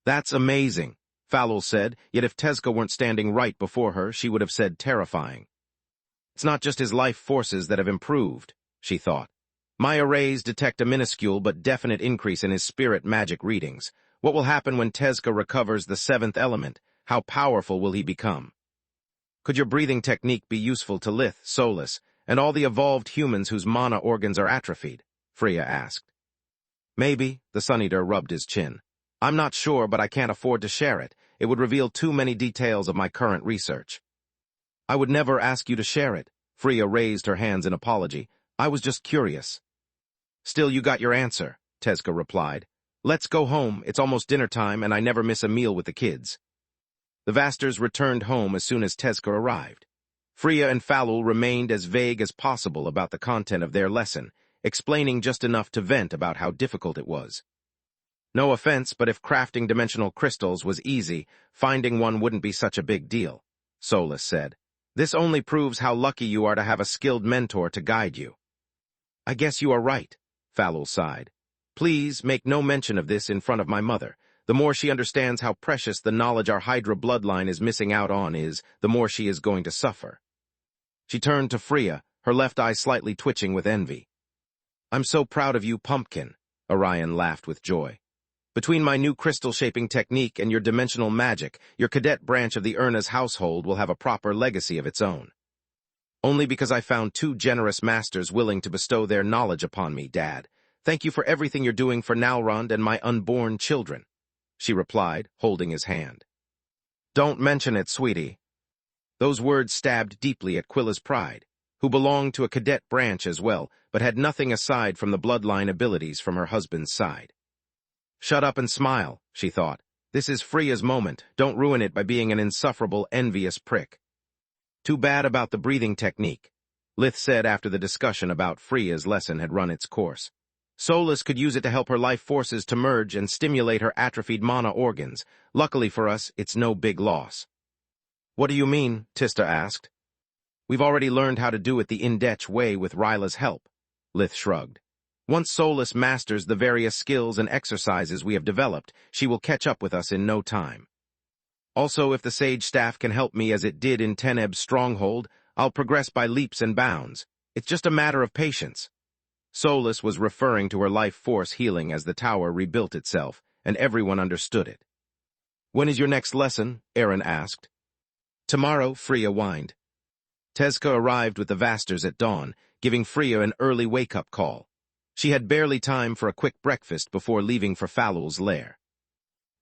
Speaker 1: That's amazing, Falul said, yet if Tezca weren't standing right before her, she would have said terrifying. It's not just his life forces that have improved, she thought. My arrays detect a minuscule but definite increase in his spirit magic readings. What will happen when Tezca recovers the 7th element? How powerful will he become? Could your breathing technique be useful to Lith, Solus, and all the evolved humans whose mana organs are atrophied? Freya asked. Maybe, the Sun Eater rubbed his chin. I'm not sure, but I can't afford to share it. it would reveal too many details of my current research. I would never ask you to share it. Freya raised her hands in apology. I was just curious. Still, you got your answer, Tezka replied. Let's go home. It's almost dinner time, and I never miss a meal with the kids. The Vasters returned home as soon as Tezka arrived. Freya and Falul remained as vague as possible about the content of their lesson, explaining just enough to vent about how difficult it was. No offense, but if crafting dimensional crystals was easy, finding one wouldn't be such a big deal, Solus said. This only proves how lucky you are to have a skilled mentor to guide you. I guess you are right, Falul sighed. Please make no mention of this in front of my mother. The more she understands how precious the knowledge our Hydra bloodline is missing out on is, the more she is going to suffer. She turned to Freya, her left eye slightly twitching with envy. I'm so proud of you, Pumpkin, Orion laughed with joy. Between my new crystal-shaping technique and your dimensional magic, your cadet branch of the Urna's household will have a proper legacy of its own. Only because I found two generous masters willing to bestow their knowledge upon me, Dad. Thank you for everything you're doing for Nalrond and my unborn children, she replied, holding his hand. Don't mention it, sweetie. Those words stabbed deeply at Quilla's pride, who belonged to a cadet branch as well, but had nothing aside from the bloodline abilities from her husband's side. Shut up and smile, she thought. This is Freya's moment. Don't ruin it by being an insufferable, envious prick. Too bad about the breathing technique, Lith said after the discussion about Freya's lesson had run its course. Solus could use it to help her life forces to merge and stimulate her atrophied mana organs. Luckily for us, it's no big loss. What do you mean? Tista asked. We've already learned how to do it the Indech way with Ryla's help, Lith shrugged. Once Solus masters the various skills and exercises we have developed, she will catch up with us in no time. Also, if the Sage Staff can help me as it did in Teneb's stronghold, I'll progress by leaps and bounds. It's just a matter of patience. Solus was referring to her life force healing as the tower rebuilt itself, and everyone understood it. When is your next lesson? Aaron asked. Tomorrow, Freya whined. Tezka arrived with the Vasters at dawn, giving Freya an early wake-up call. She had barely time for a quick breakfast before leaving for Falul's lair.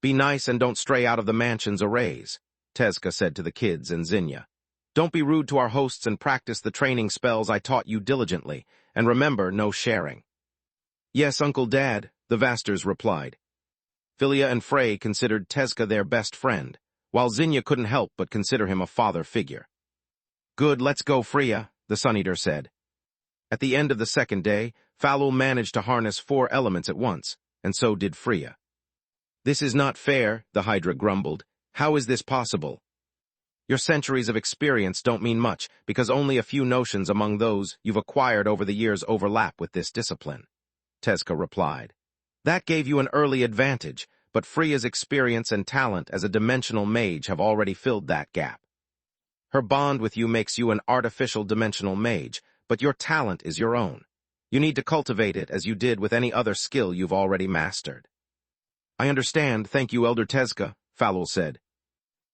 Speaker 1: Be nice and don't stray out of the mansion's arrays, Tezka said to the kids and Zinnia. Don't be rude to our hosts and practice the training spells I taught you diligently, and remember, no sharing. Yes, Uncle Dad, the Vasters replied. Philia and Frey considered Tezka their best friend, while Zinnia couldn't help but consider him a father figure. Good, let's go, Freya, the Sun Eater said. At the end of the second day, Falul managed to harness 4 elements at once, and so did Freya. This is not fair, the Hydra grumbled. How is this possible? Your centuries of experience don't mean much, because only a few notions among those you've acquired over the years overlap with this discipline, Tezka replied. That gave you an early advantage, but Freya's experience and talent as a dimensional mage have already filled that gap. Her bond with you makes you an artificial dimensional mage, but your talent is your own. You need to cultivate it as you did with any other skill you've already mastered. I understand, thank you, Elder Tezka, Falul said.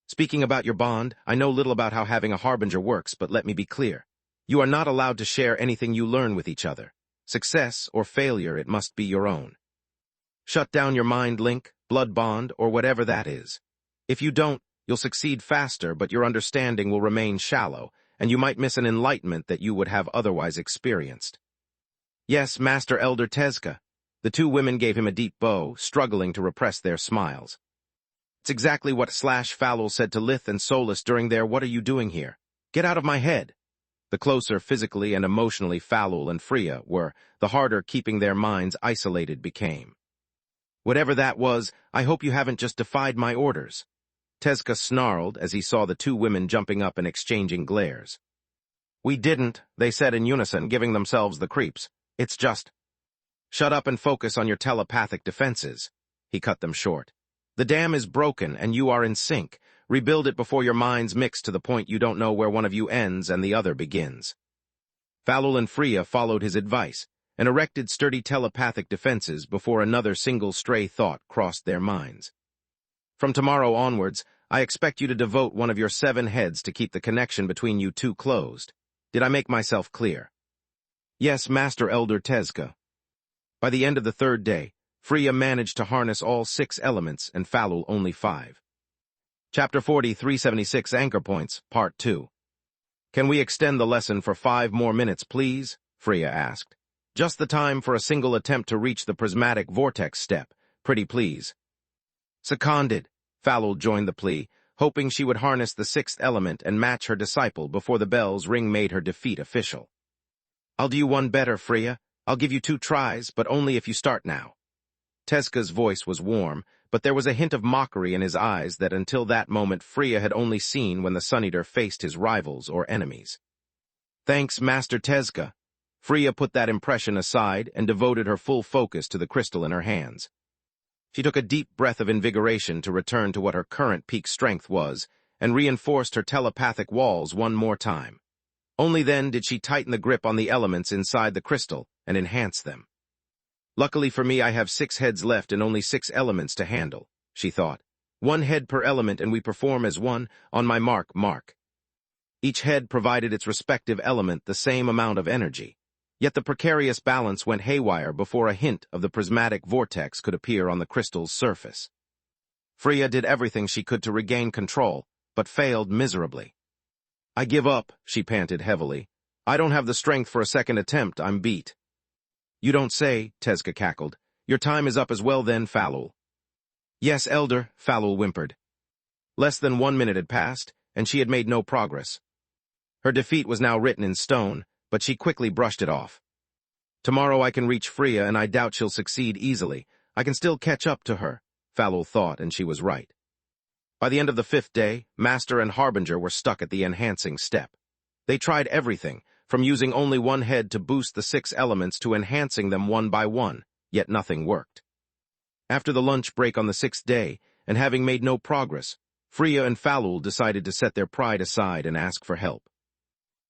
Speaker 1: Speaking about your bond, I know little about how having a harbinger works, but let me be clear. You are not allowed to share anything you learn with each other. Success or failure, it must be your own. Shut down your mind link, blood bond, or whatever that is. If you don't, you'll succeed faster, but your understanding will remain shallow, and you might miss an enlightenment that you would have otherwise experienced. Yes, Master Elder Tezka. The 2 women gave him a deep bow, struggling to repress their smiles. It's exactly what Falul said to Lith and Solus during their "What are you doing here? Get out of my head." The closer physically and emotionally Falul and Freya were, the harder keeping their minds isolated became. Whatever that was, I hope you haven't just defied my orders. Tezka snarled as he saw the 2 women jumping up and exchanging glares. We didn't, they said in unison, giving themselves the creeps. It's just... Shut up and focus on your telepathic defenses. He cut them short. The dam is broken and you are in sync. Rebuild it before your minds mix to the point you don't know where one of you ends and the other begins. Falul and Freya followed his advice and erected sturdy telepathic defenses before another single stray thought crossed their minds. From tomorrow onwards, I expect you to devote one of your 7 heads to keep the connection between you 2 closed. Did I make myself clear? Yes, Master Elder Tezka. By the end of the 3rd day, Freya managed to harness all 6 elements and Falul only 5. Chapter 40, 376 Anchor Points, Part 2. Can we extend the lesson for 5 more minutes, please? Freya asked. Just the time for a single attempt to reach the prismatic vortex step. Pretty please. Seconded. Falul joined the plea, hoping she would harness the sixth element and match her disciple before the bell's ring made her defeat official. I'll do you one better, Freya. I'll give you 2 tries, but only if you start now. Tezca's voice was warm, but there was a hint of mockery in his eyes that until that moment Freya had only seen when the Sun Eater faced his rivals or enemies. Thanks, Master Tezca. Freya put that impression aside and devoted her full focus to the crystal in her hands. She took a deep breath of invigoration to return to what her current peak strength was, and reinforced her telepathic walls one more time. Only then did she tighten the grip on the elements inside the crystal and enhance them. Luckily for me, I have 6 heads left and only 6 elements to handle, she thought. 1 head per element and we perform as one. On my mark, mark. Each head provided its respective element the same amount of energy. Yet the precarious balance went haywire before a hint of the prismatic vortex could appear on the crystal's surface. Freya did everything she could to regain control, but failed miserably. I give up, she panted heavily. I don't have the strength for a second attempt, I'm beat. You don't say, Tezca cackled. Your time is up as well then, Falul. Yes, Elder, Falul whimpered. Less than 1 minute had passed, and she had made no progress. Her defeat was now written in stone, but she quickly brushed it off. Tomorrow I can reach Freya, and I doubt she'll succeed easily. I can still catch up to her, Falul thought, and she was right. By the end of the 5th day, Master and Harbinger were stuck at the enhancing step. They tried everything, from using only 1 head to boost the 6 elements to enhancing them one by one, yet nothing worked. After the lunch break on the 6th day, and having made no progress, Freya and Falul decided to set their pride aside and ask for help.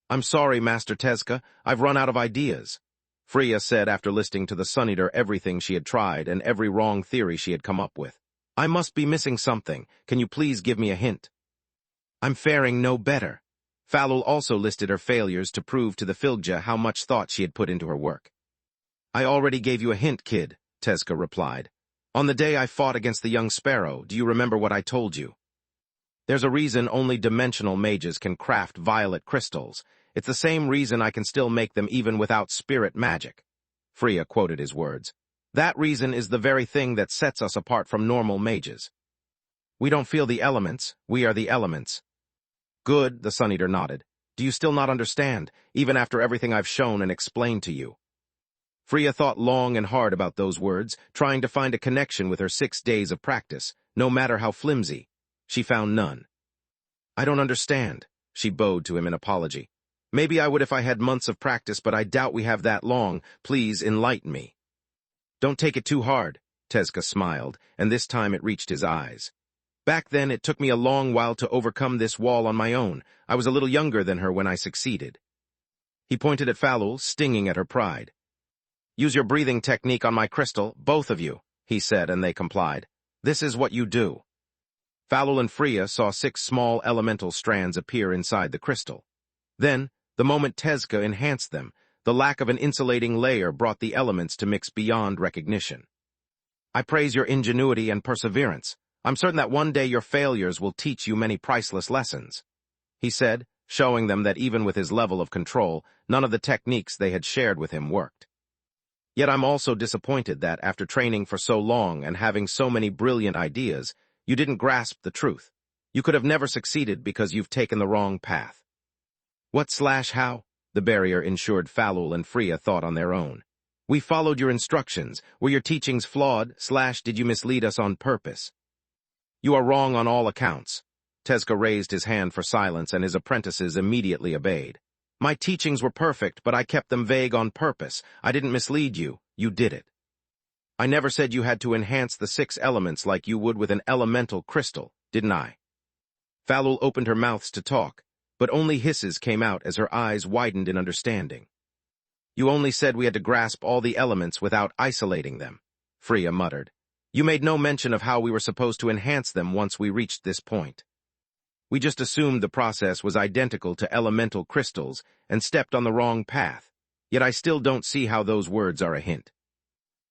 Speaker 1: I'm sorry, Master Tezca, I've run out of ideas, Freya said after listing to the Sun Eater everything she had tried and every wrong theory she had come up with. I must be missing something. Can you please give me a hint? I'm faring no better. Falul also listed her failures to prove to the Filgja how much thought she had put into her work. I already gave you a hint, kid, Tezca replied. On the day I fought against the young sparrow, do you remember what I told you? There's a reason only dimensional mages can craft violet crystals. It's the same reason I can still make them even without spirit magic. Freya quoted his words. That reason is the very thing that sets us apart from normal mages. We don't feel the elements, we are the elements. Good, the Sun Eater nodded. Do you still not understand, even after everything I've shown and explained to you? Freya thought long and hard about those words, trying to find a connection with her 6 days of practice, no matter how flimsy. She found none. I don't understand, she bowed to him in apology. Maybe I would if I had months of practice, but I doubt we have that long. Please enlighten me. Don't take it too hard, Tezca smiled, and this time it reached his eyes. Back then, it took me a long while to overcome this wall on my own. I was a little younger than her when I succeeded. He pointed at Falul, stinging at her pride. Use your breathing technique on my crystal, both of you, he said, and they complied. This is what you do. Falul and Freya saw 6 small elemental strands appear inside the crystal. Then, the moment Tezca enhanced them, the lack of an insulating layer brought the elements to mix beyond recognition. I praise your ingenuity and perseverance. I'm certain that one day your failures will teach you many priceless lessons, he said, showing them that even with his level of control, none of the techniques they had shared with him worked. Yet I'm also disappointed that, after training for so long and having so many brilliant ideas, you didn't grasp the truth. You could have never succeeded because you've taken the wrong path. What/how? The barrier ensured Falul and Freya thought on their own. We followed your instructions. Were your teachings flawed/did you mislead us on purpose? You are wrong on all accounts. Tezca raised his hand for silence, and his apprentices immediately obeyed. My teachings were perfect, but I kept them vague on purpose. I didn't mislead you. You did it. I never said you had to enhance the 6 elements like you would with an elemental crystal, didn't I? Falul opened her mouth to talk, but only hisses came out as her eyes widened in understanding. You only said we had to grasp all the elements without isolating them, Freya muttered. You made no mention of how we were supposed to enhance them once we reached this point. We just assumed the process was identical to elemental crystals and stepped on the wrong path, yet I still don't see how those words are a hint.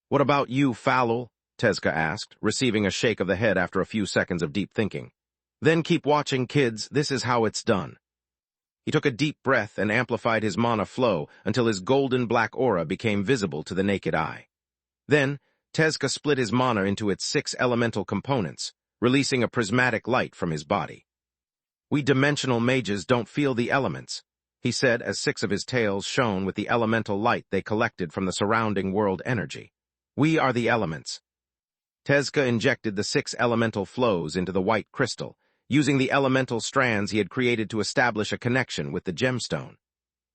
Speaker 1: What about you, Falul? Tezca asked, receiving a shake of the head after a few seconds of deep thinking. Then keep watching, kids, this is how it's done. He took a deep breath and amplified his mana flow until his golden black aura became visible to the naked eye. Then, Tezca split his mana into its 6 elemental components, releasing a prismatic light from his body. "We dimensional mages don't feel the elements," he said as 6 of his tails shone with the elemental light they collected from the surrounding world energy. "We are the elements." Tezca injected the 6 elemental flows into the white crystal, using the elemental strands he had created to establish a connection with the gemstone.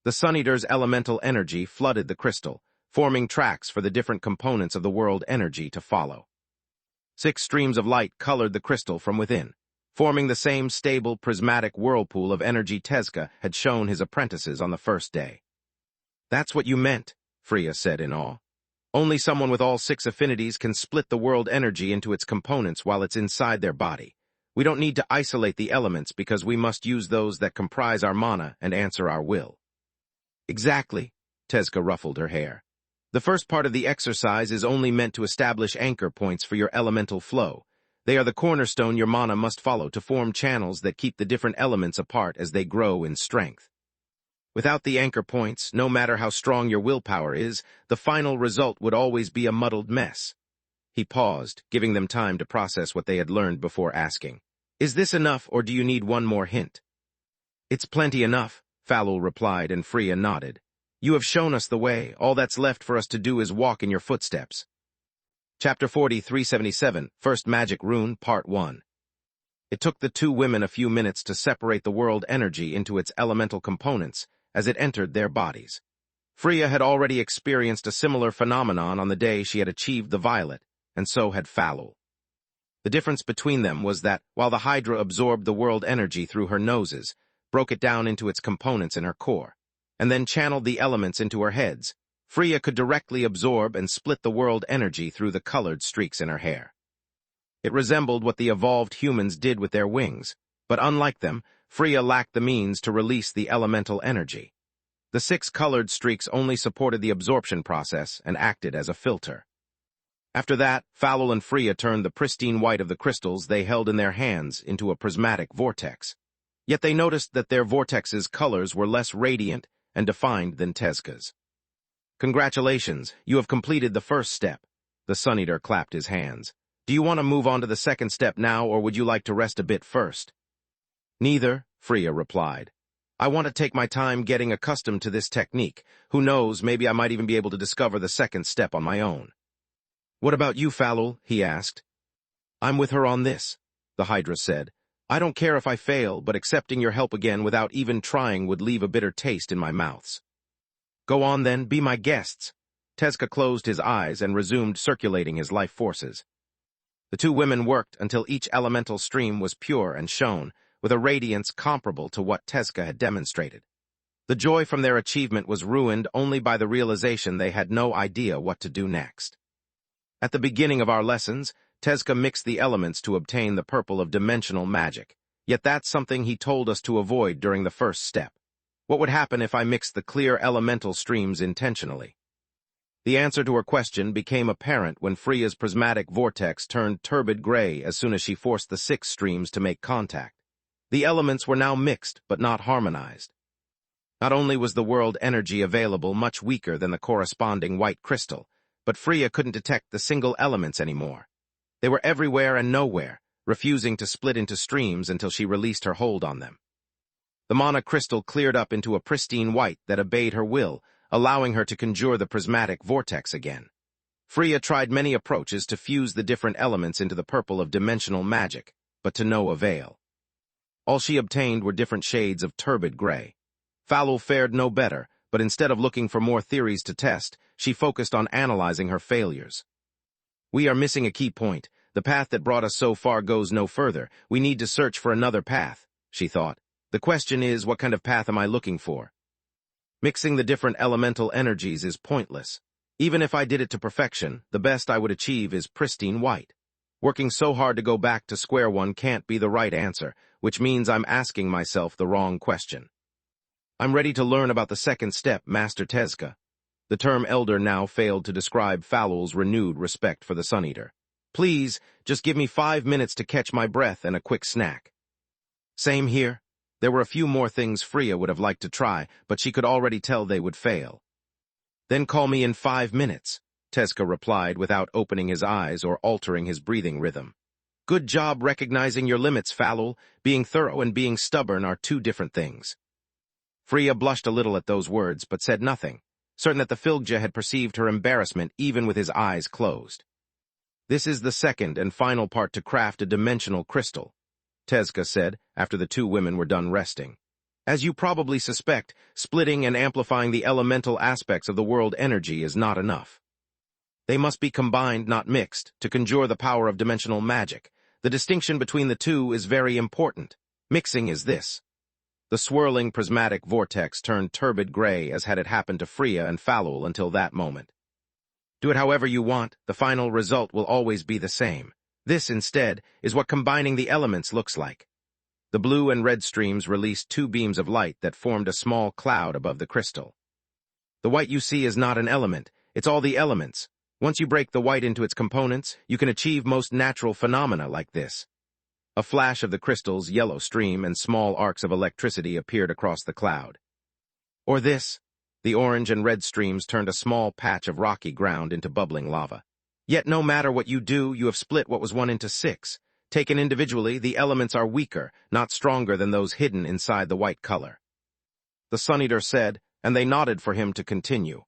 Speaker 1: The Sun Eater's elemental energy flooded the crystal, forming tracks for the different components of the world energy to follow. 6 streams of light colored the crystal from within, forming the same stable prismatic whirlpool of energy Tezca had shown his apprentices on the first day. "That's what you meant," Freya said in awe. "Only someone with all 6 affinities can split the world energy into its components while it's inside their body. We don't need to isolate the elements because we must use those that comprise our mana and answer our will." "Exactly," Tezca ruffled her hair. "The first part of the exercise is only meant to establish anchor points for your elemental flow. They are the cornerstone your mana must follow to form channels that keep the different elements apart as they grow in strength. Without the anchor points, no matter how strong your willpower is, the final result would always be a muddled mess." He paused, giving them time to process what they had learned before asking, "Is this enough, or do you need one more hint?" "It's plenty enough," Falul replied, and Freya nodded. "You have shown us the way. All that's left for us to do is walk in your footsteps." Chapter 4377, First Magic Rune, Part 1. It took the 2 women a few minutes to separate the world energy into its elemental components as it entered their bodies. Freya had already experienced a similar phenomenon on the day she had achieved the violet, and so had Falul. The difference between them was that, while the Hydra absorbed the world energy through her noses, broke it down into its components in her core, and then channeled the elements into her heads, Freya could directly absorb and split the world energy through the colored streaks in her hair. It resembled what the evolved humans did with their wings, but unlike them, Freya lacked the means to release the elemental energy. The 6 colored streaks only supported the absorption process and acted as a filter. After that, Falul and Freya turned the pristine white of the crystals they held in their hands into a prismatic vortex. Yet they noticed that their vortex's colors were less radiant and defined than Tezca's. "Congratulations, you have completed the first step." The Sun Eater clapped his hands. "Do you want to move on to the second step now, or would you like to rest a bit first?" "Neither," Freya replied. "I want to take my time getting accustomed to this technique. Who knows, maybe I might even be able to discover the second step on my own." "What about you, Falul?" he asked. "I'm with her on this," the Hydra said. "I don't care if I fail, but accepting your help again without even trying would leave a bitter taste in my mouths." "Go on then, be my guests." Tezca closed his eyes and resumed circulating his life forces. The 2 women worked until each elemental stream was pure and shone, with a radiance comparable to what Tezca had demonstrated. The joy from their achievement was ruined only by the realization they had no idea what to do next. At the beginning of our lessons, Tezca mixed the elements to obtain the purple of dimensional magic, yet that's something he told us to avoid during the first step. What would happen if I mixed the clear elemental streams intentionally? The answer to her question became apparent when Freya's prismatic vortex turned turbid gray as soon as she forced the 6 streams to make contact. The elements were now mixed, but not harmonized. Not only was the world energy available much weaker than the corresponding white crystal, but Freya couldn't detect the single elements anymore. They were everywhere and nowhere, refusing to split into streams until she released her hold on them. The mana crystal cleared up into a pristine white that obeyed her will, allowing her to conjure the prismatic vortex again. Freya tried many approaches to fuse the different elements into the purple of dimensional magic, but to no avail. All she obtained were different shades of turbid gray. Falul fared no better, but instead of looking for more theories to test, she focused on analyzing her failures. "We are missing a key point. The path that brought us so far goes no further. We need to search for another path," she thought. "The question is, what kind of path am I looking for? Mixing the different elemental energies is pointless. Even if I did it to perfection, the best I would achieve is pristine white. Working so hard to go back to square one can't be the right answer, which means I'm asking myself the wrong question. I'm ready to learn about the second step, Master Tezca." The term elder now failed to describe Falul's renewed respect for the Sun Eater. "Please, just give me 5 minutes to catch my breath and a quick snack." Same here. There were a few more things Freya would have liked to try, but she could already tell they would fail. Then call me in 5 minutes, Tezca replied without opening his eyes or altering his breathing rhythm. Good job recognizing your limits, Falul. Being thorough and being stubborn are two different things. Freya blushed a little at those words, but said nothing, certain that the Filgja had perceived her embarrassment even with his eyes closed. This is the second and final part to craft a dimensional crystal, Tezca said after the two women were done resting. As you probably suspect, splitting and amplifying the elemental aspects of the world energy is not enough. They must be combined, not mixed, to conjure the power of dimensional magic. The distinction between the two is very important. Mixing is this. The swirling prismatic vortex turned turbid gray as had it happened to Freya and Falul until that moment. Do it however you want, the final result will always be the same. This, instead, is what combining the elements looks like. The blue and red streams released two beams of light that formed a small cloud above the crystal. The white you see is not an element, it's all the elements. Once you break the white into its components, you can achieve most natural phenomena like this. A flash of the crystal's yellow stream and small arcs of electricity appeared across the cloud. Or this. The orange and red streams turned a small patch of rocky ground into bubbling lava. Yet no matter what you do, you have split what was one into 6. Taken individually, the elements are weaker, not stronger than those hidden inside the white color. The Sun Eater said, and they nodded for him to continue.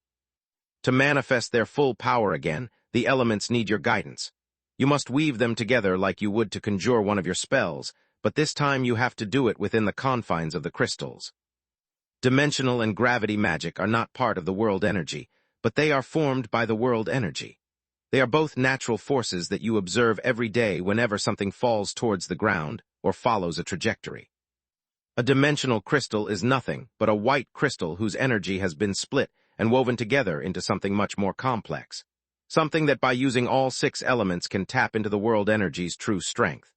Speaker 1: To manifest their full power again, the elements need your guidance. You must weave them together like you would to conjure one of your spells, but this time you have to do it within the confines of the crystals. Dimensional and gravity magic are not part of the world energy, but they are formed by the world energy. They are both natural forces that you observe every day whenever something falls towards the ground or follows a trajectory. A dimensional crystal is nothing but a white crystal whose energy has been split and woven together into something much more complex. Something that by using all 6 elements can tap into the world energy's true strength.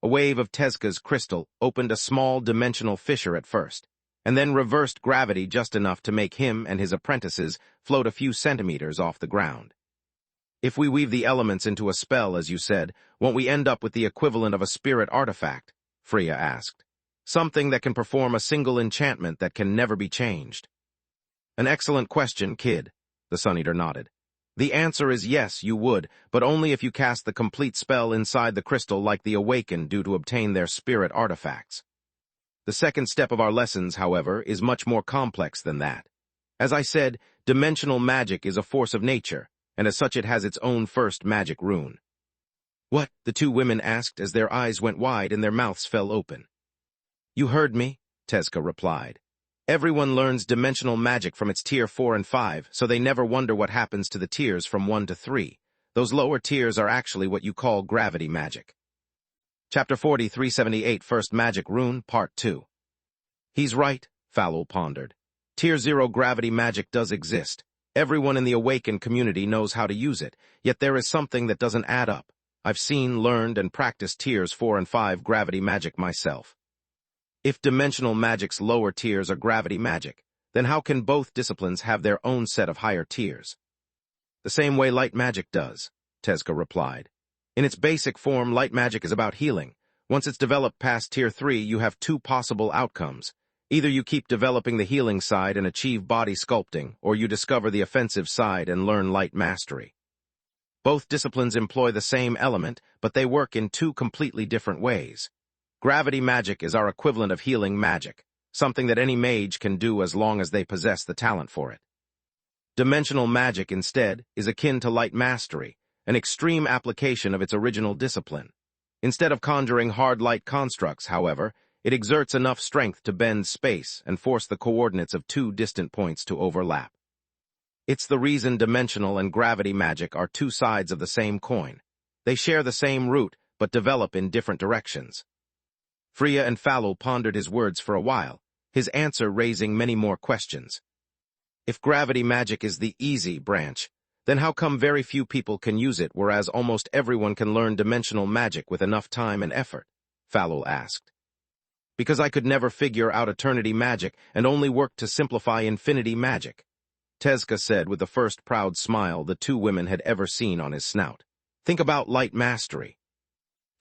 Speaker 1: A wave of Tezca's crystal opened a small dimensional fissure at first, and then reversed gravity just enough to make him and his apprentices float a few centimeters off the ground. If we weave the elements into a spell, as you said, won't we end up with the equivalent of a spirit artifact? Freya asked. Something that can perform a single enchantment that can never be changed. An excellent question, kid, the Sun Eater nodded. The answer is yes, you would, but only if you cast the complete spell inside the crystal like the Awakened do to obtain their spirit artifacts. The second step of our lessons, however, is much more complex than that. As I said, dimensional magic is a force of nature, and as such it has its own first magic rune. What? The two women asked as their eyes went wide and their mouths fell open. You heard me, Tezca replied. Everyone learns dimensional magic from its tier 4 and 5, so they never wonder what happens to the tiers from 1 to 3. Those lower tiers are actually what you call gravity magic. Chapter 40, 378, First Magic Rune, Part 2. He's right, Falul pondered. Tier 0 gravity magic does exist. Everyone in the Awakened community knows how to use it, yet there is something that doesn't add up. I've seen, learned, and practiced tiers 4 and 5 gravity magic myself. If dimensional magic's lower tiers are gravity magic, then how can both disciplines have their own set of higher tiers? The same way light magic does, Tezca replied. In its basic form, light magic is about healing. Once it's developed past tier 3, you have 2 possible outcomes. Either you keep developing the healing side and achieve body sculpting, or you discover the offensive side and learn light mastery. Both disciplines employ the same element, but they work in 2 completely different ways. Gravity magic is our equivalent of healing magic, something that any mage can do as long as they possess the talent for it. Dimensional magic, instead, is akin to light mastery, an extreme application of its original discipline. Instead of conjuring hard light constructs, however, it exerts enough strength to bend space and force the coordinates of 2 distant points to overlap. It's the reason dimensional and gravity magic are 2 sides of the same coin. They share the same root, but develop in different directions. Freya and Falul pondered his words for a while, his answer raising many more questions. If gravity magic is the easy branch, then how come very few people can use it, whereas almost everyone can learn dimensional magic with enough time and effort? Falul asked. Because I could never figure out eternity magic and only worked to simplify infinity magic, Tezca said with the first proud smile the 2 women had ever seen on his snout. Think about light mastery.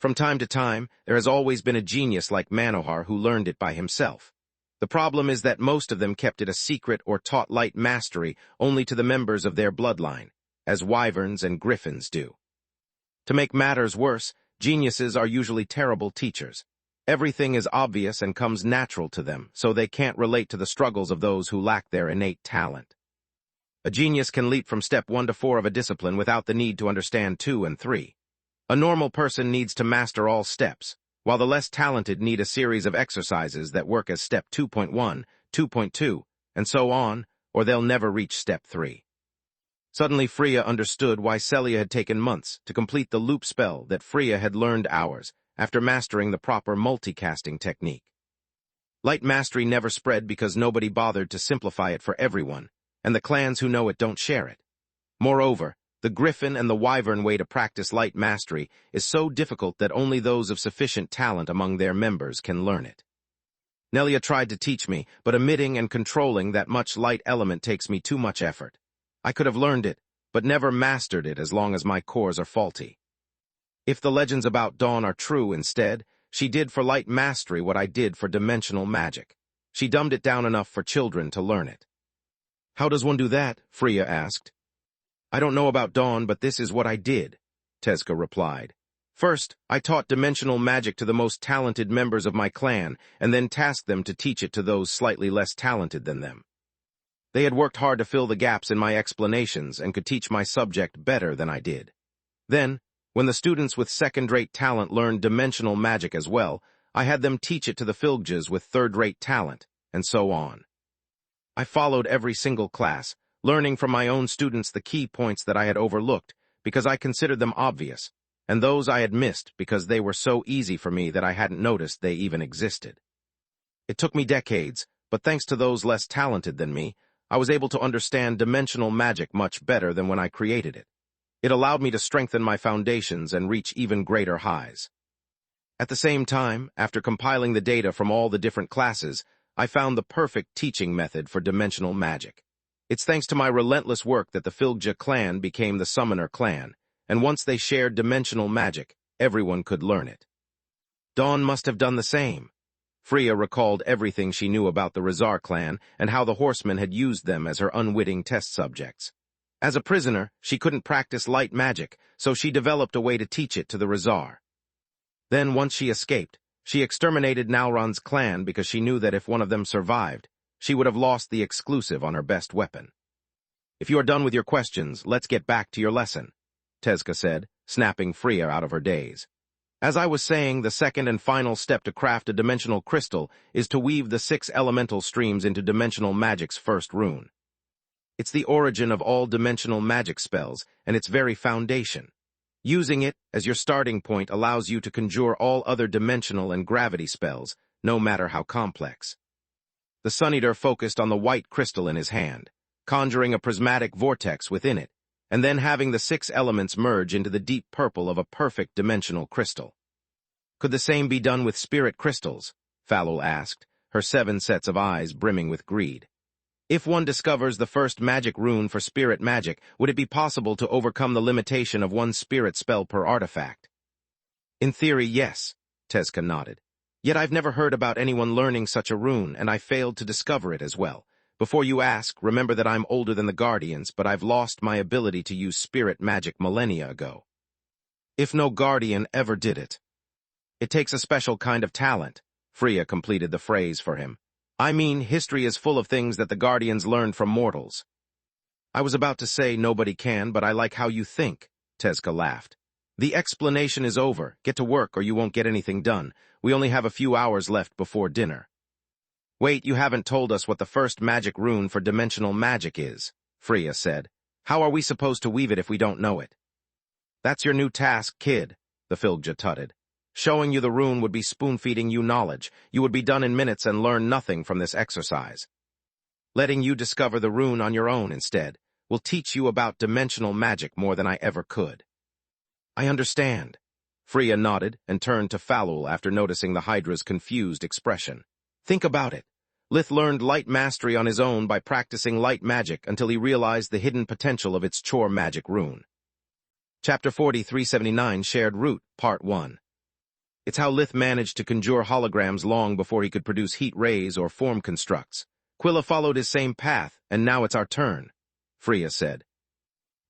Speaker 1: From time to time, there has always been a genius like Manohar who learned it by himself. The problem is that most of them kept it a secret or taught light mastery only to the members of their bloodline, as wyverns and griffins do. To make matters worse, geniuses are usually terrible teachers. Everything is obvious and comes natural to them, so they can't relate to the struggles of those who lack their innate talent. A genius can leap from step 1 to 4 of a discipline without the need to understand 2 and 3. A normal person needs to master all steps, while the less talented need a series of exercises that work as step 2.1, 2.2, and so on, or they'll never reach step 3. Suddenly Freya understood why Celia had taken months to complete the loop spell that Freya had learned hours after mastering the proper multicasting technique. Light mastery never spread because nobody bothered to simplify it for everyone, and the clans who know it don't share it. Moreover, the griffin and the wyvern way to practice light mastery is so difficult that only those of sufficient talent among their members can learn it. Nelia tried to teach me, but emitting and controlling that much light element takes me too much effort. I could have learned it, but never mastered it as long as my cores are faulty. If the legends about Dawn are true instead, she did for light mastery what I did for dimensional magic. She dumbed it down enough for children to learn it. How does one do that? Freya asked. I don't know about Dawn, but this is what I did, Tezka replied. First, I taught dimensional magic to the most talented members of my clan, and then tasked them to teach it to those slightly less talented than them. They had worked hard to fill the gaps in my explanations and could teach my subject better than I did. Then, when the students with second-rate talent learned dimensional magic as well, I had them teach it to the Filgjas with third-rate talent, and so on. I followed every single class, learning from my own students the key points that I had overlooked because I considered them obvious, and those I had missed because they were so easy for me that I hadn't noticed they even existed. It took me decades, but thanks to those less talented than me, I was able to understand dimensional magic much better than when I created it. It allowed me to strengthen my foundations and reach even greater highs. At the same time, after compiling the data from all the different classes, I found the perfect teaching method for dimensional magic. It's thanks to my relentless work that the Filgja clan became the Summoner clan, and once they shared dimensional magic, everyone could learn it. Dawn must have done the same. Freya recalled everything she knew about the Razar clan and how the horsemen had used them as her unwitting test subjects. As a prisoner, she couldn't practice light magic, so she developed a way to teach it to the Razar. Then, once she escaped, she exterminated Nalron's clan because she knew that if one of them survived, she would have lost the exclusive on her best weapon. If you are done with your questions, let's get back to your lesson, Tezka said, snapping Freya out of her daze. As I was saying, the second and final step to craft a dimensional crystal is to weave the 6 elemental streams into dimensional magic's first rune. It's the origin of all dimensional magic spells, and its very foundation. Using it as your starting point allows you to conjure all other dimensional and gravity spells, no matter how complex. The Sun Eater focused on the white crystal in his hand, conjuring a prismatic vortex within it, and then having the 6 elements merge into the deep purple of a perfect dimensional crystal. Could the same be done with spirit crystals? Falul asked, her 7 sets of eyes brimming with greed. If one discovers the first magic rune for spirit magic, would it be possible to overcome the limitation of 1 spirit spell per artifact? In theory, yes, Tezka nodded. Yet I've never heard about anyone learning such a rune, and I failed to discover it as well. Before you ask, remember that I'm older than the Guardians, but I've lost my ability to use spirit magic millennia ago. If no Guardian ever did it. It takes a special kind of talent, Freya completed the phrase for him. I mean, history is full of things that the Guardians learned from mortals. I was about to say nobody can, but I like how you think, Tezka laughed. The explanation is over. Get to work or you won't get anything done. We only have a few hours left before dinner. Wait, you haven't told us what the first magic rune for dimensional magic is, Freya said. How are we supposed to weave it if we don't know it? That's your new task, kid, the Filgja tutted. Showing you the rune would be spoon-feeding you knowledge. You would be done in minutes and learn nothing from this exercise. Letting you discover the rune on your own instead will teach you about dimensional magic more than I ever could. I understand. Freya nodded and turned to Falul after noticing the Hydra's confused expression. Think about it. Lith learned light mastery on his own by practicing light magic until he realized the hidden potential of its chore magic rune. Chapter 4379 Shared Root, Part 1. It's how Lith managed to conjure holograms long before he could produce heat rays or form constructs. Quilla followed his same path, and now it's our turn, Freya said.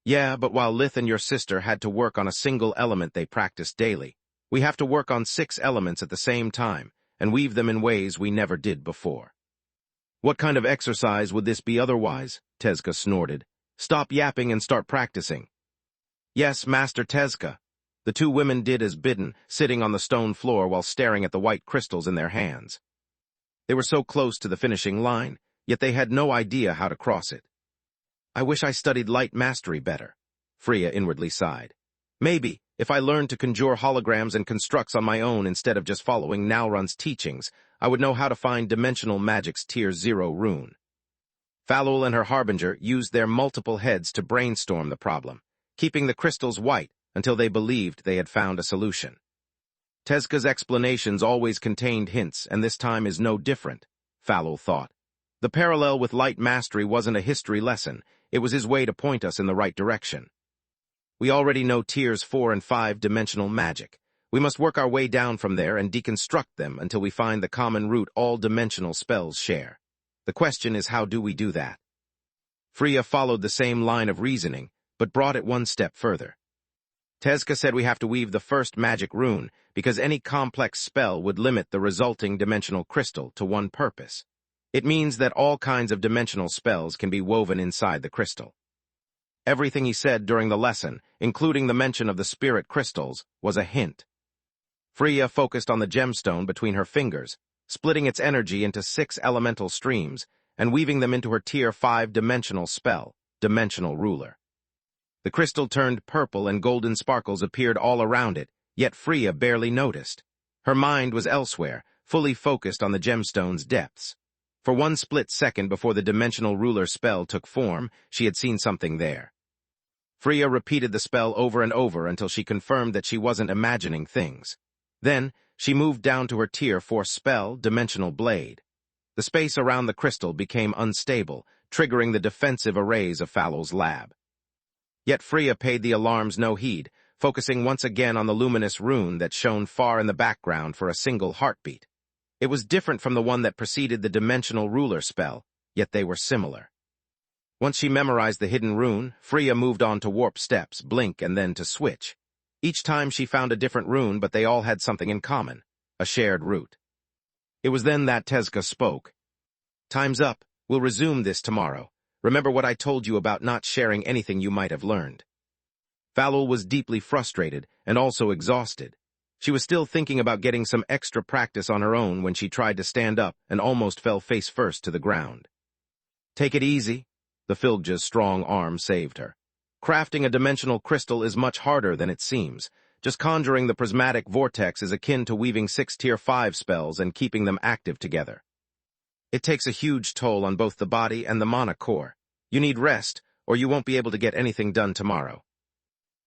Speaker 1: Yeah, but while Lith and your sister had to work on a single element they practiced daily, we have to work on 6 elements at the same time, and weave them in ways we never did before. What kind of exercise would this be otherwise? Tezka snorted. Stop yapping and start practicing. Yes, Master Tezka. The 2 women did as bidden, sitting on the stone floor while staring at the white crystals in their hands. They were so close to the finishing line, yet they had no idea how to cross it. I wish I studied light mastery better, Freya inwardly sighed. Maybe, if I learned to conjure holograms and constructs on my own instead of just following Nalrun's teachings, I would know how to find Dimensional Magic's Tier 0 rune. Falul and her Harbinger used their multiple heads to brainstorm the problem, keeping the crystals white until they believed they had found a solution. Tezka's explanations always contained hints, and this time is no different, Falul thought. The parallel with light mastery wasn't a history lesson, it was his way to point us in the right direction. We already know Tiers 4 and 5 dimensional magic. We must work our way down from there and deconstruct them until we find the common root all dimensional spells share. The question is, how do we do that? Freya followed the same line of reasoning, but brought it one step further. Tezka said we have to weave the first magic rune, because any complex spell would limit the resulting dimensional crystal to one purpose. It means that all kinds of dimensional spells can be woven inside the crystal. Everything he said during the lesson, including the mention of the spirit crystals, was a hint. Freya focused on the gemstone between her fingers, splitting its energy into 6 elemental streams and weaving them into her Tier 5 dimensional spell, Dimensional Ruler. The crystal turned purple and golden sparkles appeared all around it, yet Freya barely noticed. Her mind was elsewhere, fully focused on the gemstone's depths. For one split second before the Dimensional Ruler spell took form, she had seen something there. Freya repeated the spell over and over until she confirmed that she wasn't imagining things. Then, she moved down to her Tier 4 spell, Dimensional Blade. The space around the crystal became unstable, triggering the defensive arrays of Falul's lab. Yet Freya paid the alarms no heed, focusing once again on the luminous rune that shone far in the background for a single heartbeat. It was different from the one that preceded the Dimensional Ruler spell, yet they were similar. Once she memorized the hidden rune, Freya moved on to warp steps, blink, and then to switch. Each time she found a different rune, but they all had something in common, a shared root. It was then that Tezka spoke. Time's up. We'll resume this tomorrow. Remember what I told you about not sharing anything you might have learned. Falul was deeply frustrated and also exhausted. She was still thinking about getting some extra practice on her own when she tried to stand up and almost fell face first to the ground. Take it easy. The Filgja's strong arm saved her. Crafting a dimensional crystal is much harder than it seems. Just conjuring the prismatic vortex is akin to weaving 6 Tier 5 spells and keeping them active together. It takes a huge toll on both the body and the mana core. You need rest, or you won't be able to get anything done tomorrow.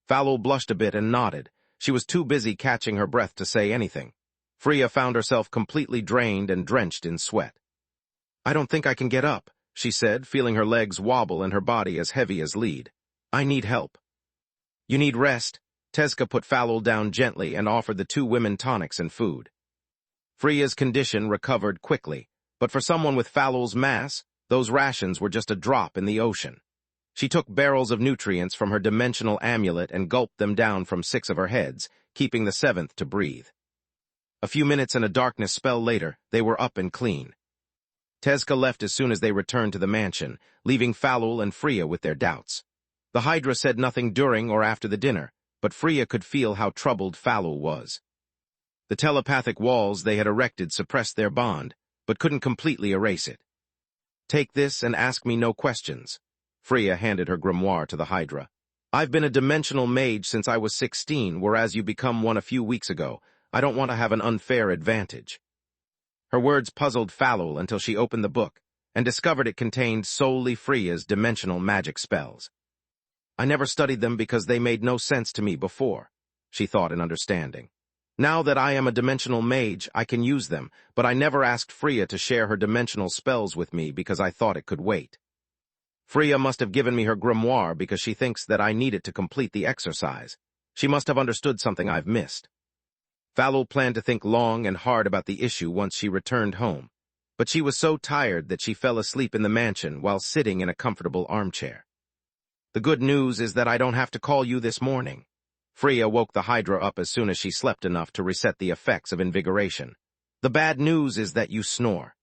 Speaker 1: Falul blushed a bit and nodded. She was too busy catching her breath to say anything. Freya found herself completely drained and drenched in sweat. I don't think I can get up, she said, feeling her legs wobble and her body as heavy as lead. I need help. You need rest. Tezka put Falul down gently and offered the 2 women tonics and food. Freya's condition recovered quickly, but for someone with Falul's mass, those rations were just a drop in the ocean. She took barrels of nutrients from her dimensional amulet and gulped them down from 6 of her heads, keeping the 7th to breathe. A few minutes and a darkness spell later, they were up and clean. Tezka left as soon as they returned to the mansion, leaving Falul and Freya with their doubts. The Hydra said nothing during or after the dinner, but Freya could feel how troubled Falul was. The telepathic walls they had erected suppressed their bond, but couldn't completely erase it. Take this and ask me no questions. Freya handed her grimoire to the Hydra. I've been a dimensional mage since I was 16, whereas you become one a few weeks ago. I don't want to have an unfair advantage. Her words puzzled Falul until she opened the book and discovered it contained solely Freya's dimensional magic spells. I never studied them because they made no sense to me before, she thought in understanding. Now that I am a dimensional mage, I can use them, but I never asked Freya to share her dimensional spells with me because I thought it could wait. Freya must have given me her grimoire because she thinks that I need it to complete the exercise. She must have understood something I've missed. Falul planned to think long and hard about the issue once she returned home, but she was so tired that she fell asleep in the mansion while sitting in a comfortable armchair. The good news is that I don't have to call you this morning. Freya woke the Hydra up as soon as she slept enough to reset the effects of invigoration. The bad news is that you snore.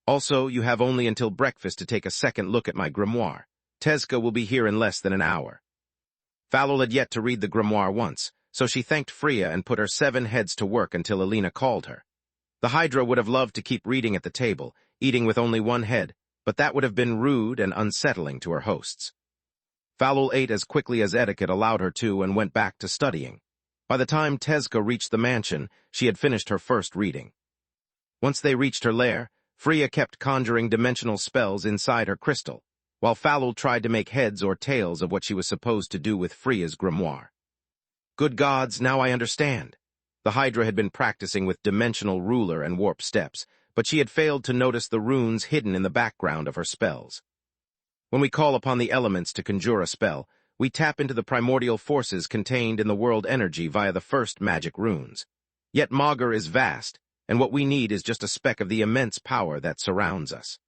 Speaker 1: Also, you have only until breakfast to take a second look at my grimoire. Tezka will be here in less than an hour. Falul had yet to read the grimoire once, so she thanked Freya and put her 7 heads to work until Alina called her. The Hydra would have loved to keep reading at the table, eating with only 1 head, but that would have been rude and unsettling to her hosts. Falul ate as quickly as etiquette allowed her to and went back to studying. By the time Tezka reached the mansion, she had finished her first reading. Once they reached her lair, Freya kept conjuring dimensional spells inside her crystal, while Falul tried to make heads or tails of what she was supposed to do with Freya's grimoire. Good gods, now I understand. The Hydra had been practicing with dimensional ruler and warp steps, but she had failed to notice the runes hidden in the background of her spells. When we call upon the elements to conjure a spell, we tap into the primordial forces contained in the world energy via the first magic runes. Yet Magur is vast, and what we need is just a speck of the immense power that surrounds us.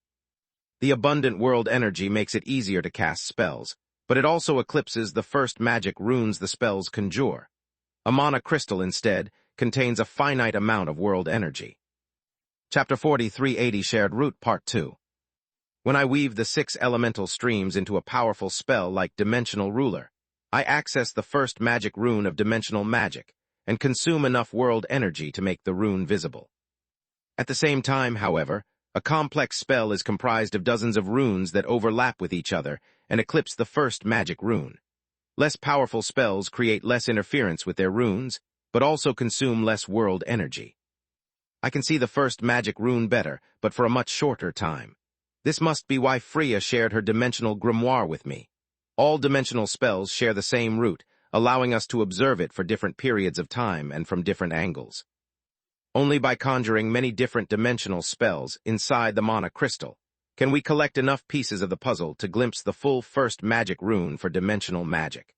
Speaker 1: The abundant world energy makes it easier to cast spells, but it also eclipses the first magic runes the spells conjure. A mana crystal, instead, contains a finite amount of world energy. Chapter 4380 Shared Root Part 2. When I weave the 6 elemental streams into a powerful spell like Dimensional Ruler, I access the first magic rune of dimensional magic and consume enough world energy to make the rune visible. At the same time, however, a complex spell is comprised of dozens of runes that overlap with each other and eclipse the first magic rune. Less powerful spells create less interference with their runes, but also consume less world energy. I can see the first magic rune better, but for a much shorter time. This must be why Freya shared her dimensional grimoire with me. All dimensional spells share the same root, allowing us to observe it for different periods of time and from different angles. Only by conjuring many different dimensional spells inside the mana crystal can we collect enough pieces of the puzzle to glimpse the full first magic rune for dimensional magic.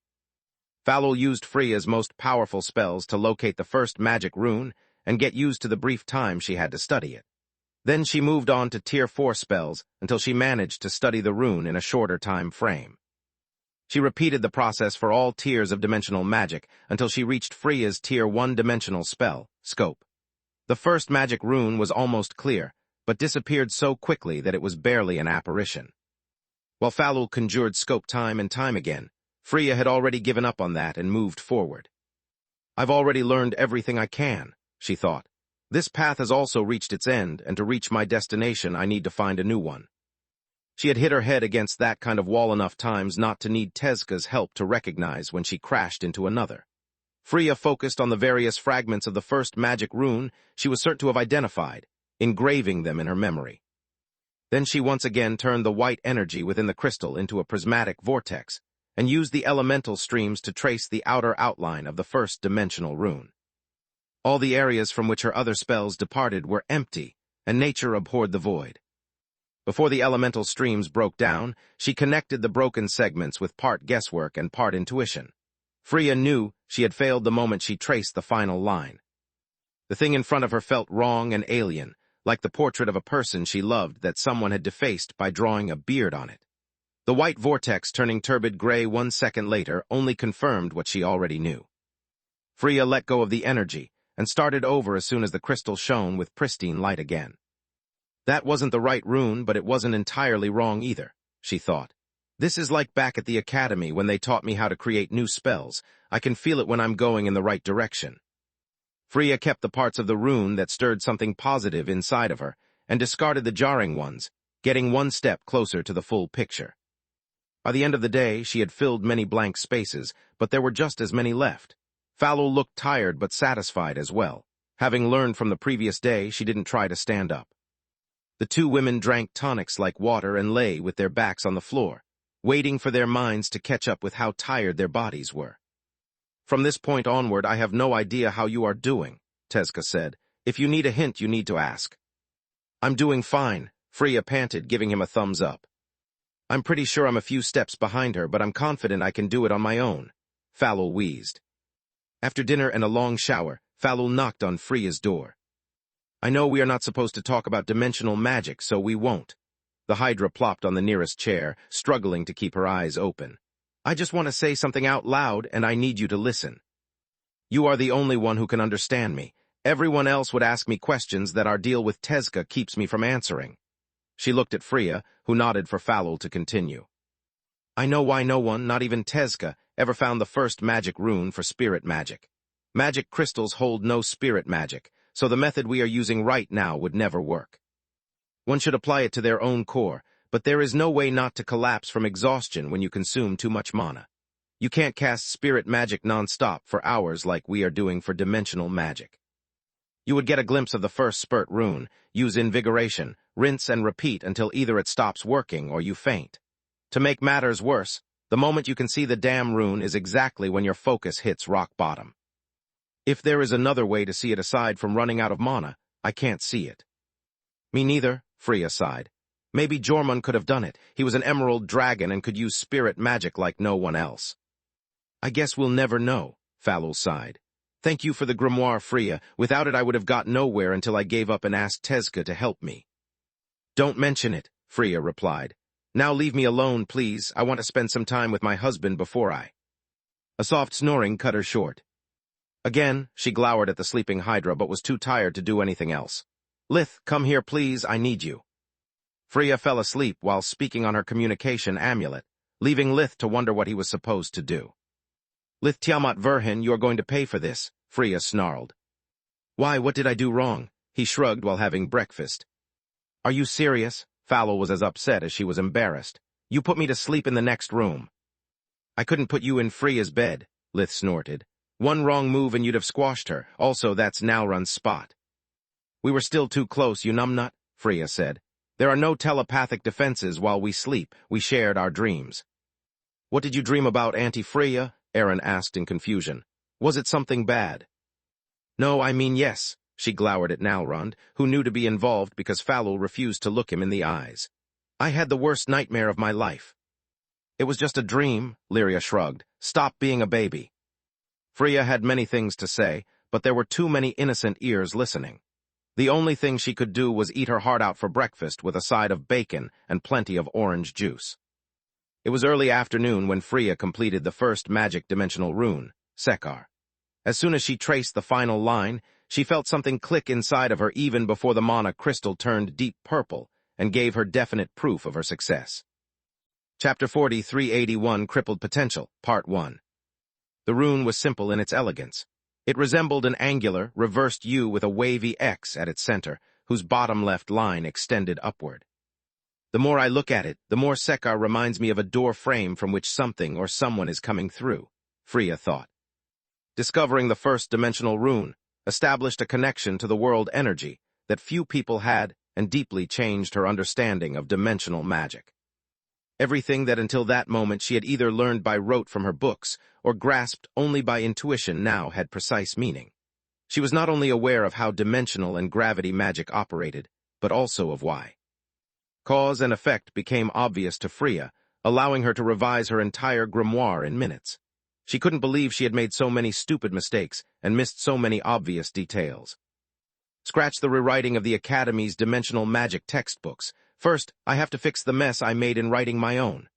Speaker 1: Falul used Freya's most powerful spells to locate the first magic rune and get used to the brief time she had to study it. Then she moved on to Tier 4 spells until she managed to study the rune in a shorter time frame. She repeated the process for all tiers of dimensional magic until she reached Freya's Tier 1 dimensional spell, Scope. The first magic rune was almost clear, but disappeared so quickly that it was barely an apparition. While Falul conjured Scope time and time again, Freya had already given up on that and moved forward. I've already learned everything I can, she thought. This path has also reached its end, and to reach my destination I need to find a new one. She had hit her head against that kind of wall enough times not to need Tezka's help to recognize when she crashed into another. Freya focused on the various fragments of the first magic rune she was certain to have identified, engraving them in her memory. Then she once again turned the white energy within the crystal into a prismatic vortex, and used the elemental streams to trace the outer outline of the first dimensional rune. All the areas from which her other spells departed were empty, and nature abhorred the void. Before the elemental streams broke down, she connected the broken segments with part guesswork and part intuition. Freya knew she had failed the moment she traced the final line. The thing in front of her felt wrong and alien, like the portrait of a person she loved that someone had defaced by drawing a beard on it. The white vortex turning turbid gray 1 second later only confirmed what she already knew. Freya let go of the energy and started over as soon as the crystal shone with pristine light again. That wasn't the right rune, but it wasn't entirely wrong either, she thought. This is like back at the academy when they taught me how to create new spells. I can feel it when I'm going in the right direction. Freya kept the parts of the rune that stirred something positive inside of her and discarded the jarring ones, getting 1 step closer to the full picture. By the end of the day, she had filled many blank spaces, but there were just as many left. Falul looked tired but satisfied as well. Having learned from the previous day, she didn't try to stand up. The 2 women drank tonics like water and lay with their backs on the floor, waiting for their minds to catch up with how tired their bodies were. From this point onward, I have no idea how you are doing, Tezka said. If you need a hint, you need to ask. I'm doing fine, Freya panted, giving him a thumbs up. I'm pretty sure I'm a few steps behind her, but I'm confident I can do it on my own, Falul wheezed. After dinner and a long shower, Falul knocked on Freya's door. I know we are not supposed to talk about dimensional magic, so we won't. The Hydra plopped on the nearest chair, struggling to keep her eyes open. I just want to say something out loud, and I need you to listen. You are the only one who can understand me. Everyone else would ask me questions that our deal with Tezca keeps me from answering. She looked at Freya, who nodded for Falul to continue. I know why no one, not even Tezca, ever found the first magic rune for spirit magic. Magic crystals hold no spirit magic, so the method we are using right now would never work. One should apply it to their own core, but there is no way not to collapse from exhaustion when you consume too much mana. You can't cast spirit magic non-stop for hours like we are doing for dimensional magic. You would get a glimpse of the first spurt rune, use invigoration, rinse and repeat until either it stops working or you faint. To make matters worse, the moment you can see the damn rune is exactly when your focus hits rock bottom. If there is another way to see it aside from running out of mana, I can't see it. Me neither, Freya sighed. Maybe Jormund could have done it. He was an emerald dragon and could use spirit magic like no one else. I guess we'll never know, Falul sighed. Thank you for the grimoire, Freya. Without it I would have got nowhere until I gave up and asked Tezca to help me. Don't mention it, Freya replied. Now leave me alone, please. I want to spend some time with my husband before I... A soft snoring cut her short. Again, she glowered at the sleeping Hydra but was too tired to do anything else. Lith, come here, please. I need you. Freya fell asleep while speaking on her communication amulet, leaving Lith to wonder what he was supposed to do. Lith Tiamat Verhin, you are going to pay for this, Freya snarled. Why, what did I do wrong? He shrugged while having breakfast. Are you serious? Falul was as upset as she was embarrassed. You put me to sleep in the next room. I couldn't put you in Freya's bed, Lith snorted. One wrong move and you'd have squashed her. Also, that's Nalrun's spot. We were still too close, you numbnut, Freya said. There are no telepathic defenses while we sleep. We shared our dreams. What did you dream about, Auntie Freya? Aaron asked in confusion. Was it something bad? No, I mean yes, she glowered at Nalrund, who knew to be involved because Falul refused to look him in the eyes. I had the worst nightmare of my life. It was just a dream, Lyria shrugged. Stop being a baby. Freya had many things to say, but there were too many innocent ears listening. The only thing she could do was eat her heart out for breakfast with a side of bacon and plenty of orange juice. It was early afternoon when Freya completed the first magic dimensional rune, Sekar. As soon as she traced the final line, she felt something click inside of her even before the mana crystal turned deep purple and gave her definite proof of her success. Chapter 4381, Crippled Potential, Part 1. The rune was simple in its elegance. It resembled an angular, reversed U with a wavy X at its center, whose bottom left line extended upward. The more I look at it, the more Sekar reminds me of a door frame from which something or someone is coming through, Freya thought. Discovering the first dimensional rune established a connection to the world energy that few people had and deeply changed her understanding of dimensional magic. Everything that until that moment she had either learned by rote from her books or grasped only by intuition now had precise meaning. She was not only aware of how dimensional and gravity magic operated, but also of why. Cause and effect became obvious to Freya, allowing her to revise her entire grimoire in minutes. She couldn't believe she had made so many stupid mistakes and missed so many obvious details. Scratch the rewriting of the Academy's dimensional magic textbooks. First, I have to fix the mess I made in writing my own.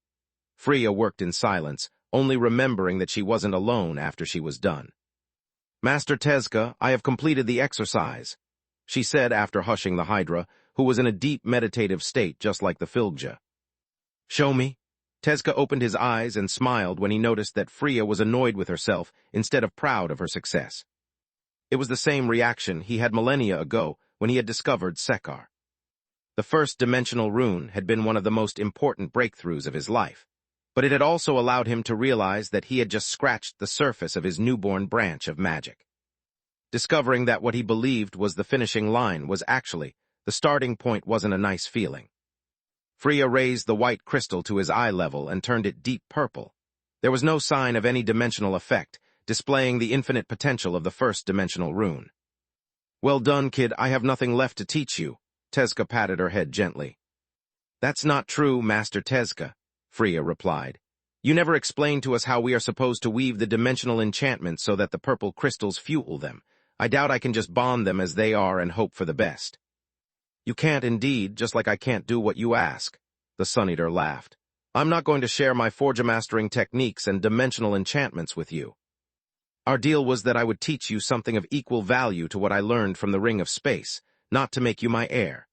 Speaker 1: Freya worked in silence, only remembering that she wasn't alone after she was done. Master Tezca, I have completed the exercise, she said after hushing the Hydra, who was in a deep meditative state just like the Filgja. Show me. Tezca opened his eyes and smiled when he noticed that Freya was annoyed with herself instead of proud of her success. It was the same reaction he had millennia ago when he had discovered Sekar. The first dimensional rune had been one of the most important breakthroughs of his life, but it had also allowed him to realize that he had just scratched the surface of his newborn branch of magic. Discovering that what he believed was the finishing line was actually the starting point wasn't a nice feeling. Freya raised the white crystal to his eye level and turned it deep purple. There was no sign of any dimensional effect, displaying the infinite potential of the first dimensional rune. Well done, kid, I have nothing left to teach you. Tezca patted her head gently. That's not true, Master Tezca, Freya replied. You never explained to us how we are supposed to weave the dimensional enchantments so that the purple crystals fuel them. I doubt I can just bond them as they are and hope for the best. You can't indeed, just like I can't do what you ask. The Sun Eater laughed. I'm not going to share my forge-mastering techniques and dimensional enchantments with you. Our deal was that I would teach you something of equal value to what I learned from the Ring of Space, not to make you my heir.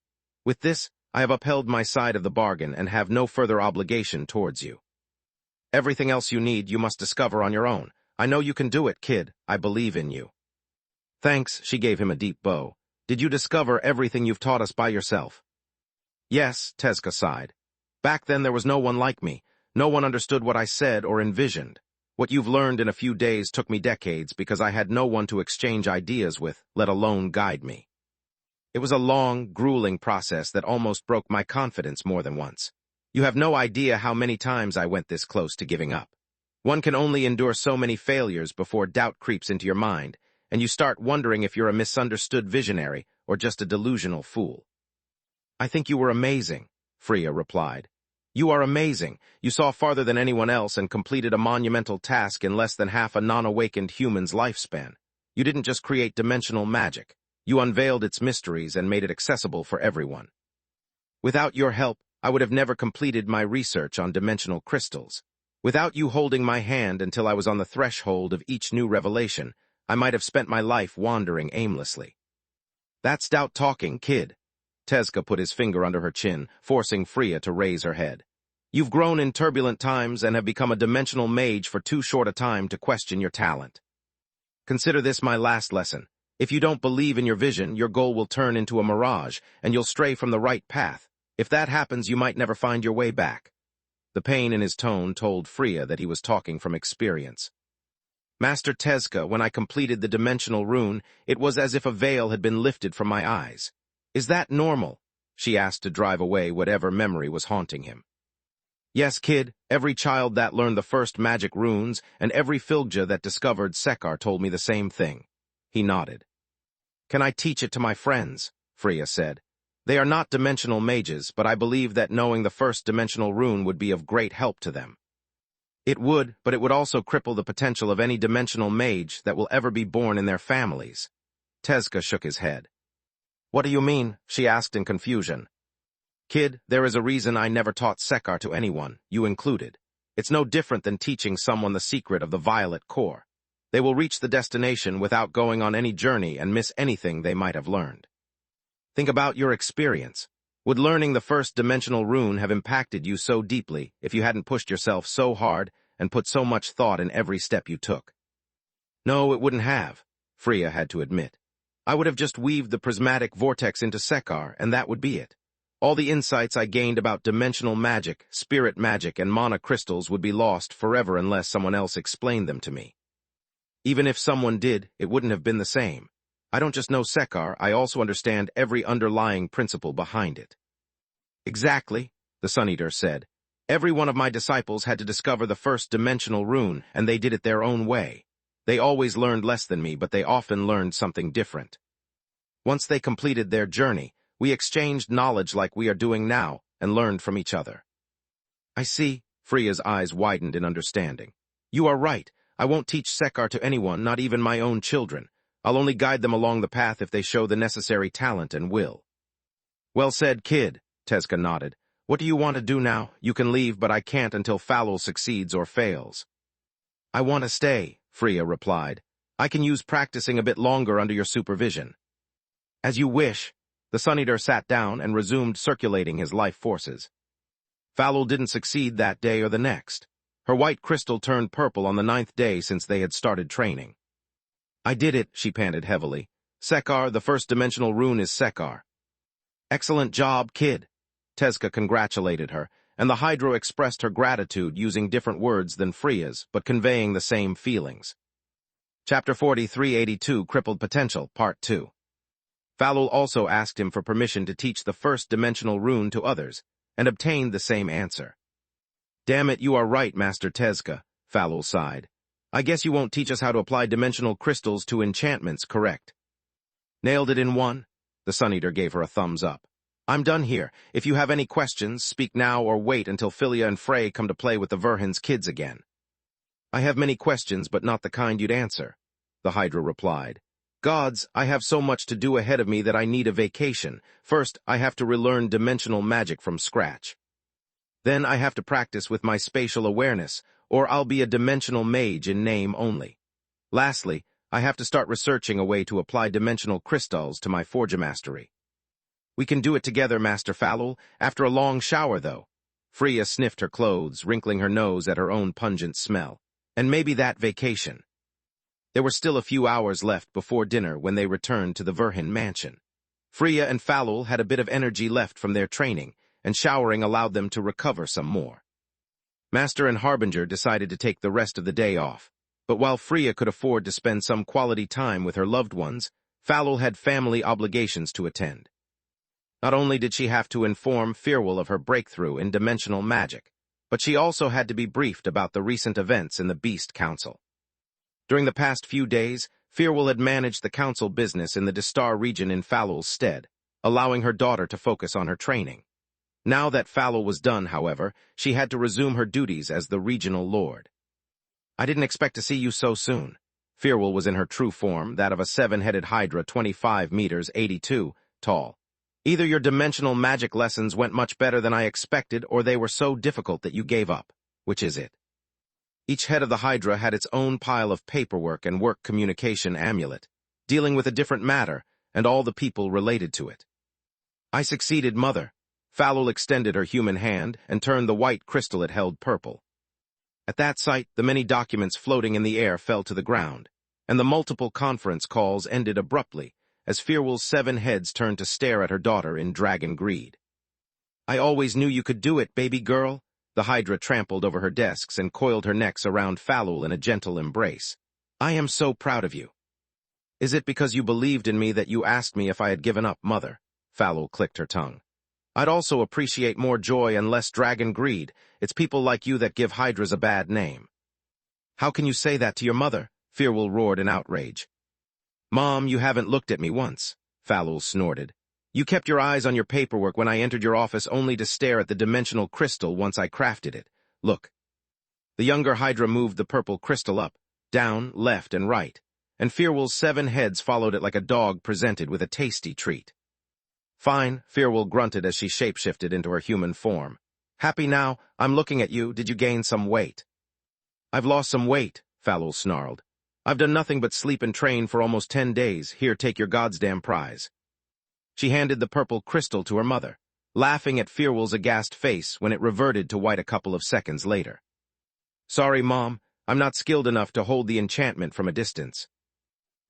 Speaker 1: With this, I have upheld my side of the bargain and have no further obligation towards you. Everything else you need you must discover on your own. I know you can do it, kid. I believe in you. Thanks, she gave him a deep bow. Did you discover everything you've taught us by yourself? Yes, Tezca sighed. Back then there was no one like me. No one understood what I said or envisioned. What you've learned in a few days took me decades because I had no one to exchange ideas with, let alone guide me. It was a long, grueling process that almost broke my confidence more than once. You have no idea how many times I went this close to giving up. One can only endure so many failures before doubt creeps into your mind, and you start wondering if you're a misunderstood visionary or just a delusional fool. I think you were amazing, Freya replied. You are amazing. You saw farther than anyone else and completed a monumental task in less than half a non-awakened human's lifespan. You didn't just create dimensional magic. You unveiled its mysteries and made it accessible for everyone. Without your help, I would have never completed my research on dimensional crystals. Without you holding my hand until I was on the threshold of each new revelation, I might have spent my life wandering aimlessly. That's doubt talking, kid. Tezca put his finger under her chin, forcing Freya to raise her head. You've grown in turbulent times and have become a dimensional mage for too short a time to question your talent. Consider this my last lesson. If you don't believe in your vision, your goal will turn into a mirage, and you'll stray from the right path. If that happens, you might never find your way back. The pain in his tone told Freya that he was talking from experience. Master Tezca, when I completed the dimensional rune, it was as if a veil had been lifted from my eyes. Is that normal? She asked to drive away whatever memory was haunting him. Yes, kid, every child that learned the first magic runes and every Filgja that discovered Sekar told me the same thing. He nodded. Can I teach it to my friends? Freya said. They are not dimensional mages, but I believe that knowing the first dimensional rune would be of great help to them. It would, but it would also cripple the potential of any dimensional mage that will ever be born in their families. Tezca shook his head. What do you mean? She asked in confusion. Kid, there is a reason I never taught Sekar to anyone, you included. It's no different than teaching someone the secret of the violet core. They will reach the destination without going on any journey and miss anything they might have learned. Think about your experience. Would learning the first dimensional rune have impacted you so deeply if you hadn't pushed yourself so hard and put so much thought in every step you took? No, it wouldn't have, Freya had to admit. I would have just weaved the prismatic vortex into Sekar, and that would be it. All the insights I gained about dimensional magic, spirit magic, and mana crystals would be lost forever unless someone else explained them to me. Even if someone did, it wouldn't have been the same. I don't just know Sekar, I also understand every underlying principle behind it. Exactly, the Sun Eater said. Every one of my disciples had to discover the first dimensional rune, and they did it their own way. They always learned less than me, but they often learned something different. Once they completed their journey, we exchanged knowledge like we are doing now, and learned from each other. I see, Freya's eyes widened in understanding. You are right, I won't teach Sekar to anyone, not even my own children. I'll only guide them along the path if they show the necessary talent and will. Well said, kid, Tezca nodded. What do you want to do now? You can leave, but I can't until Falul succeeds or fails. I want to stay, Freya replied. I can use practicing a bit longer under your supervision. As you wish. The Sun Eater sat down and resumed circulating his life forces. Falul didn't succeed that day or the next. Her white crystal turned purple on the 9th day since they had started training. I did it, she panted heavily. Sekar, the first dimensional rune is Sekar. Excellent job, kid. Tezca congratulated her, and the Hydro expressed her gratitude using different words than Freya's, but conveying the same feelings. Chapter 4382, Crippled Potential, Part 2. Falul also asked him for permission to teach the first dimensional rune to others, and obtained the same answer. Damn it, you are right, Master Tezca, Falul sighed. I guess you won't teach us how to apply dimensional crystals to enchantments, correct? Nailed it in one. The Sun Eater gave her a thumbs up. I'm done here. If you have any questions, speak now or wait until Philia and Frey come to play with the Verhin's kids again. I have many questions, but not the kind you'd answer, the Hydra replied. Gods, I have so much to do ahead of me that I need a vacation. First, I have to relearn dimensional magic from scratch. Then I have to practice with my spatial awareness, or I'll be a dimensional mage in name only. Lastly, I have to start researching a way to apply dimensional crystals to my forge mastery. We can do it together, Master Falul, after a long shower, though. Freya sniffed her clothes, wrinkling her nose at her own pungent smell. And maybe that vacation. There were still a few hours left before dinner when they returned to the Verhin mansion. Freya and Falul had a bit of energy left from their training, and showering allowed them to recover some more. Master and Harbinger decided to take the rest of the day off, but while Freya could afford to spend some quality time with her loved ones, Falul had family obligations to attend. Not only did she have to inform Firwall of her breakthrough in dimensional magic, but she also had to be briefed about the recent events in the Beast Council. During the past few days, Firwall had managed the council business in the Distar region in Falul's stead, allowing her daughter to focus on her training. Now that Falul was done, however, she had to resume her duties as the regional lord. I didn't expect to see you so soon. Firwall was in her true form, that of a seven-headed hydra 25 meters 82 tall. Either your dimensional magic lessons went much better than I expected, or they were so difficult that you gave up. Which is it? Each head of the hydra had its own pile of paperwork and work communication amulet, dealing with a different matter, and all the people related to it. I succeeded, Mother. Falul extended her human hand and turned the white crystal it held purple. At that sight, the many documents floating in the air fell to the ground, and the multiple conference calls ended abruptly, as Firwall's 7 heads turned to stare at her daughter in dragon greed. I always knew you could do it, baby girl. The hydra trampled over her desks and coiled her necks around Falul in a gentle embrace. I am so proud of you. Is it because you believed in me that you asked me if I had given up, Mother? Falul clicked her tongue. I'd also appreciate more joy and less dragon greed. It's people like you that give hydras a bad name. How can you say that to your mother? Firwall roared in outrage. Mom, you haven't looked at me once, Falul snorted. You kept your eyes on your paperwork when I entered your office only to stare at the dimensional crystal once I crafted it. Look. The younger hydra moved the purple crystal up, down, left, and right, and Firwall's 7 heads followed it like a dog presented with a tasty treat. Fine, Firwall grunted as she shapeshifted into her human form. Happy now? I'm looking at you. Did you gain some weight? I've lost some weight, Falul snarled. I've done nothing but sleep and train for almost 10 days. Here, take your goddamn prize. She handed the purple crystal to her mother, laughing at Firwall's aghast face when it reverted to white a couple of seconds later. Sorry, Mom. I'm not skilled enough to hold the enchantment from a distance.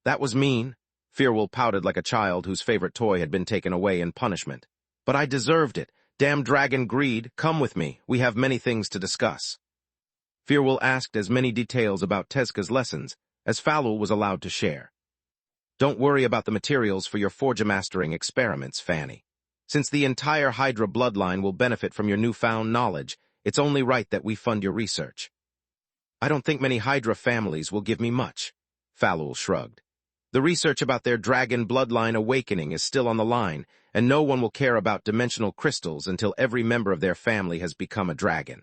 Speaker 1: That was mean. Firwall pouted like a child whose favorite toy had been taken away in punishment. But I deserved it. Damn dragon greed, come with me. We have many things to discuss. Firwall asked as many details about Tezca's lessons as Falul was allowed to share. Don't worry about the materials for your forge-mastering experiments, Fanny. Since the entire Hydra bloodline will benefit from your newfound knowledge, it's only right that we fund your research. I don't think many Hydra families will give me much, Falul shrugged. The research about their dragon bloodline awakening is still on the line, and no one will care about dimensional crystals until every member of their family has become a dragon.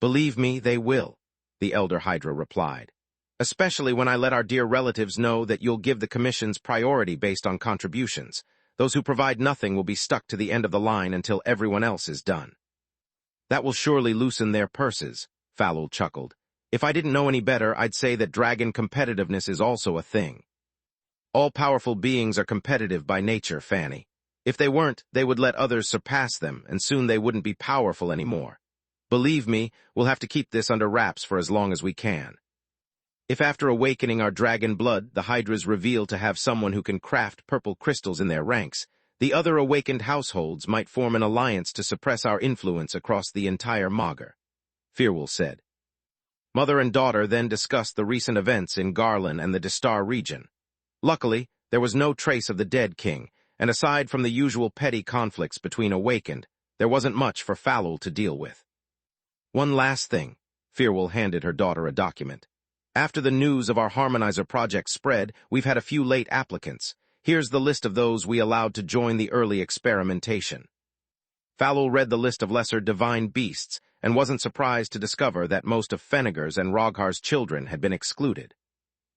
Speaker 1: Believe me, they will, the elder Hydra replied. Especially when I let our dear relatives know that you'll give the commissions priority based on contributions. Those who provide nothing will be stuck to the end of the line until everyone else is done. That will surely loosen their purses, Falul chuckled. If I didn't know any better, I'd say that dragon competitiveness is also a thing. All-powerful beings are competitive by nature, Fanny. If they weren't, they would let others surpass them, and soon they wouldn't be powerful anymore. Believe me, we'll have to keep this under wraps for as long as we can. If after awakening our dragon blood, the Hydras reveal to have someone who can craft purple crystals in their ranks, the other awakened households might form an alliance to suppress our influence across the entire Magar, Firwall said. Mother and daughter then discussed the recent events in Garland and the Distar region. Luckily, there was no trace of the dead king, and aside from the usual petty conflicts between awakened, there wasn't much for Falul to deal with. One last thing, Firwall handed her daughter a document. After the news of our Harmonizer project spread, we've had a few late applicants. Here's the list of those we allowed to join the early experimentation. Falul read the list of lesser divine beasts and wasn't surprised to discover that most of Feniger's and Roghar's children had been excluded.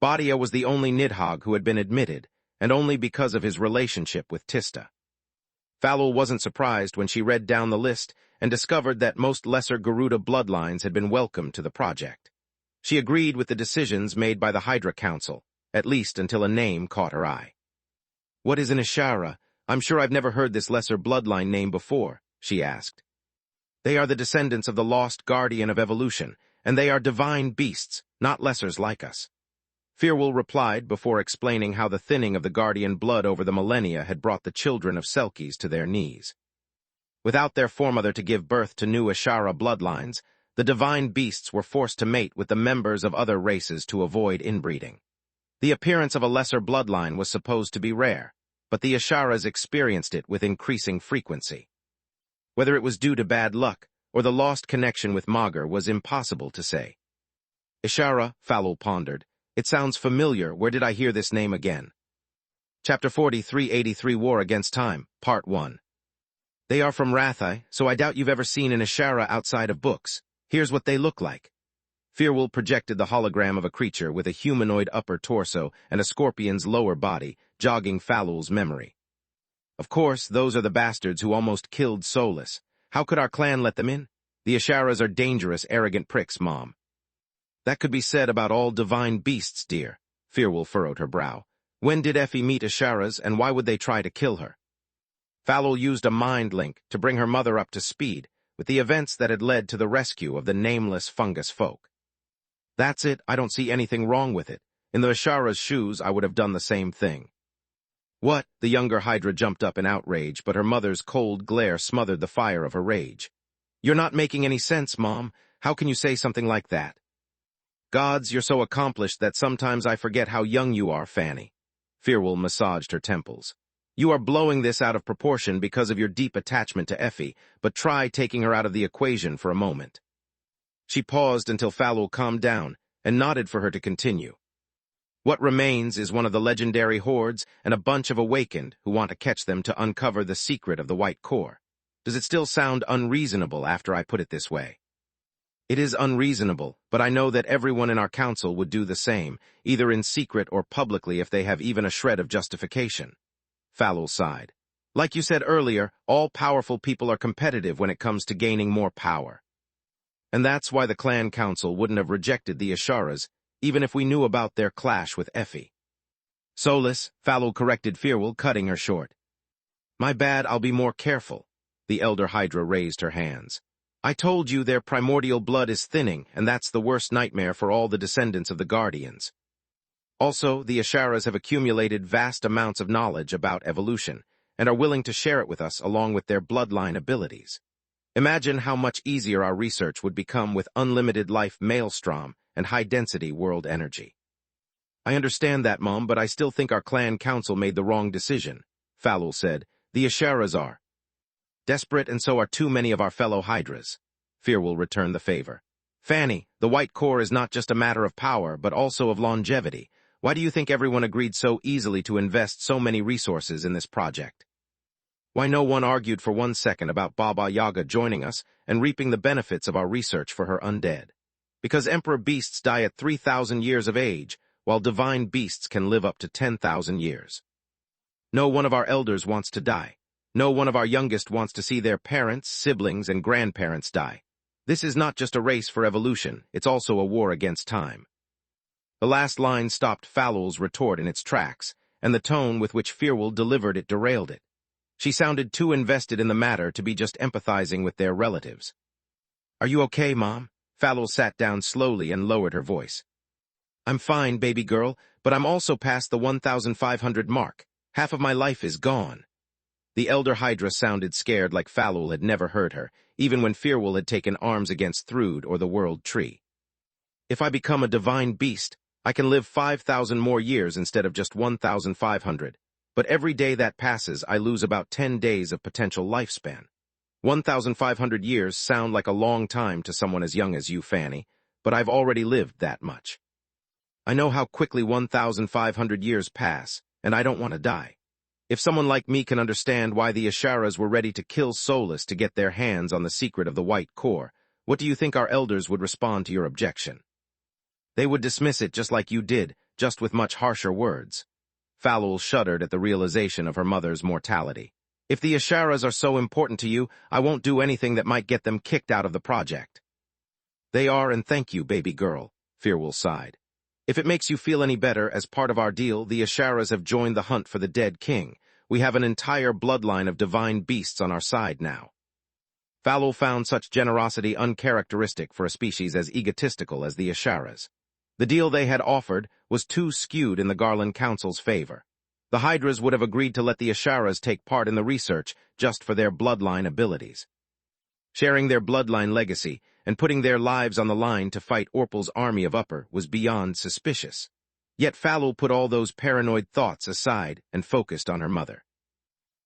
Speaker 1: Badia was the only Nidhogg who had been admitted, and only because of his relationship with Tista. Falul wasn't surprised when she read down the list and discovered that most lesser Garuda bloodlines had been welcomed to the project. She agreed with the decisions made by the Hydra Council, at least until a name caught her eye. "What is an Ishara? I'm sure I've never heard this lesser bloodline name before," she asked. "They are the descendants of the lost guardian of evolution, and they are divine beasts, not lessers like us." Firwall replied before explaining how the thinning of the guardian blood over the millennia had brought the children of Selkies to their knees. Without their foremother to give birth to new Ishara bloodlines, the divine beasts were forced to mate with the members of other races to avoid inbreeding. The appearance of a lesser bloodline was supposed to be rare, but the Isharas experienced it with increasing frequency. Whether it was due to bad luck or the lost connection with Magur was impossible to say. "Ishara," Falul pondered. "It sounds familiar. Where did I hear this name again?" Chapter 4383 War Against Time, Part 1. "They are from Rathai, so I doubt you've ever seen an Ishara outside of books. Here's what they look like." Firwall projected the hologram of a creature with a humanoid upper torso and a scorpion's lower body, jogging Falul's memory. "Of course, those are the bastards who almost killed Solus. How could our clan let them in? The Isharas are dangerous, arrogant pricks, Mom." "That could be said about all divine beasts, dear." Firwall furrowed her brow. "When did Effie meet Isharas, and why would they try to kill her?" Falul used a mind link to bring her mother up to speed with the events that had led to the rescue of the nameless fungus folk. "That's it. I don't see anything wrong with it. In the Ishara's shoes, I would have done the same thing." "What?" The younger Hydra jumped up in outrage, but her mother's cold glare smothered the fire of her rage. "You're not making any sense, Mom. How can you say something like that?" "Gods, you're so accomplished that sometimes I forget how young you are, Fanny." Firwall massaged her temples. "You are blowing this out of proportion because of your deep attachment to Effie, but try taking her out of the equation for a moment." She paused until Falul calmed down and nodded for her to continue. "What remains is one of the legendary hordes and a bunch of awakened who want to catch them to uncover the secret of the White Core. Does it still sound unreasonable after I put it this way?" "It is unreasonable, but I know that everyone in our council would do the same, either in secret or publicly if they have even a shred of justification." Falul sighed. "Like you said earlier, all powerful people are competitive when it comes to gaining more power. And that's why the clan council wouldn't have rejected the Isharas, even if we knew about their clash with Effie." "Solus," Falul corrected Firwall, cutting her short. "My bad, I'll be more careful." The elder Hydra raised her hands. "I told you their primordial blood is thinning, and that's the worst nightmare for all the descendants of the Guardians. Also, the Isharas have accumulated vast amounts of knowledge about evolution, and are willing to share it with us along with their bloodline abilities. Imagine how much easier our research would become with unlimited life maelstrom and high-density world energy." "I understand that, Mom, but I still think our clan council made the wrong decision," Falul said. "The Isharas are desperate, and so are too many of our fellow Hydras." Firwall returned the favor. "Fanny, the White Core is not just a matter of power, but also of longevity. Why do you think everyone agreed so easily to invest so many resources in this project? Why no one argued for 1 second about Baba Yaga joining us and reaping the benefits of our research for her undead? Because Emperor beasts die at 3,000 years of age, while divine beasts can live up to 10,000 years. No one of our elders wants to die. No one of our youngest wants to see their parents, siblings, and grandparents die. This is not just a race for evolution, it's also a war against time." The last line stopped Falul's retort in its tracks, and the tone with which Firwall delivered it derailed it. She sounded too invested in the matter to be just empathizing with their relatives. "Are you okay, Mom?" Falul sat down slowly and lowered her voice. "I'm fine, baby girl, but I'm also past the 1,500 mark. Half of my life is gone." The elder Hydra sounded scared like Falul had never heard her, even when Firwall had taken arms against Thrud or the World Tree. "If I become a divine beast, I can live 5,000 more years instead of just 1,500. But every day that passes, I lose about 10 days of potential lifespan. 1,500 years sound like a long time to someone as young as you, Fanny, but I've already lived that much. I know how quickly 1,500 years pass, and I don't want to die. If someone like me can understand why the Isharas were ready to kill Solus to get their hands on the secret of the White Core, what do you think our elders would respond to your objection? They would dismiss it just like you did, just with much harsher words. Falul shuddered at the realization of her mother's mortality. If the Asharas are so important to you, I won't do anything that might get them kicked out of the project. They are, and thank you, baby girl, Firwal sighed. If it makes you feel any better, as part of our deal, the Asharas have joined the hunt for the dead king. We have an entire bloodline of divine beasts on our side now. Falul found such generosity uncharacteristic for a species as egotistical as the Asharas. The deal they had offered was too skewed in the Garland Council's favor. The Hydras would have agreed to let the Asharas take part in the research just for their bloodline abilities. Sharing their bloodline legacy and putting their lives on the line to fight Orpal's army of Upper was beyond suspicious. Yet Falul put all those paranoid thoughts aside and focused on her mother.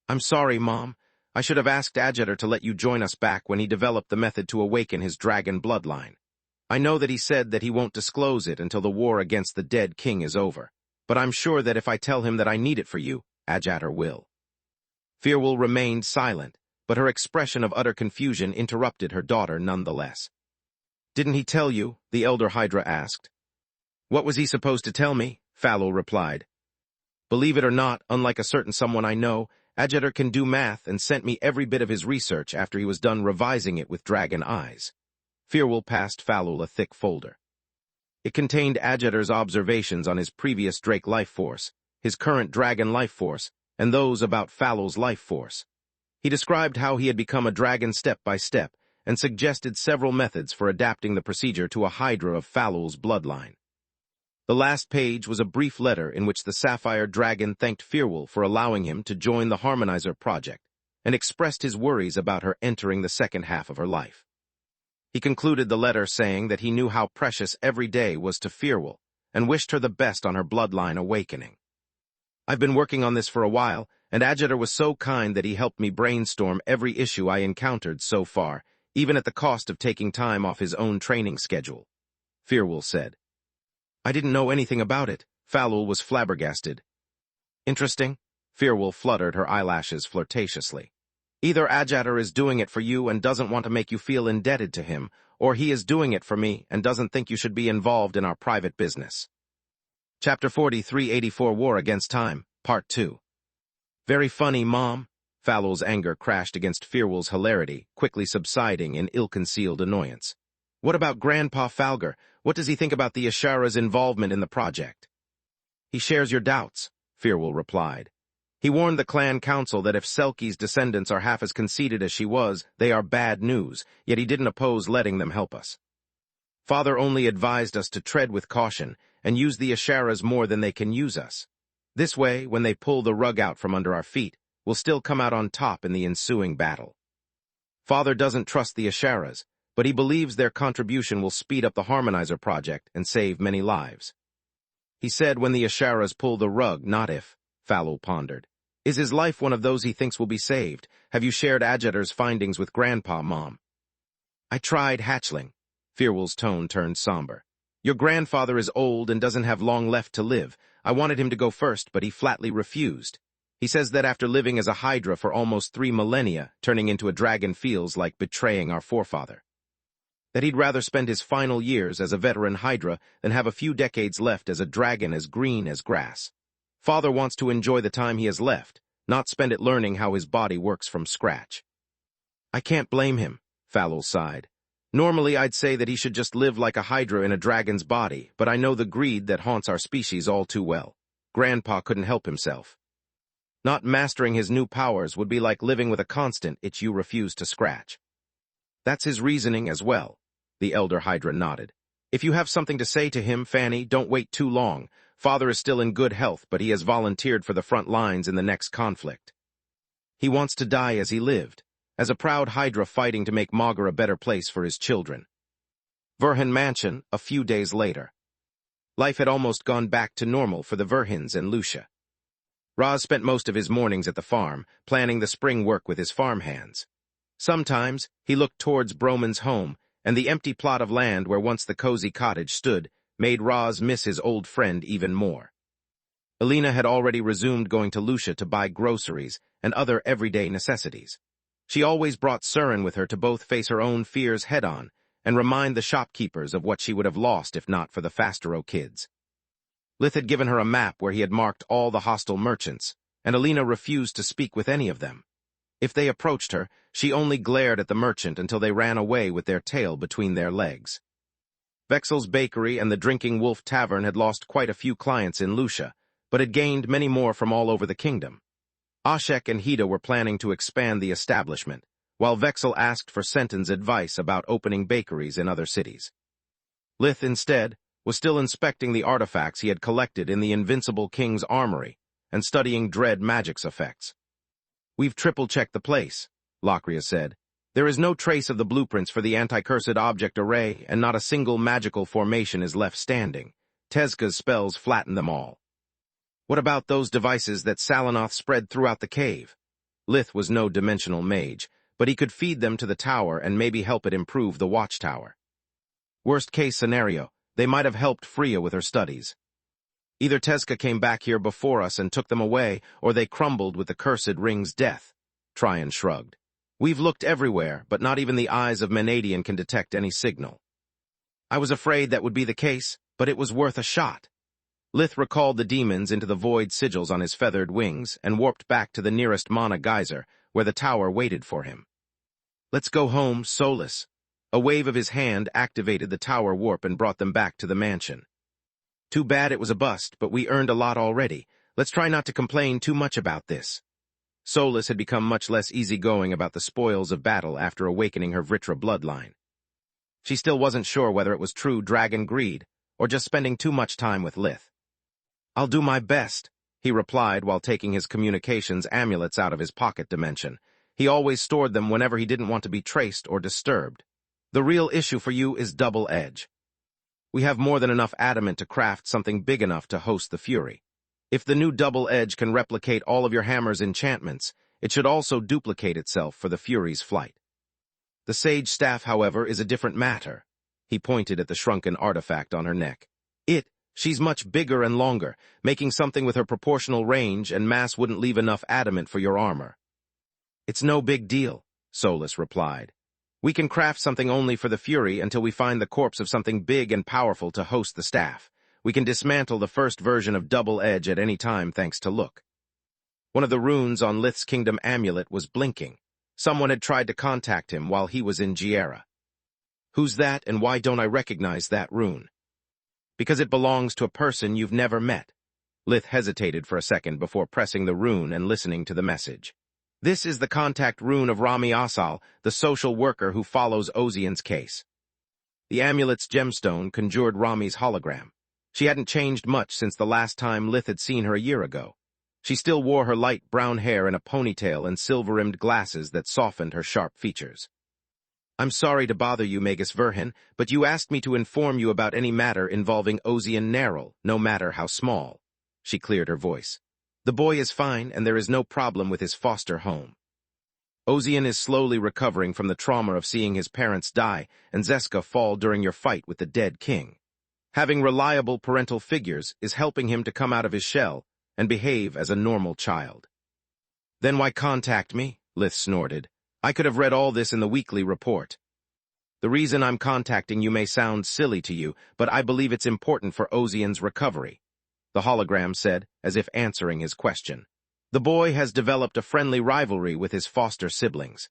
Speaker 1: I'm sorry, Mom. I should have asked Ajeter to let you join us back when he developed the method to awaken his dragon bloodline. I know that he said that he won't disclose it until the war against the dead king is over, but I'm sure that if I tell him that I need it for you, Ajeter will. Firwal remained silent, but her expression of utter confusion interrupted her daughter nonetheless. Didn't he tell you? The elder Hydra asked. What was he supposed to tell me? Falul replied. Believe it or not, unlike a certain someone I know, Ajeter can do math and sent me every bit of his research after he was done revising it with dragon eyes. Firwal passed Falul a thick folder. It contained Ajeter's observations on his previous Drake life force, his current dragon life force, and those about Falul's life force. He described how he had become a dragon step by step and suggested several methods for adapting the procedure to a Hydra of Falul's bloodline. The last page was a brief letter in which the Sapphire Dragon thanked Firwal for allowing him to join the Harmonizer project and expressed his worries about her entering the second half of her life. He concluded the letter saying that he knew how precious every day was to Firwal and wished her the best on her bloodline awakening. I've been working on this for a while, and Ajeter was so kind that he helped me brainstorm every issue I encountered so far, even at the cost of taking time off his own training schedule, Firwal said. I didn't know anything about it. Falul was flabbergasted. Interesting? Firwal fluttered her eyelashes flirtatiously. Either Ajeter is doing it for you and doesn't want to make you feel indebted to him, or he is doing it for me and doesn't think you should be involved in our private business. Chapter 4384 War Against Time, Part 2. Very funny, Mom. Falul's anger crashed against Firwal's hilarity, quickly subsiding in ill-concealed annoyance. What about Grandpa Falgar? What does he think about the Ashara's involvement in the project? He shares your doubts, Firwal replied. He warned the clan council that if Selki's descendants are half as conceited as she was, they are bad news, yet he didn't oppose letting them help us. Father only advised us to tread with caution and use the Asharas more than they can use us. This way, when they pull the rug out from under our feet, we'll still come out on top in the ensuing battle. Father doesn't trust the Asharas, but he believes their contribution will speed up the Harmonizer project and save many lives. He said when the Asharas pull the rug, not if, Falul pondered. Is his life one of those he thinks will be saved? Have you shared Ajeter's findings with Grandpa, Mom? I tried, Hatchling. Firwal's tone turned somber. Your grandfather is old and doesn't have long left to live. I wanted him to go first, but he flatly refused. He says that after living as a Hydra for almost 3 millennia, turning into a dragon feels like betraying our forefather. That he'd rather spend his final years as a veteran Hydra than have a few decades left as a dragon as green as grass. Father wants to enjoy the time he has left, not spend it learning how his body works from scratch. I can't blame him, Falul sighed. Normally I'd say that he should just live like a Hydra in a dragon's body, but I know the greed that haunts our species all too well. Grandpa couldn't help himself. Not mastering his new powers would be like living with a constant itch you refuse to scratch. That's his reasoning as well. The elder Hydra nodded. If you have something to say to him, Fanny, don't wait too long. Father is still in good health, but he has volunteered for the front lines in the next conflict. He wants to die as he lived, as a proud Hydra fighting to make Magur a better place for his children. Verhin Mansion, a few days later. Life had almost gone back to normal for the Verhins and Lucia. Raz spent most of his mornings at the farm, planning the spring work with his farm hands. Sometimes, he looked towards Broman's home, and the empty plot of land where once the cozy cottage stood made Raz miss his old friend even more. Alina had already resumed going to Lucia to buy groceries and other everyday necessities. She always brought Surin with her to both face her own fears head-on and remind the shopkeepers of what she would have lost if not for the Fastero kids. Lith had given her a map where he had marked all the hostile merchants, and Alina refused to speak with any of them. If they approached her, she only glared at the merchant until they ran away with their tail between their legs. Vexel's Bakery and the Drinking Wolf Tavern had lost quite a few clients in Lucia, but had gained many more from all over the kingdom. Ashek and Hida were planning to expand the establishment, while Vexel asked for Senton's advice about opening bakeries in other cities. Lith, instead, was still inspecting the artifacts he had collected in the Invincible King's armory and studying Dread Magic's effects. "We've triple-checked the place," Lockria said. "There is no trace of the blueprints for the anti-cursed object array, and not a single magical formation is left standing. Tezca's spells flatten them all." "What about those devices that Salinoth spread throughout the cave?" Lith was no dimensional mage, but he could feed them to the tower and maybe help it improve the watchtower. Worst-case scenario, they might have helped Freya with her studies. "Either Tezca came back here before us and took them away, or they crumbled with the cursed ring's death," Tryon shrugged. "We've looked everywhere, but not even the eyes of Menadian can detect any signal." "I was afraid that would be the case, but it was worth a shot." Lith recalled the demons into the void sigils on his feathered wings and warped back to the nearest mana geyser, where the tower waited for him. "Let's go home, Solus." A wave of his hand activated the tower warp and brought them back to the mansion. "Too bad it was a bust, but we earned a lot already. Let's try not to complain too much about this." Solus had become much less easygoing about the spoils of battle after awakening her Vritra bloodline. She still wasn't sure whether it was true dragon greed, or just spending too much time with Lith. "I'll do my best," he replied while taking his communications amulets out of his pocket dimension. He always stored them whenever he didn't want to be traced or disturbed. "The real issue for you is double edge. We have more than enough adamant to craft something big enough to host the Fury. If the new double edge can replicate all of your hammer's enchantments, it should also duplicate itself for the Fury's flight. The Sage Staff, however, is a different matter." He pointed at the shrunken artifact on her neck. She's much bigger and longer, making something with her proportional range and mass wouldn't leave enough adamant for your armor." "It's no big deal," Solus replied. "We can craft something only for the Fury until we find the corpse of something big and powerful to host the staff. We can dismantle the first version of Double Edge at any time thanks to Look." One of the runes on Lith's Kingdom amulet was blinking. Someone had tried to contact him while he was in Giera. "Who's that, and why don't I recognize that rune?" "Because it belongs to a person you've never met." Lith hesitated for a second before pressing the rune and listening to the message. "This is the contact rune of Rami Asal, the social worker who follows Ozian's case." The amulet's gemstone conjured Rami's hologram. She hadn't changed much since the last time Lith had seen her a year ago. She still wore her light brown hair in a ponytail and silver-rimmed glasses that softened her sharp features. "I'm sorry to bother you, Magus Verhin, but you asked me to inform you about any matter involving Ozian Narrel, no matter how small." She cleared her voice. "The boy is fine, and there is no problem with his foster home. Ozian is slowly recovering from the trauma of seeing his parents die and Zeska fall during your fight with the dead king. Having reliable parental figures is helping him to come out of his shell and behave as a normal child." "Then why contact me?" Lith snorted. "I could have read all this in the weekly report." "The reason I'm contacting you may sound silly to you, but I believe it's important for Ozian's recovery," the hologram said, as if answering his question. "The boy has developed a friendly rivalry with his foster siblings.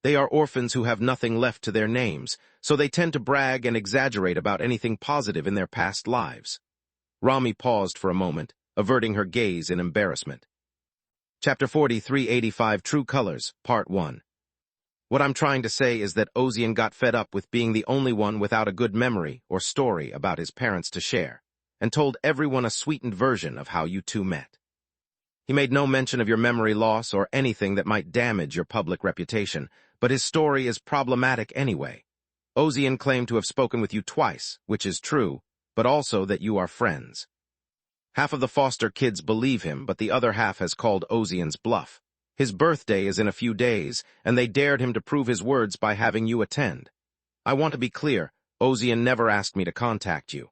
Speaker 1: They are orphans who have nothing left to their names, so they tend to brag and exaggerate about anything positive in their past lives." Rami paused for a moment, averting her gaze in embarrassment. Chapter 4385, True Colors, Part 1. "What I'm trying to say is that Ozian got fed up with being the only one without a good memory or story about his parents to share, and told everyone a sweetened version of how you two met. He made no mention of your memory loss or anything that might damage your public reputation, but his story is problematic anyway. Ozian claimed to have spoken with you twice, which is true, but also that you are friends. Half of the foster kids believe him, but the other half has called Ozian's bluff. His birthday is in a few days, and they dared him to prove his words by having you attend. I want to be clear, Ozian never asked me to contact you.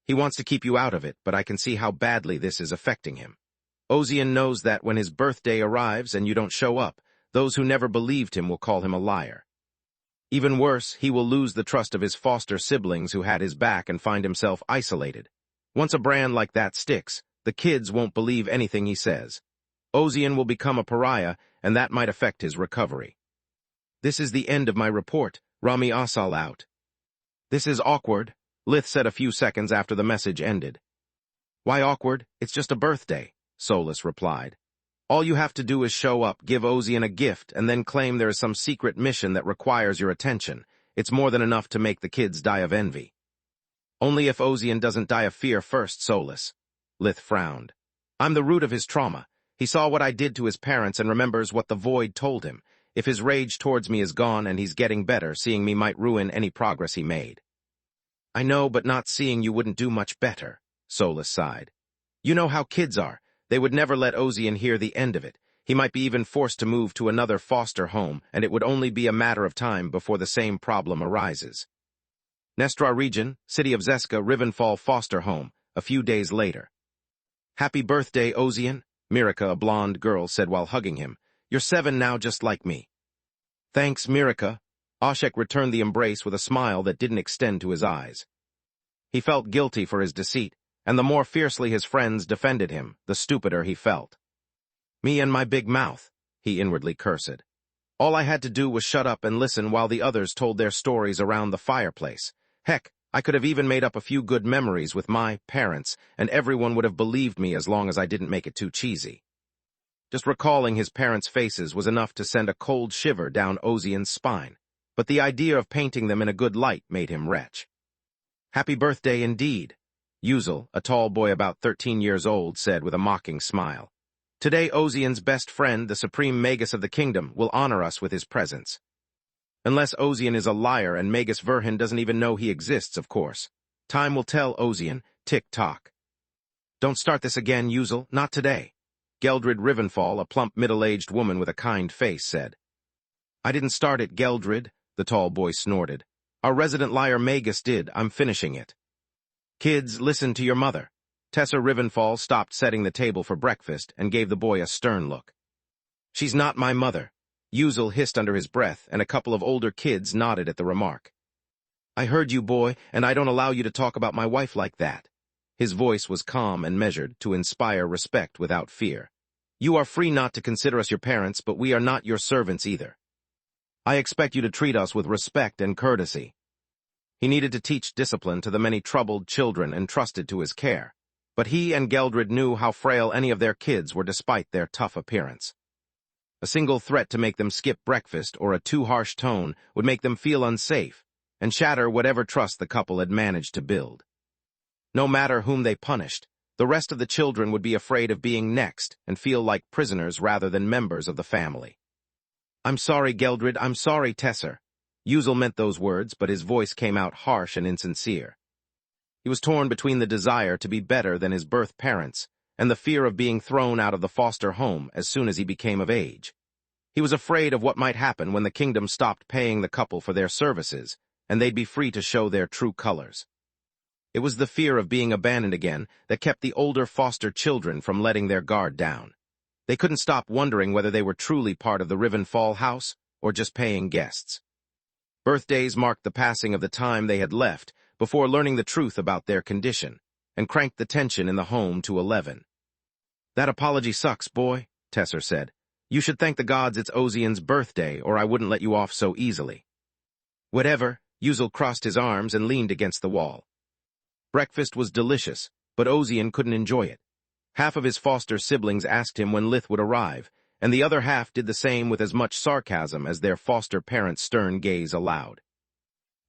Speaker 1: He wants to keep you out of it, but I can see how badly this is affecting him. Ozian knows that when his birthday arrives and you don't show up, those who never believed him will call him a liar. Even worse, he will lose the trust of his foster siblings who had his back and find himself isolated. Once a brand like that sticks, the kids won't believe anything he says. Ozian will become a pariah, and that might affect his recovery. This is the end of my report. Rami Asal out. This is awkward, Lith said a few seconds after the message ended. Why awkward? It's just a birthday, Solus replied. All you have to do is show up, give Ozian a gift, and then claim there is some secret mission that requires your attention. It's more than enough to make the kids die of envy. Only if Ozian doesn't die of fear first, Solus. Lith frowned. I'm the root of his trauma. He saw what I did to his parents and remembers what the void told him. If his rage towards me is gone and he's getting better, seeing me might ruin any progress he made. I know, but not seeing you wouldn't do much better, Solus sighed. You know how kids are. They would never let Ozian hear the end of it. He might be even forced to move to another foster home, and it would only be a matter of time before the same problem arises. Nestra region, city of Zeska, Rivenfall foster home, a few days later. Happy birthday, Ozian, Mirika, a blonde girl, said while hugging him. You're 7 now, just like me. Thanks, Mirika. Ashek returned the embrace with a smile that didn't extend to his eyes. He felt guilty for his deceit, and the more fiercely his friends defended him, the stupider he felt. Me and my big mouth, he inwardly cursed. All I had to do was shut up and listen while the others told their stories around the fireplace. Heck, I could have even made up a few good memories with my parents, and everyone would have believed me as long as I didn't make it too cheesy. Just recalling his parents' faces was enough to send a cold shiver down Ozian's spine, but the idea of painting them in a good light made him retch. Happy birthday indeed, Yuzel, a tall boy about 13 years old, said with a mocking smile. Today Ozian's best friend, the supreme Magus of the kingdom, will honor us with his presence. Unless Ozian is a liar and Magus Verhin doesn't even know he exists, of course. Time will tell, Ozian. Tick-tock. Don't start this again, Yuzel. Not today. Geldrid Rivenfall, a plump middle-aged woman with a kind face, said. I didn't start it, Geldrid, the tall boy snorted. Our resident liar Magus did. I'm finishing it. Kids, listen to your mother. Tessa Rivenfall stopped setting the table for breakfast and gave the boy a stern look. She's not my mother. Yuzel hissed under his breath, and a couple of older kids nodded at the remark. I heard you, boy, and I don't allow you to talk about my wife like that. His voice was calm and measured, to inspire respect without fear. You are free not to consider us your parents, but we are not your servants either. I expect you to treat us with respect and courtesy. He needed to teach discipline to the many troubled children entrusted to his care, but he and Geldrid knew how frail any of their kids were despite their tough appearance. A single threat to make them skip breakfast or a too harsh tone would make them feel unsafe and shatter whatever trust the couple had managed to build. No matter whom they punished, the rest of the children would be afraid of being next and feel like prisoners rather than members of the family. I'm sorry, Geldrid, I'm sorry, Tesser. Yuzel meant those words, but his voice came out harsh and insincere. He was torn between the desire to be better than his birth parents and the fear of being thrown out of the foster home as soon as he became of age. He was afraid of what might happen when the kingdom stopped paying the couple for their services, and they'd be free to show their true colors. It was the fear of being abandoned again that kept the older foster children from letting their guard down. They couldn't stop wondering whether they were truly part of the Rivenfall house or just paying guests. Birthdays marked the passing of the time they had left before learning the truth about their condition, and cranked the tension in the home to 11. That apology sucks, boy, Tesser said. You should thank the gods it's Ozian's birthday, or I wouldn't let you off so easily. Whatever, Yuzel crossed his arms and leaned against the wall. Breakfast was delicious, but Ozian couldn't enjoy it. Half of his foster siblings asked him when Lith would arrive, and the other half did the same with as much sarcasm as their foster parents' stern gaze allowed.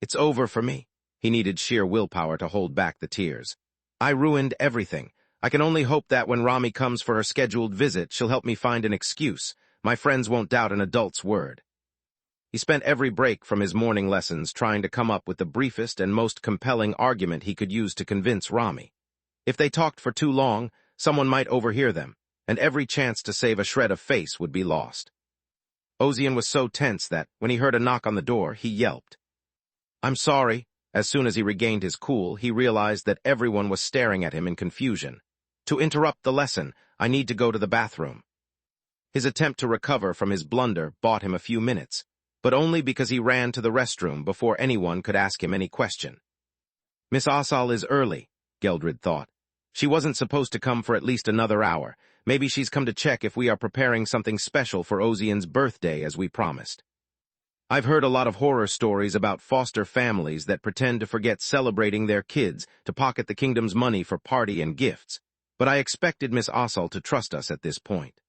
Speaker 1: It's over for me. He needed sheer willpower to hold back the tears. I ruined everything. I can only hope that when Rami comes for her scheduled visit, she'll help me find an excuse. My friends won't doubt an adult's word. He spent every break from his morning lessons trying to come up with the briefest and most compelling argument he could use to convince Rami. If they talked for too long, someone might overhear them, and every chance to save a shred of face would be lost. Ozian was so tense that, when he heard a knock on the door, he yelped. I'm sorry. As soon as he regained his cool, he realized that everyone was staring at him in confusion. To interrupt the lesson, I need to go to the bathroom. His attempt to recover from his blunder bought him a few minutes, but only because he ran to the restroom before anyone could ask him any question. Miss Asal is early, Geldrid thought, She wasn't supposed to come for at least another hour. Maybe she's come to check if we are preparing something special for Ozian's birthday as we promised. I've heard a lot of horror stories about foster families that pretend to forget celebrating their kids to pocket the kingdom's money for party and gifts, but I expected Miss Ossel to trust us at this point.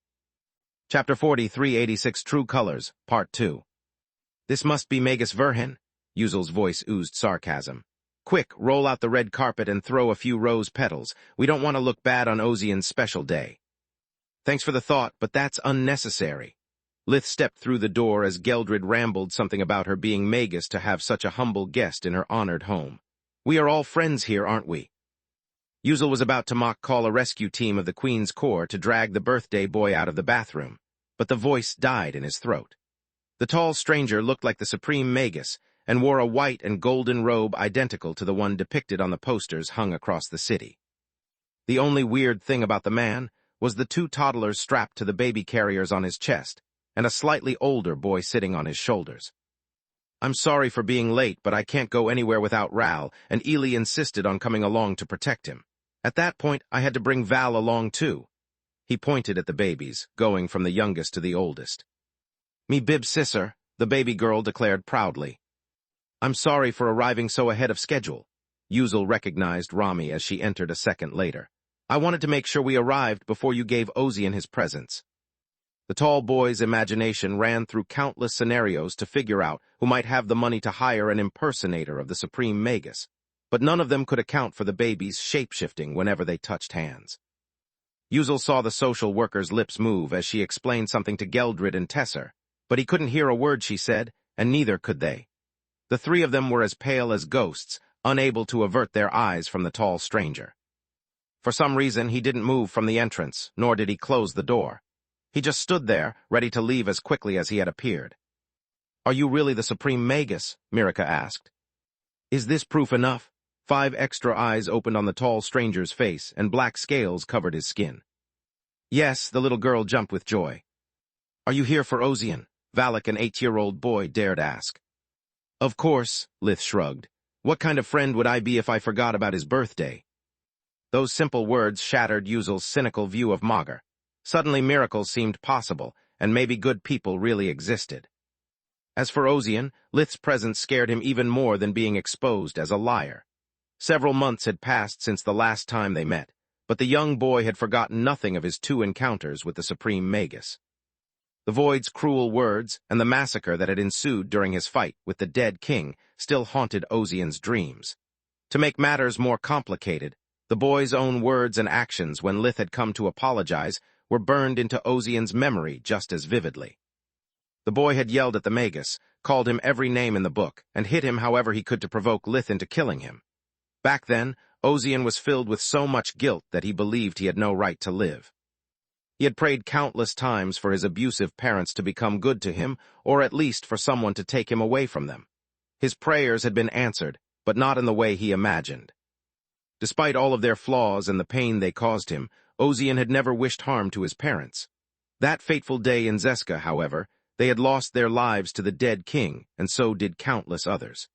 Speaker 1: Chapter 4386 True Colors, Part 2. This must be Magus Verhin. Yuzel's voice oozed sarcasm. Quick, roll out the red carpet and throw a few rose petals. We don't want to look bad on Ozian's special day. Thanks for the thought, but that's unnecessary. Lith stepped through the door as Geldred rambled something about her being Magus to have such a humble guest in her honored home. We are all friends here, aren't we? Yuzel was about to mock call a rescue team of the Queen's Corps to drag the birthday boy out of the bathroom, but the voice died in his throat. The tall stranger looked like the Supreme Magus and wore a white and golden robe identical to the one depicted on the posters hung across the city. The only weird thing about the man was the two toddlers strapped to the baby carriers on his chest, and a slightly older boy sitting on his shoulders. I'm sorry for being late, but I can't go anywhere without Ral, and Ely insisted on coming along to protect him. At that point, I had to bring Val along too. He pointed at the babies, going from the youngest to the oldest. Me bib sisser, the baby girl declared proudly. I'm sorry for arriving so ahead of schedule. Yuzel recognized Rami as she entered a second later. I wanted to make sure we arrived before you gave Ozian his presents. The tall boy's imagination ran through countless scenarios to figure out who might have the money to hire an impersonator of the Supreme Magus, but none of them could account for the babies shape-shifting whenever they touched hands. Yuzel saw the social worker's lips move as she explained something to Geldred and Tesser, but he couldn't hear a word she said, and neither could they. The three of them were as pale as ghosts, unable to avert their eyes from the tall stranger. For some reason, he didn't move from the entrance, nor did he close the door. He just stood there, ready to leave as quickly as he had appeared. Are you really the Supreme Magus? Mirica asked. Is this proof enough? 5 extra eyes opened on the tall stranger's face, and black scales covered his skin. Yes, the little girl jumped with joy. Are you here for Ozian? Valak, an 8-year-old boy, dared ask. Of course, Lith shrugged. What kind of friend would I be if I forgot about his birthday? Those simple words shattered Yuzel's cynical view of Magar. Suddenly miracles seemed possible, and maybe good people really existed. As for Ozian, Lith's presence scared him even more than being exposed as a liar. Several months had passed since the last time they met, but the young boy had forgotten nothing of his 2 encounters with the Supreme Magus. The Void's cruel words and the massacre that had ensued during his fight with the dead king still haunted Ozian's dreams. To make matters more complicated, the boy's own words and actions when Lith had come to apologize were burned into Ozian's memory just as vividly. The boy had yelled at the Magus, called him every name in the book, and hit him however he could to provoke Lith into killing him. Back then, Ozian was filled with so much guilt that he believed he had no right to live. He had prayed countless times for his abusive parents to become good to him, or at least for someone to take him away from them. His prayers had been answered, but not in the way he imagined. Despite all of their flaws and the pain they caused him, Ozian had never wished harm to his parents. That fateful day in Zeska, however, they had lost their lives to the dead king, and so did countless others.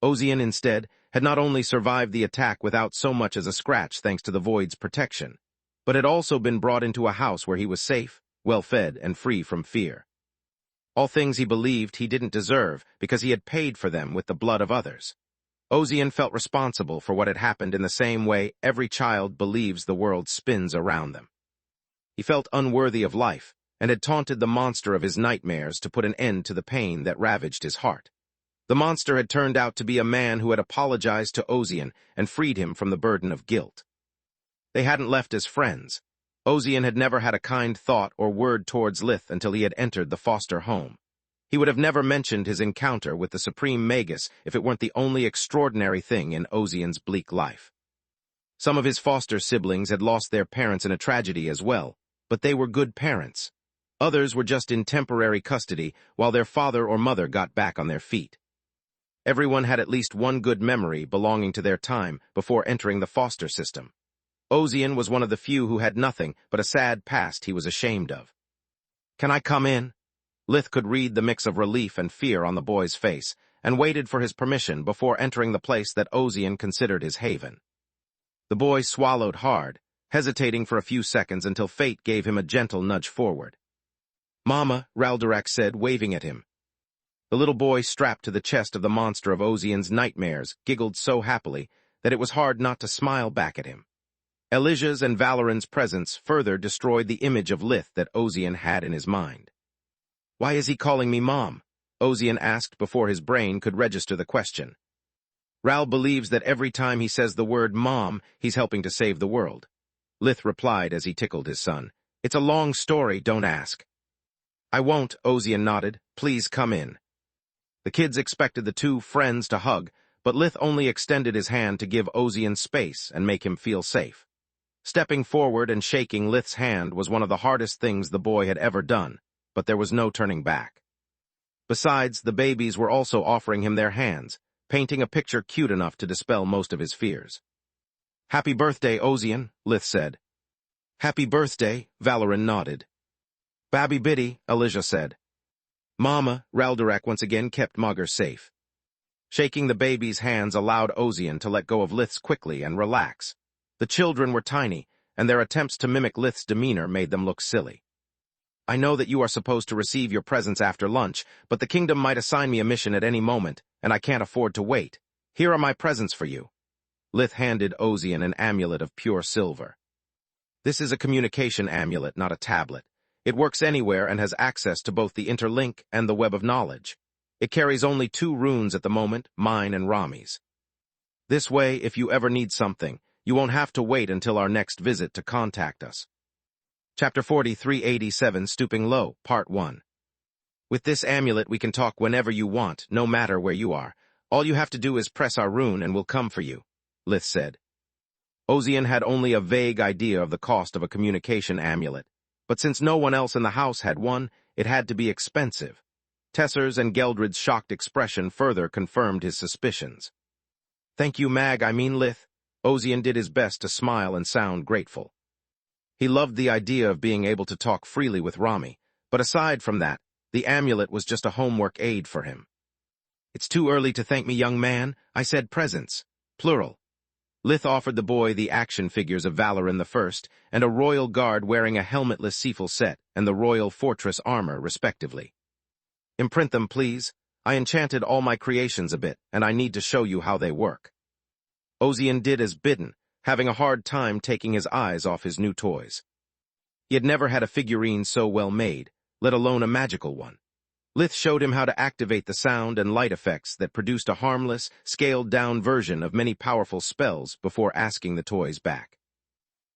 Speaker 1: Ozian, instead, had not only survived the attack without so much as a scratch thanks to the Void's protection, but had also been brought into a house where he was safe, well-fed, and free from fear. All things he believed he didn't deserve because he had paid for them with the blood of others. Ozian felt responsible for what had happened in the same way every child believes the world spins around them. He felt unworthy of life and had taunted the monster of his nightmares to put an end to the pain that ravaged his heart. The monster had turned out to be a man who had apologized to Ozian and freed him from the burden of guilt. They hadn't left as friends. Ozian had never had a kind thought or word towards Lith until he had entered the foster home. He would have never mentioned his encounter with the Supreme Magus if it weren't the only extraordinary thing in Ozian's bleak life. Some of his foster siblings had lost their parents in a tragedy as well, but they were good parents. Others were just in temporary custody while their father or mother got back on their feet. Everyone had at least one good memory belonging to their time before entering the foster system. Ozian was one of the few who had nothing but a sad past he was ashamed of. Can I come in? Lith could read the mix of relief and fear on the boy's face, and waited for his permission before entering the place that Ozian considered his haven. The boy swallowed hard, hesitating for a few seconds until fate gave him a gentle nudge forward. "Mama," Raldorak said, waving at him. The little boy strapped to the chest of the monster of Ozian's nightmares giggled so happily that it was hard not to smile back at him. Elijah's and Valoran's presence further destroyed the image of Lith that Ozian had in his mind. "Why is he calling me Mom?" Ozian asked before his brain could register the question. "Ral believes that every time he says the word Mom, he's helping to save the world." Lith replied as he tickled his son. "It's a long story, don't ask." "I won't," Ozian nodded. "Please come in." The kids expected the two friends to hug, but Lith only extended his hand to give Ozian space and make him feel safe. Stepping forward and shaking Lith's hand was one of the hardest things the boy had ever done, but there was no turning back. Besides, the babies were also offering him their hands, painting a picture cute enough to dispel most of his fears. "Happy birthday, Ozian," Lith said. "Happy birthday," Valoran nodded. "Babby Biddy," Elijah said. "Mama," Raldorak once again kept Magus safe. Shaking the baby's hands allowed Ozian to let go of Lith's quickly and relax. The children were tiny, and their attempts to mimic Lith's demeanor made them look silly. "I know that you are supposed to receive your presents after lunch, but the kingdom might assign me a mission at any moment, and I can't afford to wait. Here are my presents for you." Lith handed Ozian an amulet of pure silver. "This is a communication amulet, not a tablet. It works anywhere and has access to both the interlink and the web of knowledge. It carries only 2 runes at the moment, mine and Rami's. This way, if you ever need something, you won't have to wait until our next visit to contact us." Chapter 4387, Stooping Low, Part 1. "With this amulet we can talk whenever you want, no matter where you are. All you have to do is press our rune and we'll come for you," Lith said. Ozian had only a vague idea of the cost of a communication amulet, but since no one else in the house had one, it had to be expensive. Tesser's and Geldred's shocked expression further confirmed his suspicions. "Thank you, Lith." Ozian did his best to smile and sound grateful. He loved the idea of being able to talk freely with Rami, but aside from that, the amulet was just a homework aid for him. "It's too early to thank me, young man. I said presents. Plural." Lith offered the boy the action figures of Valoran the First and a royal guard wearing a helmetless Seafel set and the royal fortress armor, respectively. "Imprint them, please. I enchanted all my creations a bit, and I need to show you how they work." Ozian did as bidden, having a hard time taking his eyes off his new toys. He had never had a figurine so well made, let alone a magical one. Lith showed him how to activate the sound and light effects that produced a harmless, scaled-down version of many powerful spells before asking the toys back.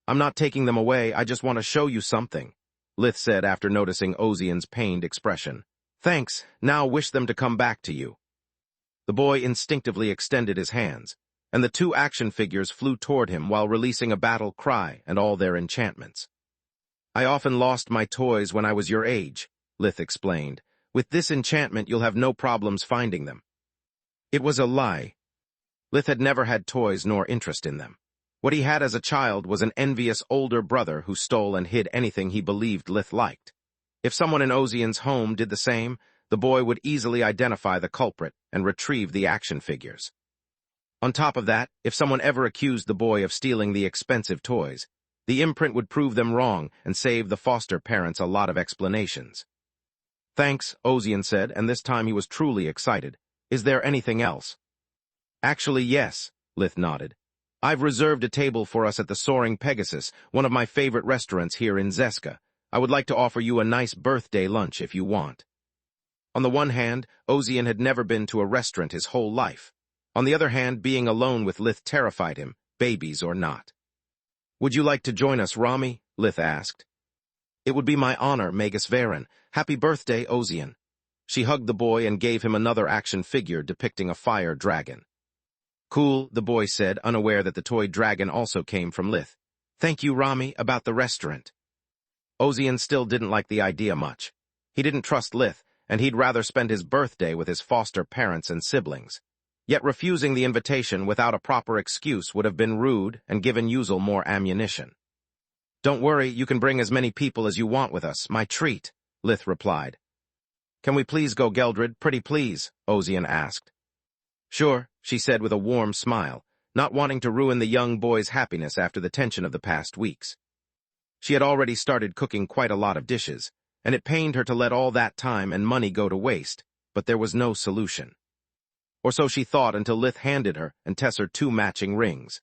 Speaker 1: "I'm not taking them away, I just want to show you something," Lith said after noticing Ozian's pained expression. "Thanks, now wish them to come back to you." The boy instinctively extended his hands, and the 2 action figures flew toward him while releasing a battle cry and all their enchantments. "I often lost my toys when I was your age," Lith explained. "With this enchantment you'll have no problems finding them." It was a lie. Lith had never had toys nor interest in them. What he had as a child was an envious older brother who stole and hid anything he believed Lith liked. If someone in Ozian's home did the same, the boy would easily identify the culprit and retrieve the action figures. On top of that, if someone ever accused the boy of stealing the expensive toys, the imprint would prove them wrong and save the foster parents a lot of explanations. "Thanks," Ozian said, and this time he was truly excited. "Is there anything else?" "Actually, yes," Lith nodded. "I've reserved a table for us at the Soaring Pegasus, one of my favorite restaurants here in Zeska. I would like to offer you a nice birthday lunch if you want." On the one hand, Ozian had never been to a restaurant his whole life. On the other hand, being alone with Lith terrified him, babies or not. "Would you like to join us, Rami?" Lith asked. "It would be my honor, Magus Varen. Happy birthday, Ozian." She hugged the boy and gave him another action figure depicting a fire dragon. "Cool," the boy said, unaware that the toy dragon also came from Lith. "Thank you, Rami, about the restaurant." Ozian still didn't like the idea much. He didn't trust Lith, and he'd rather spend his birthday with his foster parents and siblings. Yet refusing the invitation without a proper excuse would have been rude and given Yuzel more ammunition. "Don't worry, you can bring as many people as you want with us, my treat," Lith replied. "Can we please go, Geldred, pretty please?" Ozian asked. "Sure," she said with a warm smile. not wanting to ruin the young boy's happiness after the tension of the past weeks. She had already started cooking quite a lot of dishes, and it pained her to let all that time and money go to waste, but there was no solution. Or so she thought until Lith handed her and Tesser 2 matching rings.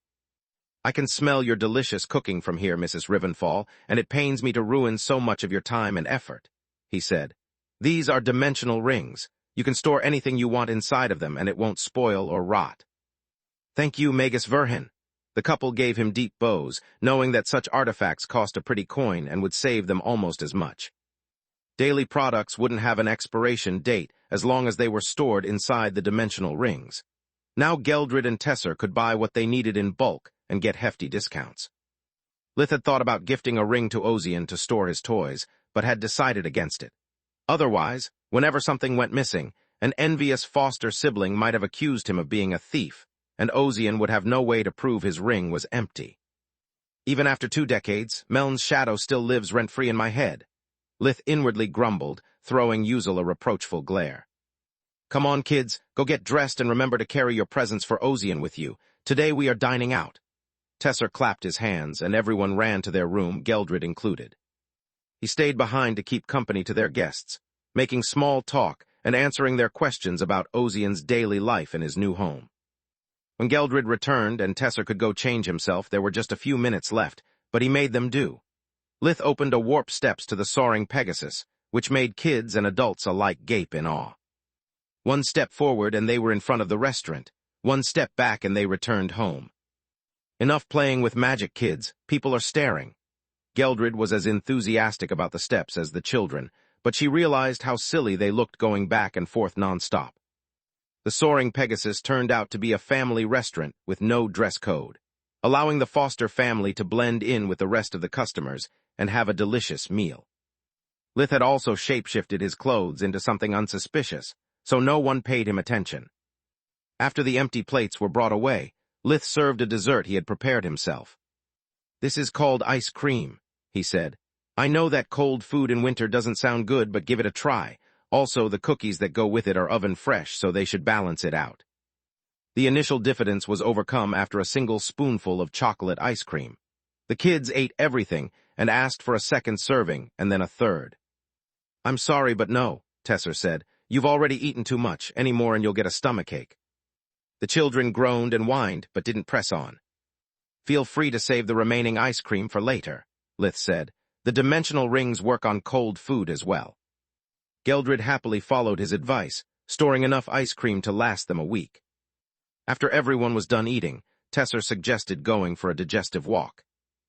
Speaker 1: "I can smell your delicious cooking from here, Mrs. Rivenfall, and it pains me to ruin so much of your time and effort," he said. "These are dimensional rings. You can store anything you want inside of them, and it won't spoil or rot." "Thank you, Magus Verhin." The couple gave him deep bows, knowing that such artifacts cost a pretty coin and would save them almost as much. Daily products wouldn't have an expiration date as long as they were stored inside the dimensional rings. Now Geldred and Tesser could buy what they needed in bulk and get hefty discounts. Lith had thought about gifting a ring to Ozian to store his toys, but had decided against it. Otherwise, whenever something went missing, an envious foster sibling might have accused him of being a thief, and Ozian would have no way to prove his ring was empty. "Even after 2 decades, Meln's shadow still lives rent-free in my head," Lith inwardly grumbled, throwing Uzel a reproachful glare. "Come on, kids, go get dressed and remember to carry your presents for Ozian with you. Today we are dining out." Tesser clapped his hands, and everyone ran to their room, Geldred included. He stayed behind to keep company to their guests, making small talk and answering their questions about Ozian's daily life in his new home. When Geldred returned and Tesser could go change himself, there were just a few minutes left, but he made them do. Lith opened a warp steps to the soaring Pegasus, which made kids and adults alike gape in awe. 1 step forward and they were in front of the restaurant. 1 step back and they returned home. Enough playing with magic, kids. People are staring. Geldred was as enthusiastic about the steps as the children, but she realized how silly they looked going back and forth nonstop. The soaring Pegasus turned out to be a family restaurant with no dress code, allowing the Foster family to blend in with the rest of the customers and have a delicious meal. Lith had also shapeshifted his clothes into something unsuspicious, so no one paid him attention. After the empty plates were brought away, Lith served a dessert he had prepared himself. "This is called ice cream," he said. "I know that cold food in winter doesn't sound good, but give it a try. Also, the cookies that go with it are oven fresh, so they should balance it out." The initial diffidence was overcome after a single spoonful of chocolate ice cream. The kids ate everything and asked for a second serving and then a third. "I'm sorry, but no," Tesser said. "You've already eaten too much. Any more and you'll get a stomachache." The children groaned and whined, but didn't press on. "Feel free to save the remaining ice cream for later," Lith said. "The dimensional rings work on cold food as well." Geldred happily followed his advice, storing enough ice cream to last them a week. After everyone was done eating, Tesser suggested going for a digestive walk.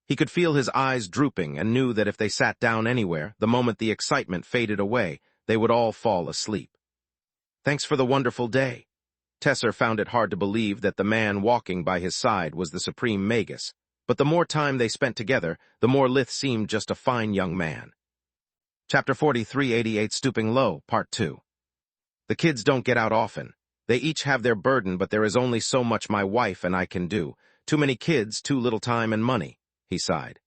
Speaker 1: He could feel his eyes drooping and knew that if they sat down anywhere, the moment the excitement faded away, they would all fall asleep. "Thanks for the wonderful day." Tesser found it hard to believe that the man walking by his side was the supreme Magus, but the more time they spent together, the more Lith seemed just a fine young man. Chapter 4388 Stooping Low, Part 2. The kids don't get out often. They each have their burden, but there is only so much my wife and I can do. Too many kids, too little time and money, he sighed.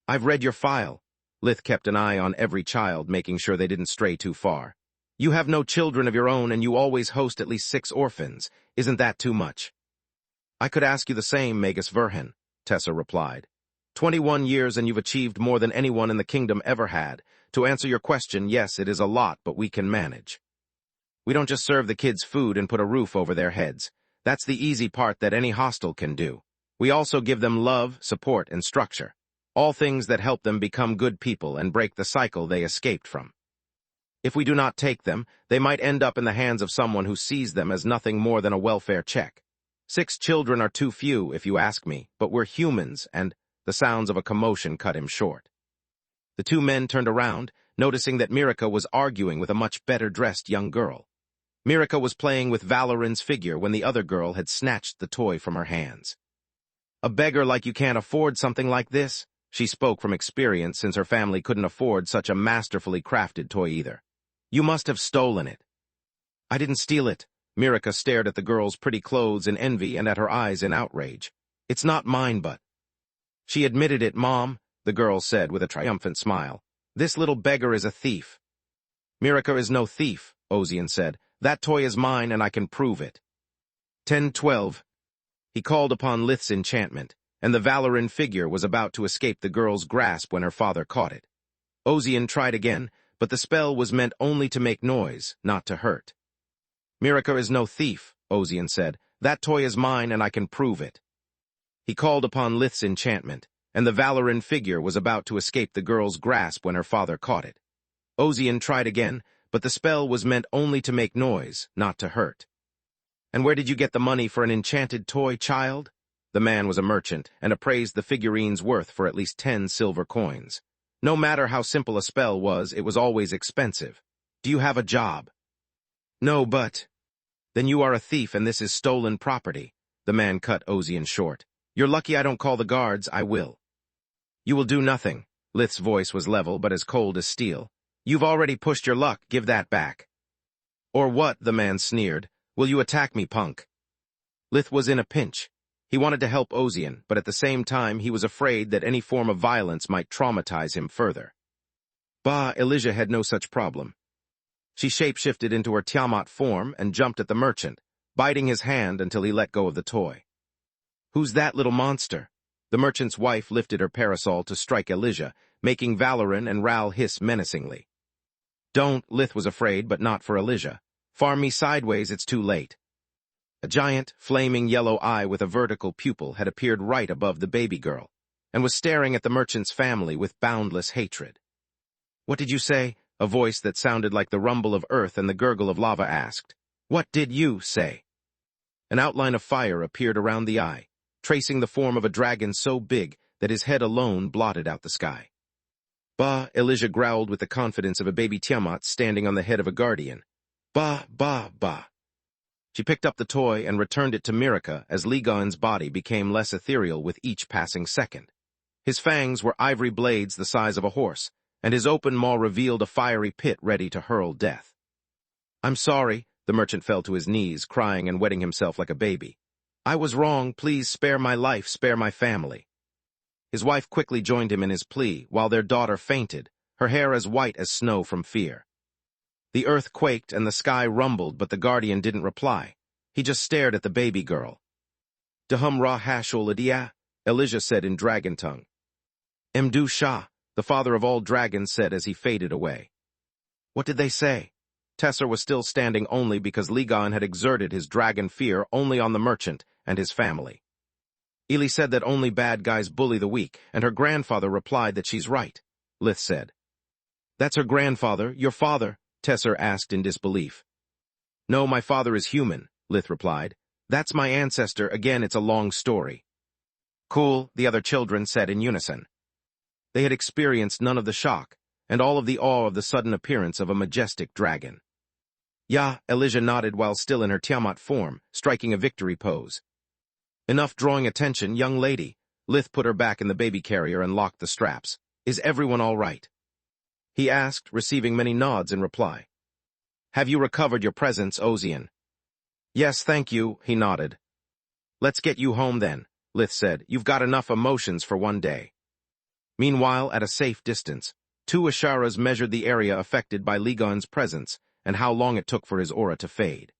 Speaker 1: "I've read your file." Lith kept an eye on every child, making sure they didn't stray too far. "You have no children of your own, and you always host at least 6 orphans. Isn't that too much?" "I could ask you the same, Magus Verhin," Tesser replied. 21 years and you've achieved more than anyone in the kingdom ever had. To answer your question, yes, it is a lot, but we can manage. We don't just serve the kids food and put a roof over their heads. That's the easy part that any hostel can do. We also give them love, support, and structure. All things that help them become good people and break the cycle they escaped from. If we do not take them, they might end up in the hands of someone who sees them as nothing more than a welfare check. 6 children are too few, if you ask me, but we're humans, and the sounds of a commotion cut him short. The 2 men turned around, noticing that Mirica was arguing with a much better-dressed young girl. Mirica was playing with Valorin's figure when the other girl had snatched the toy from her hands. "A beggar like you can't afford something like this?" She spoke from experience since her family couldn't afford such a masterfully crafted toy either. "You must have stolen it." "I didn't steal it." Mirica stared at the girl's pretty clothes in envy and at her eyes in outrage. "It's not mine, but—" "She admitted it, Mom," the girl said with a triumphant smile. "This little beggar is a thief." "Mirica is no thief," Ozian said. "That toy is mine and I can prove it." 10-12. He called upon Lith's enchantment, and the Valoran figure was about to escape the girl's grasp when her father caught it. Ozian tried again, but the spell was meant only to make noise, not to hurt. "Mirika is no thief," Ozian said. "That toy is mine, and I can prove it." He called upon Lith's enchantment, and the Valoran figure was about to escape the girl's grasp when her father caught it. Ozian tried again, but the spell was meant only to make noise, not to hurt. "And where did you get the money for an enchanted toy, child?" The man was a merchant, and appraised the figurine's worth for at least 10 silver coins. No matter how simple a spell was, it was always expensive. "Do you have a job?" "No, but—" "Then you are a thief, and this is stolen property." The man cut Ozian short. "You're lucky I don't call the guards. I will." "You will do nothing." Lith's voice was level, but as cold as steel. "You've already pushed your luck. Give that back." "Or what?" the man sneered. "Will you attack me, punk?" Lith was in a pinch. He wanted to help Ozian, but at the same time he was afraid that any form of violence might traumatize him further. Bah, Elijah had no such problem. She shape-shifted into her Tiamat form and jumped at the merchant, biting his hand until he let go of the toy. "Who's that little monster?" The merchant's wife lifted her parasol to strike Elijah, making Valoran and Ral hiss menacingly. "Don't," Lith was afraid, but not for Elijah. "Farm me sideways, it's too late." A giant, flaming yellow eye with a vertical pupil had appeared right above the baby girl, and was staring at the merchant's family with boundless hatred. "What did you say?" A voice that sounded like the rumble of earth and the gurgle of lava asked. "What did you say?" An outline of fire appeared around the eye, tracing the form of a dragon so big that his head alone blotted out the sky. "Bah," Elijah growled with the confidence of a baby Tiamat standing on the head of a guardian. "Bah, bah, bah." She picked up the toy and returned it to Mirika as Ligon's body became less ethereal with each passing second. His fangs were ivory blades the size of a horse, and his open maw revealed a fiery pit ready to hurl death. "I'm sorry." The merchant fell to his knees, crying and wetting himself like a baby. "I was wrong. Please spare my life, spare my family." His wife quickly joined him in his plea, while their daughter fainted, her hair as white as snow from fear. The earth quaked and the sky rumbled, but the guardian didn't reply. He just stared at the baby girl. "Dahum ra hashul adia," Elijah said in dragon tongue. "Mdu Shah," the father of all dragons said as he faded away. "What did they say?" Tesser was still standing only because Ligon had exerted his dragon fear only on the merchant and his family. "Eli said that only bad guys bully the weak, and her grandfather replied that she's right," Lith said. "That's her grandfather, your father?" Tesser asked in disbelief. "No, my father is human," Lith replied. "That's my ancestor. Again, it's a long story." "Cool," the other children said in unison. They had experienced none of the shock, and all of the awe of the sudden appearance of a majestic dragon. "Yeah," Elijah nodded while still in her Tiamat form, striking a victory pose. "Enough drawing attention, young lady." Lith put her back in the baby carrier and locked the straps. "Is everyone all right?" he asked, receiving many nods in reply. "Have you recovered your presence, Ozian?" "Yes, thank you," he nodded. "Let's get you home then," Lith said. "You've got enough emotions for one day." Meanwhile, at a safe distance, 2 Asharas measured the area affected by Ligon's presence and how long it took for his aura to fade.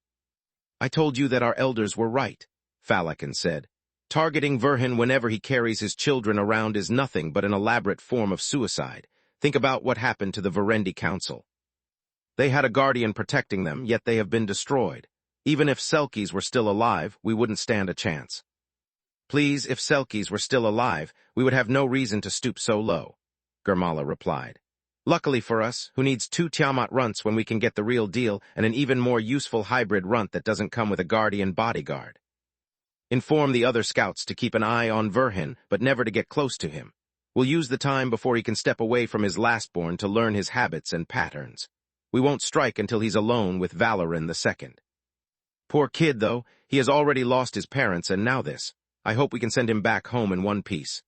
Speaker 1: "I told you that our elders were right," Falakan said. "Targeting Verhin whenever he carries his children around is nothing but an elaborate form of suicide. Think about what happened to the Verendi Council. They had a guardian protecting them, yet they have been destroyed. Even if Selkies were still alive, we wouldn't stand a chance." "Please, if Selkies were still alive, we would have no reason to stoop so low," Gurmala replied. "Luckily for us, who needs 2 Tiamat runts when we can get the real deal and an even more useful hybrid runt that doesn't come with a guardian bodyguard. Inform the other scouts to keep an eye on Verhin, but never to get close to him. We'll use the time before he can step away from his lastborn to learn his habits and patterns. We won't strike until he's alone with Valoran II. Poor kid, though. He has already lost his parents, and now this. I hope we can send him back home in one piece."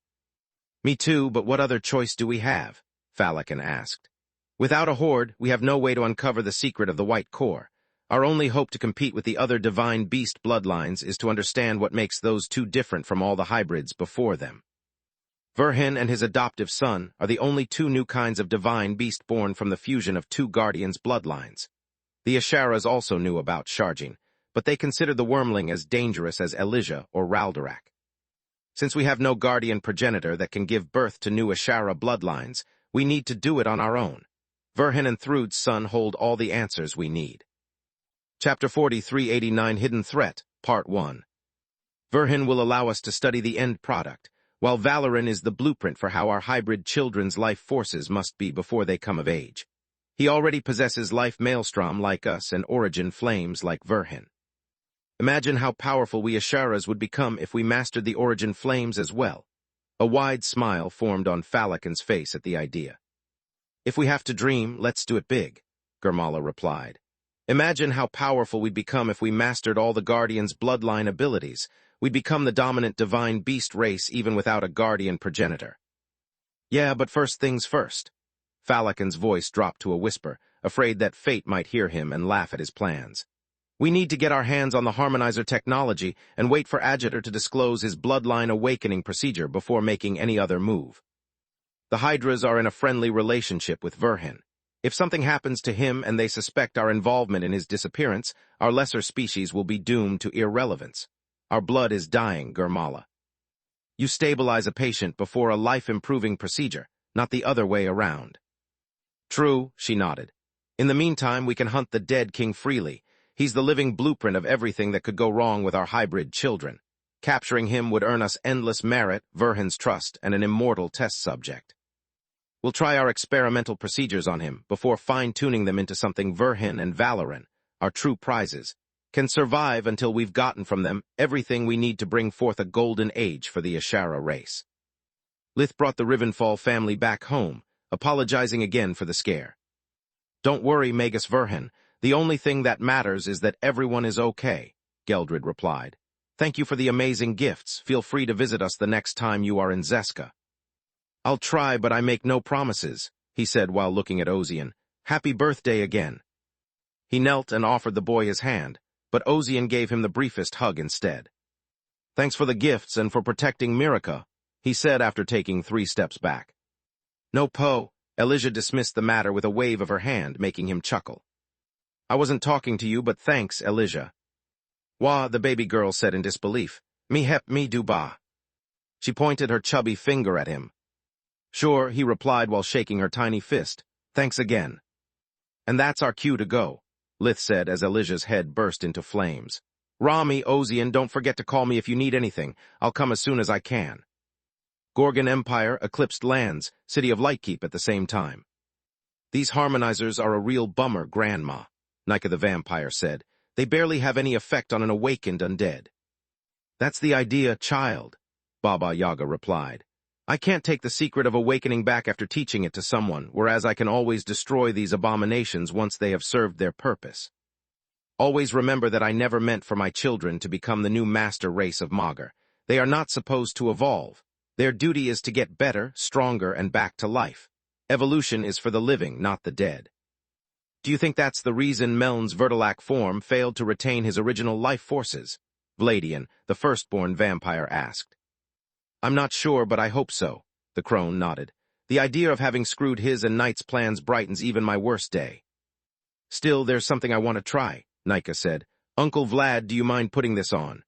Speaker 1: "Me too, but what other choice do we have?" Falakan asked. "Without a horde, we have no way to uncover the secret of the White Core. Our only hope to compete with the other divine beast bloodlines is to understand what makes those 2 different from all the hybrids before them. Verhin and his adoptive son are the only 2 new kinds of divine beast born from the fusion of 2 guardians' bloodlines. The Asharas also knew about Sharjin, but they consider the wormling as dangerous as Elijah or Raldorak. Since we have no guardian progenitor that can give birth to new Ashara bloodlines, we need to do it on our own. Verhin and Thrud's son hold all the answers we need. Chapter 4389 Hidden Threat, Part 1. Verhin will allow us to study the end product, while Valoran is the blueprint for how our hybrid children's life forces must be before they come of age. He already possesses life maelstrom like us and origin flames like Verhin. Imagine how powerful we Asharas would become if we mastered the origin flames as well. A wide smile formed on Falakin's face at the idea. If we have to dream, let's do it big, Gurmala replied. Imagine how powerful we'd become if we mastered all the Guardian's bloodline abilities. We'd become the dominant divine beast race even without a guardian progenitor. Yeah, but first things first. Falakin's voice dropped to a whisper, afraid that fate might hear him and laugh at his plans. We need to get our hands on the harmonizer technology and wait for Agitor to disclose his bloodline awakening procedure before making any other move. The Hydras are in a friendly relationship with Verhin. If something happens to him and they suspect our involvement in his disappearance, our lesser species will be doomed to irrelevance. Our blood is dying, Gurmala. You stabilize a patient before a life-improving procedure, not the other way around. True, she nodded. In the meantime, we can hunt the dead king freely. He's the living blueprint of everything that could go wrong with our hybrid children. Capturing him would earn us endless merit, Verhin's trust, and an immortal test subject. We'll try our experimental procedures on him before fine-tuning them into something Verhin and Valoran, our true prizes, can survive until we've gotten from them everything we need to bring forth a golden age for the Ashara race. Lith brought the Rivenfall family back home, apologizing again for the scare. Don't worry, Magus Verhin. The only thing that matters is that everyone is okay, Geldred replied. Thank you for the amazing gifts. Feel free to visit us the next time you are in Zeska. I'll try, but I make no promises, he said while looking at Ozian. Happy birthday again. He knelt and offered the boy his hand, but Ozian gave him the briefest hug instead. Thanks for the gifts and for protecting Miraca, he said after taking 3 steps back. No po, Elijah dismissed the matter with a wave of her hand, making him chuckle. I wasn't talking to you, but thanks, Elijah. Wah, the baby girl said in disbelief. Me hep me do ba. She pointed her chubby finger at him. Sure, he replied while shaking her tiny fist. Thanks again. And that's our cue to go, Lith said as Elijah's head burst into flames. Rami, Ozian, don't forget to call me if you need anything. I'll come as soon as I can. Gorgon Empire, Eclipsed Lands, City of Lightkeep at the same time. These harmonizers are a real bummer, Grandma, Nika the vampire said. They barely have any effect on an awakened undead. That's the idea, child, Baba Yaga replied. I can't take the secret of awakening back after teaching it to someone, whereas I can always destroy these abominations once they have served their purpose. Always remember that I never meant for my children to become the new master race of Magar. They are not supposed to evolve. Their duty is to get better, stronger, and back to life. Evolution is for the living, not the dead. Do you think that's the reason Meln's Vertilac form failed to retain his original life forces? Vladian, the firstborn vampire, asked. I'm not sure, but I hope so, the crone nodded. The idea of having screwed his and Knight's plans brightens even my worst day. Still, there's something I want to try, Nika said. Uncle Vlad, do you mind putting this on?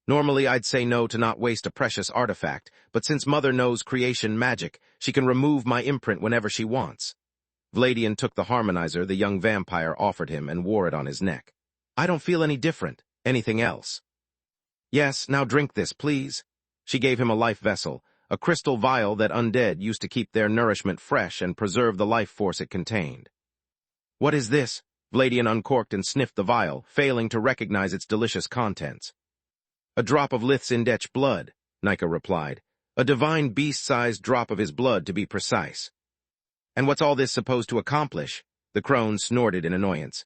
Speaker 1: Normally, I'd say no to not waste a precious artifact, but since Mother knows creation magic, she can remove my imprint whenever she wants. Vladian took the harmonizer the young vampire offered him and wore it on his neck. I don't feel any different. Anything else? Yes, now drink this, please. She gave him a life vessel, a crystal vial that undead used to keep their nourishment fresh and preserve the life force it contained. What is this? Vladian uncorked and sniffed the vial, failing to recognize its delicious contents. A drop of Lith's Indech blood, Nika replied. A divine beast-sized drop of his blood, to be precise. And what's all this supposed to accomplish? The crone snorted in annoyance.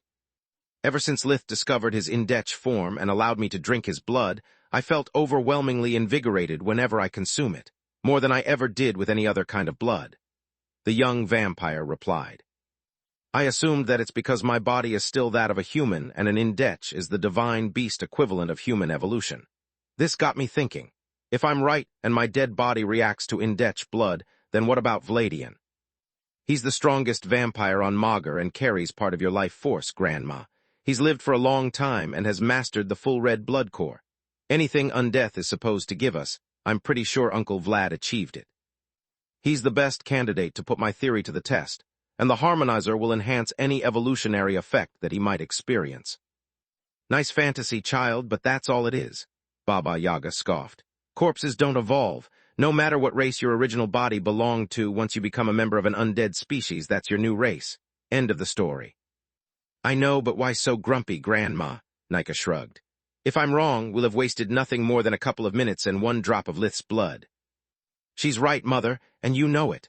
Speaker 1: Ever since Lith discovered his Indech form and allowed me to drink his blood, I felt overwhelmingly invigorated whenever I consume it, more than I ever did with any other kind of blood. The young vampire replied. I assumed that it's because my body is still that of a human and an Indech is the divine beast equivalent of human evolution. This got me thinking. If I'm right and my dead body reacts to Indech blood, then what about Vladian? He's the strongest vampire on Magar and carries part of your life force, Grandma. He's lived for a long time and has mastered the full red blood core. Anything undeath is supposed to give us, I'm pretty sure Uncle Vlad achieved it. He's the best candidate to put my theory to the test, and the harmonizer will enhance any evolutionary effect that he might experience. Nice fantasy, child, but that's all it is, Baba Yaga scoffed. Corpses don't evolve. No matter what race your original body belonged to, once you become a member of an undead species, that's your new race. End of the story. I know, but why so grumpy, Grandma? Nika shrugged. If I'm wrong, we'll have wasted nothing more than a couple of minutes and one drop of Lith's blood. She's right, Mother, and you know it.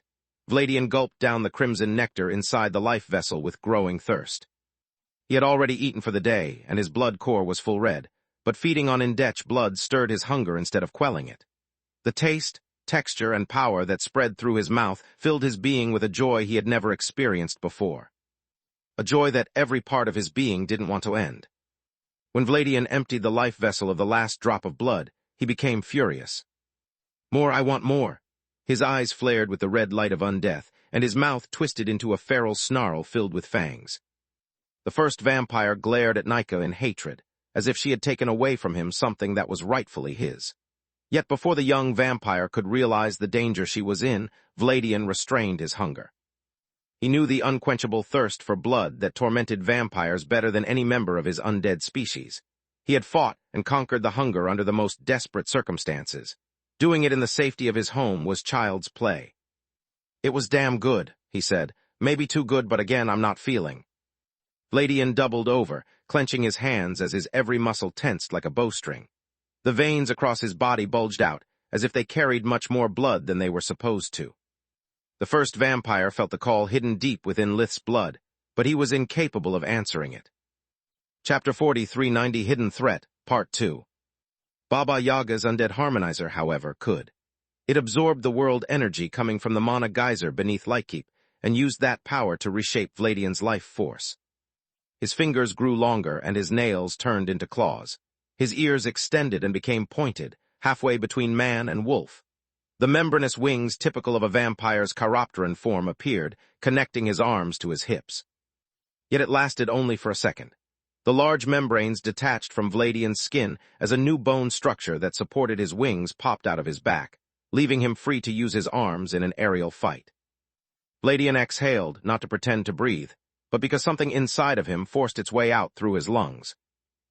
Speaker 1: Vladian gulped down the crimson nectar inside the life vessel with growing thirst. He had already eaten for the day, and his blood core was full red, but feeding on Indech blood stirred his hunger instead of quelling it. The taste, texture, and power that spread through his mouth filled his being with a joy he had never experienced before. A joy that every part of his being didn't want to end. When Vladian emptied the life vessel of the last drop of blood, he became furious. More, I want more. His eyes flared with the red light of undeath, and his mouth twisted into a feral snarl filled with fangs. The first vampire glared at Nika in hatred, as if she had taken away from him something that was rightfully his. Yet before the young vampire could realize the danger she was in, Vladian restrained his hunger. He knew the unquenchable thirst for blood that tormented vampires better than any member of his undead species. He had fought and conquered the hunger under the most desperate circumstances. Doing it in the safety of his home was child's play. It was damn good, he said. Maybe too good, but again, I'm not feeling. Vladian doubled over, clenching his hands as his every muscle tensed like a bowstring. The veins across his body bulged out, as if they carried much more blood than they were supposed to. The first vampire felt the call hidden deep within Lith's blood, but he was incapable of answering it. Chapter 4390 Hidden Threat, Part 2. Baba Yaga's undead harmonizer, however, could. It absorbed the world energy coming from the mana geyser beneath Lightkeep, and used that power to reshape Vladian's life force. His fingers grew longer, and his nails turned into claws. His ears extended and became pointed, halfway between man and wolf. The membranous wings typical of a vampire's chiropteran form appeared, connecting his arms to his hips. Yet it lasted only for a second. The large membranes detached from Vladian's skin as a new bone structure that supported his wings popped out of his back, leaving him free to use his arms in an aerial fight. Vladian exhaled, not to pretend to breathe, but because something inside of him forced its way out through his lungs.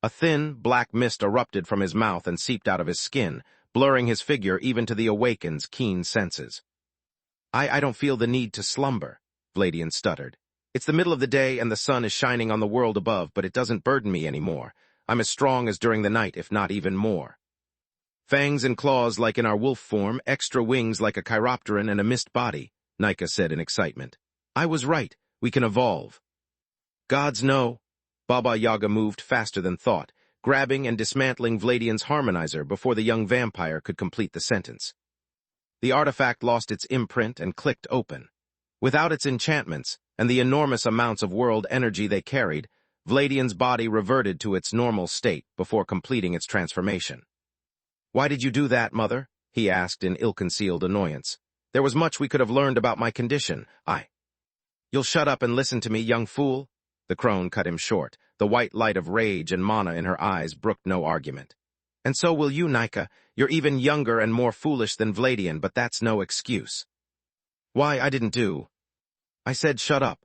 Speaker 1: A thin, black mist erupted from his mouth and seeped out of his skin, blurring his figure even to the awakened's keen senses. I don't feel the need to slumber, Vladian stuttered. It's the middle of the day and the sun is shining on the world above, but it doesn't burden me anymore. I'm as strong as during the night, if not even more. Fangs and claws like in our wolf form, extra wings like a chiropteran and a mist body, Nika said in excitement. I was right. We can evolve. Gods no. Baba Yaga moved faster than thought, grabbing and dismantling Vladian's harmonizer before the young vampire could complete the sentence. The artifact lost its imprint and clicked open. Without its enchantments, and the enormous amounts of world energy they carried, Vladian's body reverted to its normal state before completing its transformation. Why did you do that, Mother? He asked in ill-concealed annoyance. There was much we could have learned about my condition. You'll shut up and listen to me, young fool? The crone cut him short. The white light of rage and mana in her eyes brooked no argument. And so will you, Nika. You're even younger and more foolish than Vladian, but that's no excuse. Why, I didn't do. I said shut up.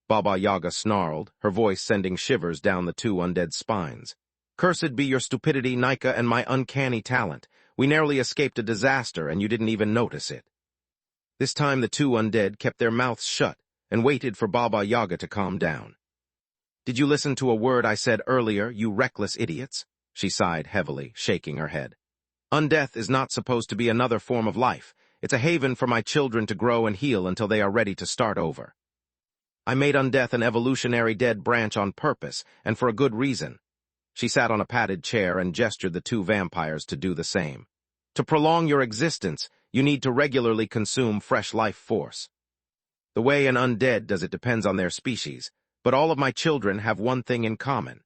Speaker 1: Baba Yaga snarled, her voice sending shivers down the two undead spines. Cursed be your stupidity, Nika, and my uncanny talent. We narrowly escaped a disaster, and you didn't even notice it. This time the two undead kept their mouths shut and waited for Baba Yaga to calm down. Did you listen to a word I said earlier, you reckless idiots? She sighed heavily, shaking her head. Undeath is not supposed to be another form of life. It's a haven for my children to grow and heal until they are ready to start over. I made undeath an evolutionary dead branch on purpose, and for a good reason. She sat on a padded chair and gestured the two vampires to do the same. To prolong your existence, you need to regularly consume fresh life force. The way an undead does it depends on their species, but all of my children have one thing in common.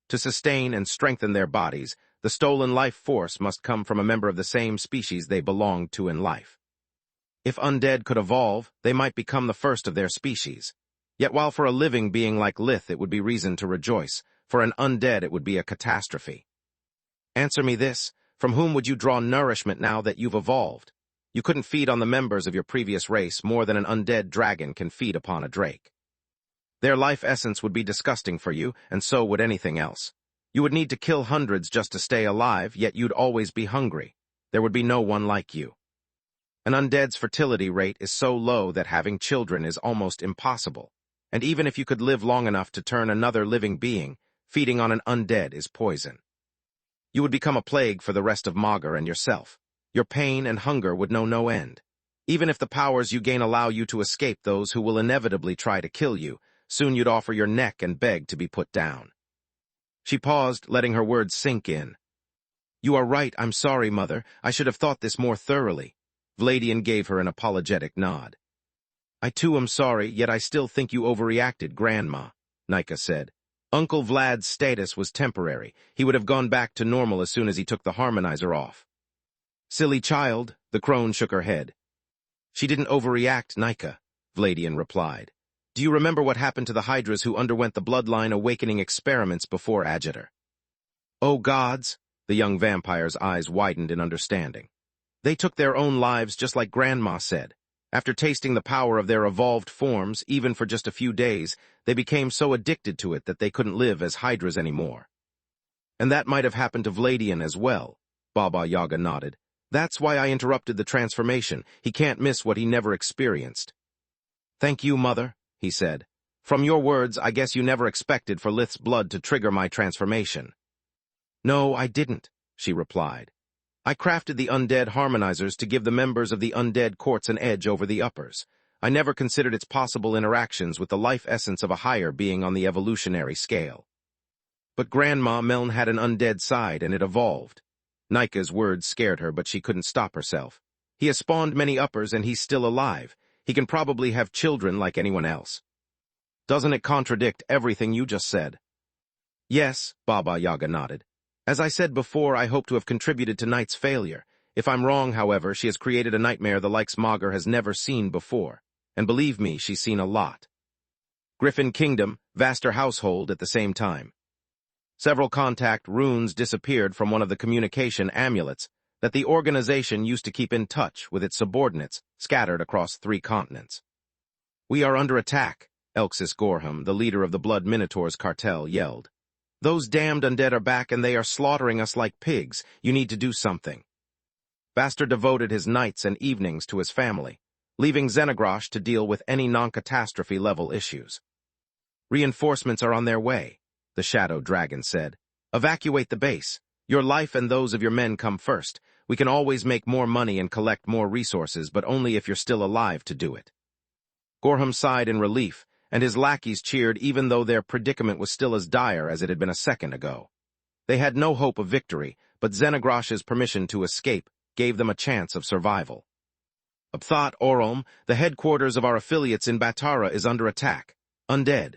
Speaker 1: To sustain and strengthen their bodies, the stolen life force must come from a member of the same species they belong to in life. If undead could evolve, they might become the first of their species. Yet while for a living being like Lith it would be reason to rejoice, For an undead, it would be a catastrophe. Answer me this. From whom would you draw nourishment now that you've evolved? You couldn't feed on the members of your previous race more than an undead dragon can feed upon a drake. Their life essence would be disgusting for you, and so would anything else. You would need to kill hundreds just to stay alive, yet you'd always be hungry. There would be no one like you. An undead's fertility rate is so low that having children is almost impossible. And even if you could live long enough to turn another living being, feeding on an undead is poison. You would become a plague for the rest of Magur and yourself. Your pain and hunger would know no end. Even if the powers you gain allow you to escape those who will inevitably try to kill you, soon you'd offer your neck and beg to be put down. She paused, letting her words sink in. You are right, I'm sorry, Mother. I should have thought this more thoroughly. Vladian gave her an apologetic nod. I too am sorry, yet I still think you overreacted, Grandma, Nika said. Uncle Vlad's status was temporary. He would have gone back to normal as soon as he took the harmonizer off. Silly child, the crone shook her head. She didn't overreact, Nika, Vladian replied. Do you remember what happened to the Hydras who underwent the bloodline awakening experiments before Agitor? Oh gods, the young vampire's eyes widened in understanding. They took their own lives just like Grandma said. After tasting the power of their evolved forms, even for just a few days, they became so addicted to it that they couldn't live as Hydras anymore. And that might have happened to Vladian as well, Baba Yaga nodded. That's why I interrupted the transformation. He can't miss what he never experienced. Thank you, Mother, he said. From your words, I guess you never expected for Lith's blood to trigger my transformation. No, I didn't, she replied. I crafted the undead harmonizers to give the members of the undead courts an edge over the uppers. I never considered its possible interactions with the life essence of a higher being on the evolutionary scale. But Grandma Meln had an undead side, and it evolved. Nika's words scared her, but she couldn't stop herself. He has spawned many uppers, and he's still alive. He can probably have children like anyone else. Doesn't it contradict everything you just said? Yes, Baba Yaga nodded. As I said before, I hope to have contributed to Night's failure. If I'm wrong, however, she has created a nightmare the likes Magur has never seen before. And believe me, she's seen a lot. Griffin Kingdom, vaster household at the same time. Several contact runes disappeared from one of the communication amulets that the organization used to keep in touch with its subordinates scattered across 3 continents. We are under attack, Elxis Gorham, the leader of the Blood Minotaurs cartel, yelled. Those damned undead are back and they are slaughtering us like pigs. You need to do something. Vaster devoted his nights and evenings to his family, leaving Xenogrosh to deal with any non-catastrophe level issues. Reinforcements are on their way, the Shadow Dragon said. Evacuate the base. Your life and those of your men come first. We can always make more money and collect more resources, but only if you're still alive to do it. Gorham sighed in relief, and his lackeys cheered even though their predicament was still as dire as it had been a second ago. They had no hope of victory, but Xenogrosh's permission to escape gave them a chance of survival. Upthot Orolm, the headquarters of our affiliates in Batara is under attack. Undead,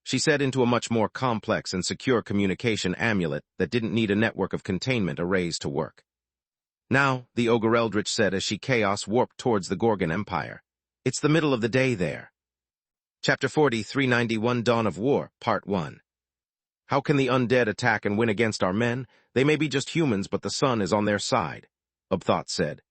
Speaker 1: she said into a much more complex and secure communication amulet that didn't need a network of containment arrays to work. Now, the Ogre Eldritch said as she chaos warped towards the Gorgon Empire. It's the middle of the day there. Chapter 40, 391 Dawn of War, Part 1. How can the undead attack and win against our men? They may be just humans, but the sun is on their side, Upthot said.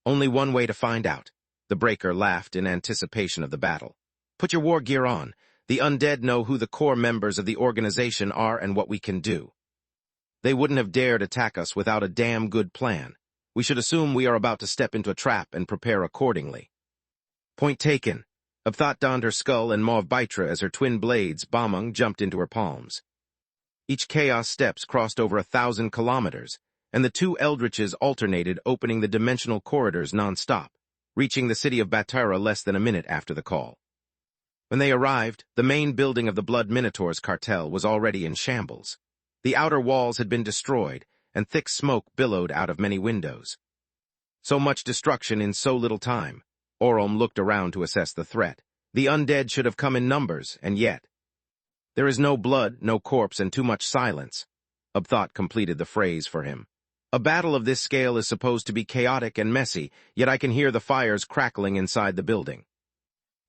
Speaker 1: Only one way to find out. The Breaker laughed in anticipation of the battle. Put your war gear on. The undead know who the core members of the organization are and what we can do. They wouldn't have dared attack us without a damn good plan. We should assume we are about to step into a trap and prepare accordingly. Point taken. Upthot donned her skull and mauve bitra as her twin blades, Bamung, jumped into her palms. Each chaos steps crossed over 1,000 kilometers, and the 2 eldritches alternated, opening the dimensional corridors non-stop, reaching the city of Batara less than a minute after the call. When they arrived, the main building of the Blood Minotaurs cartel was already in shambles. The outer walls had been destroyed, and thick smoke billowed out of many windows. So much destruction in so little time. Orolm looked around to assess the threat. The undead should have come in numbers, and yet. There is no blood, no corpse, and too much silence. Upthot completed the phrase for him. A battle of this scale is supposed to be chaotic and messy, yet I can hear the fires crackling inside the building.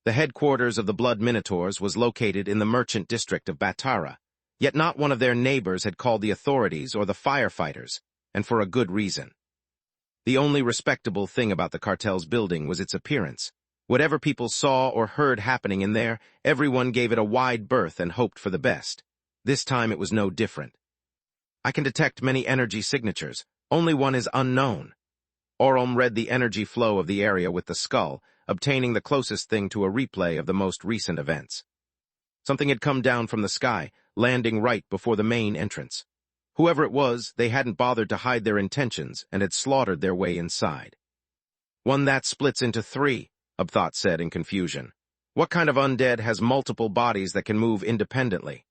Speaker 1: The headquarters of the Blood Minotaurs was located in the merchant district of Batara, Yet not one of their neighbors had called the authorities or the firefighters, and for a good reason. The only respectable thing about the cartel's building was its appearance. Whatever people saw or heard happening in there, everyone gave it a wide berth and hoped for the best. This time it was no different. I can detect many energy signatures. Only one is unknown. Orm read the energy flow of the area with the skull, obtaining the closest thing to a replay of the most recent events. Something had come down from the sky, landing right before the main entrance. Whoever it was, they hadn't bothered to hide their intentions and had slaughtered their way inside. One that splits into three, Ubthot said in confusion. What kind of undead has multiple bodies that can move independently?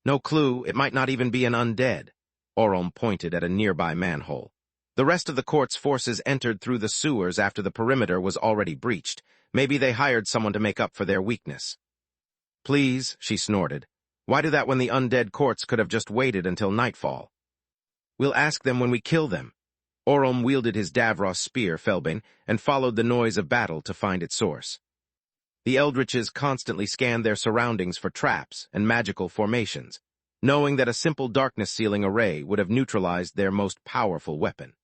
Speaker 1: No clue, it might not even be an undead. Orm pointed at a nearby manhole. The rest of the court's forces entered through the sewers after the perimeter was already breached. Maybe they hired someone to make up for their weakness. Please, she snorted. Why do that when the undead courts could have just waited until nightfall? We'll ask them when we kill them. Orm wielded his Davros spear, Felbin, and followed the noise of battle to find its source. The Eldritches constantly scanned their surroundings for traps and magical formations, knowing that a simple darkness-sealing array would have neutralized their most powerful weapon.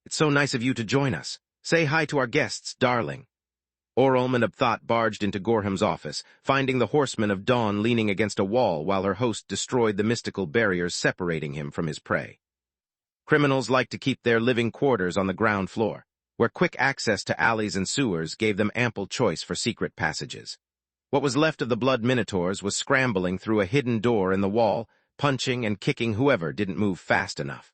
Speaker 1: It's so nice of you to join us. Say hi to our guests, darling. Orm and Ubthot barged into Gorham's office, finding the Horseman of Dawn leaning against a wall while her host destroyed the mystical barriers separating him from his prey. Criminals like to keep their living quarters on the ground floor, where quick access to alleys and sewers gave them ample choice for secret passages. What was left of the Blood Minotaurs was scrambling through a hidden door in the wall, punching and kicking whoever didn't move fast enough.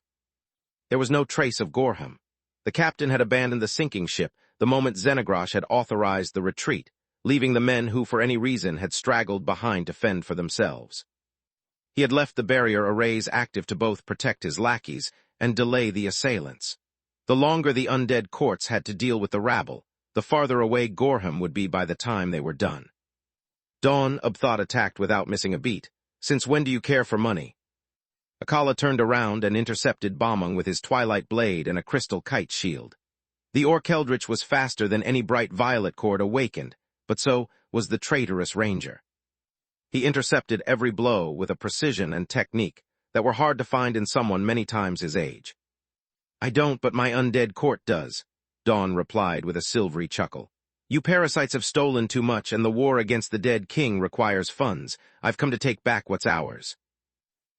Speaker 1: There was no trace of Gorham. The captain had abandoned the sinking ship the moment Xenagrosh had authorized the retreat, leaving the men who for any reason had straggled behind to fend for themselves. He had left the barrier arrays active to both protect his lackeys and delay the assailants. The longer the undead courts had to deal with the rabble, the farther away Gorham would be by the time they were done. Dawn, Ubthot attacked without missing a beat. Since when do you care for money? Akala turned around and intercepted Bombung with his twilight blade and a crystal kite shield. The Orc Eldritch was faster than any bright violet cord awakened, but so was the traitorous ranger. He intercepted every blow with a precision and technique that were hard to find in someone many times his age. I don't, but my undead court does, Dawn replied with a silvery chuckle. You parasites have stolen too much, and the war against the dead king requires funds. I've come to take back what's ours.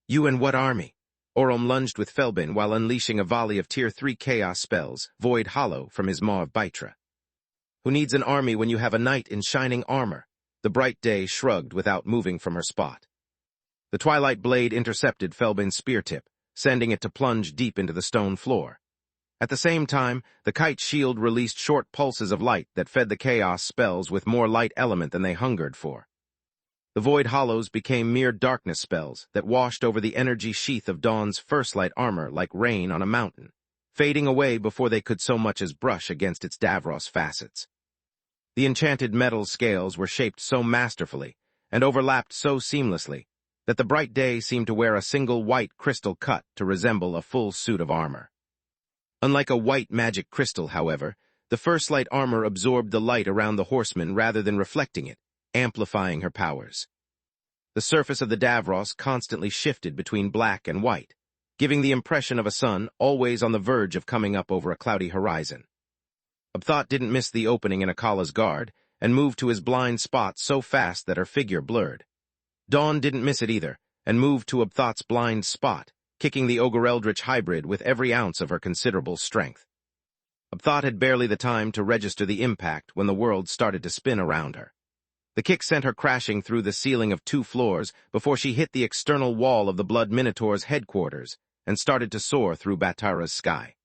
Speaker 1: You and what army? Orm lunged with Felbin while unleashing a volley of Tier 3 chaos spells, Void Hollow, from his maw of Bitra. Who needs an army when you have a knight in shining armor? The bright day shrugged without moving from her spot. The twilight blade intercepted Felbin's spear tip, sending it to plunge deep into the stone floor. At the same time, the kite shield released short pulses of light that fed the chaos spells with more light element than they hungered for. The Void Hollows became mere darkness spells that washed over the energy sheath of Dawn's first light armor like rain on a mountain, fading away before they could so much as brush against its Davros facets. The enchanted metal scales were shaped so masterfully and overlapped so seamlessly that the bright day seemed to wear a single white crystal cut to resemble a full suit of armor. Unlike a white magic crystal, however, the first light armor absorbed the light around the horseman rather than reflecting it, amplifying her powers. The surface of the Davros constantly shifted between black and white, giving the impression of a sun always on the verge of coming up over a cloudy horizon. Ubthot didn't miss the opening in Akala's guard, and moved to his blind spot so fast that her figure blurred. Dawn didn't miss it either, and moved to Ubthot's blind spot, kicking the Ogre Eldritch hybrid with every ounce of her considerable strength. Ubthot had barely the time to register the impact when the world started to spin around her. The kick sent her crashing through the ceiling of 2 floors before she hit the external wall of the Blood Minotaur's headquarters and started to soar through Batara's sky.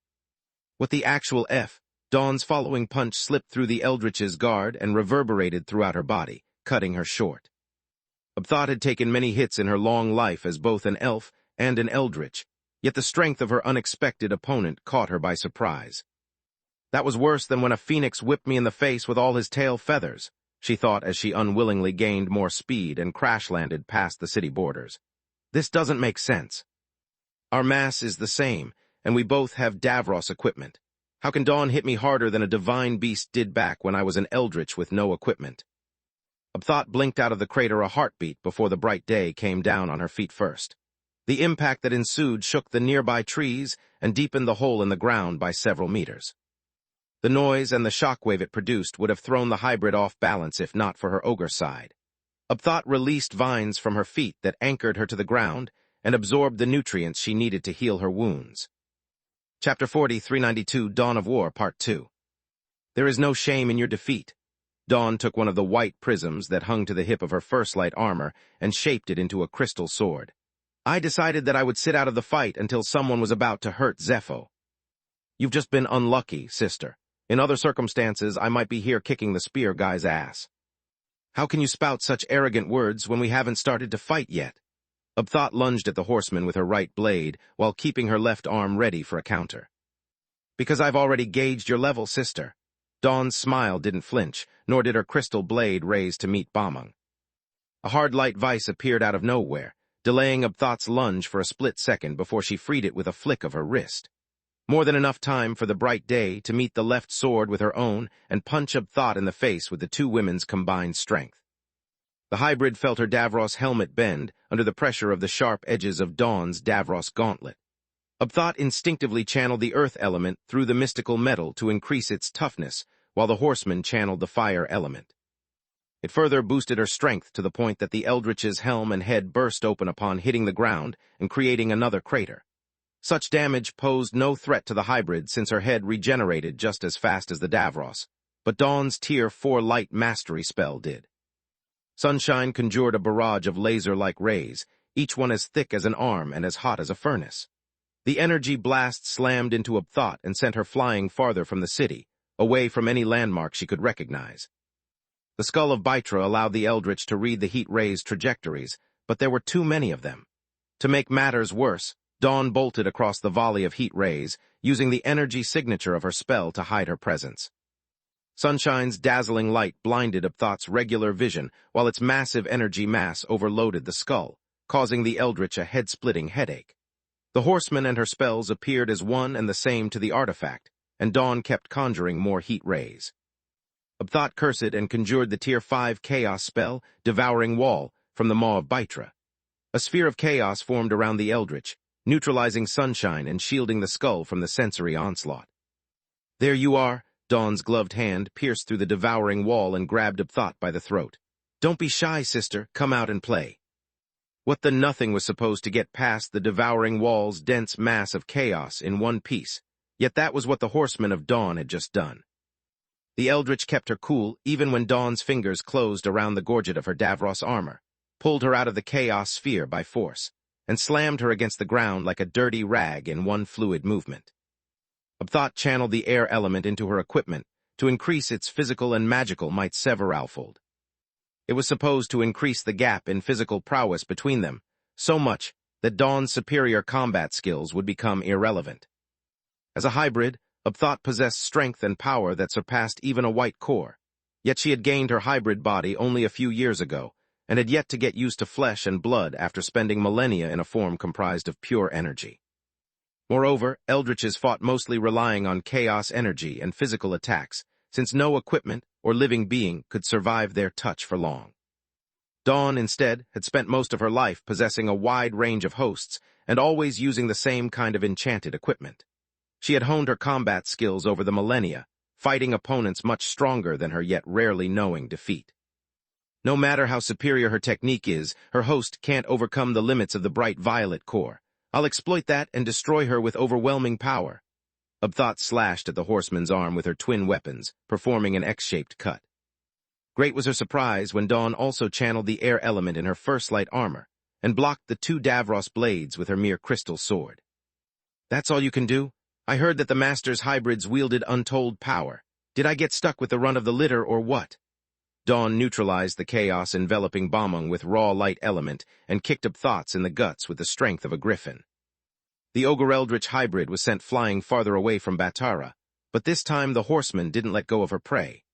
Speaker 1: What the actual F? Dawn's following punch slipped through the Eldritch's guard and reverberated throughout her body, cutting her short. Ubthot had taken many hits in her long life as both an elf and an Eldritch, yet the strength of her unexpected opponent caught her by surprise. That was worse than when a phoenix whipped me in the face with all his tail feathers, she thought as she unwillingly gained more speed and crash-landed past the city borders. This doesn't make sense. Our mass is the same, and we both have Davros equipment. How can Dawn hit me harder than a divine beast did back when I was an Eldritch with no equipment? Thought blinked out of the crater a heartbeat before the bright day came down on her feet first. The impact that ensued shook the nearby trees and deepened the hole in the ground by several meters. The noise and the shockwave it produced would have thrown the hybrid off balance if not for her ogre side. Thought released vines from her feet that anchored her to the ground and absorbed the nutrients she needed to heal her wounds. Chapter 4392, Dawn of War, Part 2. There is no shame in your defeat. Dawn took one of the white prisms that hung to the hip of her first light armor and shaped it into a crystal sword. I decided that I would sit out of the fight until someone was about to hurt Zepho. You've just been unlucky, sister. In other circumstances, I might be here kicking the spear guy's ass. How can you spout such arrogant words when we haven't started to fight yet? Thought lunged at the horseman with her right blade while keeping her left arm ready for a counter. Because I've already gauged your level, sister. Dawn's smile didn't flinch, nor did her crystal blade raise to meet Bamung. A hard light vice appeared out of nowhere, delaying Thought's lunge for a split second before she freed it with a flick of her wrist. More than enough time for the bright day to meet the left sword with her own and punch Thought in the face with the two women's combined strength. The hybrid felt her Davros helmet bend under the pressure of the sharp edges of Dawn's Davros gauntlet. Thought instinctively channeled the earth element through the mystical metal to increase its toughness, while the horseman channeled the fire element. It further boosted her strength to the point that the Eldritch's helm and head burst open upon hitting the ground and creating another crater. Such damage posed no threat to the hybrid since her head regenerated just as fast as the Davros, but Dawn's Tier 4 light mastery spell did. Sunshine conjured a barrage of laser-like rays, each one as thick as an arm and as hot as a furnace. The energy blast slammed into Thought and sent her flying farther from the city, away from any landmark she could recognize. The skull of Bitra allowed the Eldritch to read the heat rays' trajectories, but there were too many of them. To make matters worse, Dawn bolted across the volley of heat rays, using the energy signature of her spell to hide her presence. Sunshine's dazzling light blinded Thought's regular vision, while its massive energy mass overloaded the skull, causing the Eldritch a head-splitting headache. The horseman and her spells appeared as one and the same to the artifact, and Dawn kept conjuring more heat rays. Thought cursed and conjured the Tier 5 chaos spell, Devouring Wall, from the maw of Bitra. A sphere of chaos formed around the Eldritch, neutralizing Sunshine and shielding the skull from the sensory onslaught. There you are, Dawn's gloved hand pierced through the devouring wall and grabbed Thought by the throat. Don't be shy, sister, come out and play. What the nothing was supposed to get past the devouring wall's dense mass of chaos in one piece, yet that was what the horsemen of Dawn had just done. The Eldritch kept her cool even when Dawn's fingers closed around the gorget of her Davros armor, pulled her out of the chaos sphere by force, and slammed her against the ground like a dirty rag in one fluid movement. Thought channeled the air element into her equipment to increase its physical and magical might severalfold. It was supposed to increase the gap in physical prowess between them, so much that Dawn's superior combat skills would become irrelevant. As a hybrid, Thought possessed strength and power that surpassed even a white core, yet she had gained her hybrid body only a few years ago, and had yet to get used to flesh and blood after spending millennia in a form comprised of pure energy. Moreover, Eldritches fought mostly relying on chaos energy and physical attacks, since no equipment or living being could survive their touch for long. Dawn, instead, had spent most of her life possessing a wide range of hosts and always using the same kind of enchanted equipment. She had honed her combat skills over the millennia, fighting opponents much stronger than her yet rarely knowing defeat. No matter how superior her technique is, her host can't overcome the limits of the bright violet core. I'll exploit that and destroy her with overwhelming power. Thought slashed at the horseman's arm with her twin weapons, performing an X-shaped cut. Great was her surprise when Dawn also channeled the air element in her first light armor, and blocked the two Davros blades with her mere crystal sword. That's all you can do? I heard that the Master's hybrids wielded untold power. Did I get stuck with the run of the litter or what? Dawn neutralized the chaos enveloping Bamung with raw light element and kicked Thought's in the guts with the strength of a griffin. The Ogre Eldritch hybrid was sent flying farther away from Batara, but this time the horseman didn't let go of her prey.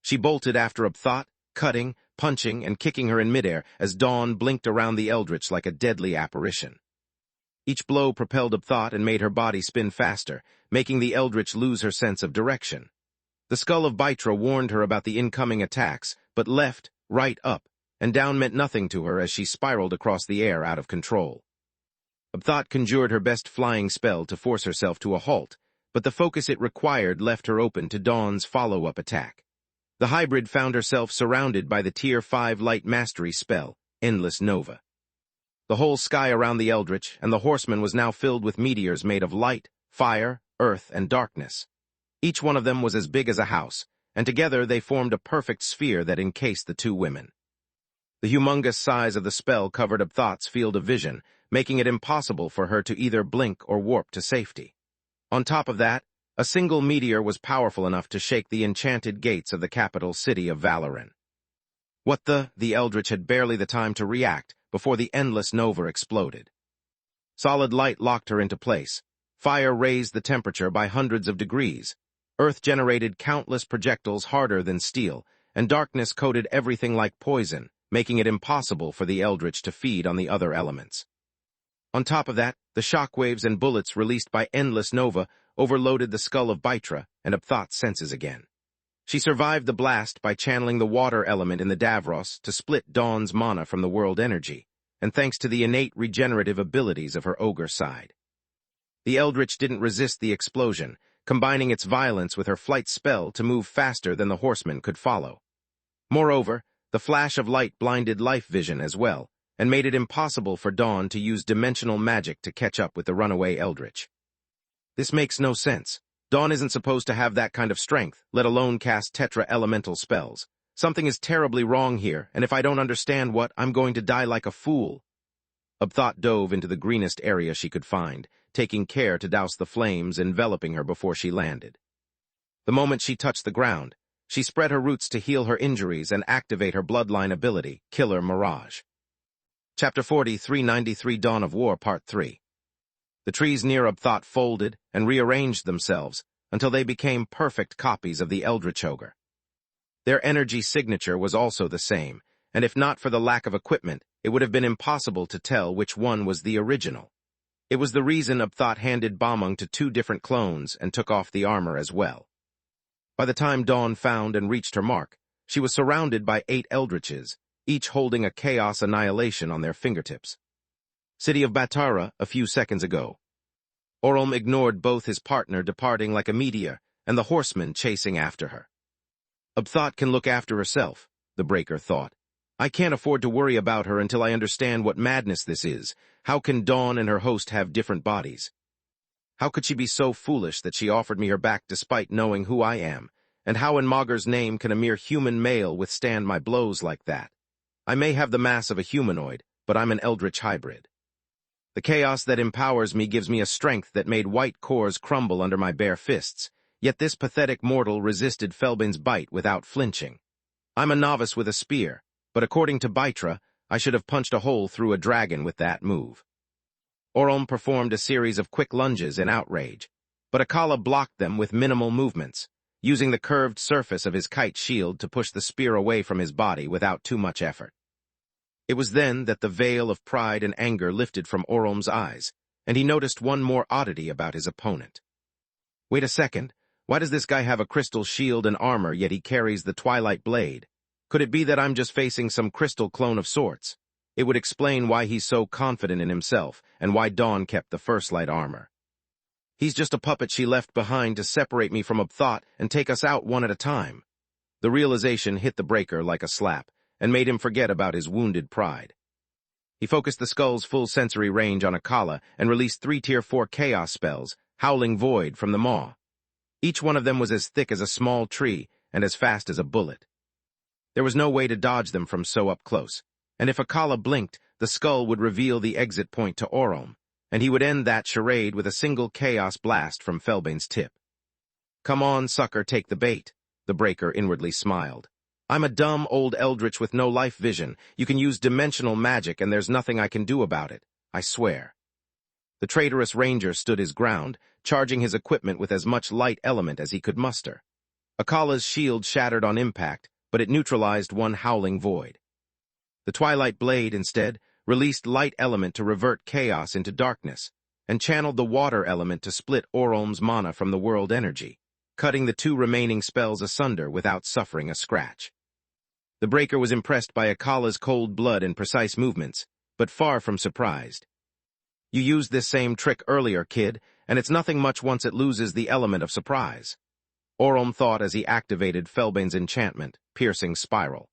Speaker 1: She bolted after Thought, cutting, punching, and kicking her in midair as Dawn blinked around the Eldritch like a deadly apparition. Each blow propelled Thought and made her body spin faster, making the Eldritch lose her sense of direction. The skull of Bitra warned her about the incoming attacks, but left, right up, and down meant nothing to her as she spiraled across the air out of control. Abthot conjured her best flying spell to force herself to a halt, but the focus it required left her open to Dawn's follow-up attack. The hybrid found herself surrounded by the Tier 5 light mastery spell, Endless Nova. The whole sky around the Eldritch and the Horseman was now filled with meteors made of light, fire, earth, and darkness. Each one of them was as big as a house, and together they formed a perfect sphere that encased the two women. The humongous size of the spell covered Abthot's field of vision, making it impossible for her to either blink or warp to safety. On top of that, a single meteor was powerful enough to shake the enchanted gates of the capital city of Valoran. What the Eldritch had barely the time to react before the Endless Nova exploded. Solid light locked her into place. Fire raised the temperature by hundreds of degrees. Earth generated countless projectiles harder than steel, and darkness coated everything like poison, making it impossible for the Eldritch to feed on the other elements. On top of that, the shockwaves and bullets released by Endless Nova overloaded the skull of Baitra and Abthot's senses again. She survived the blast by channeling the water element in the Davros to split Dawn's mana from the world energy, and thanks to the innate regenerative abilities of her ogre side. The Eldritch didn't resist the explosion, combining its violence with her flight spell to move faster than the Horseman could follow. Moreover, the flash of light blinded life vision as well, and made it impossible for Dawn to use dimensional magic to catch up with the runaway Eldritch. This makes no sense. Dawn isn't supposed to have that kind of strength, let alone cast tetra-elemental spells. Something is terribly wrong here, and if I don't understand what, I'm going to die like a fool. Abthot dove into the greenest area she could find, taking care to douse the flames enveloping her before she landed. The moment she touched the ground, she spread her roots to heal her injuries and activate her bloodline ability, Killer Mirage. Chapter 40, 393 Dawn of War, Part 3. The trees near Abthot folded and rearranged themselves until they became perfect copies of the Eldritch Ogre. Their energy signature was also the same, and if not for the lack of equipment, it would have been impossible to tell which one was the original. It was the reason Abthot handed Balmung to two different clones and took off the armor as well. By the time Dawn found and reached her mark, she was surrounded by 8 Eldritches, each holding a chaos annihilation on their fingertips. City of Batara, a few seconds ago. Orolm ignored both his partner departing like a meteor and the Horseman chasing after her. Abthot can look after herself, the Breaker thought. I can't afford to worry about her until I understand what madness this is. How can Dawn and her host have different bodies? How could she be so foolish that she offered me her back despite knowing who I am? And how in Maugre's name can a mere human male withstand my blows like that? I may have the mass of a humanoid, but I'm an Eldritch hybrid. The chaos that empowers me gives me a strength that made white cores crumble under my bare fists, yet this pathetic mortal resisted Felbin's bite without flinching. I'm a novice with a spear, but according to Baitra, I should have punched a hole through a dragon with that move. Orolm performed a series of quick lunges in outrage, but Akala blocked them with minimal movements, using the curved surface of his kite shield to push the spear away from his body without too much effort. It was then that the veil of pride and anger lifted from Orolm's eyes, and he noticed one more oddity about his opponent. Wait a second, why does this guy have a crystal shield and armor, yet he carries the Twilight Blade? Could it be that I'm just facing some crystal clone of sorts? It would explain why he's so confident in himself, and why Dawn kept the First Light armor. He's just a puppet she left behind to separate me from Abthot and take us out one at a time. The realization hit the Breaker like a slap, and made him forget about his wounded pride. He focused the skull's full sensory range on Akala and released 3 Tier 4 chaos spells, Howling Void from the maw. Each one of them was as thick as a small tree and as fast as a bullet. There was no way to dodge them from so up close, and if Akala blinked, the skull would reveal the exit point to Orolm, and he would end that charade with a single chaos blast from Felbane's tip. Come on, sucker, take the bait, the Breaker inwardly smiled. I'm a dumb old Eldritch with no life vision. You can use dimensional magic and there's nothing I can do about it, I swear. The traitorous ranger stood his ground, charging his equipment with as much light element as he could muster. Akala's shield shattered on impact, but it neutralized one Howling Void. The Twilight Blade, instead, released light element to revert chaos into darkness, and channeled the water element to split Orolm's mana from the world energy, cutting the 2 remaining spells asunder without suffering a scratch. The breaker was impressed by Akala's cold blood and precise movements, but far from surprised. You used this same trick earlier, kid, and it's nothing much once it loses the element of surprise. Orm thought as he activated Felbane's enchantment, Piercing Spiral.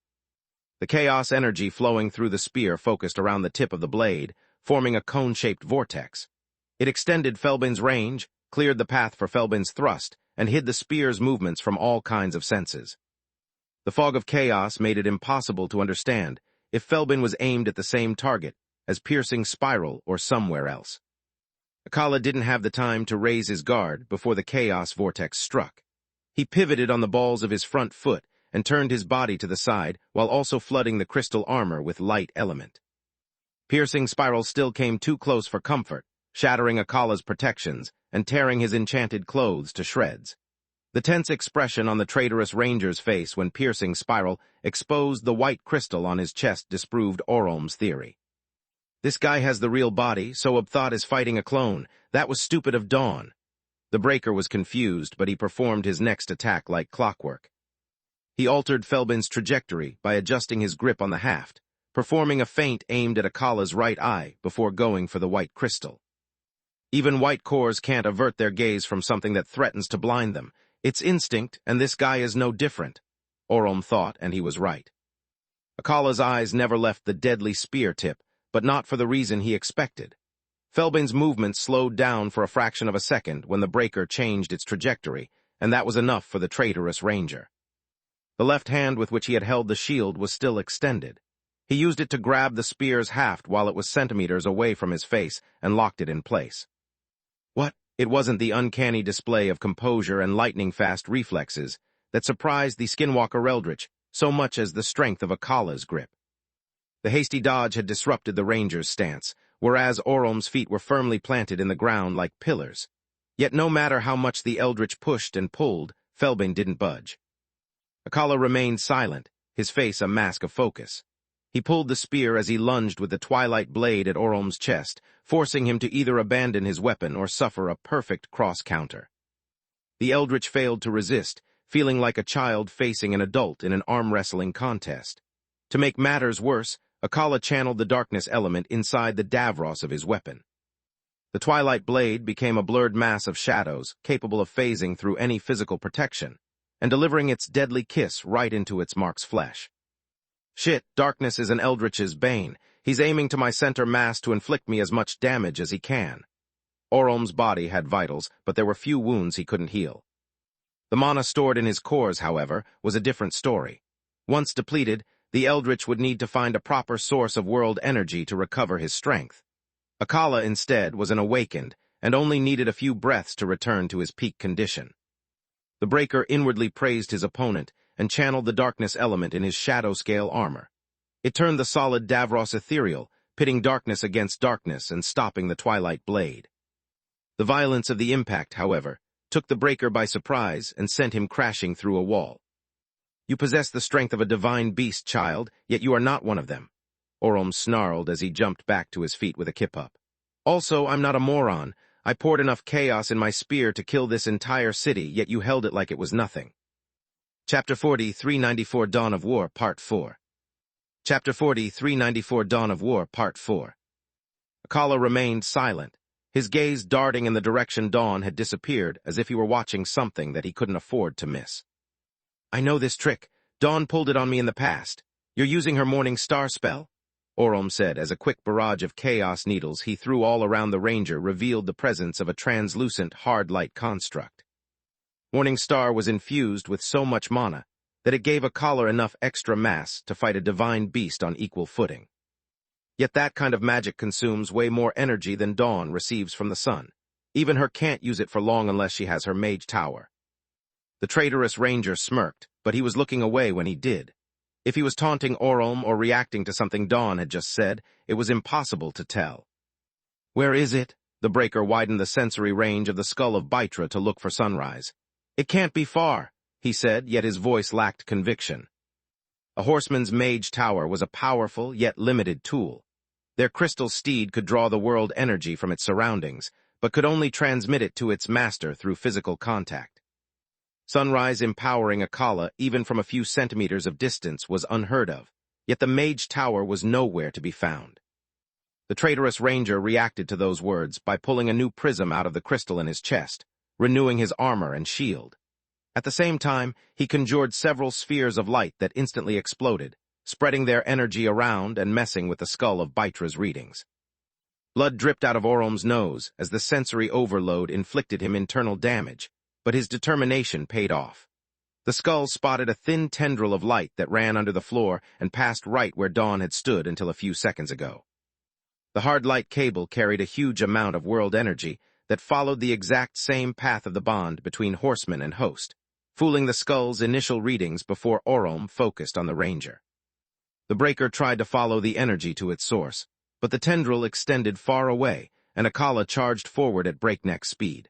Speaker 1: The chaos energy flowing through the spear focused around the tip of the blade, forming a cone-shaped vortex. It extended Felbane's range, cleared the path for Felbane's thrust, and hid the spear's movements from all kinds of senses. The fog of chaos made it impossible to understand if Felbane was aimed at the same target as Piercing Spiral or somewhere else. Akala didn't have the time to raise his guard before the chaos vortex struck. He pivoted on the balls of his front foot and turned his body to the side while also flooding the crystal armor with light element. Piercing Spiral still came too close for comfort, shattering Akala's protections and tearing his enchanted clothes to shreds. The tense expression on the traitorous ranger's face when Piercing Spiral exposed the white crystal on his chest disproved Orom's theory. This guy has the real body, so Obthot is fighting a clone. That was stupid of Dawn. The breaker was confused, but he performed his next attack like clockwork. He altered Felbane's trajectory by adjusting his grip on the haft, performing a feint aimed at Akala's right eye before going for the white crystal. Even white cores can't avert their gaze from something that threatens to blind them. It's instinct, and this guy is no different, Orm thought, and he was right. Akala's eyes never left the deadly spear tip, but not for the reason he expected. Felbane's movement slowed down for a fraction of a second when the breaker changed its trajectory, and that was enough for the traitorous ranger. The left hand with which he had held the shield was still extended. He used it to grab the spear's haft while it was centimeters away from his face and locked it in place. What? It wasn't the uncanny display of composure and lightning-fast reflexes that surprised the Skinwalker Eldritch so much as the strength of Akala's grip. The hasty dodge had disrupted the ranger's stance, whereas Orom's feet were firmly planted in the ground like pillars. Yet no matter how much the Eldritch pushed and pulled, Felbane didn't budge. Akala remained silent, his face a mask of focus. He pulled the spear as he lunged with the twilight blade at Orom's chest, forcing him to either abandon his weapon or suffer a perfect cross-counter. The Eldritch failed to resist, feeling like a child facing an adult in an arm-wrestling contest. To make matters worse, Akala channeled the darkness element inside the Davros of his weapon. The twilight blade became a blurred mass of shadows, capable of phasing through any physical protection, and delivering its deadly kiss right into its mark's flesh. Shit, darkness is an Eldritch's bane. He's aiming to my center mass to inflict me as much damage as he can. Orom's body had vitals, but there were few wounds he couldn't heal. The mana stored in his cores, however, was a different story. Once depleted, the Eldritch would need to find a proper source of world energy to recover his strength. Akala, instead, was an awakened, and only needed a few breaths to return to his peak condition. The breaker inwardly praised his opponent and channeled the darkness element in his shadow-scale armor. It turned the solid Davros ethereal, pitting darkness against darkness and stopping the twilight blade. The violence of the impact, however, took the breaker by surprise and sent him crashing through a wall. You possess the strength of a divine beast, child, yet you are not one of them. Orm snarled as he jumped back to his feet with a kip-up. Also, I'm not a moron. I poured enough chaos in my spear to kill this entire city, yet you held it like it was nothing. Chapter 40, 394 Dawn of War, Part 4. Chapter 40, 394 Dawn of War, Part 4. Akala remained silent, his gaze darting in the direction Dawn had disappeared as if he were watching something that he couldn't afford to miss. I know this trick. Dawn pulled it on me in the past. You're using her morning star spell? Orm said as a quick barrage of chaos needles he threw all around the ranger revealed the presence of a translucent, hard light construct. Morning Star was infused with so much mana that it gave Akala enough extra mass to fight a divine beast on equal footing. Yet that kind of magic consumes way more energy than Dawn receives from the sun. Even her can't use it for long unless she has her mage tower. The traitorous ranger smirked, but he was looking away when he did. If he was taunting Orm or reacting to something Dawn had just said, it was impossible to tell. Where is it? The breaker widened the sensory range of the skull of Baitra to look for sunrise. It can't be far, he said, yet his voice lacked conviction. A horseman's mage tower was a powerful yet limited tool. Their crystal steed could draw the world energy from its surroundings, but could only transmit it to its master through physical contact. Sunrise empowering Akala even from a few centimeters of distance was unheard of, yet the mage tower was nowhere to be found. The traitorous ranger reacted to those words by pulling a new prism out of the crystal in his chest, renewing his armor and shield. At the same time, he conjured several spheres of light that instantly exploded, spreading their energy around and messing with the skull of Baitra's readings. Blood dripped out of Orom's nose as the sensory overload inflicted him internal damage, but his determination paid off. The skull spotted a thin tendril of light that ran under the floor and passed right where Dawn had stood until a few seconds ago. The hard light cable carried a huge amount of world energy that followed the exact same path of the bond between horseman and host, fooling the skull's initial readings before Orom focused on the ranger. The breaker tried to follow the energy to its source, but the tendril extended far away, and Akala charged forward at breakneck speed.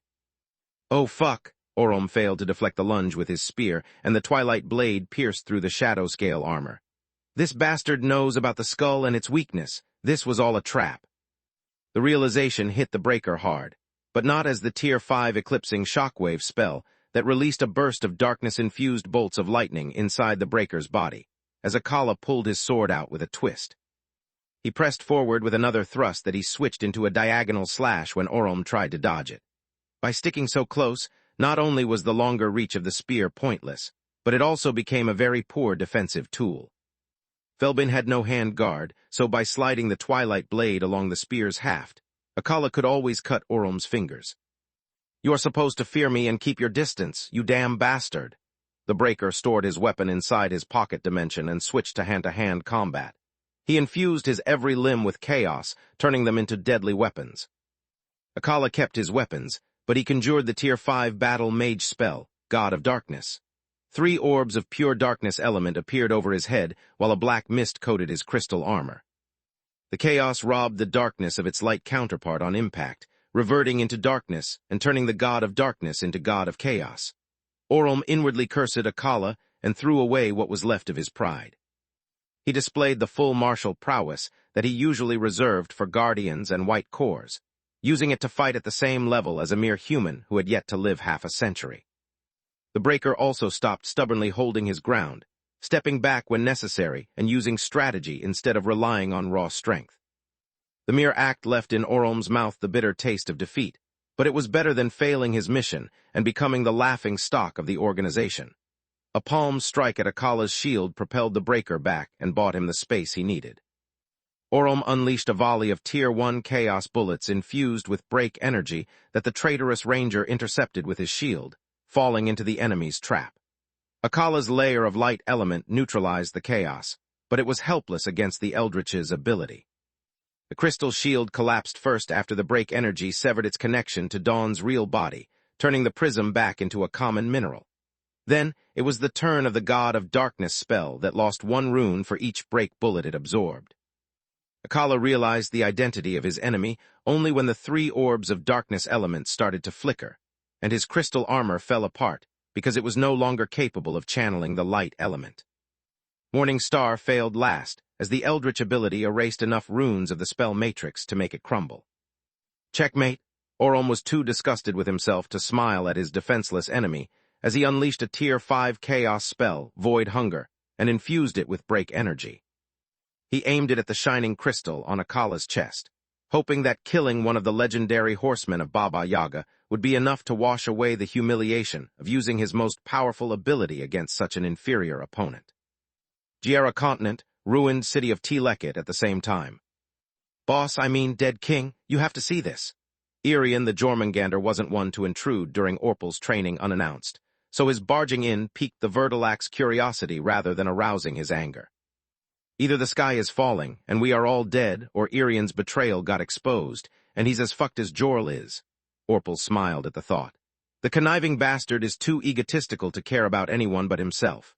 Speaker 1: "Oh fuck!" Orom failed to deflect the lunge with his spear, and the twilight blade pierced through the shadow scale armor. This bastard knows about the skull and its weakness. This was all a trap. The realization hit the breaker hard, but not as the Tier 5 eclipsing shockwave spell that released a burst of darkness-infused bolts of lightning inside the breaker's body, as Akala pulled his sword out with a twist. He pressed forward with another thrust that he switched into a diagonal slash when Orom tried to dodge it. By sticking so close, not only was the longer reach of the spear pointless, but it also became a very poor defensive tool. Felbin had no hand guard, so by sliding the twilight blade along the spear's haft, Akala could always cut Orom's fingers. "You're supposed to fear me and keep your distance, you damn bastard." The breaker stored his weapon inside his pocket dimension and switched to hand-to-hand combat. He infused his every limb with chaos, turning them into deadly weapons. Akala kept his weapons, but he conjured the Tier 5 battle mage spell, God of Darkness. 3 orbs of pure darkness element appeared over his head, while a black mist coated his crystal armor. The chaos robbed the darkness of its light counterpart on impact, reverting into darkness and turning the God of Darkness into God of Chaos. Orom inwardly cursed Akala and threw away what was left of his pride. He displayed the full martial prowess that he usually reserved for guardians and white cores, using it to fight at the same level as a mere human who had yet to live half a century. The breaker also stopped stubbornly holding his ground, stepping back when necessary and using strategy instead of relying on raw strength. The mere act left in Orom's mouth the bitter taste of defeat, but it was better than failing his mission and becoming the laughing stock of the organization. A palm strike at Akala's shield propelled the breaker back and bought him the space he needed. Orom unleashed a volley of Tier 1 chaos bullets infused with break energy that the traitorous ranger intercepted with his shield, falling into the enemy's trap. Akala's layer of light element neutralized the chaos, but it was helpless against the Eldritch's ability. The crystal shield collapsed first after the break energy severed its connection to Dawn's real body, turning the prism back into a common mineral. Then, it was the turn of the God of Darkness spell that lost 1 rune for each break bullet it absorbed. Akala realized the identity of his enemy only when the 3 orbs of darkness elements started to flicker, and his crystal armor fell apart because it was no longer capable of channeling the light element. Morning Star failed last, as the Eldritch ability erased enough runes of the spell matrix to make it crumble. Checkmate. Orom was too disgusted with himself to smile at his defenseless enemy as he unleashed a Tier 5 chaos spell, Void Hunger, and infused it with break energy. He aimed it at the shining crystal on Akala's chest, hoping that killing one of the legendary horsemen of Baba Yaga would be enough to wash away the humiliation of using his most powerful ability against such an inferior opponent. Giera Continent, ruined city of Telekit at the same time. "Boss, I mean dead king, you have to see this." Irian the Jormungandr wasn't one to intrude during Orpal's training unannounced, so his barging in piqued the Verdalac's curiosity rather than arousing his anger. Either the sky is falling, and we are all dead, or Irian's betrayal got exposed, and he's as fucked as Jorl is. Orpal smiled at the thought. The conniving bastard is too egotistical to care about anyone but himself.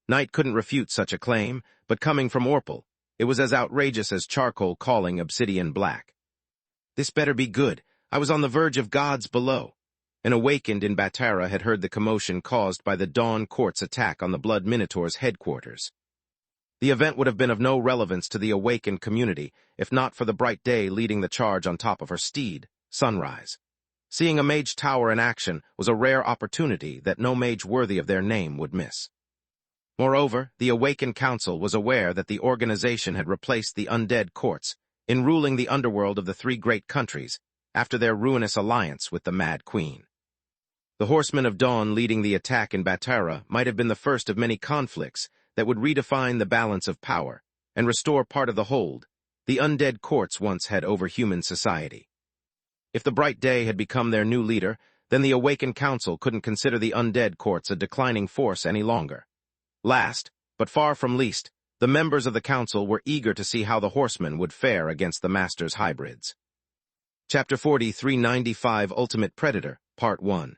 Speaker 1: Knight couldn't refute such a claim, but coming from Orpal, it was as outrageous as charcoal calling obsidian black. "This better be good. I was on the verge of gods below." An awakened in Batara had heard the commotion caused by the Dawn Court's attack on the Blood Minotaur's headquarters. The event would have been of no relevance to the awakened community if not for the bright day leading the charge on top of her steed, Sunrise. Seeing a mage tower in action was a rare opportunity that no mage worthy of their name would miss. Moreover, the Awakened Council was aware that the organization had replaced the undead courts in ruling the underworld of the three great countries after their ruinous alliance with the Mad Queen. The Horsemen of Dawn leading the attack in Batara might have been the first of many conflicts that would redefine the balance of power and restore part of the hold the undead courts once had over human society. If the Bright Day had become their new leader, then the Awakened Council couldn't consider the undead courts a declining force any longer. Last, but far from least, the members of the council were eager to see how the horsemen would fare against the Master's hybrids. Chapter 4395 Ultimate Predator, Part 1.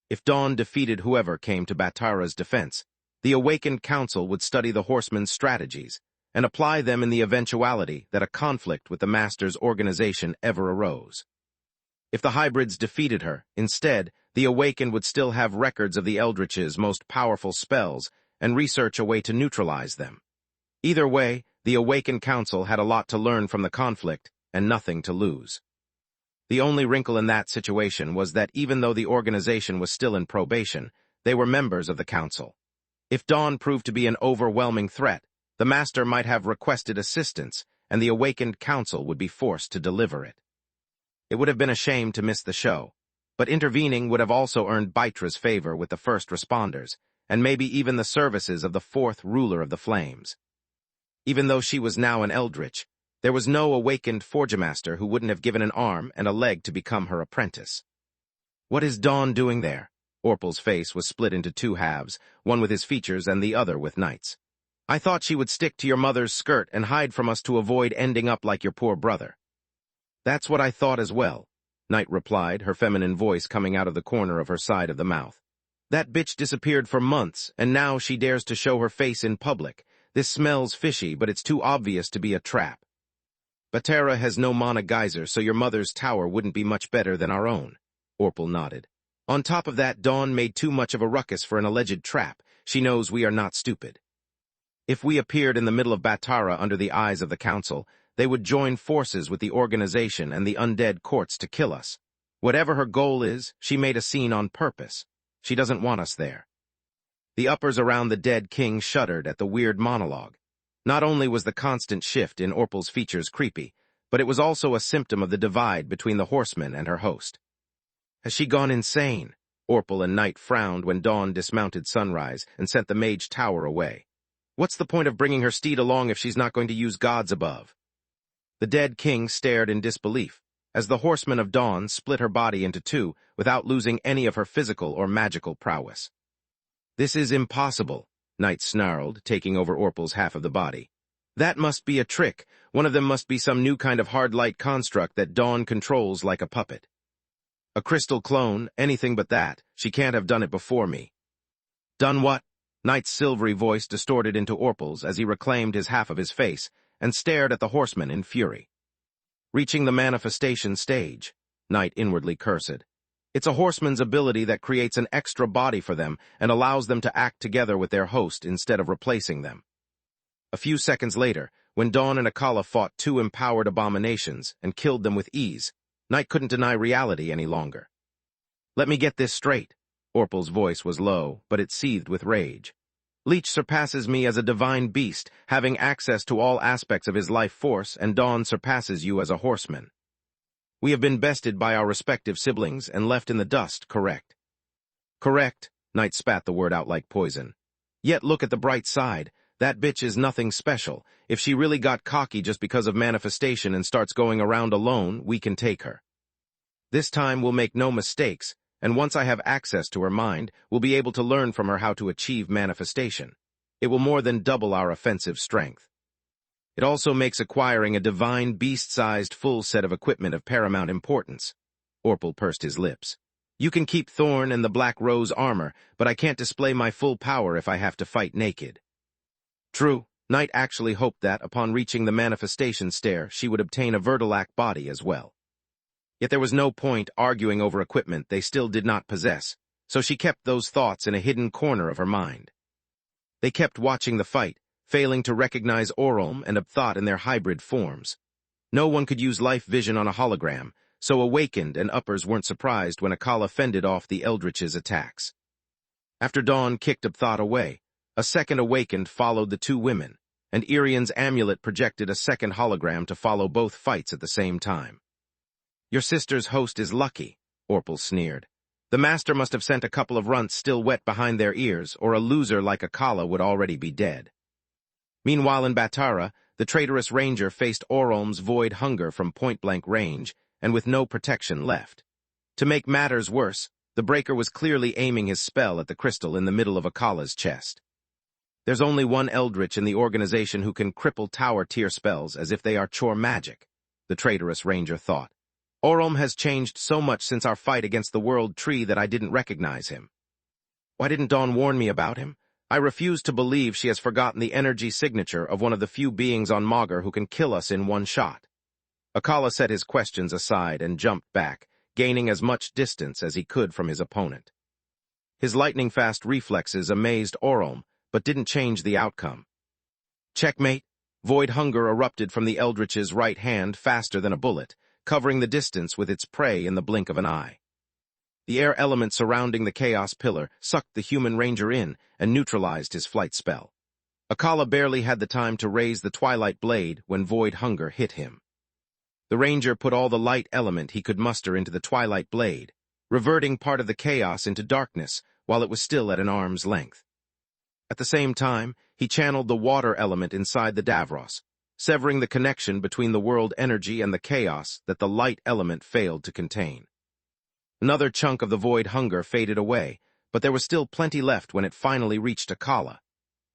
Speaker 1: If Dawn defeated whoever came to Batara's defense, the Awakened Council would study the horsemen's strategies and apply them in the eventuality that a conflict with the Master's organization ever arose. If the hybrids defeated her, instead, the Awakened would still have records of the Eldritch's most powerful spells and research a way to neutralize them. Either way, the Awakened Council had a lot to learn from the conflict and nothing to lose. The only wrinkle in that situation was that even though the organization was still in probation, they were members of the council. If Dawn proved to be an overwhelming threat, the Master might have requested assistance, and the Awakened Council would be forced to deliver it. It would have been a shame to miss the show, but intervening would have also earned Bytra's favor with the first responders, and maybe even the services of the fourth ruler of the Flames. Even though she was now an Eldritch, there was no awakened Forgemaster who wouldn't have given an arm and a leg to become her apprentice. What is Dawn doing there? Orpal's face was split into two halves, one with his features and the other with Knight's. I thought she would stick to your mother's skirt and hide from us to avoid ending up like your poor brother. That's what I thought as well, Knight replied, her feminine voice coming out of the corner of her side of the mouth. That bitch disappeared for months, and now she dares to show her face in public. This smells fishy, but it's too obvious to be a trap. Batara has no mana geyser, so your mother's tower wouldn't be much better than our own. Orpal nodded. On top of that, Dawn made too much of a ruckus for an alleged trap. She knows we are not stupid. If we appeared in the middle of Batara under the eyes of the council, they would join forces with the organization and the undead courts to kill us. Whatever her goal is, she made a scene on purpose. She doesn't want us there. The uppers around the dead king shuddered at the weird monologue. Not only was the constant shift in Orpal's features creepy, but it was also a symptom of the divide between the horseman and her host. Has she gone insane? Orpal and Knight frowned when Dawn dismounted Sunrise and sent the mage tower away. What's the point of bringing her steed along if she's not going to use gods above? The dead king stared in disbelief, as the horseman of Dawn split her body into two without losing any of her physical or magical prowess. This is impossible, Knight snarled, taking over Orpal's half of the body. That must be a trick. One of them must be some new kind of hard light construct that Dawn controls like a puppet. A crystal clone, anything but that. She can't have done it before me. Done what? Knight's silvery voice distorted into Orpal's as he reclaimed his half of his face and stared at the horseman in fury. Reaching the manifestation stage, Knight inwardly cursed. It's a horseman's ability that creates an extra body for them and allows them to act together with their host instead of replacing them. A few seconds later, when Dawn and Akala fought two empowered abominations and killed them with ease, Knight couldn't deny reality any longer. Let me get this straight. Orpal's voice was low, but it seethed with rage. Leech surpasses me as a divine beast, having access to all aspects of his life force, and Dawn surpasses you as a horseman. We have been bested by our respective siblings and left in the dust, correct? Correct, Knight spat the word out like poison. Yet look at the bright side. That bitch is nothing special. If she really got cocky just because of manifestation and starts going around alone, we can take her. This time we'll make no mistakes, and once I have access to her mind, we'll be able to learn from her how to achieve manifestation. It will more than double our offensive strength. It also makes acquiring a divine beast-sized full set of equipment of paramount importance. Orpal pursed his lips. You can keep Thorn and the Black Rose armor, but I can't display my full power if I have to fight naked. True, Knight actually hoped that, upon reaching the manifestation stair, she would obtain a Vertilac body as well. Yet there was no point arguing over equipment they still did not possess, so she kept those thoughts in a hidden corner of her mind. They kept watching the fight, failing to recognize Orolm and Abthot in their hybrid forms. No one could use life vision on a hologram, so awakened and uppers weren't surprised when Akala fended off the Eldritch's attacks. After Dawn kicked Abthot away, a second awakened followed the two women, and Irian's amulet projected a second hologram to follow both fights at the same time. "Your sister's host is lucky," Orpal sneered. "The master must have sent a couple of runts still wet behind their ears, or a loser like Akala would already be dead." Meanwhile in Batara, the traitorous ranger faced Orolm's void hunger from point-blank range, and with no protection left. To make matters worse, the breaker was clearly aiming his spell at the crystal in the middle of Akala's chest. There's only one Eldritch in the organization who can cripple tower-tier spells as if they are chore magic, the traitorous ranger thought. Orolm has changed so much since our fight against the World Tree that I didn't recognize him. Why didn't Dawn warn me about him? I refuse to believe she has forgotten the energy signature of one of the few beings on Magur who can kill us in one shot. Akala set his questions aside and jumped back, gaining as much distance as he could from his opponent. His lightning-fast reflexes amazed Orolm, but didn't change the outcome. Checkmate. Void hunger erupted from the Eldritch's right hand faster than a bullet, covering the distance with its prey in the blink of an eye. The air element surrounding the Chaos Pillar sucked the human ranger in and neutralized his flight spell. Akala barely had the time to raise the Twilight Blade when Void Hunger hit him. The ranger put all the light element he could muster into the Twilight Blade, reverting part of the chaos into darkness while it was still at an arm's length. At the same time, he channeled the water element inside the Davros, severing the connection between the world energy and the chaos that the light element failed to contain. Another chunk of the Void Hunger faded away, but there was still plenty left when it finally reached Akala.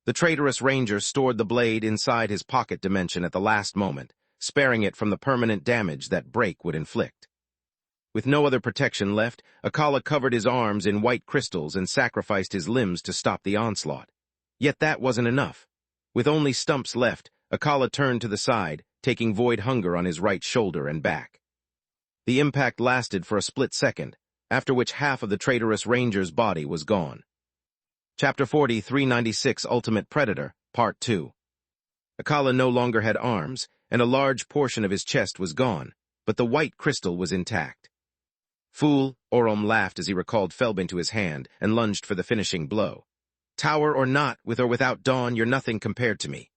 Speaker 1: The traitorous ranger stored the blade inside his pocket dimension at the last moment, sparing it from the permanent damage that break would inflict. With no other protection left, Akala covered his arms in white crystals and sacrificed his limbs to stop the onslaught. Yet that wasn't enough. With only stumps left, Akala turned to the side, taking Void Hunger on his right shoulder and back. The impact lasted for a split second, after which half of the traitorous ranger's body was gone. Chapter 40, 396 Ultimate Predator, Part 2. Akala no longer had arms, and a large portion of his chest was gone, but the white crystal was intact. "Fool," Orolm laughed as he recalled Felbin to his hand and lunged for the finishing blow. "Tower or not, with or without Dawn, you're nothing compared to me."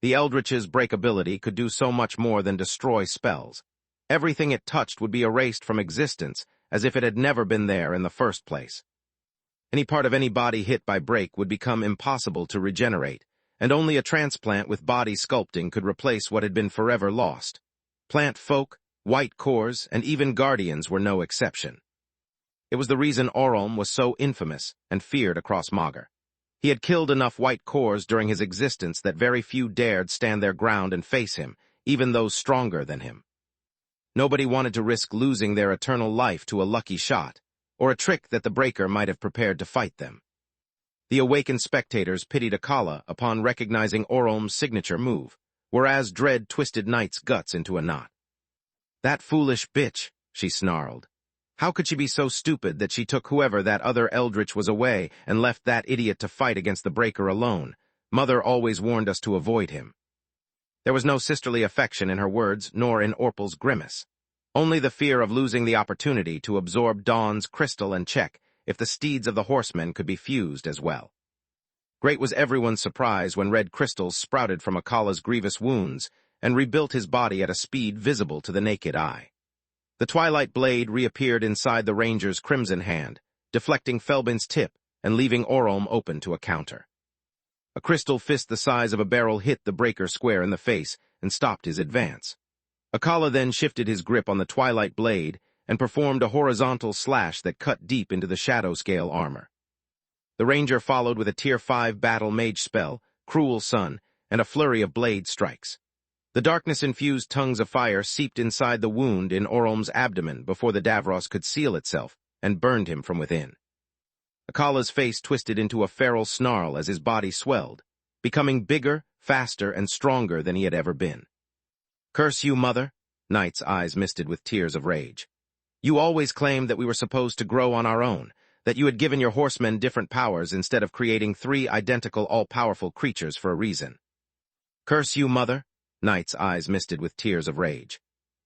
Speaker 1: The Eldritch's breakability could do so much more than destroy spells. Everything it touched would be erased from existence, as if it had never been there in the first place. Any part of any body hit by break would become impossible to regenerate, and only a transplant with body sculpting could replace what had been forever lost. Plant folk, white cores, and even guardians were no exception. It was the reason Orolm was so infamous and feared across Magur. He had killed enough white cores during his existence that very few dared stand their ground and face him, even those stronger than him. Nobody wanted to risk losing their eternal life to a lucky shot, or a trick that the breaker might have prepared to fight them. The awakened spectators pitied Akala upon recognizing Orolm's signature move, whereas dread twisted Knight's guts into a knot. "That foolish bitch," she snarled. "How could she be so stupid that she took whoever that other Eldritch was away and left that idiot to fight against the breaker alone? Mother always warned us to avoid him." There was no sisterly affection in her words, nor in Orpal's grimace. Only the fear of losing the opportunity to absorb Dawn's crystal and check if the steeds of the horsemen could be fused as well. Great was everyone's surprise when red crystals sprouted from Akala's grievous wounds and rebuilt his body at a speed visible to the naked eye. The Twilight Blade reappeared inside the ranger's crimson hand, deflecting Felbin's tip and leaving Orolm open to a counter. A crystal fist the size of a barrel hit the breaker square in the face and stopped his advance. Akala then shifted his grip on the Twilight Blade and performed a horizontal slash that cut deep into the shadow scale armor. The ranger followed with a Tier 5 battle mage spell, Cruel Sun, and a flurry of blade strikes. The darkness-infused tongues of fire seeped inside the wound in Orolm's abdomen before the Davros could seal itself and burned him from within. Akala's face twisted into a feral snarl as his body swelled, becoming bigger, faster, and stronger than he had ever been. "Curse you, mother!" Knight's eyes misted with tears of rage. "You always claimed that we were supposed to grow on our own, that you had given your horsemen different powers instead of creating 3 identical all-powerful creatures for a reason." "Curse you, mother!" Knight's eyes misted with tears of rage.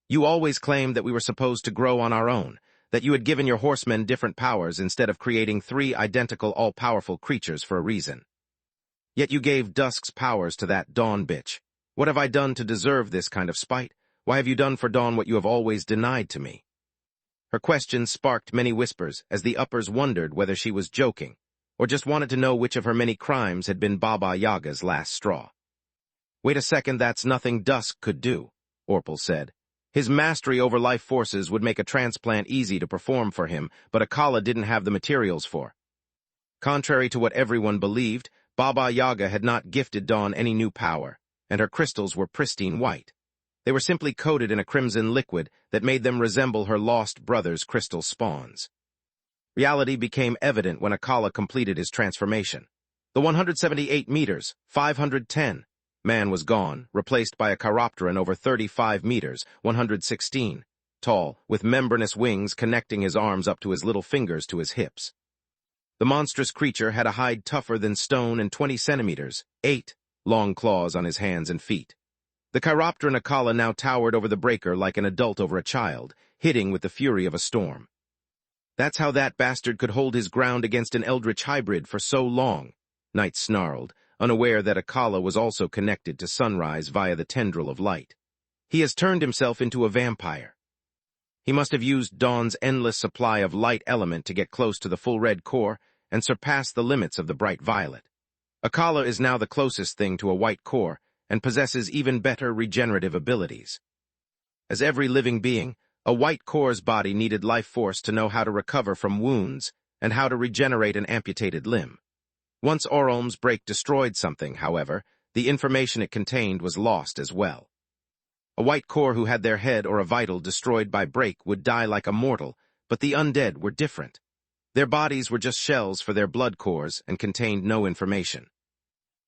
Speaker 1: You always claimed that we were supposed to grow on our own, that you had given your horsemen different powers instead of creating 3 identical all-powerful creatures for a reason. Yet you gave Dusk's powers to that Dawn bitch. What have I done to deserve this kind of spite? Why have you done for Dawn what you have always denied to me? Her questions sparked many whispers as the uppers wondered whether she was joking, or just wanted to know which of her many crimes had been Baba Yaga's last straw. Wait a second, that's nothing Dusk could do, Orpal said. His mastery over life forces would make a transplant easy to perform for him, but Akala didn't have the materials for. Contrary to what everyone believed, Baba Yaga had not gifted Dawn any new power, and her crystals were pristine white. They were simply coated in a crimson liquid that made them resemble her lost brother's crystal spawns. Reality became evident when Akala completed his transformation. The 178 meters, 510, man was gone, replaced by a chiropteran over 35 meters, 116, tall, with membranous wings connecting his arms up to his little fingers to his hips. The monstrous creature had a hide tougher than stone and 20 centimeters, 8, long claws on his hands and feet. The chiropteran Akala now towered over the breaker like an adult over a child, hitting with the fury of a storm. That's how that bastard could hold his ground against an eldritch hybrid for so long, Knight snarled, unaware that Akala was also connected to Sunrise via the tendril of light. He has turned himself into a vampire. He must have used Dawn's endless supply of light element to get close to the full red core and surpass the limits of the bright violet. Akala is now the closest thing to a white core and possesses even better regenerative abilities. As every living being, a white core's body needed life force to know how to recover from wounds and how to regenerate an amputated limb. Once Orom's break destroyed something, however, the information it contained was lost as well. A white core who had their head or a vital destroyed by break would die like a mortal, but the undead were different. Their bodies were just shells for their blood cores and contained no information.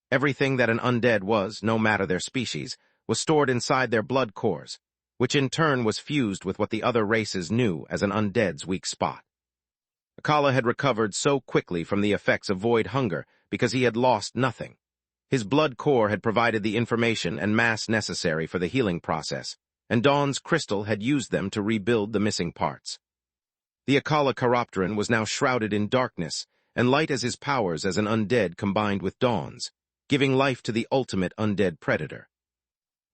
Speaker 1: Everything that an undead was, no matter their species, was stored inside their blood cores, which in turn was fused with what the other races knew as an undead's weak spot. Akala had recovered so quickly from the effects of void hunger because he had lost nothing. His blood core had provided the information and mass necessary for the healing process, and Dawn's crystal had used them to rebuild the missing parts. The Akala chiropteran was now shrouded in darkness, and light as his powers as an undead combined with Dawn's, giving life to the ultimate undead predator.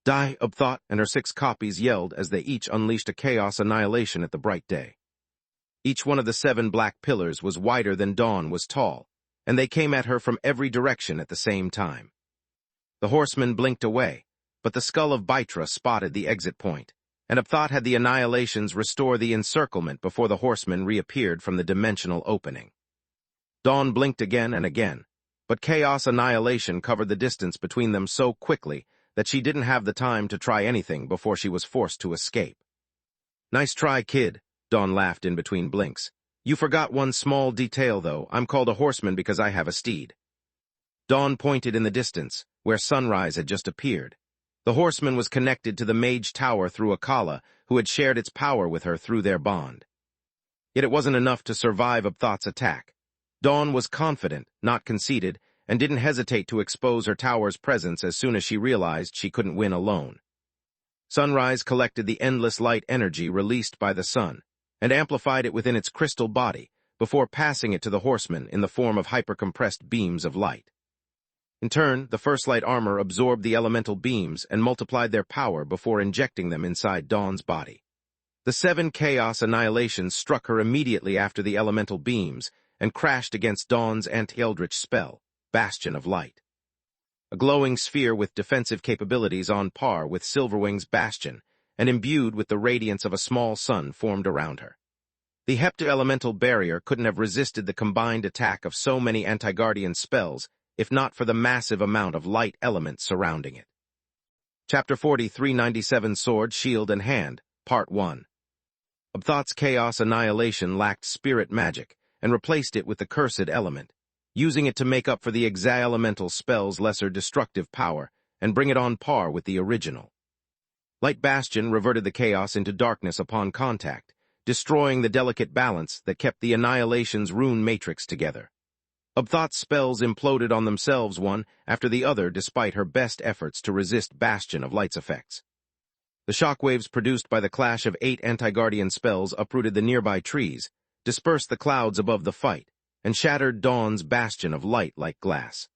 Speaker 1: Die, Upthought and her 6 copies yelled as they each unleashed a chaos annihilation at the bright day. Each one of the 7 black pillars was wider than Dawn was tall, and they came at her from every direction at the same time. The horsemen blinked away, but the skull of Baitra spotted the exit point, and Upthought had the annihilations restore the encirclement before the horsemen reappeared from the dimensional opening. Dawn blinked again and again, but chaos annihilation covered the distance between them so quickly that she didn't have the time to try anything before she was forced to escape. Nice try, kid, Dawn laughed in between blinks. You forgot one small detail, though. I'm called a horseman because I have a steed. Dawn pointed in the distance, where Sunrise had just appeared. The horseman was connected to the mage tower through Akala, who had shared its power with her through their bond. Yet it wasn't enough to survive Upthought's attack. Dawn was confident, not conceited, and didn't hesitate to expose her tower's presence as soon as she realized she couldn't win alone. Sunrise collected the endless light energy released by the sun, and amplified it within its crystal body, before passing it to the horsemen in the form of hypercompressed beams of light. In turn, the First Light armor absorbed the elemental beams and multiplied their power before injecting them inside Dawn's body. The 7 chaos annihilations struck her immediately after the elemental beams and crashed against Dawn's anti-eldritch spell, Bastion of Light. A glowing sphere with defensive capabilities on par with Silverwing's Bastion, and imbued with the radiance of a small sun formed around her. The hepta-elemental barrier couldn't have resisted the combined attack of so many anti-guardian spells if not for the massive amount of light elements surrounding it. Chapter 40, 397 Sword, Shield, and Hand, Part 1. Upthought's chaos annihilation lacked spirit magic and replaced it with the cursed element, using it to make up for the exa-elemental spell's lesser destructive power and bring it on par with the original. Light Bastion reverted the chaos into darkness upon contact, destroying the delicate balance that kept the annihilation's rune matrix together. Upthought's spells imploded on themselves one after the other despite her best efforts to resist Bastion of Light's effects. The shockwaves produced by the clash of 8 anti-guardian spells uprooted the nearby trees, dispersed the clouds above the fight, and shattered Dawn's bastion of light like glass.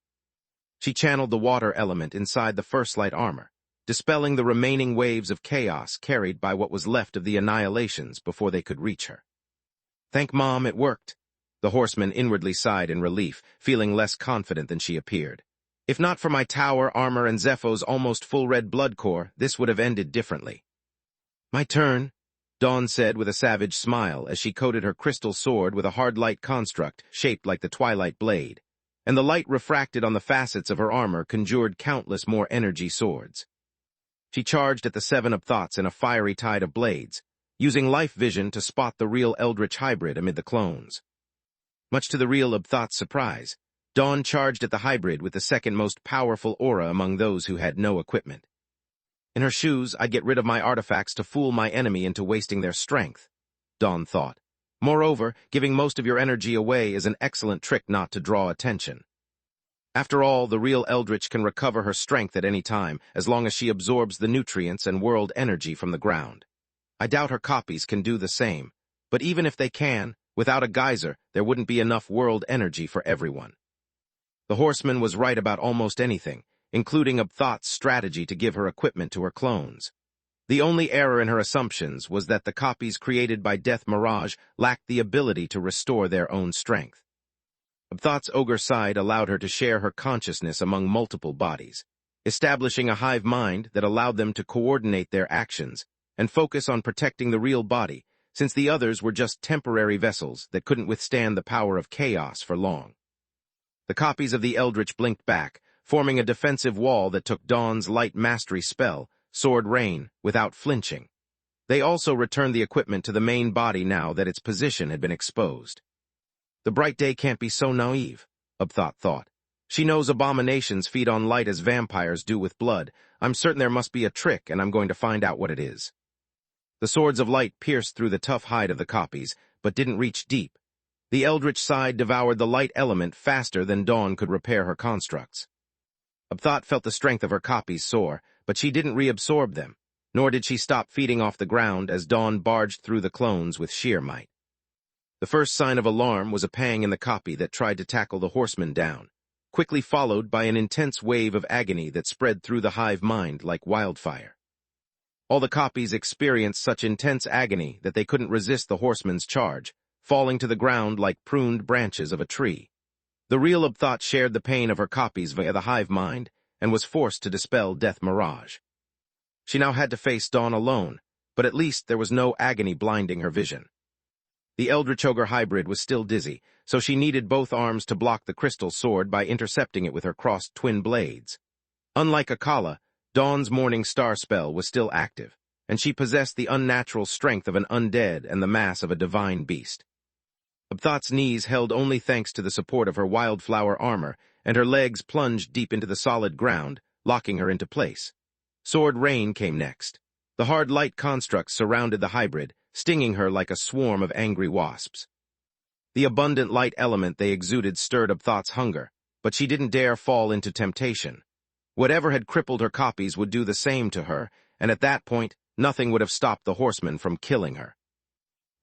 Speaker 1: She channeled the water element inside the first light armor, dispelling the remaining waves of chaos carried by what was left of the annihilations before they could reach her. Thank Mom, it worked. The horseman inwardly sighed in relief, feeling less confident than she appeared. If not for my tower armor and Zepho's almost full red blood core, this would have ended differently. My turn, Dawn said with a savage smile as she coated her crystal sword with a hard light construct shaped like the twilight blade, and the light refracted on the facets of her armor conjured countless more energy swords. She charged at the 7 of Thoughts in a fiery tide of blades, using life vision to spot the real Eldritch hybrid amid the clones. Much to the real of Thought's surprise, Dawn charged at the hybrid with the second most powerful aura among those who had no equipment. In her shoes, I'd get rid of my artifacts to fool my enemy into wasting their strength, Dawn thought. Moreover, giving most of your energy away is an excellent trick not to draw attention. After all, the real Eldritch can recover her strength at any time, as long as she absorbs the nutrients and world energy from the ground. I doubt her copies can do the same, but even if they can, without a geyser, there wouldn't be enough world energy for everyone. The horseman was right about almost anything, including Thought's strategy to give her equipment to her clones. The only error in her assumptions was that the copies created by Death Mirage lacked the ability to restore their own strength. Thought's ogre side allowed her to share her consciousness among multiple bodies, establishing a hive mind that allowed them to coordinate their actions and focus on protecting the real body, since the others were just temporary vessels that couldn't withstand the power of chaos for long. The copies of the Eldritch blinked back, forming a defensive wall that took Dawn's light mastery spell, Sword Rain, without flinching. They also returned the equipment to the main body now that its position had been exposed. The bright day can't be so naive, Thought thought. She knows abominations feed on light as vampires do with blood. I'm certain there must be a trick, and I'm going to find out what it is. The swords of light pierced through the tough hide of the copies, but didn't reach deep. The Eldritch side devoured the light element faster than Dawn could repair her constructs. Thought felt the strength of her copies soar, but she didn't reabsorb them, nor did she stop feeding off the ground as Dawn barged through the clones with sheer might. The first sign of alarm was a pang in the copy that tried to tackle the horseman down, quickly followed by an intense wave of agony that spread through the hive mind like wildfire. All the copies experienced such intense agony that they couldn't resist the horseman's charge, falling to the ground like pruned branches of a tree. The real Thought shared the pain of her copies via the hive mind and was forced to dispel Death Mirage. She now had to face Dawn alone, but at least there was no agony blinding her vision. The Eldritch Ogre hybrid was still dizzy, so she needed both arms to block the crystal sword by intercepting it with her crossed twin blades. Unlike Akala, Dawn's Morning Star spell was still active, and she possessed the unnatural strength of an undead and the mass of a divine beast. Thought's knees held only thanks to the support of her wildflower armor, and her legs plunged deep into the solid ground, locking her into place. Sword Rain came next. The hard light constructs surrounded the hybrid, stinging her like a swarm of angry wasps. The abundant light element they exuded stirred Thought's hunger, but she didn't dare fall into temptation. Whatever had crippled her copies would do the same to her, and at that point, nothing would have stopped the horseman from killing her.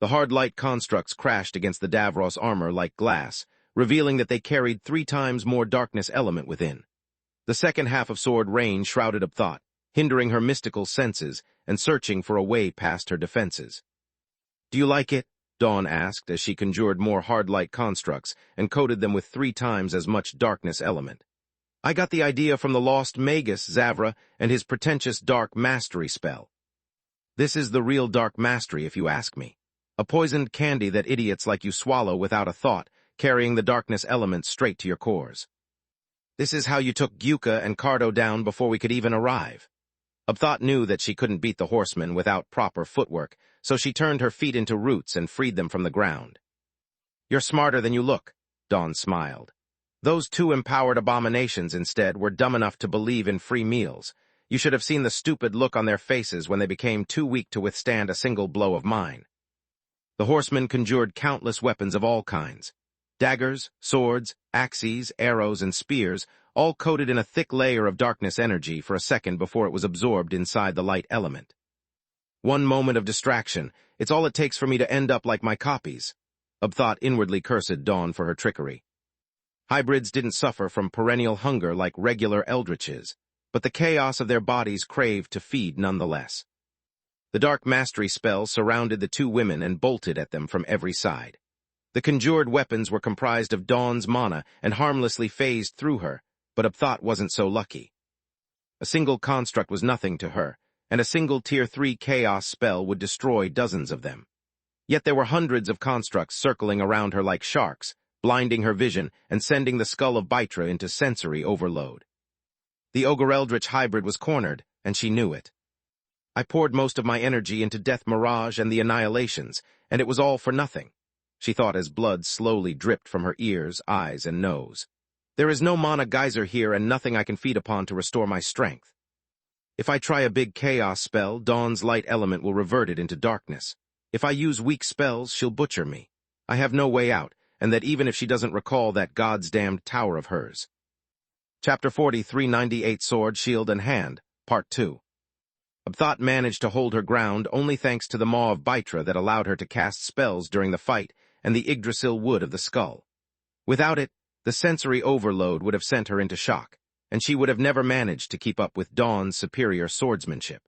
Speaker 1: The hard light constructs crashed against the Davros armor like glass, revealing that they carried 3 times more darkness element within. The second half of Sword Rain shrouded Thought, hindering her mystical senses and searching for a way past her defenses. Do you like it? Dawn asked as she conjured more hard light constructs and coated them with 3 times as much darkness element. I got the idea from the lost Magus, Zavra, and his pretentious dark mastery spell. This is the real dark mastery, if you ask me. A poisoned candy that idiots like you swallow without a thought, carrying the darkness element straight to your cores. This is how you took Gyuka and Cardo down before we could even arrive. Thought knew that she couldn't beat the horseman without proper footwork, so she turned her feet into roots and freed them from the ground. You're smarter than you look, Dawn smiled. Those 2 empowered abominations, instead, were dumb enough to believe in free meals. You should have seen the stupid look on their faces when they became too weak to withstand a single blow of mine. The horseman conjured countless weapons of all kinds. Daggers, swords, axes, arrows, and spears, all coated in a thick layer of darkness energy for a second before it was absorbed inside the light element. One moment of distraction, it's all it takes for me to end up like my copies. Thought inwardly cursed Dawn for her trickery. Hybrids didn't suffer from perennial hunger like regular eldritches, but the chaos of their bodies craved to feed nonetheless. The dark mastery spell surrounded the two women and bolted at them from every side. The conjured weapons were comprised of Dawn's mana and harmlessly phased through her, but Thought wasn't so lucky. A single construct was nothing to her, and a single Tier 3 chaos spell would destroy dozens of them. Yet there were hundreds of constructs circling around her like sharks, blinding her vision and sending the skull of Bitra into sensory overload. The Ogre Eldritch hybrid was cornered, and she knew it. I poured most of my energy into Death Mirage and the Annihilations, and it was all for nothing, she thought as blood slowly dripped from her ears, eyes, and nose. There is no mana geyser here and nothing I can feed upon to restore my strength. If I try a big chaos spell, Dawn's light element will revert it into darkness. If I use weak spells, she'll butcher me. I have no way out, and that even if she doesn't recall that God's damned tower of hers. Chapter 40, 398 Sword, Shield, and Hand, Part 2. Thought managed to hold her ground only thanks to the Maw of Bitra that allowed her to cast spells during the fight and the Yggdrasil wood of the skull. Without it, the sensory overload would have sent her into shock, and she would have never managed to keep up with Dawn's superior swordsmanship.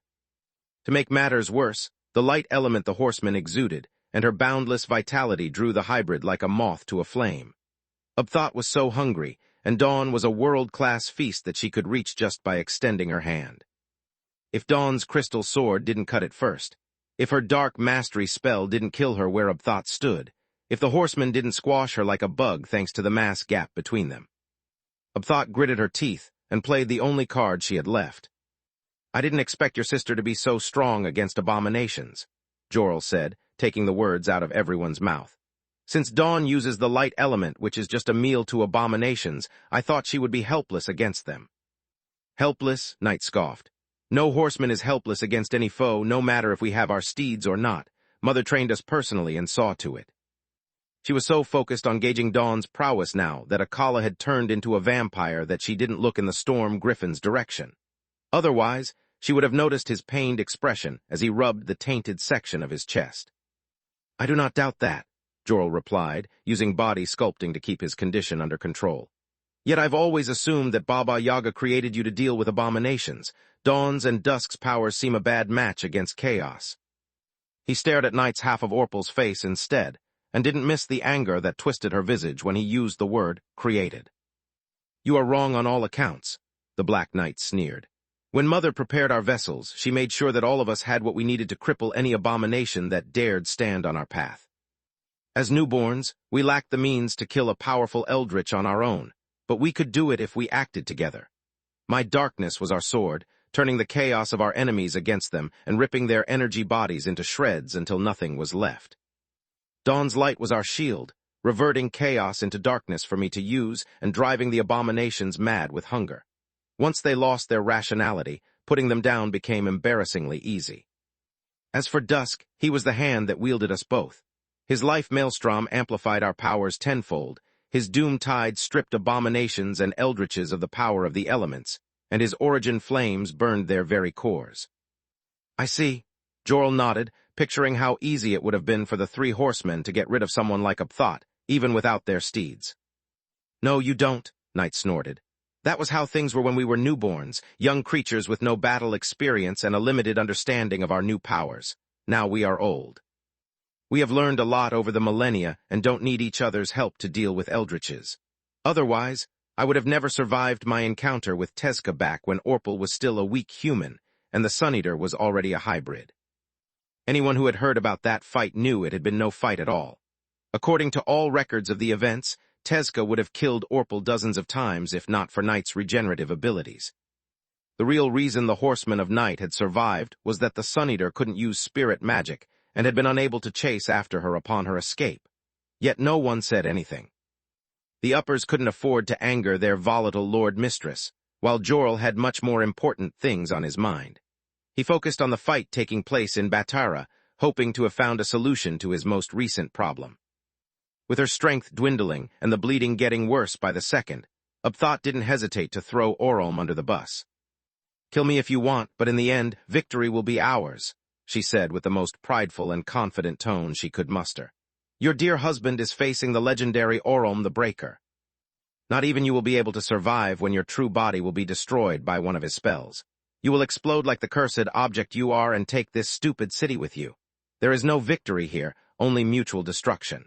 Speaker 1: To make matters worse, the light element the horseman exuded, and her boundless vitality drew the hybrid like a moth to a flame. Thought was so hungry, and Dawn was a world-class feast that she could reach just by extending her hand. If Dawn's crystal sword didn't cut it first, if her dark mastery spell didn't kill her where Thought stood, if the horseman didn't squash her like a bug thanks to the mass gap between them. Thought gritted her teeth and played the only card she had left. I didn't expect your sister to be so strong against abominations, Jorel said, taking the words out of everyone's mouth. Since Dawn uses the light element, which is just a meal to abominations, I thought she would be helpless against them. Helpless, Knight scoffed. No horseman is helpless against any foe, no matter if we have our steeds or not. Mother trained us personally and saw to it. She was so focused on gauging Dawn's prowess now that Akala had turned into a vampire that she didn't look in the Storm Griffin's direction. Otherwise, she would have noticed his pained expression as he rubbed the tainted section of his chest. I do not doubt that, Jorel replied, using body sculpting to keep his condition under control. Yet I've always assumed that Baba Yaga created you to deal with abominations. Dawn's and Dusk's powers seem a bad match against chaos. He stared at Knight's half of Orpal's face instead, and didn't miss the anger that twisted her visage when he used the word created. You are wrong on all accounts, the Black Knight sneered. When Mother prepared our vessels, she made sure that all of us had what we needed to cripple any abomination that dared stand on our path. As newborns, we lacked the means to kill a powerful eldritch on our own, but we could do it if we acted together. My darkness was our sword, turning the chaos of our enemies against them and ripping their energy bodies into shreds until nothing was left. Dawn's light was our shield, reverting chaos into darkness for me to use and driving the abominations mad with hunger. Once they lost their rationality, putting them down became embarrassingly easy. As for Dusk, he was the hand that wielded us both. His life maelstrom amplified our powers tenfold, his doom tide stripped abominations and eldritches of the power of the elements, and his origin flames burned their very cores. I see, Jorel nodded, picturing how easy it would have been for the three horsemen to get rid of someone like Thought, even without their steeds. No, you don't, Knight snorted. That was how things were when we were newborns, young creatures with no battle experience and a limited understanding of our new powers. Now we are old. We have learned a lot over the millennia and don't need each other's help to deal with eldritches. Otherwise, I would have never survived my encounter with Tezca back when Orpal was still a weak human and the Sun Eater was already a hybrid. Anyone who had heard about that fight knew it had been no fight at all. According to all records of the events, Tezca would have killed Orpal dozens of times if not for Knight's regenerative abilities. The real reason the Horsemen of Night had survived was that the Sun Eater couldn't use spirit magic and had been unable to chase after her upon her escape. Yet no one said anything. The uppers couldn't afford to anger their volatile Lord-Mistress, while Jorel had much more important things on his mind. He focused on the fight taking place in Batara, hoping to have found a solution to his most recent problem. With her strength dwindling and the bleeding getting worse by the second, Thought didn't hesitate to throw Orolm under the bus. Kill me if you want, but in the end, victory will be ours. she said with the most prideful and confident tone she could muster. Your dear husband is facing the legendary Orome the Breaker. Not even you will be able to survive when your true body will be destroyed by one of his spells. You will explode like the cursed object you are and take this stupid city with you. There is no victory here, only mutual destruction.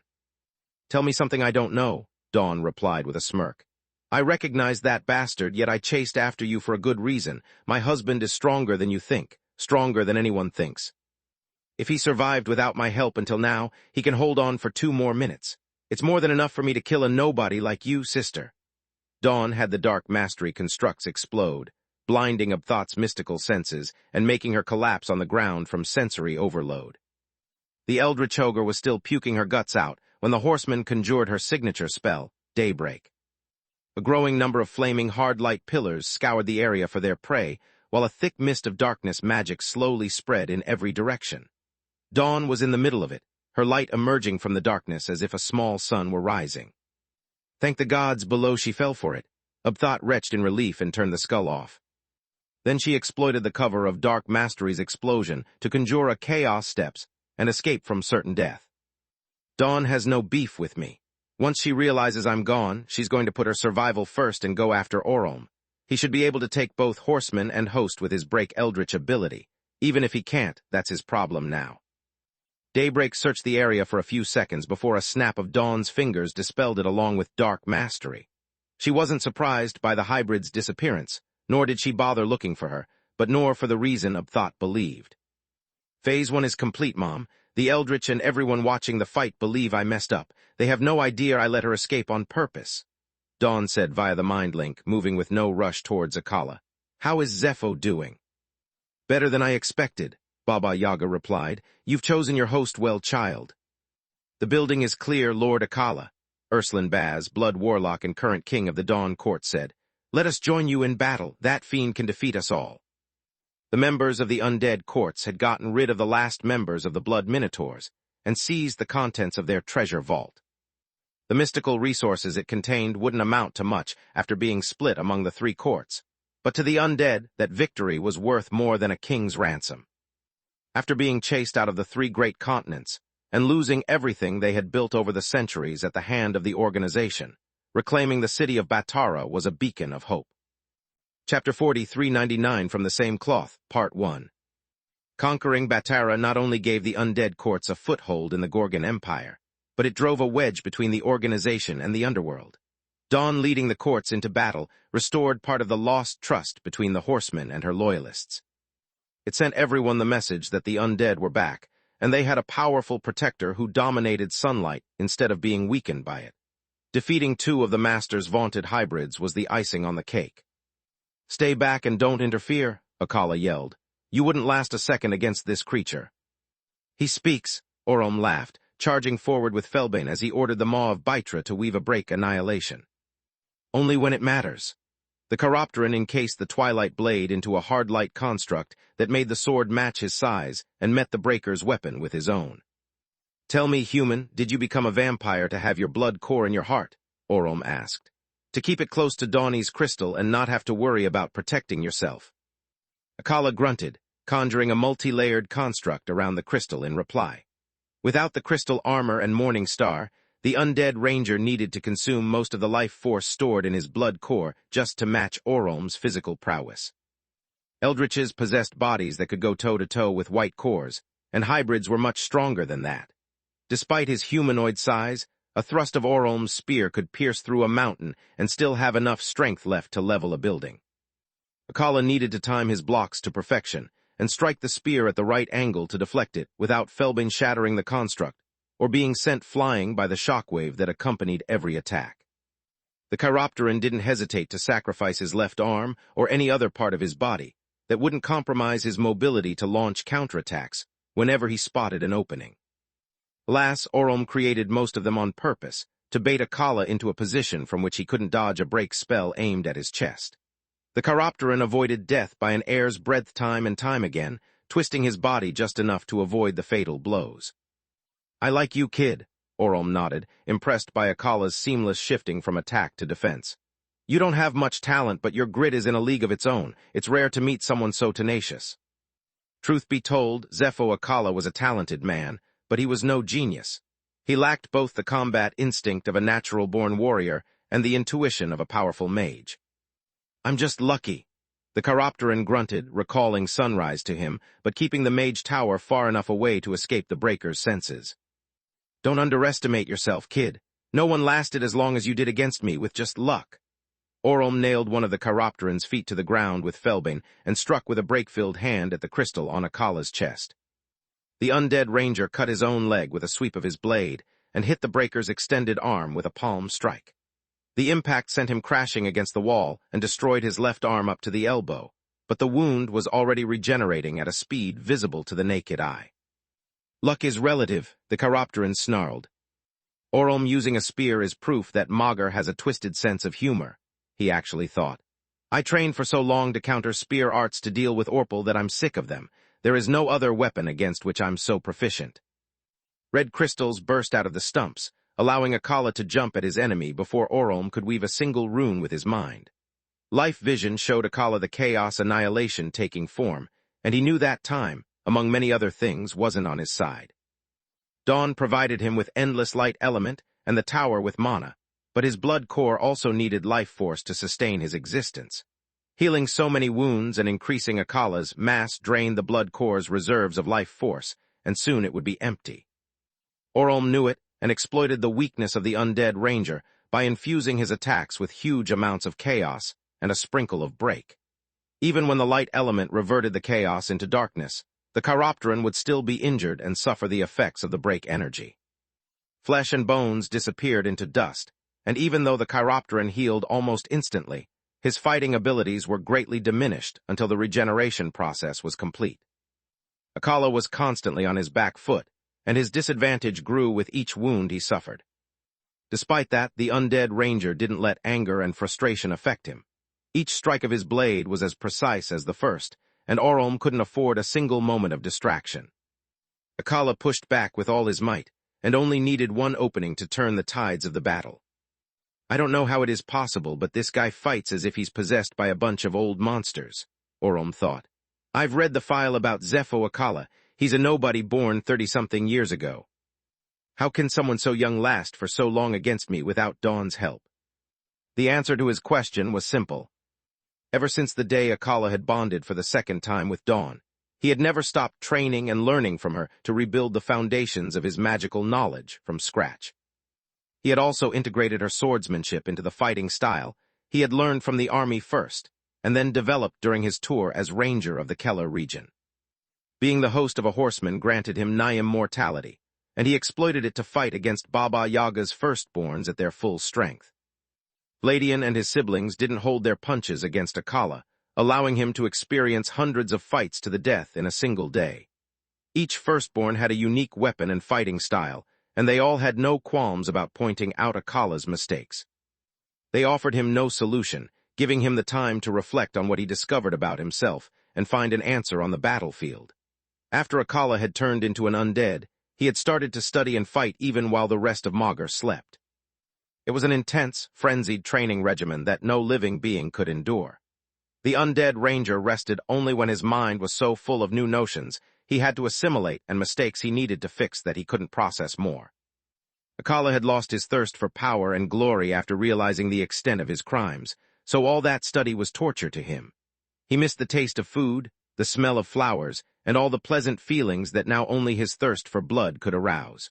Speaker 1: Tell me something I don't know, Dawn replied with a smirk. I recognize that bastard, yet I chased after you for a good reason. My husband is stronger than you think, stronger than anyone thinks. If he survived without my help until now, he can hold on for 2 more minutes. It's more than enough for me to kill a nobody like you, sister. Dawn had the dark mastery constructs explode, blinding Abthat's mystical senses and making her collapse on the ground from sensory overload. The Eldritch Ogre was still puking her guts out when the horseman conjured her signature spell, Daybreak. A growing number of flaming hard-light pillars scoured the area for their prey, while a thick mist of darkness magic slowly spread in every direction. Dawn was in the middle of it, her light emerging from the darkness as if a small sun were rising. Thank the gods below she fell for it. Abthat retched in relief and turned the skull off. Then she exploited the cover of Dark Mastery's explosion to conjure a chaos steps and escape from certain death. Dawn has no beef with me. Once she realizes I'm gone, she's going to put her survival first and go after Orome. He should be able to take both horseman and host with his Break Eldritch ability. Even if he can't, that's his problem now. Daybreak searched the area for a few seconds before a snap of Dawn's fingers dispelled it along with Dark Mastery. She wasn't surprised by the hybrid's disappearance, nor did she bother looking for her, but nor for the reason Abthat believed. Phase 1 is complete, Mom. The Eldritch and everyone watching the fight believe I messed up. They have no idea I let her escape on purpose, Dawn said via the mind link, moving with no rush towards Akala. How is Zepho doing? Better than I expected, Baba Yaga replied. You've chosen your host well, child. The building is clear, Lord Akala, Ursulin Baz, Blood Warlock and current king of the Dawn Court, said. Let us join you in battle. That fiend can defeat us all. The members of the undead courts had gotten rid of the last members of the Blood Minotaurs and seized the contents of their treasure vault. The mystical resources it contained wouldn't amount to much after being split among the 3 courts, but to the undead, that victory was worth more than a king's ransom. After being chased out of the 3 great continents and losing everything they had built over the centuries at the hand of the organization, reclaiming the city of Batara was a beacon of hope. Chapter 4399 from the same cloth, Part 1. Conquering Batara not only gave the undead courts a foothold in the Gorgon Empire, but it drove a wedge between the organization and the underworld. Dawn leading the courts into battle restored part of the lost trust between the horsemen and her loyalists. It sent everyone the message that the undead were back, and they had a powerful protector who dominated sunlight instead of being weakened by it. Defeating 2 of the Master's vaunted hybrids was the icing on the cake. Stay back and don't interfere, Akala yelled. You wouldn't last a second against this creature. He speaks, Orome laughed, charging forward with Felbane as he ordered the Maw of Baitra to weave a break annihilation. Only when it matters. The Chiropteran encased the Twilight Blade into a hard light construct that made the sword match his size and met the Breaker's weapon with his own. Tell me, human, did you become a vampire to have your blood core in your heart? Orome asked. To keep it close to Dawnie's crystal and not have to worry about protecting yourself. Akala grunted, conjuring a multi-layered construct around the crystal in reply. Without the crystal armor and Morning Star, the undead ranger needed to consume most of the life force stored in his blood core just to match Orome's physical prowess. Eldritches possessed bodies that could go toe-to-toe with white cores, and hybrids were much stronger than that. Despite his humanoid size, a thrust of Orome's spear could pierce through a mountain and still have enough strength left to level a building. Akala needed to time his blocks to perfection and strike the spear at the right angle to deflect it without Felbane shattering the construct or being sent flying by the shockwave that accompanied every attack. The Chiropteran didn't hesitate to sacrifice his left arm or any other part of his body that wouldn't compromise his mobility to launch counterattacks whenever he spotted an opening. Alas, Orome created most of them on purpose, to bait Akala into a position from which he couldn't dodge a break spell aimed at his chest. The Chiropteran avoided death by an air's breadth time and time again, twisting his body just enough to avoid the fatal blows. I like you, kid, Orome nodded, impressed by Akala's seamless shifting from attack to defense. You don't have much talent, but your grit is in a league of its own. It's rare to meet someone so tenacious. Truth be told, Zepho Akala was a talented man, but he was no genius. He lacked both the combat instinct of a natural-born warrior and the intuition of a powerful mage. "I'm just lucky," the Chiropteran grunted, recalling sunrise to him, but keeping the mage tower far enough away to escape the breaker's senses. "Don't underestimate yourself, kid. No one lasted as long as you did against me with just luck." Orolm nailed one of the Chiropteran's feet to the ground with Felbane and struck with a break-filled hand at the crystal on Akala's chest. The undead ranger cut his own leg with a sweep of his blade and hit the breaker's extended arm with a palm strike. The impact sent him crashing against the wall and destroyed his left arm up to the elbow, but the wound was already regenerating at a speed visible to the naked eye. "Luck is relative," the Chiropteran snarled. "Orolm using a spear is proof that Magur has a twisted sense of humor," he actually thought. "I trained for so long to counter spear arts to deal with Orpal that I'm sick of them. There is no other weapon against which I'm so proficient." Red crystals burst out of the stumps, allowing Akala to jump at his enemy before Orolm could weave a single rune with his mind. Life vision showed Akala the chaos annihilation taking form, and he knew that time, among many other things, wasn't on his side. Dawn provided him with endless light element and the tower with mana, but his blood core also needed life force to sustain his existence. Healing so many wounds and increasing Akala's mass drained the blood core's reserves of life force, and soon it would be empty. Orolm knew it and exploited the weakness of the undead ranger by infusing his attacks with huge amounts of chaos and a sprinkle of break. Even when the light element reverted the chaos into darkness, the Chiropteran would still be injured and suffer the effects of the break energy. Flesh and bones disappeared into dust, and even though the Chiropteran healed almost instantly, his fighting abilities were greatly diminished until the regeneration process was complete. Akala was constantly on his back foot, and his disadvantage grew with each wound he suffered. Despite that, the undead ranger didn't let anger and frustration affect him. Each strike of his blade was as precise as the first, and Orolm couldn't afford a single moment of distraction. Akala pushed back with all his might, and only needed one opening to turn the tides of the battle. "I don't know how it is possible, but this guy fights as if he's possessed by a bunch of old monsters," Orolm thought. "I've read the file about Zepho Akala. He's a nobody born 30-something years ago. How can someone so young last for so long against me without Dawn's help?" The answer to his question was simple. Ever since the day Akala had bonded for the second time with Dawn, he had never stopped training and learning from her to rebuild the foundations of his magical knowledge from scratch. He had also integrated her swordsmanship into the fighting style he had learned from the army first, and then developed during his tour as ranger of the Keller region. Being the host of a horseman granted him nigh immortality, and he exploited it to fight against Baba Yaga's firstborns at their full strength. Vladian and his siblings didn't hold their punches against Akala, allowing him to experience hundreds of fights to the death in a single day. Each firstborn had a unique weapon and fighting style, and they all had no qualms about pointing out Akala's mistakes. They offered him no solution, giving him the time to reflect on what he discovered about himself and find an answer on the battlefield. After Akala had turned into an undead, he had started to study and fight even while the rest of Magur slept. It was an intense, frenzied training regimen that no living being could endure. The undead ranger rested only when his mind was so full of new notions he had to assimilate and mistakes he needed to fix that he couldn't process more. Akala had lost his thirst for power and glory after realizing the extent of his crimes, so all that study was torture to him. He missed the taste of food, the smell of flowers, and all the pleasant feelings that now only his thirst for blood could arouse.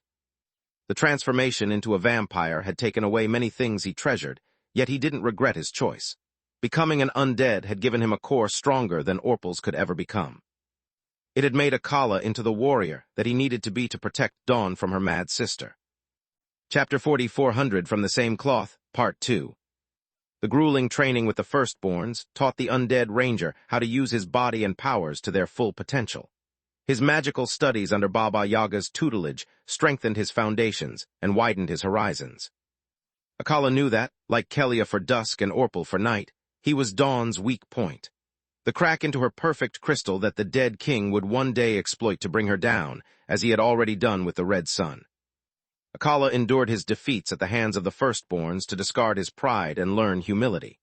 Speaker 1: The transformation into a vampire had taken away many things he treasured, yet he didn't regret his choice. Becoming an undead had given him a core stronger than Orpal's could ever become. It had made Akala into the warrior that he needed to be to protect Dawn from her mad sister. Chapter 4400 from the same cloth, Part 2. The grueling training with the firstborns taught the undead ranger how to use his body and powers to their full potential. His magical studies under Baba Yaga's tutelage strengthened his foundations and widened his horizons. Akala knew that, like Kelia for dusk and Orpal for night, he was Dawn's weak point. The crack into her perfect crystal that the dead king would one day exploit to bring her down, as he had already done with the Red Sun. Akala endured his defeats at the hands of the firstborns to discard his pride and learn humility.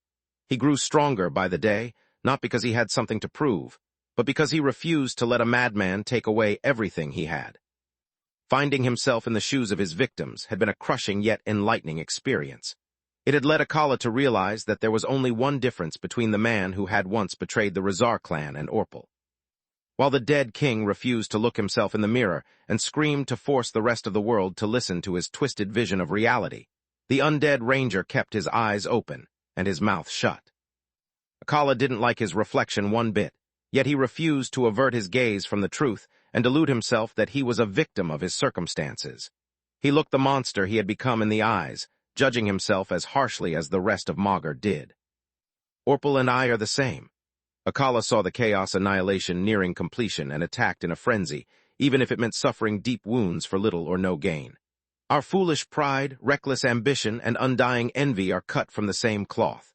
Speaker 1: He grew stronger by the day, not because he had something to prove, but because he refused to let a madman take away everything he had. Finding himself in the shoes of his victims had been a crushing yet enlightening experience. It had led Akala to realize that there was only one difference between the man who had once betrayed the Razar clan and Orpal. While the dead king refused to look himself in the mirror and screamed to force the rest of the world to listen to his twisted vision of reality, the undead ranger kept his eyes open and his mouth shut. Akala didn't like his reflection one bit, yet he refused to avert his gaze from the truth and delude himself that he was a victim of his circumstances. He looked the monster he had become in the eyes, judging himself as harshly as the rest of Magur did. Orpal and I are the same. Akala saw the chaos annihilation nearing completion and attacked in a frenzy, even if it meant suffering deep wounds for little or no gain. Our foolish pride, reckless ambition, and undying envy are cut from the same cloth.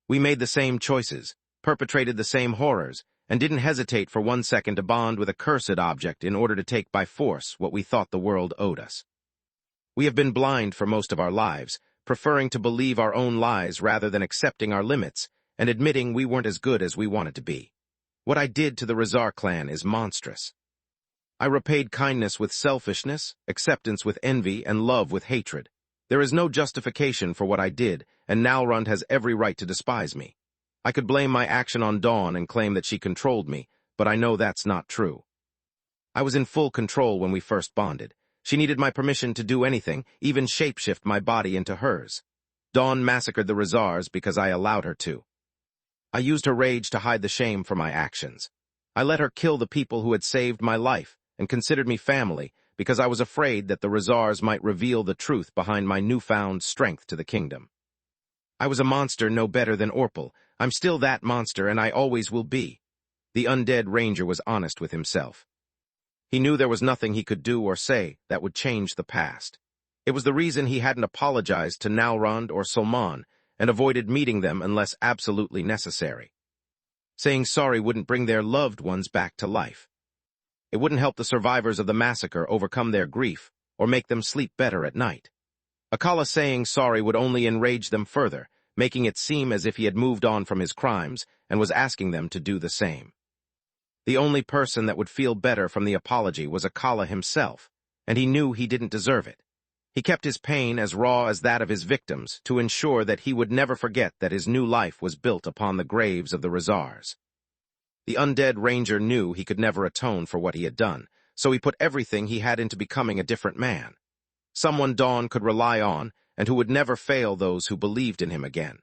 Speaker 1: We made the same choices, perpetrated the same horrors, and didn't hesitate for 1 second to bond with a cursed object in order to take by force what we thought the world owed us. We have been blind for most of our lives, preferring to believe our own lies rather than accepting our limits and admitting we weren't as good as we wanted to be. What I did to the Razar clan is monstrous. I repaid kindness with selfishness, acceptance with envy, and love with hatred. There is no justification for what I did, and Nalrund has every right to despise me. I could blame my action on Dawn and claim that she controlled me, but I know that's not true. I was in full control when we first bonded. She needed my permission to do anything, even shapeshift my body into hers. Dawn massacred the Razars because I allowed her to. I used her rage to hide the shame for my actions. I let her kill the people who had saved my life and considered me family because I was afraid that the Razars might reveal the truth behind my newfound strength to the kingdom. I was a monster no better than Orpal. I'm still that monster, and I always will be. The undead ranger was honest with himself. He knew there was nothing he could do or say that would change the past. It was the reason he hadn't apologized to Nalrund or Solman and avoided meeting them unless absolutely necessary. Saying sorry wouldn't bring their loved ones back to life. It wouldn't help the survivors of the massacre overcome their grief or make them sleep better at night. Akala saying sorry would only enrage them further, making it seem as if he had moved on from his crimes and was asking them to do the same. The only person that would feel better from the apology was Akala himself, and he knew he didn't deserve it. He kept his pain as raw as that of his victims to ensure that he would never forget that his new life was built upon the graves of the Razars. The undead ranger knew he could never atone for what he had done, so he put everything he had into becoming a different man. Someone Dawn could rely on, and who would never fail those who believed in him again.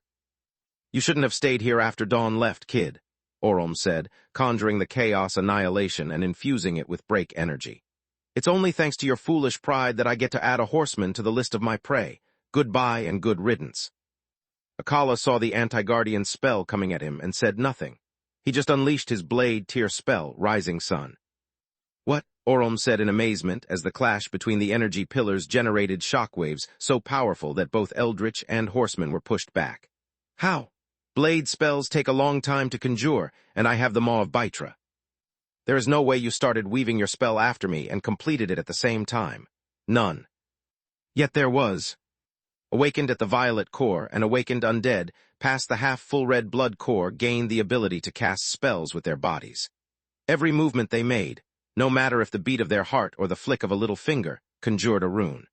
Speaker 1: "You shouldn't have stayed here after Dawn left, kid," Orm said, conjuring the chaos annihilation and infusing it with break energy. "It's only thanks to your foolish pride that I get to add a horseman to the list of my prey. Goodbye and good riddance." Akala saw the anti-guardian spell coming at him and said nothing. He just unleashed his blade tier spell, Rising Sun. "What?" Orm said in amazement as the clash between the energy pillars generated shockwaves so powerful that both Eldritch and Horseman were pushed back. "How?" "Blade spells take a long time to conjure, and I have the Maw of Baitra. There is no way you started weaving your spell after me and completed it at the same time. None." "Yet there was." Awakened at the violet core and awakened undead, past the half-full red blood core, gained the ability to cast spells with their bodies. Every movement they made, no matter if the beat of their heart or the flick of a little finger, conjured a rune.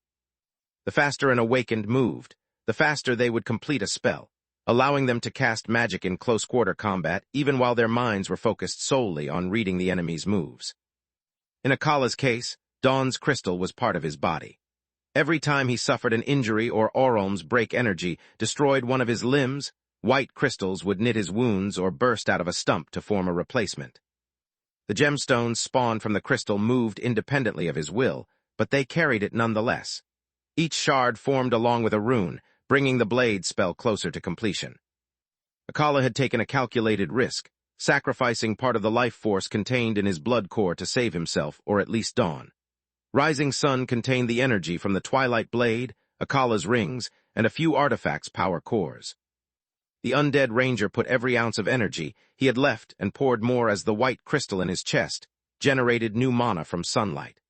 Speaker 1: The faster an awakened moved, the faster they would complete a spell, allowing them to cast magic in close-quarter combat even while their minds were focused solely on reading the enemy's moves. In Akala's case, Dawn's crystal was part of his body. Every time he suffered an injury or Orom's break energy destroyed one of his limbs, white crystals would knit his wounds or burst out of a stump to form a replacement. The gemstones spawned from the crystal moved independently of his will, but they carried it nonetheless. Each shard formed along with a rune, bringing the blade spell closer to completion. Akala had taken a calculated risk, sacrificing part of the life force contained in his blood core to save himself, or at least Dawn. Rising Sun contained the energy from the Twilight Blade, Akala's rings, and a few artifacts' power cores. The undead ranger put every ounce of energy he had left and poured more as the white crystal in his chest generated new mana from sunlight.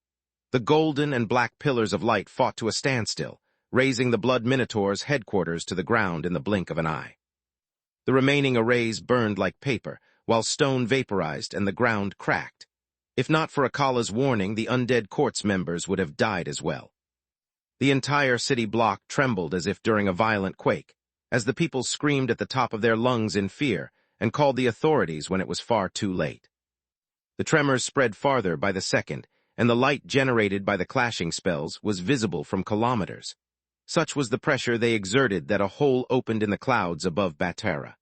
Speaker 1: The golden and black pillars of light fought to a standstill, raising the Blood Minotaur's headquarters to the ground in the blink of an eye. The remaining arrays burned like paper, while stone vaporized and the ground cracked. If not for Akala's warning, the undead court's members would have died as well. The entire city block trembled as if during a violent quake, as the people screamed at the top of their lungs in fear and called the authorities when it was far too late. The tremors spread farther by the second, and the light generated by the clashing spells was visible from kilometers. Such was the pressure they exerted that a hole opened in the clouds above Batera.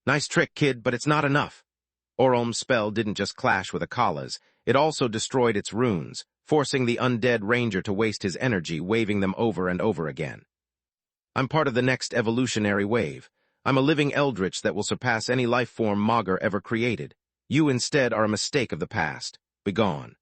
Speaker 1: "Nice trick, kid, but it's not enough." Orom's spell didn't just clash with Akala's, it also destroyed its runes, forcing the undead ranger to waste his energy waving them over and over again. "I'm part of the next evolutionary wave. I'm a living eldritch that will surpass any life form Magur ever created. You instead are a mistake of the past. Begone."